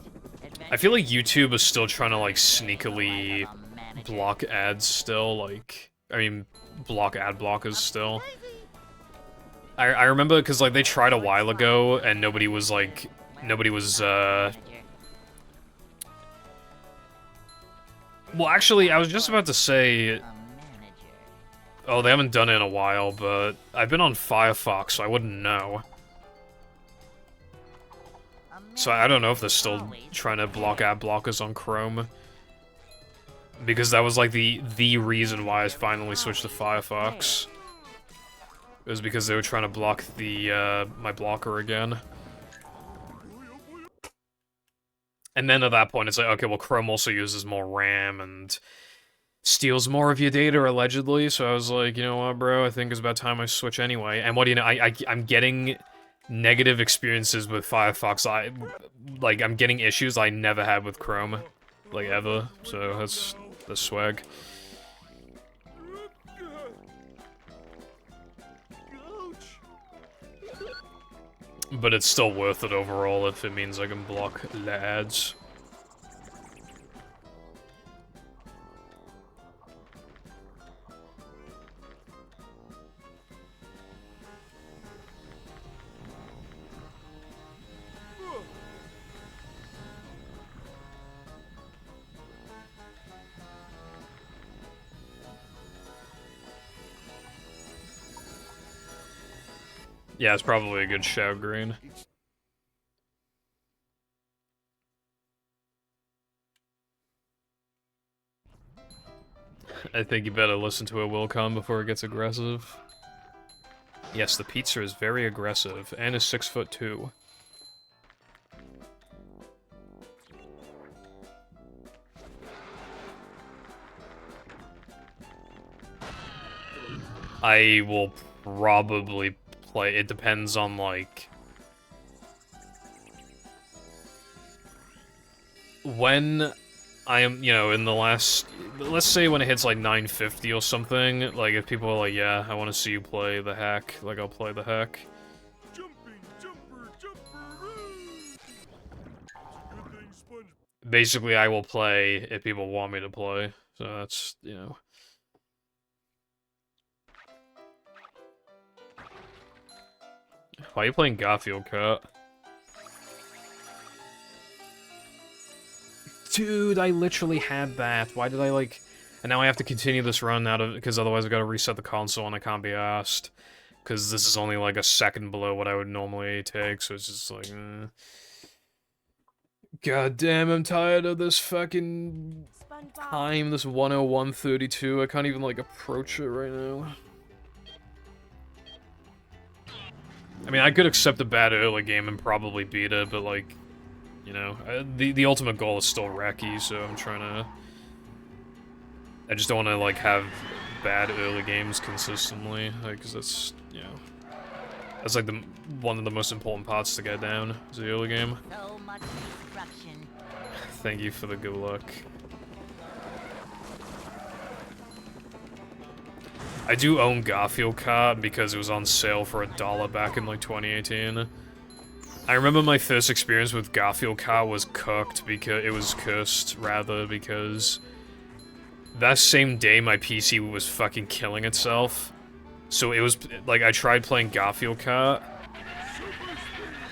I feel like YouTube is still trying to like sneakily block ads still, like, I mean, block ad blockers still. I remember because like they tried a while ago and nobody was well, actually, I was just about to say, oh, they haven't done it in a while, but I've been on Firefox, so I wouldn't know. So I don't know if they're still trying to block ad blockers on Chrome. Because that was like the reason why I finally switched to Firefox. It was because they were trying to block the my blocker again. And then at that point it's like, okay, well Chrome also uses more RAM and steals more of your data allegedly, so I was like, you know what, bro, I think it's about time I switch anyway. And what do you know, I'm getting negative experiences with Firefox. I'm getting issues I never had with Chrome, like ever. So that's swag. But it's still worth it overall if it means I can block the ads. Yeah, it's probably a good shout, Green. I think you better listen to a Wilcon before it gets aggressive. Yes, the pizza is very aggressive, and is 6'2". I will probably play, it depends on, like, when I am, you know, in the last, let's say when it hits like 950 or something, like if people are like, yeah, I want to see you play the hack, like I'll play the hack. Basically, I will play if people want me to play, so that's, you know. Why are you playing Garfield Kart? Dude, I literally had that. Why did I, like... And now I have to continue this run out of... Because otherwise I've got to reset the console and I can't be asked. Because this is only, like, a second below what I would normally take, so it's just like... God damn, I'm tired of this fucking... time, this 101.32. I can't even, like, approach it right now. I mean, I could accept a bad early game and probably beat it, but, like... You know, the ultimate goal is still Reki, so I'm trying to... I just don't want to, like, have bad early games consistently, like, because that's, you know... That's, like, one of the most important parts to get down, is the early game. So much destruction. Thank you for the good luck. I do own Garfield Kart because it was on sale for $1 back in, like, 2018. I remember my first experience with Garfield Kart was cooked because it was cursed, rather, because that same day my PC was fucking killing itself. So it was like I tried playing Garfield Kart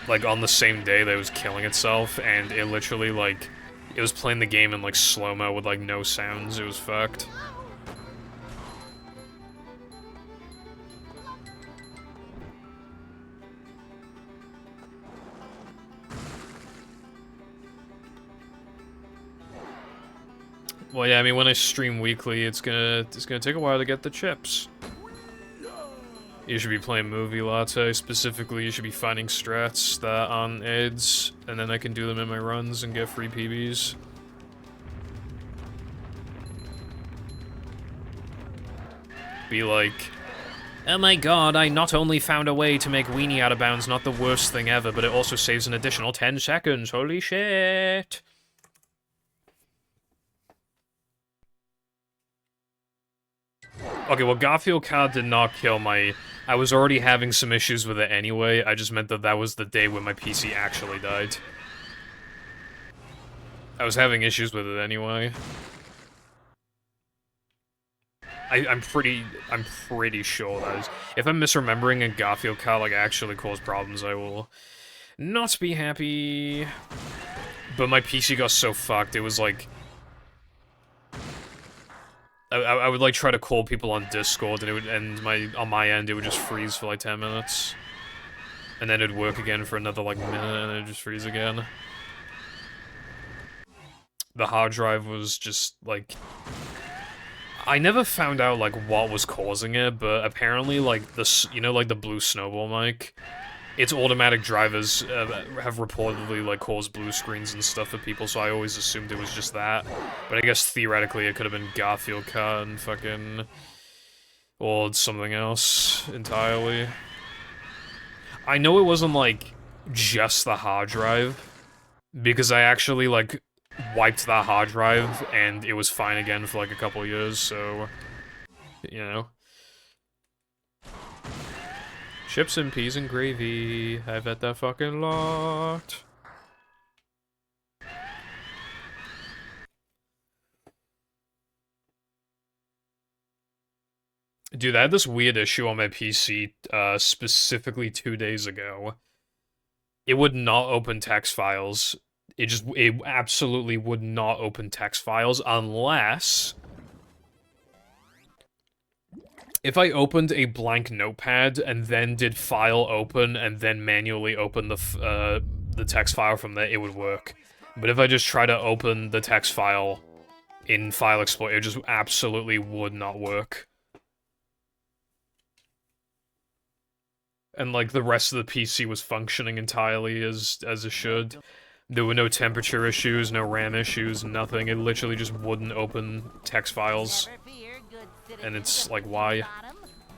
like on the same day that it was killing itself, and it literally like it was playing the game in like slow-mo with like no sounds. It was fucked. Well, yeah, I mean, when I stream weekly, it's gonna take a while to get the chips. You should be playing Movie Latte. Specifically, you should be finding strats that on aids, and then I can do them in my runs and get free PBs. Be like, Oh my god, I not only found a way to make Weenie out of bounds not the worst thing ever, but it also saves an additional 10 seconds. Holy shit. Okay, well, Garfield card did not kill my... I was already having some issues with it anyway. I just meant that that was the day when my PC actually died. I was having issues with it anyway. I'm pretty sure that is... If I'm misremembering and Garfield card, like, actually caused problems, I will not be happy. But my PC got so fucked, it was like... I would like try to call people on Discord, and it would on my end it would just freeze for like 10 minutes, and then it'd work again for another like minute, and then it'd just freeze again. The hard drive was just like, I never found out like what was causing it, but apparently like this, you know, like the blue snowball mic, its automatic drivers have reportedly like caused blue screens and stuff for people, so I always assumed it was just that. But I guess theoretically it could have been Garfield cut and fucking... or something else entirely. I know it wasn't like just the hard drive, because I actually like wiped that hard drive and it was fine again for like a couple years, so... you know. Chips and peas and gravy. I bet that fucking lot. Dude, I had this weird issue on my PC, specifically 2 days ago. It would not open text files. It absolutely would not open text files unless... if I opened a blank notepad and then did file open and then manually open the text file from there, it would work. But if I just try to open the text file in File Explorer, it just absolutely would not work. And like the rest of the PC was functioning entirely as it should. There were no temperature issues, no RAM issues, nothing. It literally just wouldn't open text files. And it's like, why?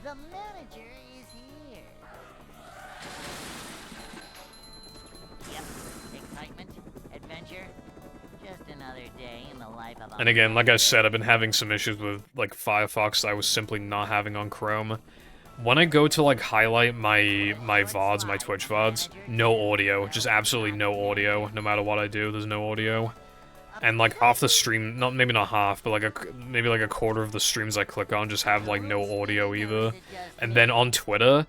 The manager is here. Yep, excitement, adventure, just another day in the life of a... And again, like I said, I've been having some issues with, like, Firefox that I was simply not having on Chrome. When I go to, like, highlight my VODs, my Twitch VODs, no audio. Just absolutely no audio. No matter what I do, there's no audio. And like half the stream, maybe not half, but like maybe like a quarter of the streams I click on just have like no audio either. And then on Twitter,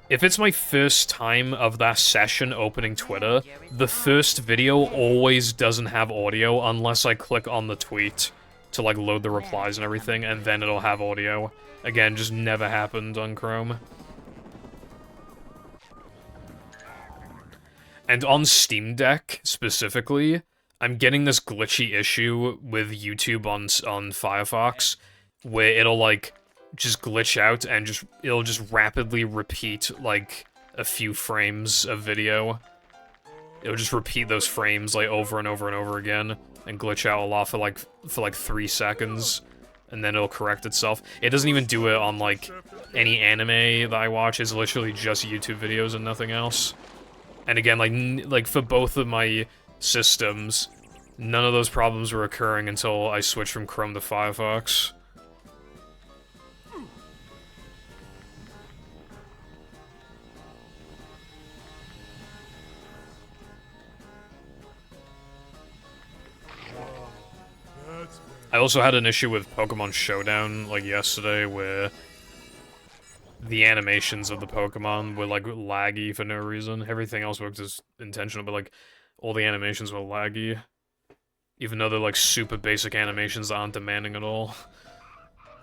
if it's my first time of that session opening Twitter, the first video always doesn't have audio unless I click on the tweet to like load the replies and everything, and then it'll have audio. Again, just never happened on Chrome. And on Steam Deck, specifically, I'm getting this glitchy issue with YouTube on Firefox, where it'll, like, just glitch out and it'll just rapidly repeat, like, a few frames of video. It'll just repeat those frames, like, over and over and over again, and glitch out a lot for, like 3 seconds, and then it'll correct itself. It doesn't even do it on, like, any anime that I watch. It's literally just YouTube videos and nothing else. And again, like for both of my systems, none of those problems were occurring until I switched from Chrome to Firefox. I also had an issue with Pokemon Showdown, like, yesterday, where the animations of the Pokemon were, like, laggy for no reason. Everything else worked as intentional, but, like, all the animations were laggy. Even though they're, like, super basic animations that aren't demanding at all.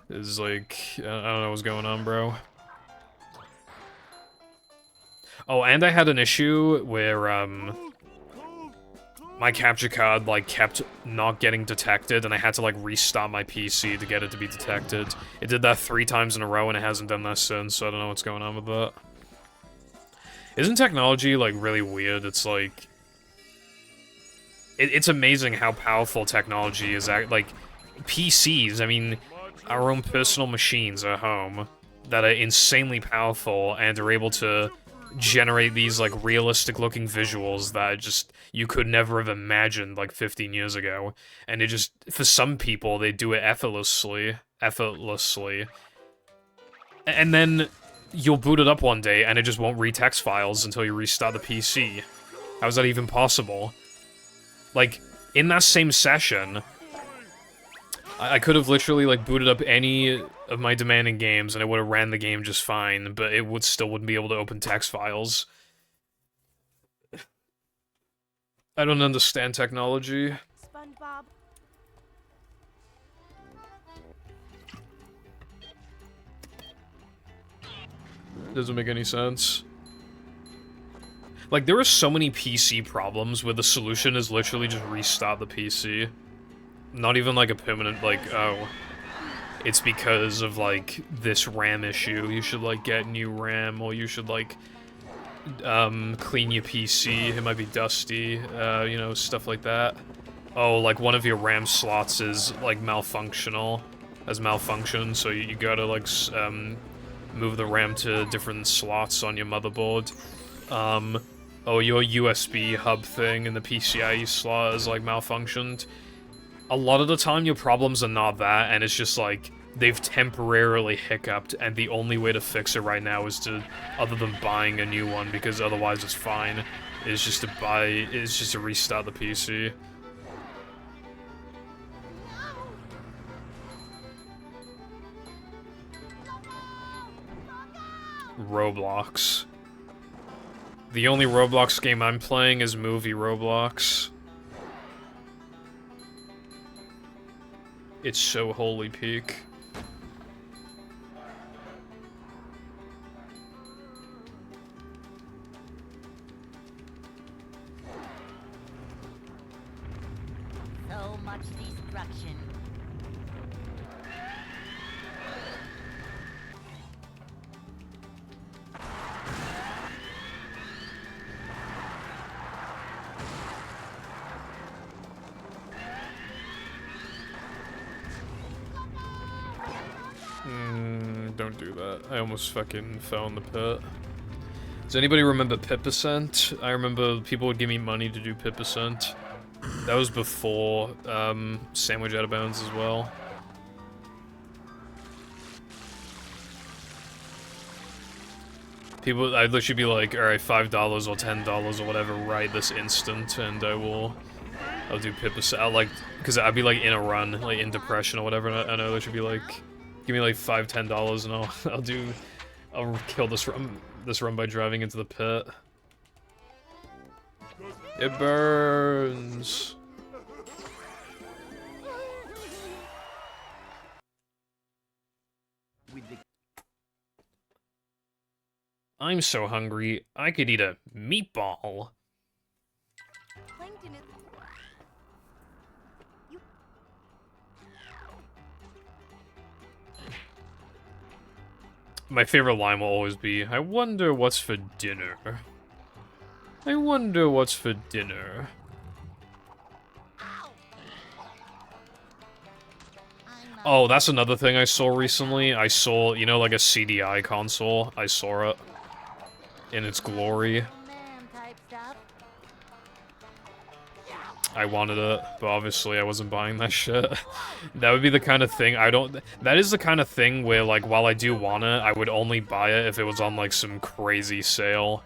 It's like, I don't know what's going on, bro. Oh, and I had an issue where, my capture card, like, kept not getting detected, and I had to, like, restart my PC to get it to be detected. It did that 3 times in a row, and it hasn't done that since, so I don't know what's going on with that. Isn't technology, like, really weird? It's, like... It's amazing how powerful technology is, like, PCs, I mean, our own personal machines at home. that are insanely powerful and are able to generate these like realistic looking visuals that just you could never have imagined like 15 years ago. And it just, for some people, they do it effortlessly. And then you'll boot it up one day and it just won't read text files until you restart the PC. How is that even possible? Like, in that same session, I could have literally, like, booted up any of my demanding games and it would have ran the game just fine, but it still wouldn't be able to open text files. I don't understand technology. SpongeBob. Doesn't make any sense. Like, there are so many PC problems where the solution is literally just restart the PC. Not even like a permanent, like, oh, it's because of, like, this RAM issue. You should, like, get new RAM, or you should, like, clean your PC. It might be dusty, you know, stuff like that. Oh, like, one of your RAM slots is, like, malfunctional. Has malfunctioned, so you gotta, like, move the RAM to different slots on your motherboard. Oh, your USB hub thing in the PCIe slot is, like, malfunctioned. A lot of the time, your problems are not that, and it's just, like, they've temporarily hiccuped, and the only way to fix it right now is to, other than buying a new one, because otherwise it's fine, is just to restart the PC. Roblox. The only Roblox game I'm playing is Movie Roblox. It's so holy peak. So much destruction. Don't do that. I almost fucking fell in the pit. Does anybody remember Pippercent? I remember people would give me money to do Pippercent. That was before, Sandwich Out of Bounds as well. People, I'd literally be like, alright, $5 or $10 or whatever right this instant, and I'll do Pippercent. Because I'd be like in a run, like in depression or whatever, and I literally be like, give me like $5, $10 and I'll kill this run by driving into the pit. It burns. I'm so hungry, I could eat a meatball. Plankton is... You... My favorite line will always be, I wonder what's for dinner. I wonder what's for dinner. Oh, that's another thing I saw recently. I saw, you know, like a CDI console. I saw it in its glory. Man type stuff. I wanted it, but obviously I wasn't buying that shit. That would be the kind of thing that is the kind of thing where, like, while I do want it, I would only buy it if it was on, like, some crazy sale.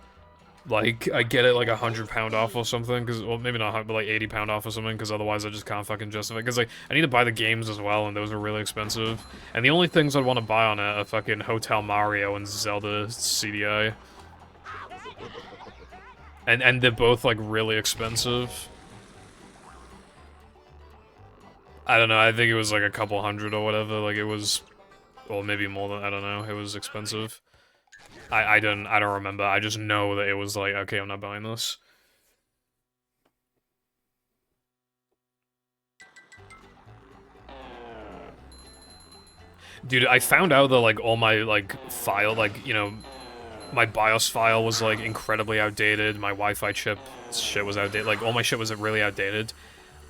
Like, I get it, like, £100 off or something, because, well, maybe not, but, like, £80 off or something, because otherwise I just can't fucking justify it. Because, like, I need to buy the games as well, and those are really expensive. And the only things I'd want to buy on it are fucking Hotel Mario and Zelda CDI. And they're both, like, really expensive. I don't know, I think it was like a couple hundred or whatever, like it was, or maybe more than, I don't know, it was expensive. I don't remember, I just know that it was like, okay, I'm not buying this. Dude, I found out that, like, all my, like, file, like, you know, my BIOS file was, like, incredibly outdated, my Wi-Fi chip shit was outdated, like, all my shit was really outdated.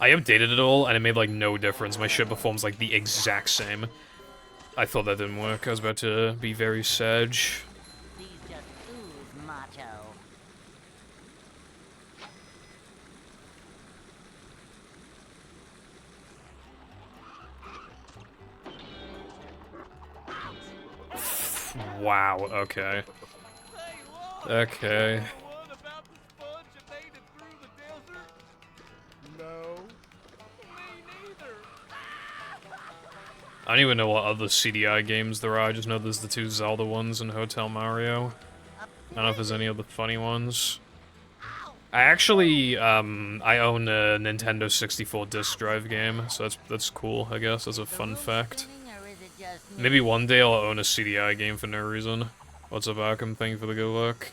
I updated it all, and it made, like, no difference. My shit performs, like, the exact same. I thought that didn't work. I was about to be very sad. These just ooze macho. Wow, okay. Okay. What about the sponge that made it through the desert? No. Me neither. I don't even know what other CDI games there are, I just know there's the two Zelda ones and Hotel Mario. I don't know if there's any other funny ones. I actually, I own a Nintendo 64 disc drive game, so that's cool, I guess, that's a fun fact. Or is it just me? Maybe one day I'll own a CDI game for no reason. What's up, Arkham? Thank you for the good luck.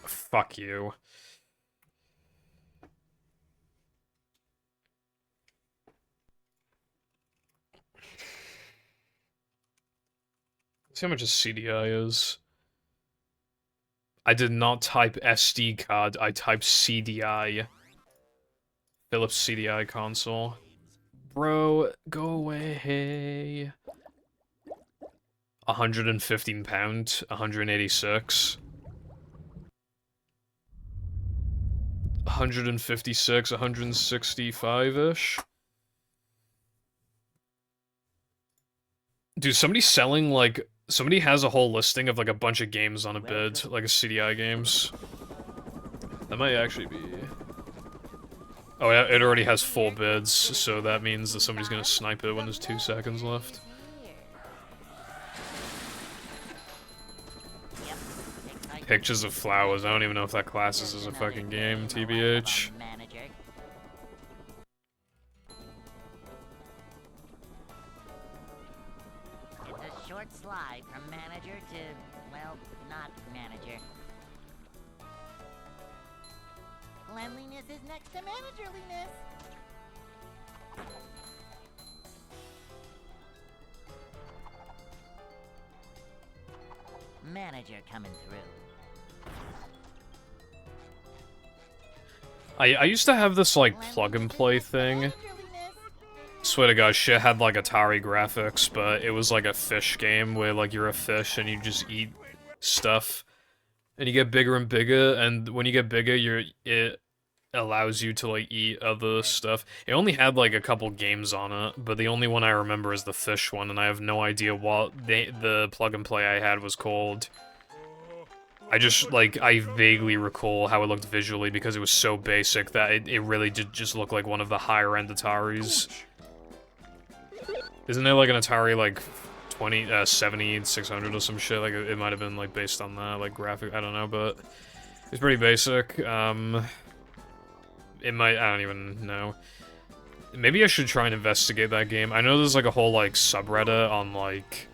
Fuck you. See how much a CDI is. I did not type SD card, I typed CDI. Philips CDI console. Bro, go away. £115, 186. 156, 165-ish. Dude, somebody's selling, like, somebody has a whole listing of, like, a bunch of games on a bid, like, a CDI games. That might actually be... Oh, yeah, it already has 4 bids, so that means that somebody's gonna snipe it when there's 2 seconds left. Pictures of flowers, I don't even know if that classes as a fucking game, TBH. Manager. It's a short slide from manager to, well, not manager. Cleanliness is next to managerliness. Manager coming through. I used to have this, like, plug-and-play thing. Swear to God, shit had, like, Atari graphics, but it was, like, a fish game where, like, you're a fish and you just eat stuff. And you get bigger and bigger, and when you get bigger, it allows you to, like, eat other stuff. It only had, like, a couple games on it, but the only one I remember is the fish one, and I have no idea what the plug-and-play I had was called. I just, like, I vaguely recall how it looked visually because it was so basic that it really did just look like one of the higher-end Ataris. Isn't there, like, an Atari, like, 70, 600 or some shit? Like, it might have been, like, based on that, like, graphic, I don't know, but it's pretty basic. It might, I don't even know. Maybe I should try and investigate that game. I know there's, like, a whole, like, subreddit on, like...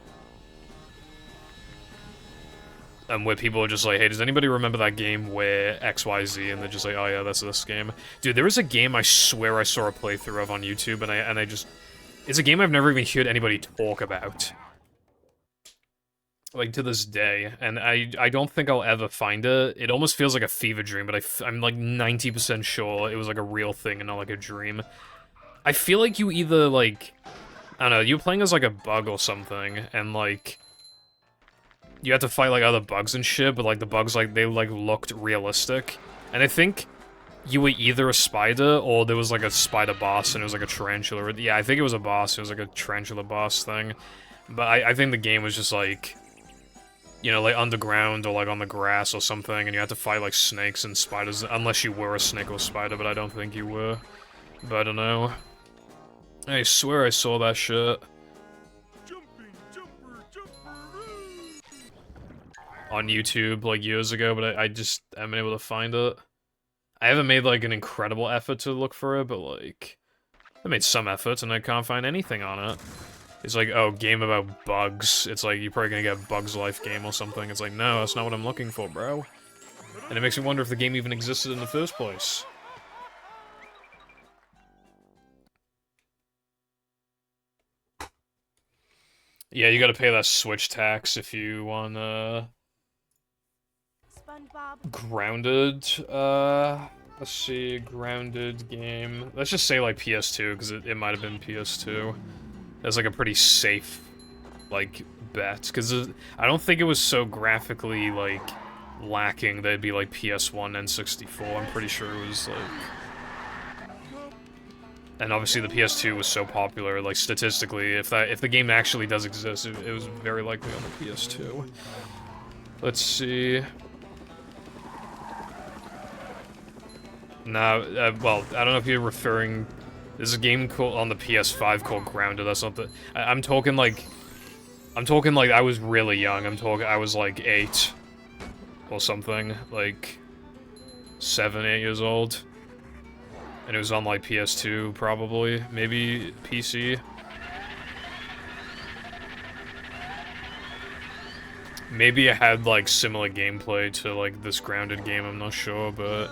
where people are just like, hey, does anybody remember that game where XYZ? And they're just like, oh yeah, that's this game. Dude, there is a game I swear I saw a playthrough of on YouTube, and I just... It's a game I've never even heard anybody talk about. Like, to this day. And I don't think I'll ever find it. It almost feels like a fever dream, but I'm like 90% sure it was like a real thing and not like a dream. I feel like you either, like... I don't know, you're playing as like a bug or something, and like... You had to fight, like, other bugs and shit, but, like, the bugs, like, they, like, looked realistic. And I think you were either a spider, or there was, like, a spider boss, and it was, like, a tarantula. Yeah, I think it was a boss. It was, like, a tarantula boss thing. But I think the game was just, like, you know, like, underground, or, like, on the grass or something, and you had to fight, like, snakes and spiders, unless you were a snake or spider, but I don't think you were. But I don't know. I swear I saw that shit. On YouTube, like, years ago, but I just haven't been able to find it. I haven't made, like, an incredible effort to look for it, but, like, I made some efforts, and I can't find anything on it. It's like, oh, game about bugs. It's like, you're probably gonna get Bugs Life game or something. It's like, no, that's not what I'm looking for, bro. And it makes me wonder if the game even existed in the first place. Yeah, you gotta pay that Switch tax if you want, SpongeBob. Grounded, Let's see, grounded game. Let's just say, like, PS2, because it might have been PS2. That's, like, a pretty safe, like, bet. Because I don't think it was so graphically, like, lacking that it'd be, like, PS1 and 64. I'm pretty sure it was, like... And obviously the PS2 was so popular, like, statistically, if the game actually does exist, it was very likely on the PS2. Let's see... No, well, I don't know if you're referring... There's a game called on the PS5 called Grounded. That's not the... I'm talking like I was really young. I was like 8 or something, like 7, 8 years old, and it was on like PS2 probably, maybe PC. Maybe it had like similar gameplay to like this Grounded game. I'm not sure, but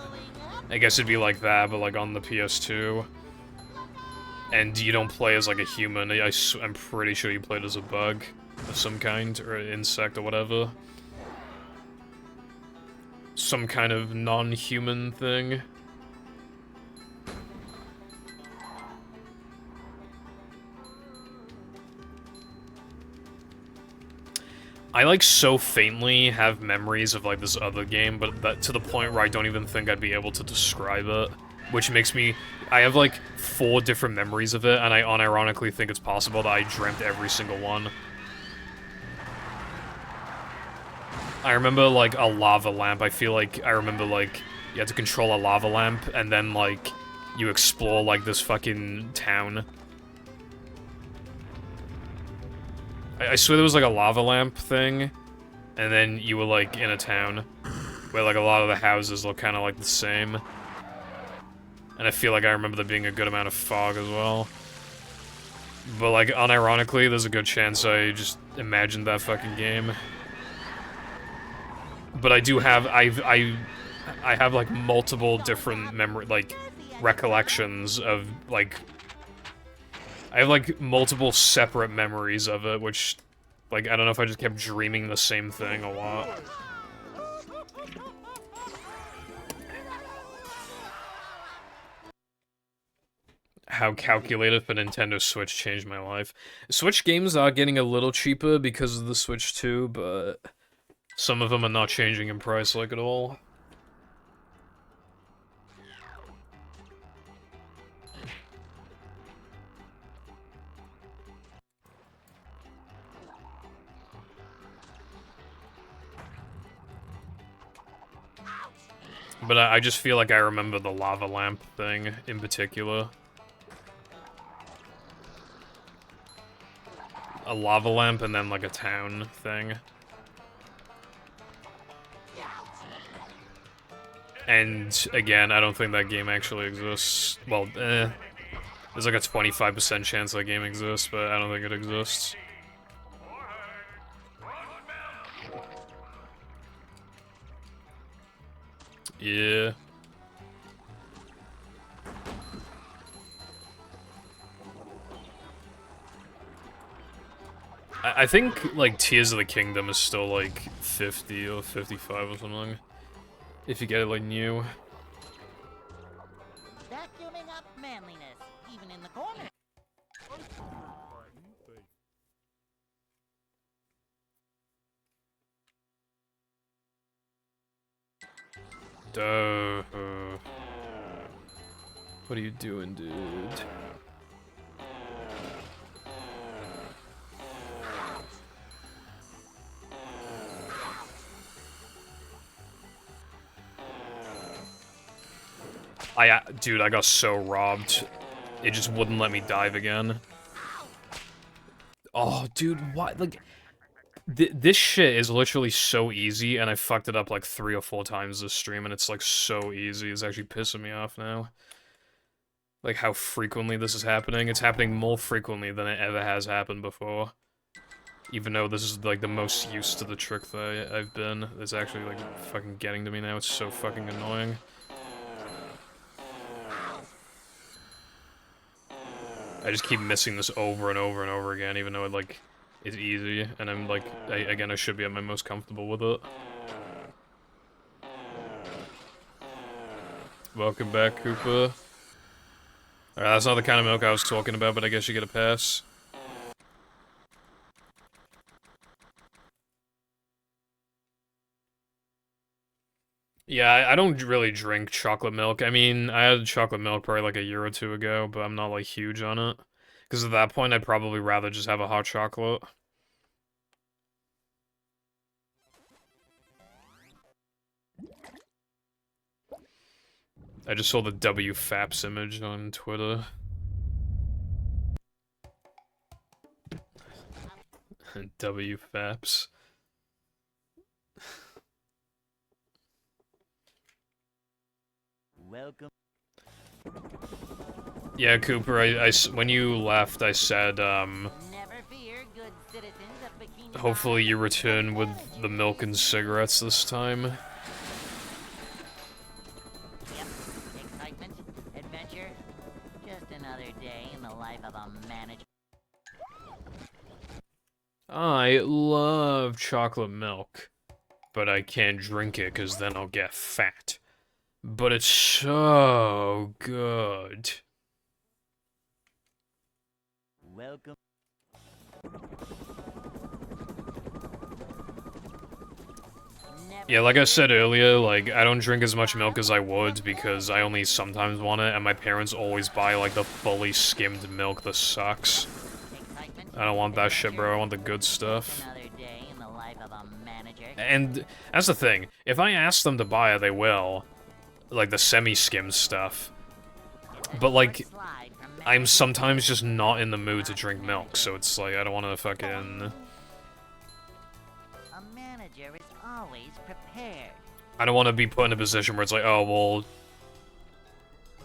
I guess it'd be like that, but like on the PS2. And you don't play as like a human. I'm pretty sure you played as a bug of some kind, or an insect or whatever. Some kind of non-human thing. I like so faintly have memories of like this other game, but that to the point where I don't even think I'd be able to describe it. Which makes me... I have like 4 different memories of it, and I unironically think it's possible that I dreamt every single one. I remember like a lava lamp. I feel like I remember like you had to control a lava lamp, and then like you explore like this fucking town. I swear there was like a lava lamp thing, and then you were like in a town where like a lot of the houses look kind of like the same. And I feel like I remember there being a good amount of fog as well. But like unironically, there's a good chance I just imagined that fucking game. But I do have I have like multiple different recollections of like I have like multiple separate memories of it, which like I don't know if I just kept dreaming the same thing a lot. How calculated for Nintendo Switch changed my life. Switch games are getting a little cheaper because of the Switch 2, but some of them are not changing in price like at all. But I just feel like I remember the lava lamp thing in particular. A lava lamp and then like a town thing. And again, I don't think that game actually exists. Well, there's like a 25% chance that game exists, but I don't think it exists. Yeah. I think, like, Tears of the Kingdom is still, like, 50 or 55 or something. If you get it, like, new. Vacuuming up manliness, even in the corner. Duh. What are you doing, dude? Dude, I got so robbed. It just wouldn't let me dive again. Oh, dude, what? Like, this shit is literally so easy, and I fucked it up like 3 or 4 times this stream, and it's like so easy. It's actually pissing me off now. Like, how frequently this is happening. It's happening more frequently than it ever has happened before. Even though this is like the most used to the trick that I've been. It's actually like fucking getting to me now. It's so fucking annoying. I just keep missing this over and over and over again, even though it, like, is easy, and I'm, like, again, I should be at my most comfortable with it. Welcome back, Koopa. Alright, that's not the kind of milk I was talking about, but I guess you get a pass. Yeah, I don't really drink chocolate milk. I mean, I had chocolate milk probably like a year or two ago, but I'm not like huge on it. Because at that point, I'd probably rather just have a hot chocolate. I just saw the WFAPS image on Twitter. WFAPS. Welcome. Yeah, Cooper, when you left, I said, Never fear, good citizens of Bikini hopefully Bottom. you return with the milk and cigarettes this time. Yep. Excitement, adventure, just another day in the life of a manager. I love chocolate milk, but I can't drink it because then I'll get fat. But it's so good. Welcome. Yeah, like I said earlier, like, I don't drink as much milk as I would because I only sometimes want it, and my parents always buy, like, the fully skimmed milk that sucks. I don't want that shit, bro. I want the good stuff. Another day in the life of a manager. And that's the thing. If I ask them to buy it, they will. Like, the semi-skimmed stuff. But, like, I'm sometimes just not in the mood to drink milk, so it's like, I don't want to fucking... A manager is always prepared. I don't want to be put in a position where it's like, oh, well...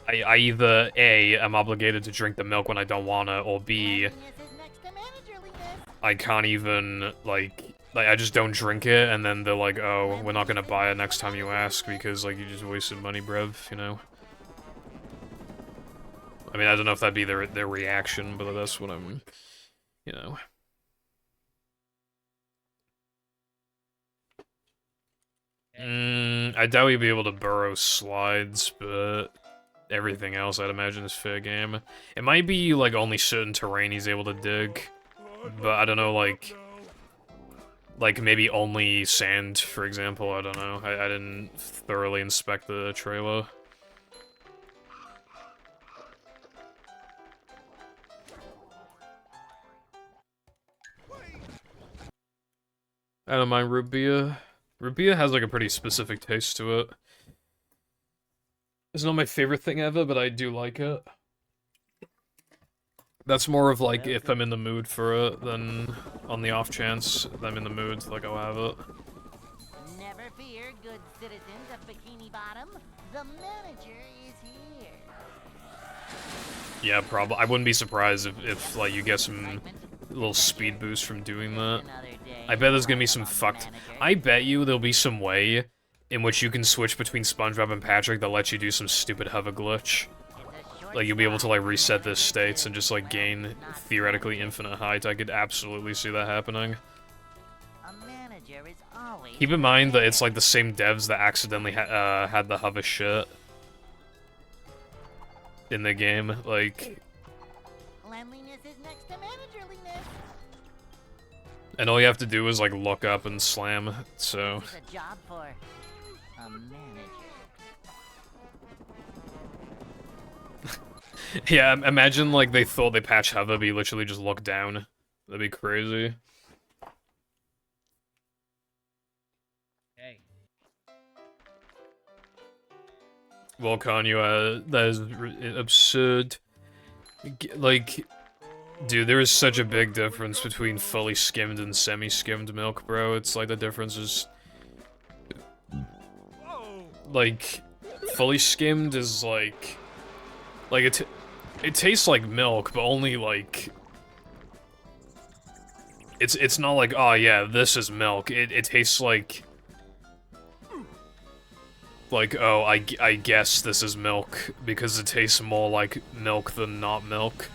I either, A, am obligated to drink the milk when I don't wanna, or B, Cleanliness is next to managerliness. I can't even, like, I just don't drink it, and then they're like, oh, we're not gonna buy it next time you ask, because, like, you just wasted money, bruv, you know? I mean, I don't know if that'd be their reaction, but that's what I'm, you know. I doubt you'd be able to burrow slides, but everything else I'd imagine is fair game. It might be, like, only certain terrain he's able to dig, but I don't know, like, maybe only sand, for example, I don't know. I didn't thoroughly inspect the trailer. I don't mind root beer. Root beer has, like, a pretty specific taste to it. It's not my favorite thing ever, but I do like it. That's more of, like, if I'm in the mood for it, than on the off chance that I'm in the mood, like, I'll have it. Never fear, good citizens of Bikini Bottom. The manager is here. Yeah, probably. I wouldn't be surprised if like, you get some little speed boost from doing that. I bet there's gonna be some fucked... I bet you there'll be some way in which you can switch between SpongeBob and Patrick that lets you do some stupid hover glitch. Like, you'll be able to, like, reset the states and just, like, gain, theoretically, infinite height. I could absolutely see that happening. Keep in mind that it's, like, the same devs that accidentally had the hover shit in the game, like... Cleanliness is next to managerliness. And all you have to do is, like, look up and slam, so... This is a job for a manager. Yeah, imagine, like, they thought they patched hover, but you literally just look down. That'd be crazy. Hey. Well, Kanye, that is absurd. Like, dude, there is such a big difference between fully skimmed and semi-skimmed milk, bro. It's like the difference is... Like, fully skimmed is like... Like, it tastes like milk, but only, like... It's not like, oh yeah, this is milk. It tastes like... Like, oh, I guess this is milk, because it tastes more like milk than not milk.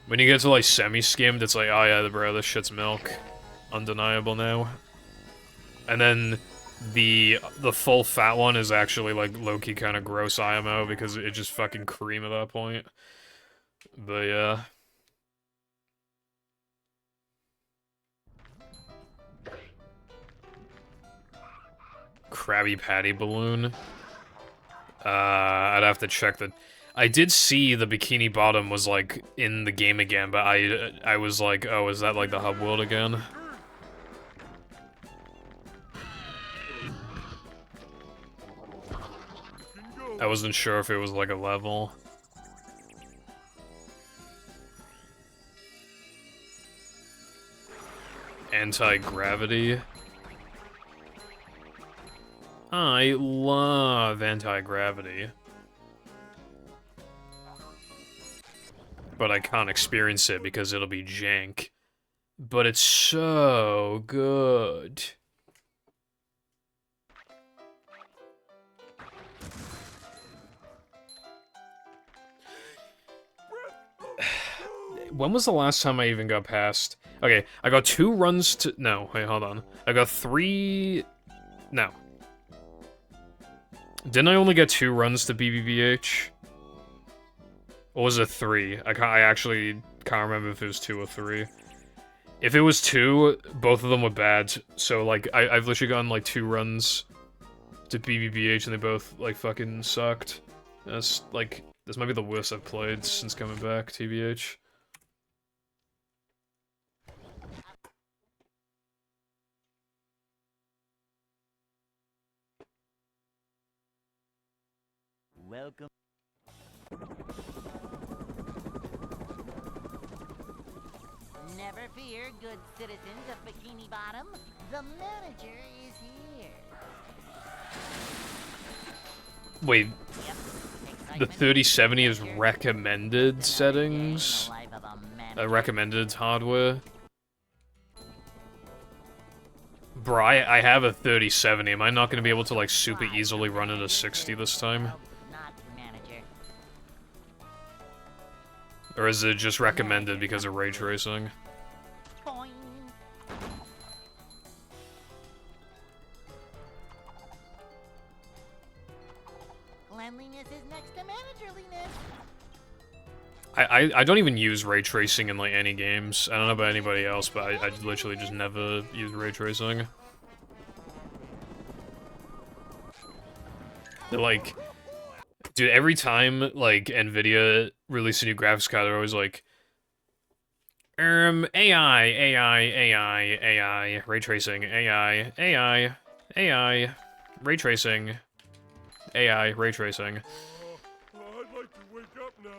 When you get to, like, semi-skimmed, it's like, oh yeah, bro, this shit's milk. Undeniable now. And then, the full fat one is actually like low-key kind of gross IMO because it just fucking cream at that point. But yeah. Krabby Patty balloon. I'd have to check that. I did see the Bikini Bottom was like in the game again, but I was like, oh, is that like the hub world again? I wasn't sure if it was like a level. Anti-gravity. I love anti-gravity. But I can't experience it because it'll be jank. But it's so good. When was the last time I even got past? Okay, I got 2 runs to... No, wait, hold on. I got 3... No. Didn't I only get 2 runs to BBBH? Or was it 3? I actually can't remember if it was 2 or 3. If it was 2, both of them were bad. So, like, I've literally gotten, like, 2 runs to BBBH and they both, like, fucking sucked. That's, like, this might be the worst I've played since coming back, TBH. Welcome. Never fear, good citizens of Bikini Bottom. The manager is here. Wait, Yep. the Excitement, 3070 is manager. recommended Another day settings? in the life of a manager. Recommended hardware? Bruh, I have a 3070. Am I not going to be able to, like, super easily run it at 60 this time? Well, not manager. Or is it just recommended because of ray tracing? Boing. Cleanliness is next to managerliness. I don't even use ray tracing in, like, any games. I don't know about anybody else, but I literally just never use ray tracing. They're like... Dude, every time, like, NVIDIA releases a new graphics card, they're always like... AI, ray tracing, AI, ray tracing, AI, ray tracing. I'd like to wake up now.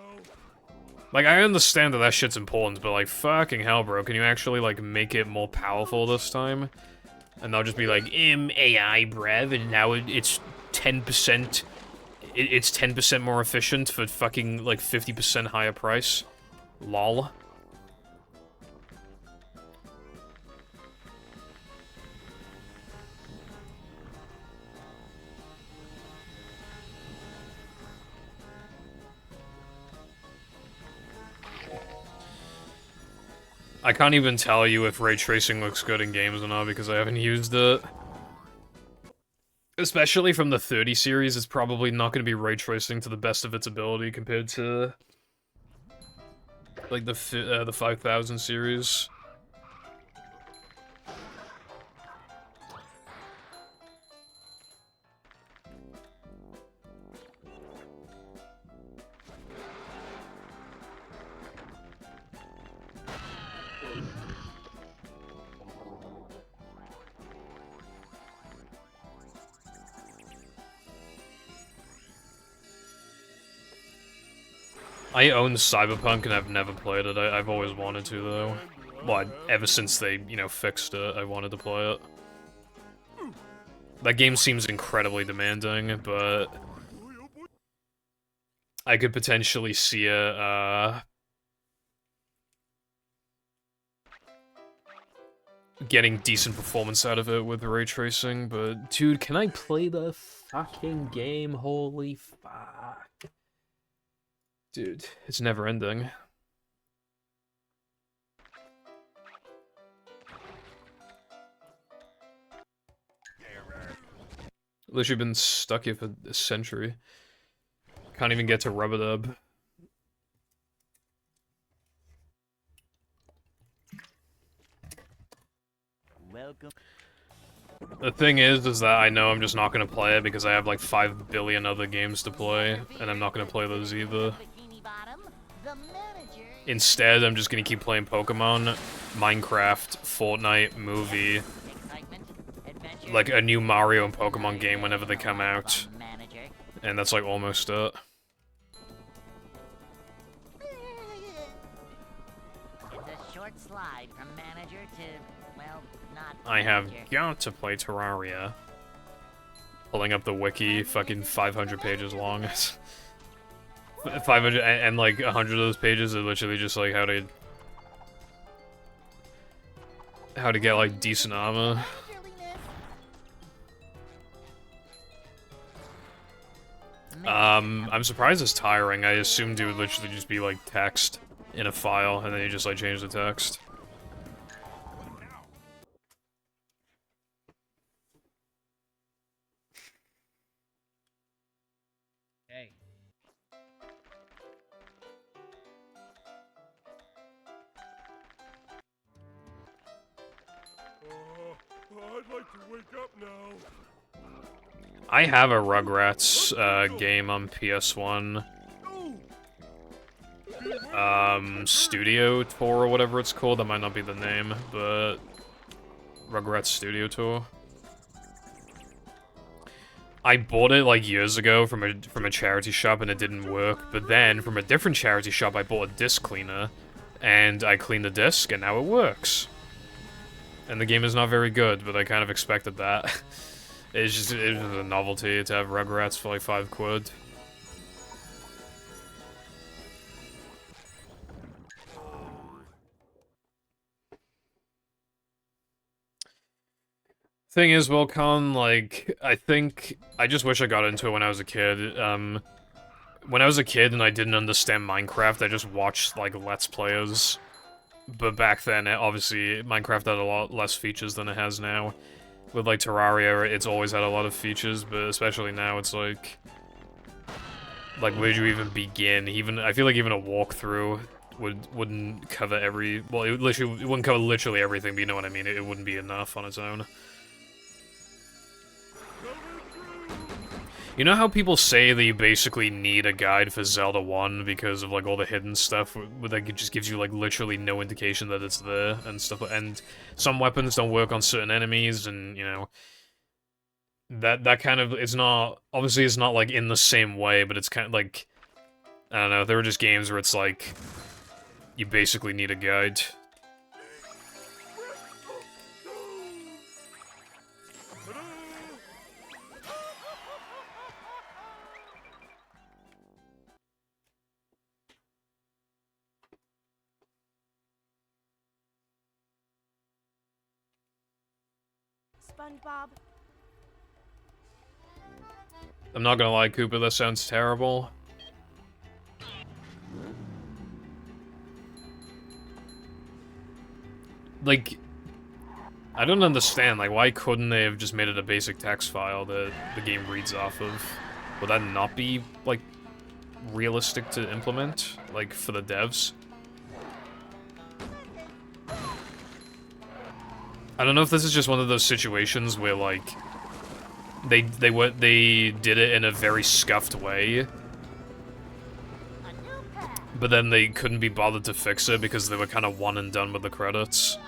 Like, I understand that that shit's important, but, like, fucking hell, bro, can you actually, like, make it more powerful this time? And not just be like, AI, brev, and now it's 10%... It's 10% more efficient for fucking, like, 50% higher price. Lol. I can't even tell you if ray tracing looks good in games or not because I haven't used it. Especially from the 30 series, it's probably not going to be ray tracing to the best of its ability compared to, like, the 5000 series. I own Cyberpunk and I've never played it. I've always wanted to, though. Well, ever since they, you know, fixed it, I wanted to play it. That game seems incredibly demanding, but... I could potentially see it, getting decent performance out of it with ray tracing, but... Dude, can I play the fucking game? Holy fuck. Dude, it's never ending. Literally been stuck here for a century. Can't even get to Rub-a-Dub. Welcome. The thing is that I know I'm just not gonna play it because I have like 5 billion other games to play, and I'm not gonna play those either. Bikini Bottom, the manager. Instead, I'm just gonna keep playing Pokemon, Minecraft, Fortnite, movie, Excitement, adventure, like a new Mario and Pokemon game whenever they come out, the manager. and that's like almost it. It's a short slide from manager to, well, not I have manager. got to play Terraria. Pulling up the wiki, fucking 500 pages long. 500, and like 100 of those pages are literally just like how to get like decent armor. I'm surprised it's tiring. I assumed it would literally just be like text in a file, and then you just like change the text. Hey. I'd like to wake up now. I have a Rugrats game on PS1. Studio Tour or whatever it's called. That might not be the name, but Rugrats Studio Tour. I bought it like years ago from a charity shop and it didn't work. But then from a different charity shop, I bought a disc cleaner, and I cleaned the disc, and now it works. And the game is not very good, but I kind of expected that. It was a novelty to have Rugrats for like 5 quid. Thing is, Wilcon, like, I just wish I got into it when I was a kid. When I was a kid and I didn't understand Minecraft, I just watched, like, Let's Players. But back then, obviously, Minecraft had a lot less features than it has now. With, like, Terraria, it's always had a lot of features, but especially now, it's like, where do you even begin? I feel like even a walkthrough wouldn't cover it wouldn't cover literally everything, but you know what I mean, it wouldn't be enough on its own. You know how people say that you basically need a guide for Zelda 1 because of, like, all the hidden stuff, where like, it just gives you, like, literally no indication that it's there, and stuff, and some weapons don't work on certain enemies, and, you know, that kind of, it's not, obviously it's not, like, in the same way, but it's kind of, like, I don't know, there were just games where it's, like, you basically need a guide. SpongeBob. I'm not gonna lie, Cooper, that sounds terrible. Like, I don't understand, like, why couldn't they have just made it a basic text file that the game reads off of? Would that not be, like, realistic to implement, like, for the devs? I don't know if this is just one of those situations where, like, they did it in a very scuffed way, but then they couldn't be bothered to fix it because they were kind of one and done with the credits.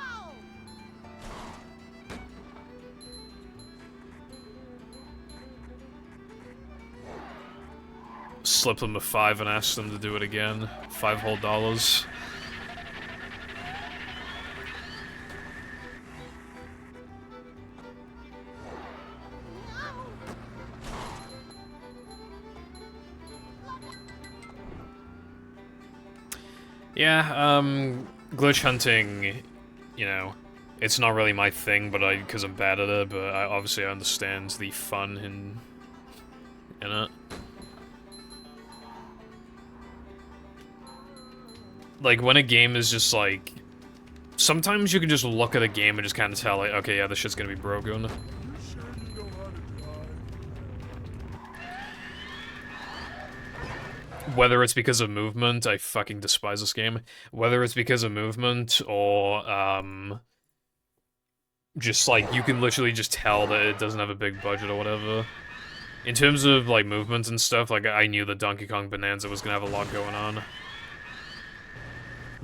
Slip them a $5 and ask them to do it again. $5 whole. Yeah, glitch hunting, you know, it's not really my thing, but because I'm bad at it, but obviously I understand the fun in it. Like, when a game is just, like, sometimes you can just look at a game and just kind of tell, like, okay, yeah, this shit's gonna be broken. You sure you know how to drive? whether it's because of movement, I fucking despise this game. Whether it's because of movement or just like you can literally just tell that it doesn't have a big budget or whatever. In terms of like movement and stuff, like I knew that Donkey Kong Bonanza was gonna have a lot going on,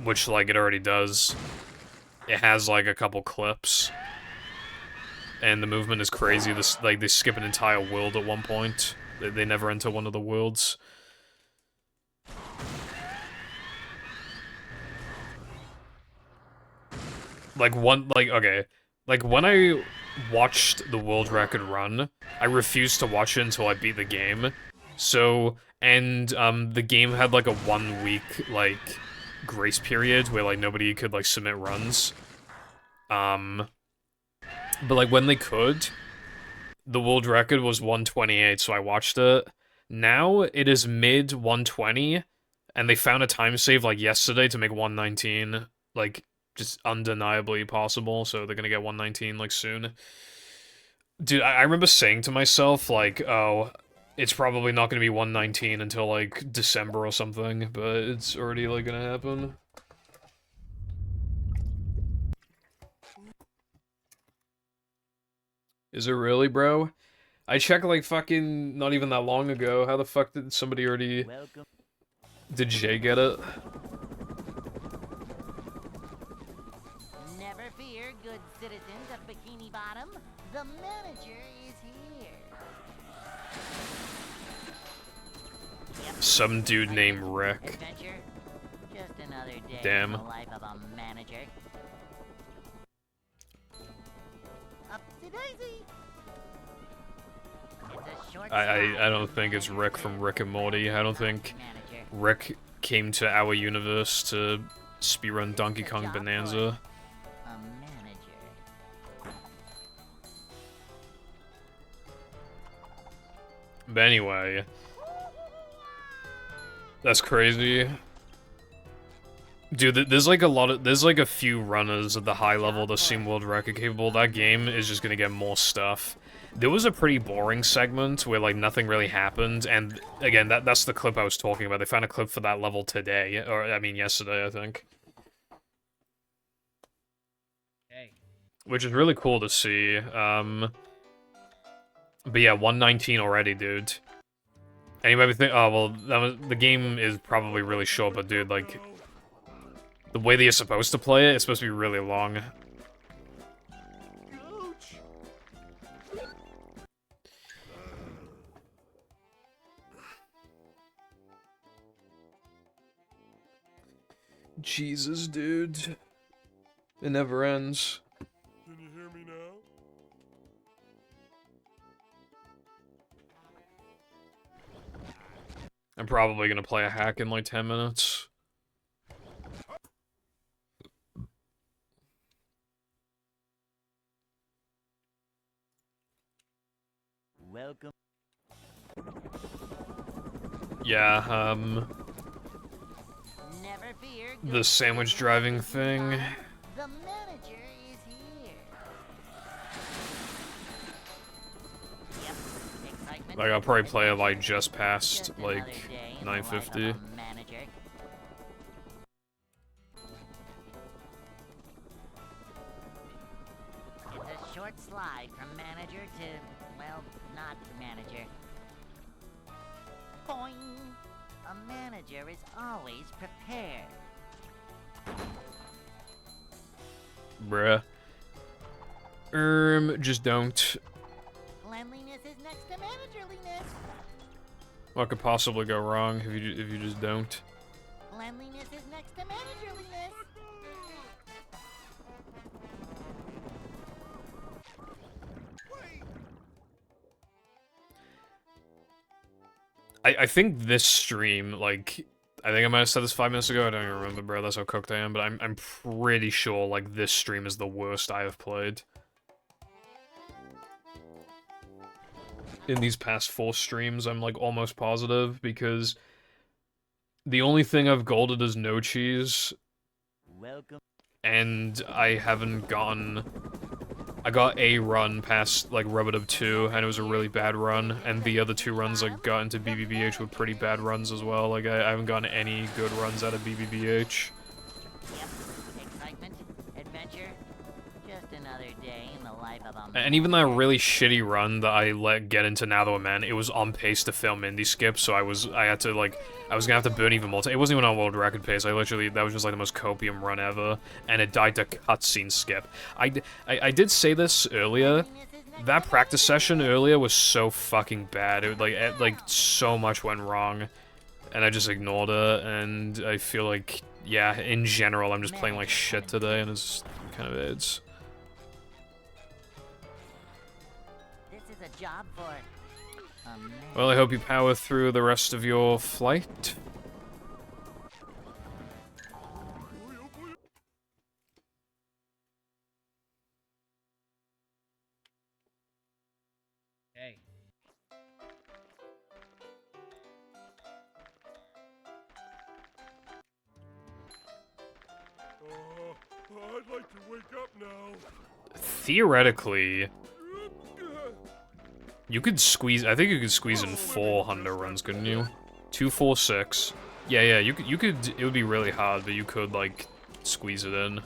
which like it already does. It has like a couple clips, and the movement is crazy. This like they skip an entire world at one point. They never enter one of the worlds. Okay, like when I watched the world record run, I refused to watch it until I beat the game. So, and the game had like a 1 week like grace period where like nobody could like submit runs. But like when they could, the world record was 128, so I watched it. Now it is mid 120, and they found a time save like yesterday to make 119 like just undeniably possible, so they're gonna get 119 like soon. Dude, I remember saying to myself like, oh, it's probably not gonna be 119 until like December or something, but it's already like gonna happen. Is it really, bro? I checked like fucking not even that long ago. How the fuck did somebody already... Welcome. Did Jay get it? Never fear, good citizens of Bikini Bottom. The manager is here. Yep. Some dude named Rick. Adventure. Just another day Damn. in the life of a manager. Upsy daisy. It's a short I don't think it's Rick from Rick and Morty. I don't think manager. Rick came to our universe to speedrun Donkey Kong Bonanza. A manager. But anyway, that's crazy. Dude, there's like a few runners at the high level that seem world record capable. That game is just gonna get more stuff. There was a pretty boring segment where like nothing really happened, and again, that's the clip I was talking about. They found a clip for that level today, or I mean yesterday, I think. Hey. Which is really cool to see. But yeah, 119 already, dude. And you might be thinking, oh well, the game is probably really short, but dude, like, the way that you're supposed to play it, it's supposed to be really long. Jesus, dude. It never ends. Can you hear me now? I'm probably gonna play a hack in like 10 minutes. Welcome. Yeah, Never fear, the good sandwich driving thing. The manager is here. Yep. Excitement. Like, I'll probably play it like just past Just like another day in the life of 950. a manager. It's a short slide from manager to, well, not manager. Boing! A manager is always prepared. Bruh. Just don't. Cleanliness is next to managerliness. What could possibly go wrong if you just don't? Cleanliness is next to managerliness. I think this stream, like, I think I might have said this 5 minutes ago, I don't even remember, bro, that's how cooked I am, but I'm pretty sure, like, this stream is the worst I have played. In these past 4 streams, I'm, like, almost positive, because the only thing I've golded is no cheese, Welcome. and I haven't gotten I got a run past, like, Rubadub 2, and it was a really bad run, and the other 2 runs I got into BBBH were pretty bad runs as well. Like, I haven't gotten any good runs out of BBBH. Yep. Excitement, adventure, just another day in the life of a And even that really shitty run that I let get into Now That We're Men, it was on pace to fail Mindy Skip, so I was gonna have to burn even more. It wasn't even on world record pace. That was just like the most copium run ever, and it died to cutscene skip. I did say this earlier. That practice session earlier was so fucking bad. Like so much went wrong, and I just ignored it. And I feel like, yeah, in general, I'm just playing like shit today, and it's kind of it's. This is a job for a man. Well, I hope you power through the rest of your flight. Hey. I'd like to wake up now. Theoretically, you could squeeze. I think you could squeeze in 4 Hunter runs, couldn't you? 2, 4, 6. Yeah. You could. It would be really hard, but you could like squeeze it in.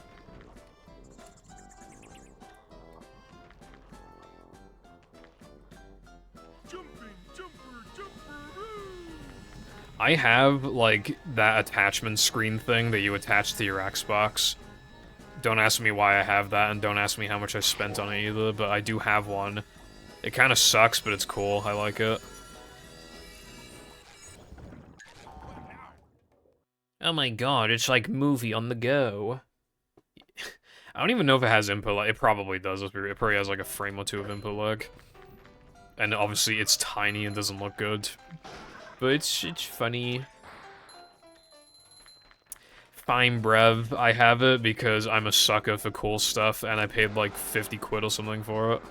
I have like that attachment screen thing that you attach to your Xbox. Don't ask me why I have that, and don't ask me how much I spent on it either, but I do have one. It kind of sucks, but it's cool. I like it. Oh my god, it's like movie on the go. I don't even know if it has input lag. It probably does. It probably has like a frame or 2 of input lag. And obviously it's tiny and doesn't look good. But it's funny. Fine, brev. I have it because I'm a sucker for cool stuff, and I paid like 50 quid or something for it.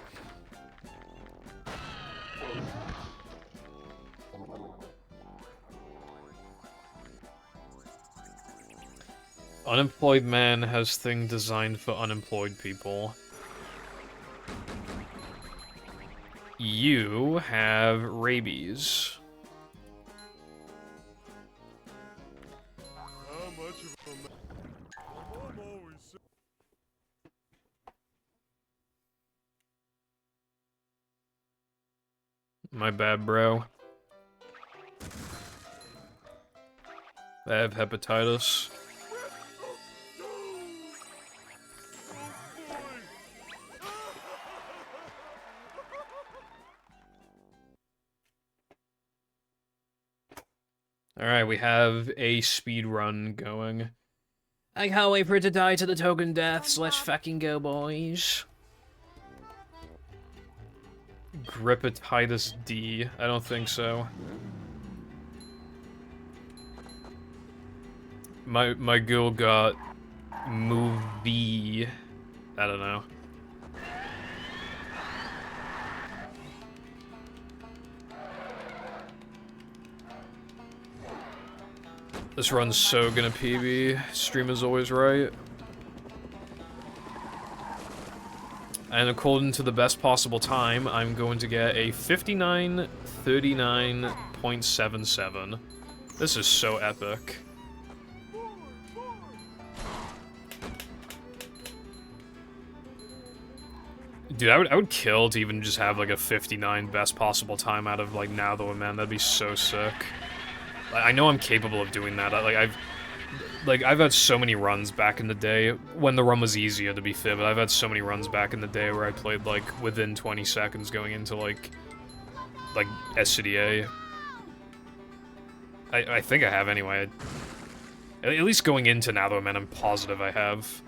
Unemployed man has thing designed for unemployed people. You have rabies. How much of a man? I'm always My bad, bro. I have hepatitis. Alright, we have a speed run going. I can't wait for it to die to the token deaths. Let's fucking go, boys. Gripatitis D. I don't think so. My girl got movie. I don't know. This run's so gonna PB. Streamer's always right. And according to the best possible time, I'm going to get a 59:39.77. This is so epic. Dude, I would kill to even just have like a 59 best possible time out of like Now That We're Men. That'd be so sick. I know I'm capable of doing that. I've had so many runs back in the day when the run was easier, to be fair, but I've had so many runs back in the day where I played like within 20 seconds going into like SCDA. I think I have anyway. At least going into Now That We're Men, I'm positive I have.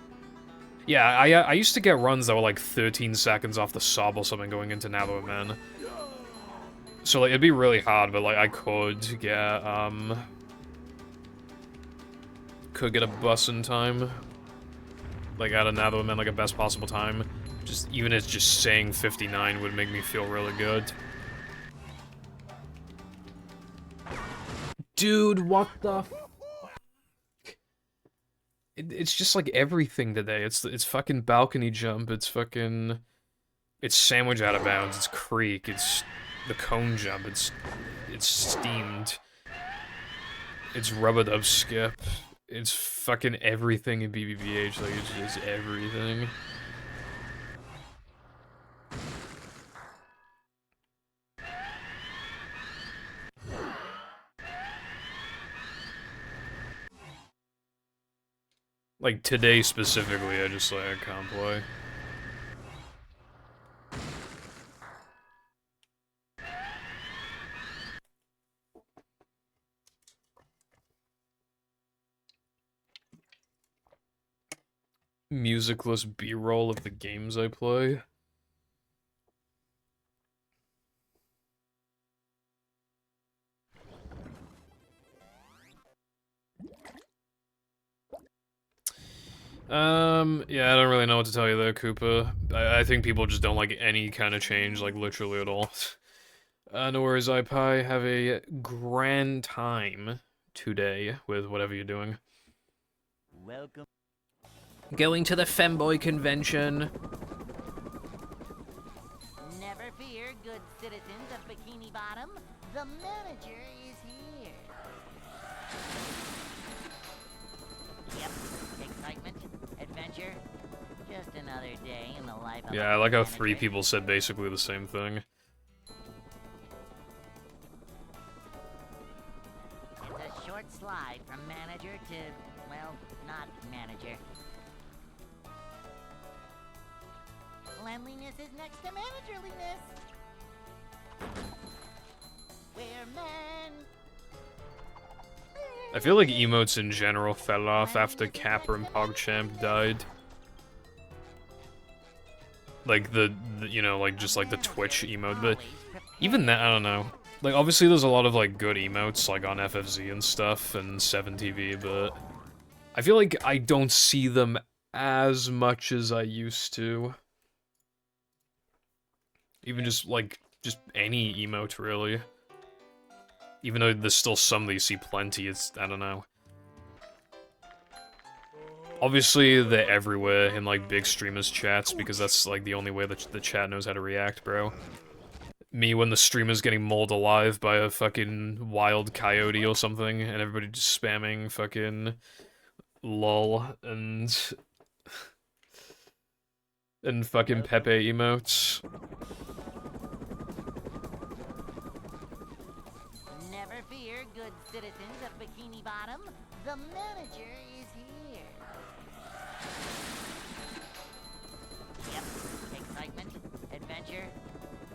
Yeah, I used to get runs that were like 13 seconds off the sob or something going into Now That We're Men. So like it'd be really hard, but like I could get a bus in time. Like out of Now That We're Men, like a best possible time. Just even as just saying 59 would make me feel really good. Dude, what the fuck? It's just like everything today. It's fucking balcony jump. It's fucking It's sandwich out of bounds, it's creek, it's the cone jump, it's steamed. It's rub-a-dub skip. It's fucking everything in BBBH, like it's just everything. Like today specifically, I can't play. Musicless B-roll of the games I play. Yeah, I don't really know what to tell you there, Koopa. I think people just don't like any kind of change, like, literally at all. No worries, iPie. Have a grand time today with whatever you're doing. Welcome. Going to the Femboy convention. Never fear, good citizens of Bikini Bottom. The manager is here. Yep, excitement, adventure, just another day in the life of Yeah, I a like how manager. 3 people said basically the same thing. It's a short slide from manager to, well, not manager. Cleanliness is next to managerliness. We're men. I feel like emotes in general fell off after Capper and PogChamp died. Like the you know, like just like the Twitch emote, but even that, I don't know. Like obviously there's a lot of like good emotes like on FFZ and stuff and 7TV, but I feel like I don't see them as much as I used to. Even just any emote really. Even though there's still some that you see plenty, it's, I don't know. Obviously, they're everywhere in, like, big streamers' chats, because that's, like, the only way that the chat knows how to react, bro. Me when the streamer's getting mauled alive by a fucking wild coyote or something, and everybody just spamming fucking lol and fucking Pepe emotes. Never fear, good citizens of Bikini Bottom. The manager is here. Yep, excitement, adventure,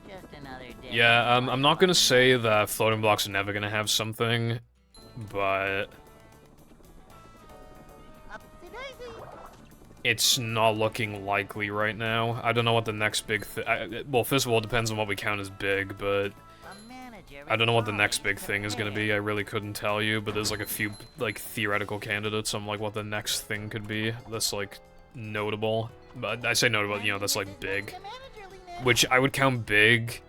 just another day. Yeah, I'm not gonna say that Floating Blocks are never gonna have something, but Upsy daisy. it's not looking likely right now. I don't know what the next big well, first of all, it depends on what we count as big, but A manager I don't know what the is next always big thing is gonna prepared. be. I really couldn't tell you, but there's like a few like theoretical candidates on like what the next thing could be that's like notable. But I say notable, you know, that's like big. Which I would count big,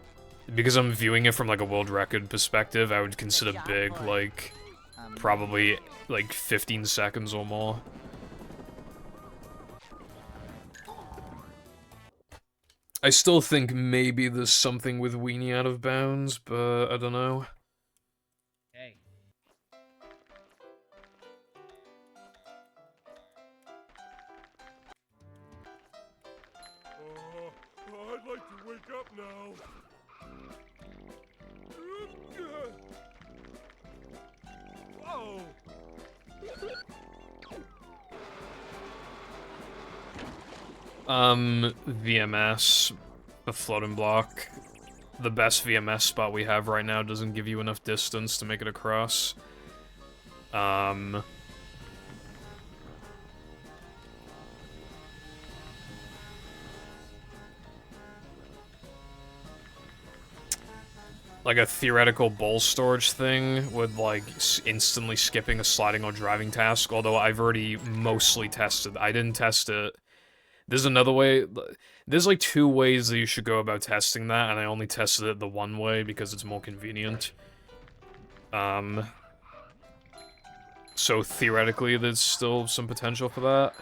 because I'm viewing it from like a world record perspective, I would consider big like probably like 15 seconds or more. I still think maybe there's something with Weenie Out of Bounds, but I don't know. Hey. I'd like to wake up now. Whoa! VMS, the floating block. The best VMS spot we have right now doesn't give you enough distance to make it across. Like a theoretical bowl storage thing with like instantly skipping a sliding or driving task, although I've already mostly tested. I didn't test it. There's another way. There's like 2 ways that you should go about testing that, and I only tested it the one way because it's more convenient. So theoretically, there's still some potential for that.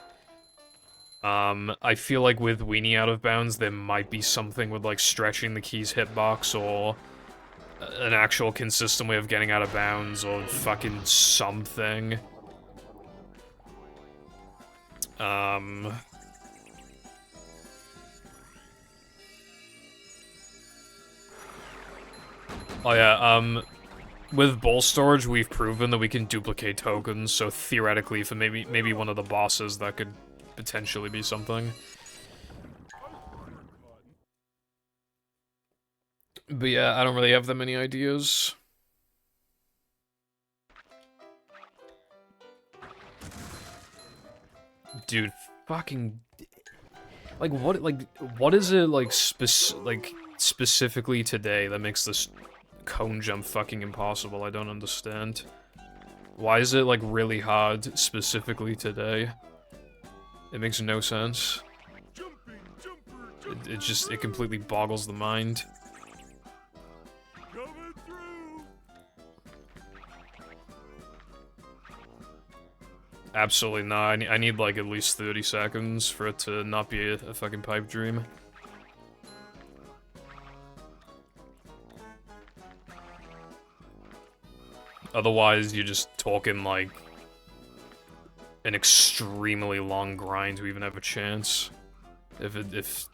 I feel like with Weenie Out of Bounds, there might be something with, like, stretching the key's hitbox, or an actual consistent way of getting out of bounds, or fucking something. Oh yeah, with Bowl Storage, we've proven that we can duplicate tokens, so theoretically, for maybe one of the bosses, that could potentially be something. But yeah, I don't really have that many ideas. Dude, fucking... Like, what is it, like, specifically today that makes this cone jump fucking impossible? I don't understand. Why is it, like, really hard specifically today? It makes no sense. It completely boggles the mind. Absolutely not. I need like at least 30 seconds for it to not be a fucking pipe dream. Otherwise, you're just talking like an extremely long grind to even have a chance. If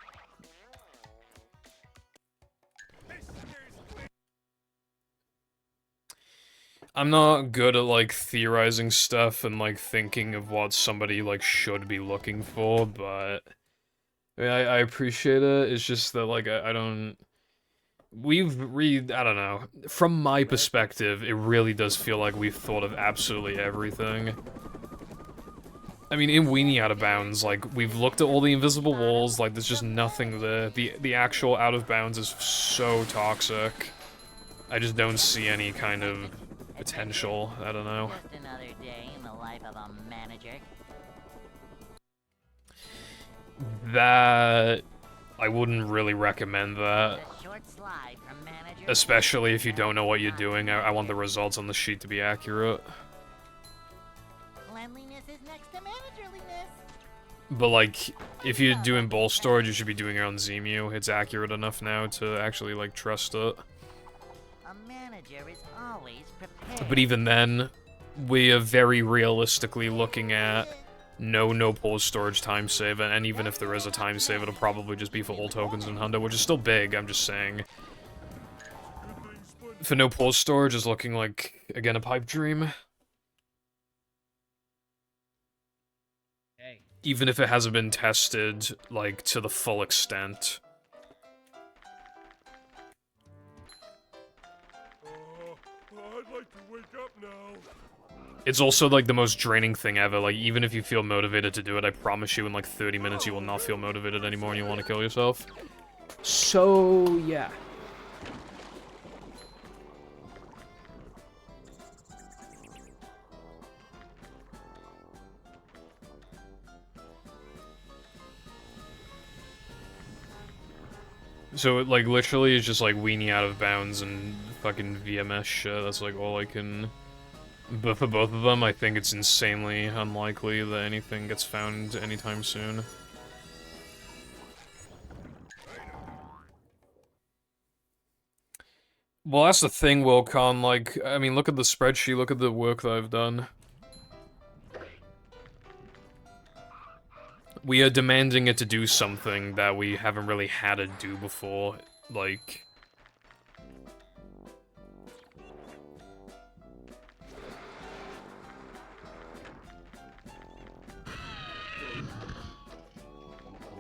I'm not good at, like, theorizing stuff and, like, thinking of what somebody, like, should be looking for, but... I mean, I appreciate it, it's just that, like, I don't... I don't know. From my perspective, it really does feel like we've thought of absolutely everything. I mean, in Weenie Out of Bounds, like, we've looked at all the invisible walls, like, there's just nothing there. The actual Out of Bounds is so toxic. I just don't see any kind of potential. I don't know. Just another day in the life of a manager. That... I wouldn't really recommend that. A short slide from manager. Especially if you don't know what you're doing. I want the results on the sheet to be accurate. Cleanliness is next to managerliness. But, like, if you're doing Bowl Storage, you should be doing it on Zemu. It's accurate enough now to actually, like, trust it. A manager is always prepared. But even then, we are very realistically looking at no pause storage time save, and even if there is a time save, it'll probably just be for all tokens in Hundo, which is still big, I'm just saying. For no pause storage is looking like, again, a pipe dream. Hey. Even if it hasn't been tested, like, to the full extent. I'd like to wake up now. It's also, like, the most draining thing ever. Like, even if you feel motivated to do it, I promise you in, like, 30 minutes you will not feel motivated anymore and you want to kill yourself. So, yeah. So, it, like, literally is just, like, Weenie Out of Bounds and fucking VMS shit. That's, like, all I can... But for both of them, I think it's insanely unlikely that anything gets found anytime soon. Well, that's the thing, Wilcon, like, I mean, look at the spreadsheet, look at the work that I've done. We are demanding it to do something that we haven't really had it do before, like...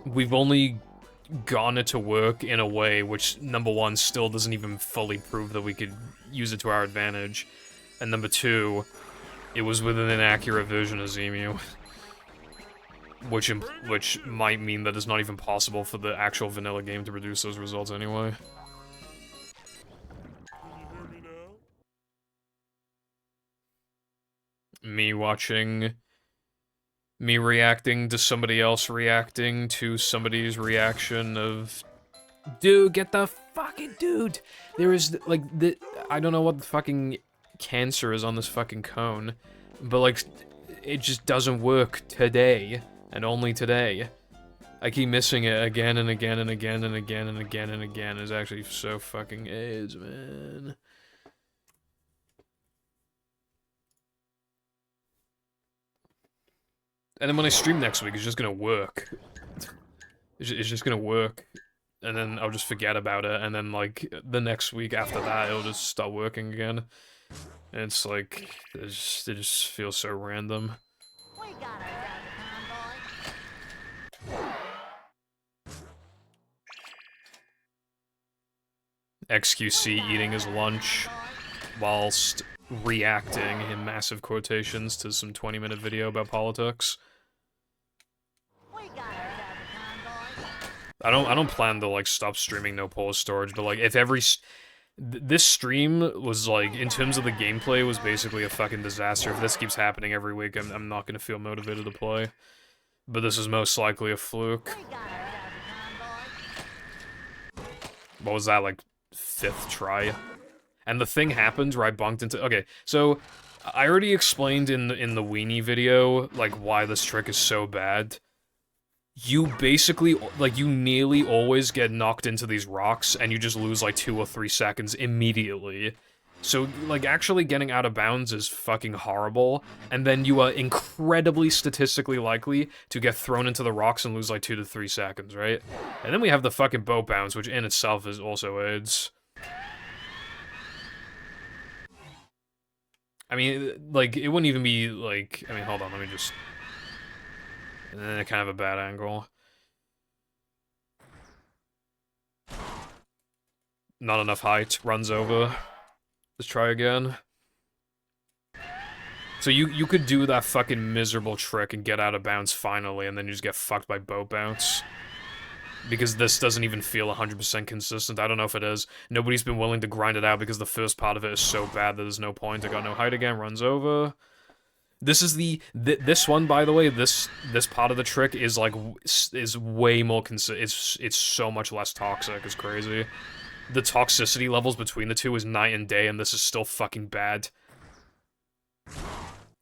We've only gotten it to work in a way which, number one, still doesn't even fully prove that we could use it to our advantage. And number two, it was with an inaccurate version of Zemu. Which might mean that it's not even possible for the actual vanilla game to produce those results anyway. Me watching... Me reacting to somebody else reacting to somebody's reaction of... Dude, get the fucking... Dude! There is, like, I don't know what the fucking cancer is on this fucking cone, but, like, it just doesn't work today, and only today. I keep missing it again and again and again and again and again and again. It's actually so fucking AIDS, man. And then when I stream next week, it's just gonna work. It's just gonna work. And then I'll just forget about it, and then, like, the next week after that, it'll just start working again. And it's like, it just feels so random. We got ourselves a convoy. XQC eating his lunch whilst reacting in massive quotations to some 20-minute video about politics. We got ourselves a convoy. I don't plan to, like, stop streaming no pause storage, but, like, if every this stream was, like, in terms of the gameplay, was basically a fucking disaster. If this keeps happening every week, I'm not gonna feel motivated to play. But this is most likely a fluke. We got ourselves a convoy. What was that, like, 5th try? And the thing happened where I bunked into... Okay, so, I already explained in the weenie video, like, why this trick is so bad. You basically, like, you nearly always get knocked into these rocks, and you just lose, like, 2 or 3 seconds immediately. So, like, actually getting out of bounds is fucking horrible, and then you are incredibly statistically likely to get thrown into the rocks and lose, like, 2 to 3 seconds, right? And then we have the fucking boat bounce, which in itself is also AIDS. I mean, like, it wouldn't even be, like... I mean, hold on, let me just... kind of a bad angle. Not enough height, runs over. Let's try again. So you could do that fucking miserable trick and get out of bounds finally, and then you just get fucked by boat bounce. Because this doesn't even feel 100% consistent. I don't know if it is. Nobody's been willing to grind it out because the first part of it is so bad that there's no point. I got no height again, runs over. This is this one, by the way, this part of the trick is, like, is way more it's so much less toxic, it's crazy. The toxicity levels between the two is night and day, and this is still fucking bad.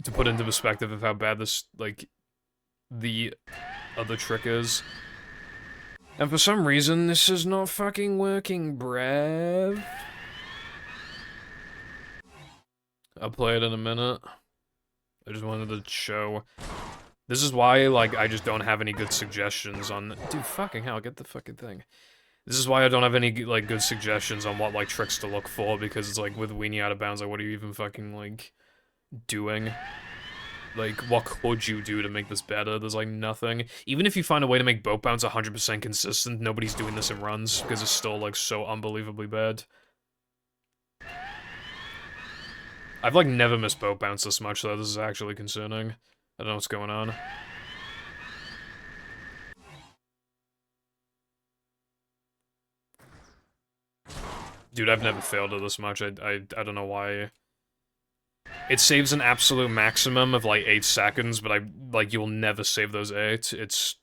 To put into perspective of how bad this, like, the other trick is. And for some reason, this is not fucking working, bruv. I'll play it in a minute. I just wanted to show. This is why, like, I just don't have any good suggestions on... Dude, fucking hell, get the fucking thing. This is why I don't have any, like, good suggestions on what, like, tricks to look for, because it's, like, with Weenie out of bounds, like, what are you even fucking, like, doing? Like, what could you do to make this better? There's, like, nothing. Even if you find a way to make boat bounce 100% consistent, nobody's doing this in runs, because it's still, like, so unbelievably bad. I've, like, never missed boat bounce this much, though. This is actually concerning. I don't know what's going on. Dude, I've never failed it this much. I don't know why. It saves an absolute maximum of, like, 8 seconds, but you'll never save those 8. It's...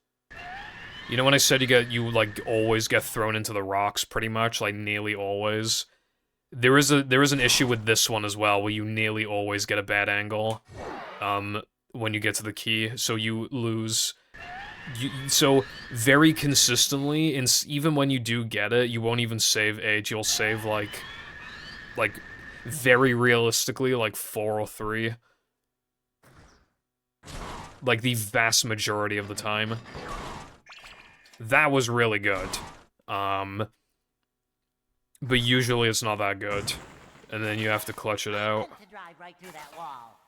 You know when I said you, like, always get thrown into the rocks, pretty much? Like, nearly always? There is an issue with this one as well, where you nearly always get a bad angle, when you get to the key, so you lose. So, very consistently, even when you do get it, you won't even save 8, you'll save, like, very realistically, like, 4 or 3. Like, the vast majority of the time. That was really good. But usually it's not that good. And then you have to clutch it out. To drive right through that wall.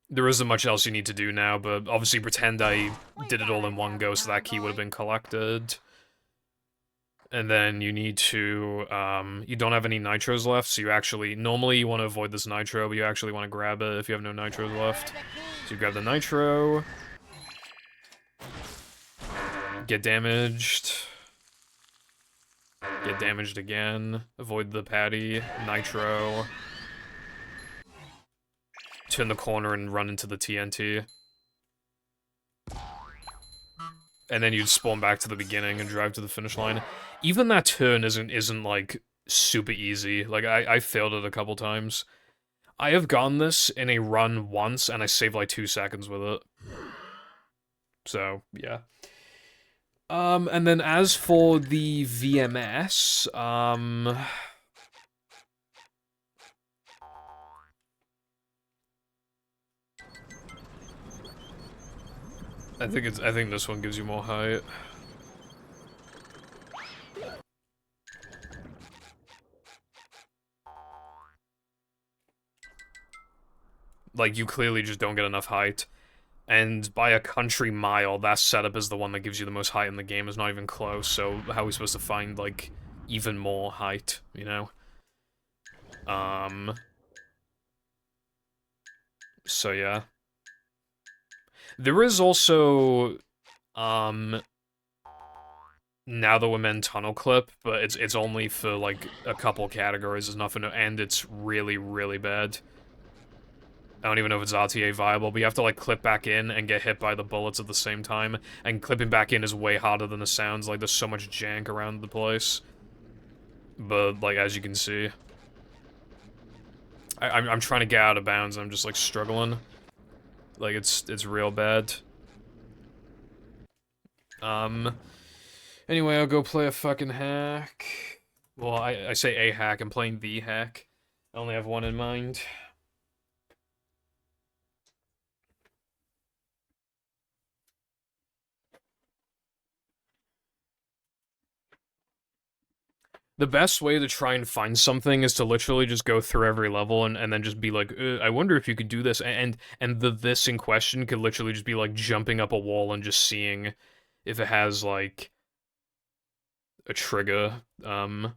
There isn't much else you need to do now, but obviously pretend I did it all in one go so that key would have been collected. And then you need to, you don't have any nitros left, so you actually, normally you want to avoid this nitro, but you actually want to grab it if you have no nitros left. So you grab the nitro. Get damaged. Get damaged again. Avoid the patty. Nitro. Turn the corner and run into the TNT. And then you'd spawn back to the beginning and drive to the finish line. Even that turn isn't like, super easy. Like, I failed it a couple times. I have gotten this in a run once, and I saved like 2 seconds with it. So, yeah. And then as for the VMS, I think this one gives you more height. Like, you clearly just don't get enough height. And by a country mile, that setup is the one that gives you the most height in the game. It's not even close, so how are we supposed to find, like, even more height, you know? So yeah. There is also, now that we're in Tunnel Clip, but it's only for, like, a couple categories. There's nothing to, and it's really, really bad. I don't even know if it's RTA viable, but you have to, like, clip back in and get hit by the bullets at the same time. And clipping back in is way harder than it sounds. Like, there's so much jank around the place. But, like, as you can see... I'm trying to get out of bounds, and I'm just, like, struggling. Like, it's real bad. Anyway, I'll go play a fucking hack. Well, I say a hack, I'm playing the hack. I only have one in mind. The best way to try and find something is to literally just go through every level and then just be like, I wonder if you could do this, and the this in question could literally just be like jumping up a wall and just seeing if it has like a trigger, not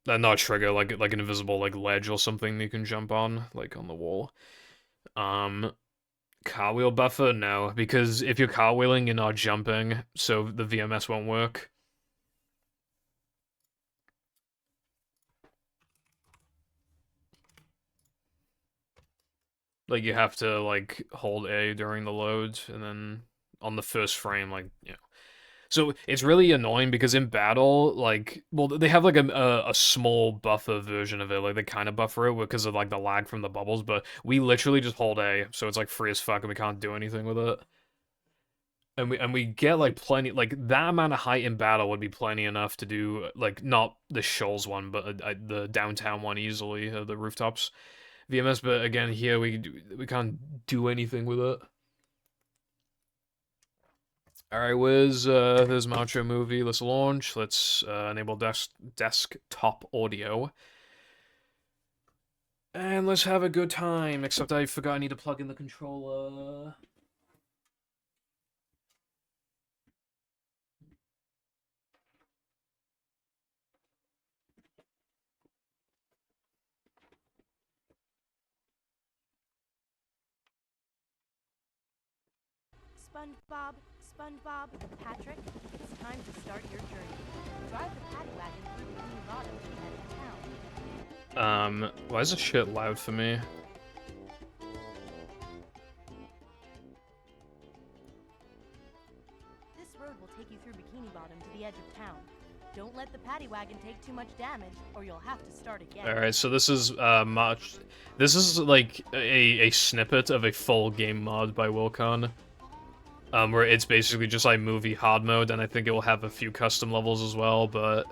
a trigger, like an invisible like ledge or something that you can jump on, like on the wall. Cartwheel buffer? No, because if you're cartwheeling, you're not jumping, so the VMS won't work. Like, you have to, like, hold A during the load, and then on the first frame, like, you know. So, it's really annoying, because in battle, like, well, they have, like, a small buffer version of it, like, they kind of buffer it because of, like, the lag from the bubbles, but we literally just hold A, so it's, like, free as fuck, and we can't do anything with it. And we get, like, plenty, like, that amount of height in battle would be plenty enough to do, like, not the Shoals one, but the downtown one easily, the rooftops. VMS, but again, here we can't do anything with it. Alright, Wiz, there's Macho Movie, let's launch, let's enable desktop audio. And let's have a good time, except I forgot I need to plug in the controller. SpongeBob, Patrick, it's time to start your journey. Drive the paddy wagon through Bikini Bottom to the edge of town. Why is this shit loud for me? This road will take you through Bikini Bottom to the edge of town. Don't let the paddy wagon take too much damage, or you'll have to start again. Alright, so this is, this is, like, a snippet of a full game mod by Wilcon. Where it's basically just like movie hard mode, and I think it will have a few custom levels as well, but...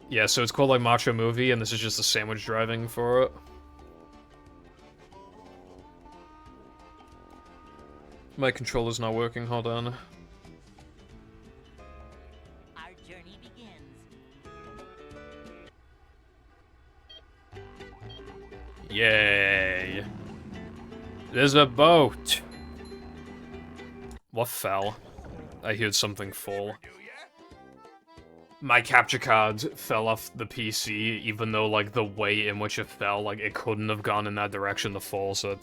Yeah, so it's called like Macho Movie, and this is just the sandwich driving for it. My controller's not working, hold on. Our journey begins. Yay! There's a boat! What fell? I heard something fall. My capture card fell off the PC, even though, like, the way in which it fell, like, it couldn't have gone in that direction to fall, so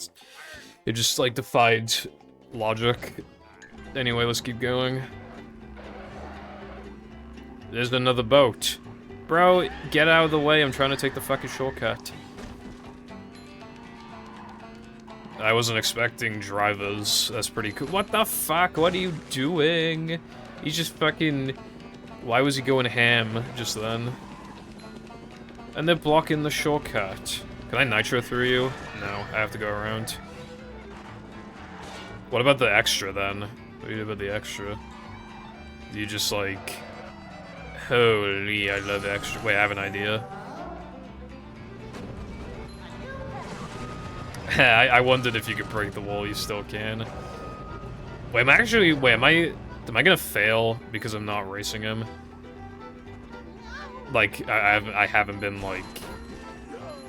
it just, like, defied logic. Anyway, let's keep going. There's another boat. Bro, get out of the way, I'm trying to take the fucking shortcut. I wasn't expecting drivers. That's pretty cool. What the fuck? What are you doing? He's just fucking... Why was he going ham just then? And they're blocking the shortcut. Can I nitro through you? No, I have to go around. What about the extra then? What do you do about the extra? You just like... Holy, I love extra... Wait, I have an idea. I wondered if you could break the wall, you still can. Wait, am I gonna fail because I'm not racing him? Like, I haven't been, like...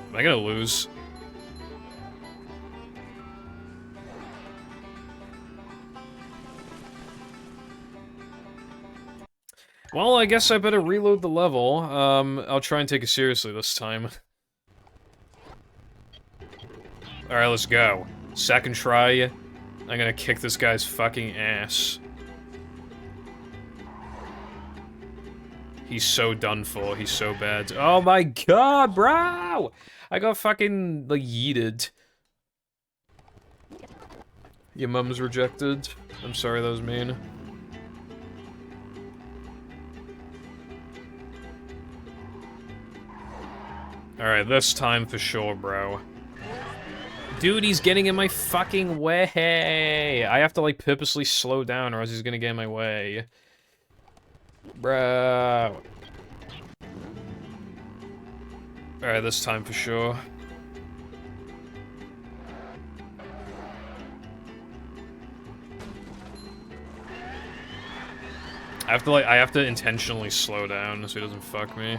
Am I gonna lose? Well, I guess I better reload the level. I'll try and take it seriously this time. Alright, let's go. Second try. I'm gonna kick this guy's fucking ass. He's so done for. He's so bad. Oh my god, bro! I got fucking, like, yeeted. Your mum's rejected. I'm sorry, that was mean. Alright, this time for sure, bro. Dude, he's getting in my fucking way! I have to, like, purposely slow down or else he's gonna get in my way. Bro. Alright, this time for sure. I have to intentionally slow down so he doesn't fuck me.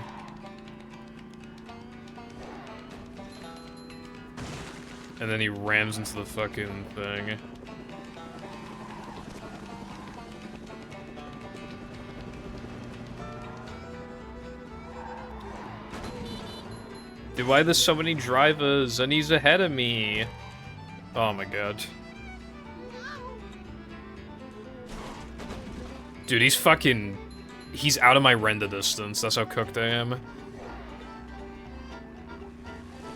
And then he rams into the fucking thing. Dude, why there's so many drivers and he's ahead of me? Oh my god. Dude, he's out of my render distance. That's how cooked I am.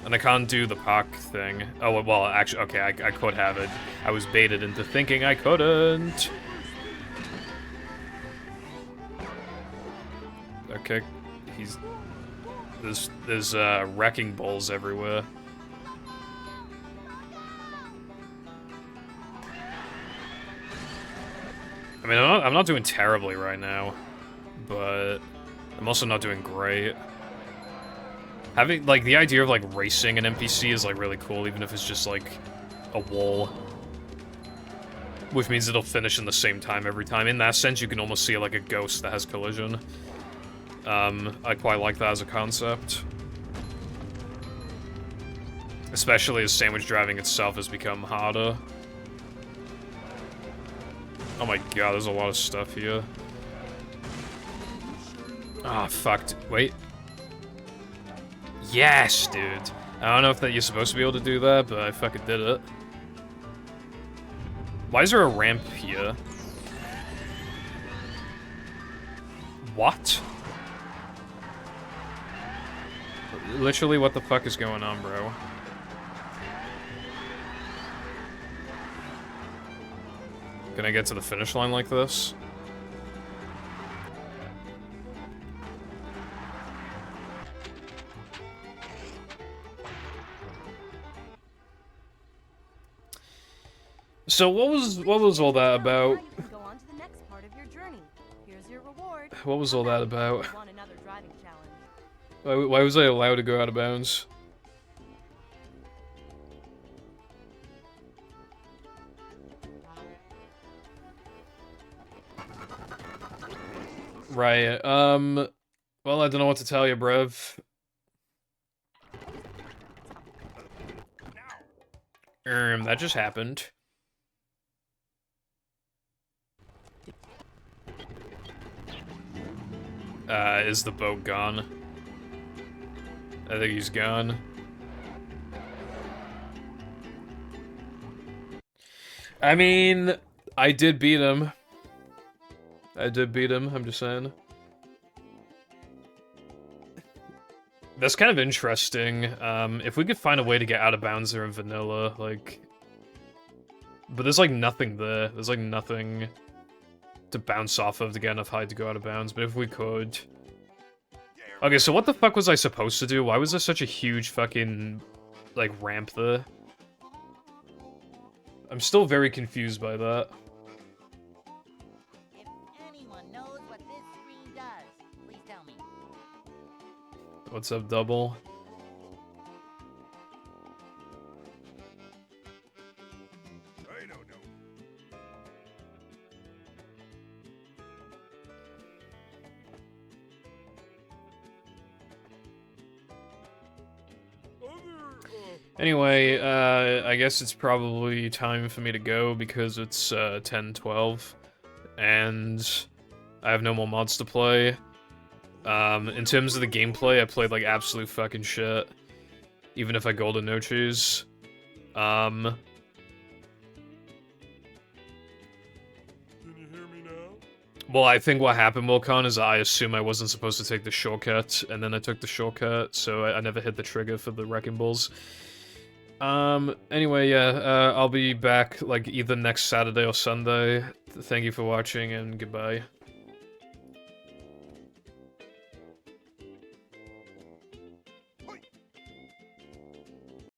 And I can't do the park thing. Oh, well, actually, okay, I could have it. I was baited into thinking I couldn't. Okay, there's wrecking balls everywhere. I mean, I'm not doing terribly right now, but I'm also not doing great. Having, like, the idea of, like, racing an NPC is, like, really cool, even if it's just, like, a wall. Which means it'll finish in the same time every time. In that sense, you can almost see, like, a ghost that has collision. I quite like that as a concept. Especially as sandwich driving itself has become harder. Oh my god, there's a lot of stuff here. Ah, oh, fucked. Wait. Yes, dude. I don't know if that you're supposed to be able to do that, but I fucking did it. Why is there a ramp here? What? Literally, what the fuck is going on, bro? Can I get to the finish line like this? So what was all that about? Now you can go on to the next part of your journey. Here's your reward. What was all that about? You want another driving challenge. Why was I allowed to go out of bounds? Right, well, I don't know what to tell you, bruv. That just happened. Is the boat gone? I think he's gone. I mean, I did beat him. I'm just saying. That's kind of interesting. If we could find a way to get out of bounds there in vanilla, like... But there's, like, nothing there. There's, like, nothing to bounce off of to get enough height to go out of bounds, but if we could... Okay, so what the fuck was I supposed to do? Why was there such a huge fucking, like, ramp there? I'm still very confused by that. If anyone knows What's up, Double? I don't know. Anyway, I guess it's probably time for me to go because it's 10:12, and I have no more mods to play. In terms of the gameplay, I played like absolute fucking shit, even if I golden no choose. Can you hear me now? Well, I think what happened, Wilcon, is I assume I wasn't supposed to take the shortcut, and then I took the shortcut, so I never hit the trigger for the Wrecking Balls. Anyway, yeah, I'll be back, like, either next Saturday or Sunday. Thank you for watching, and goodbye.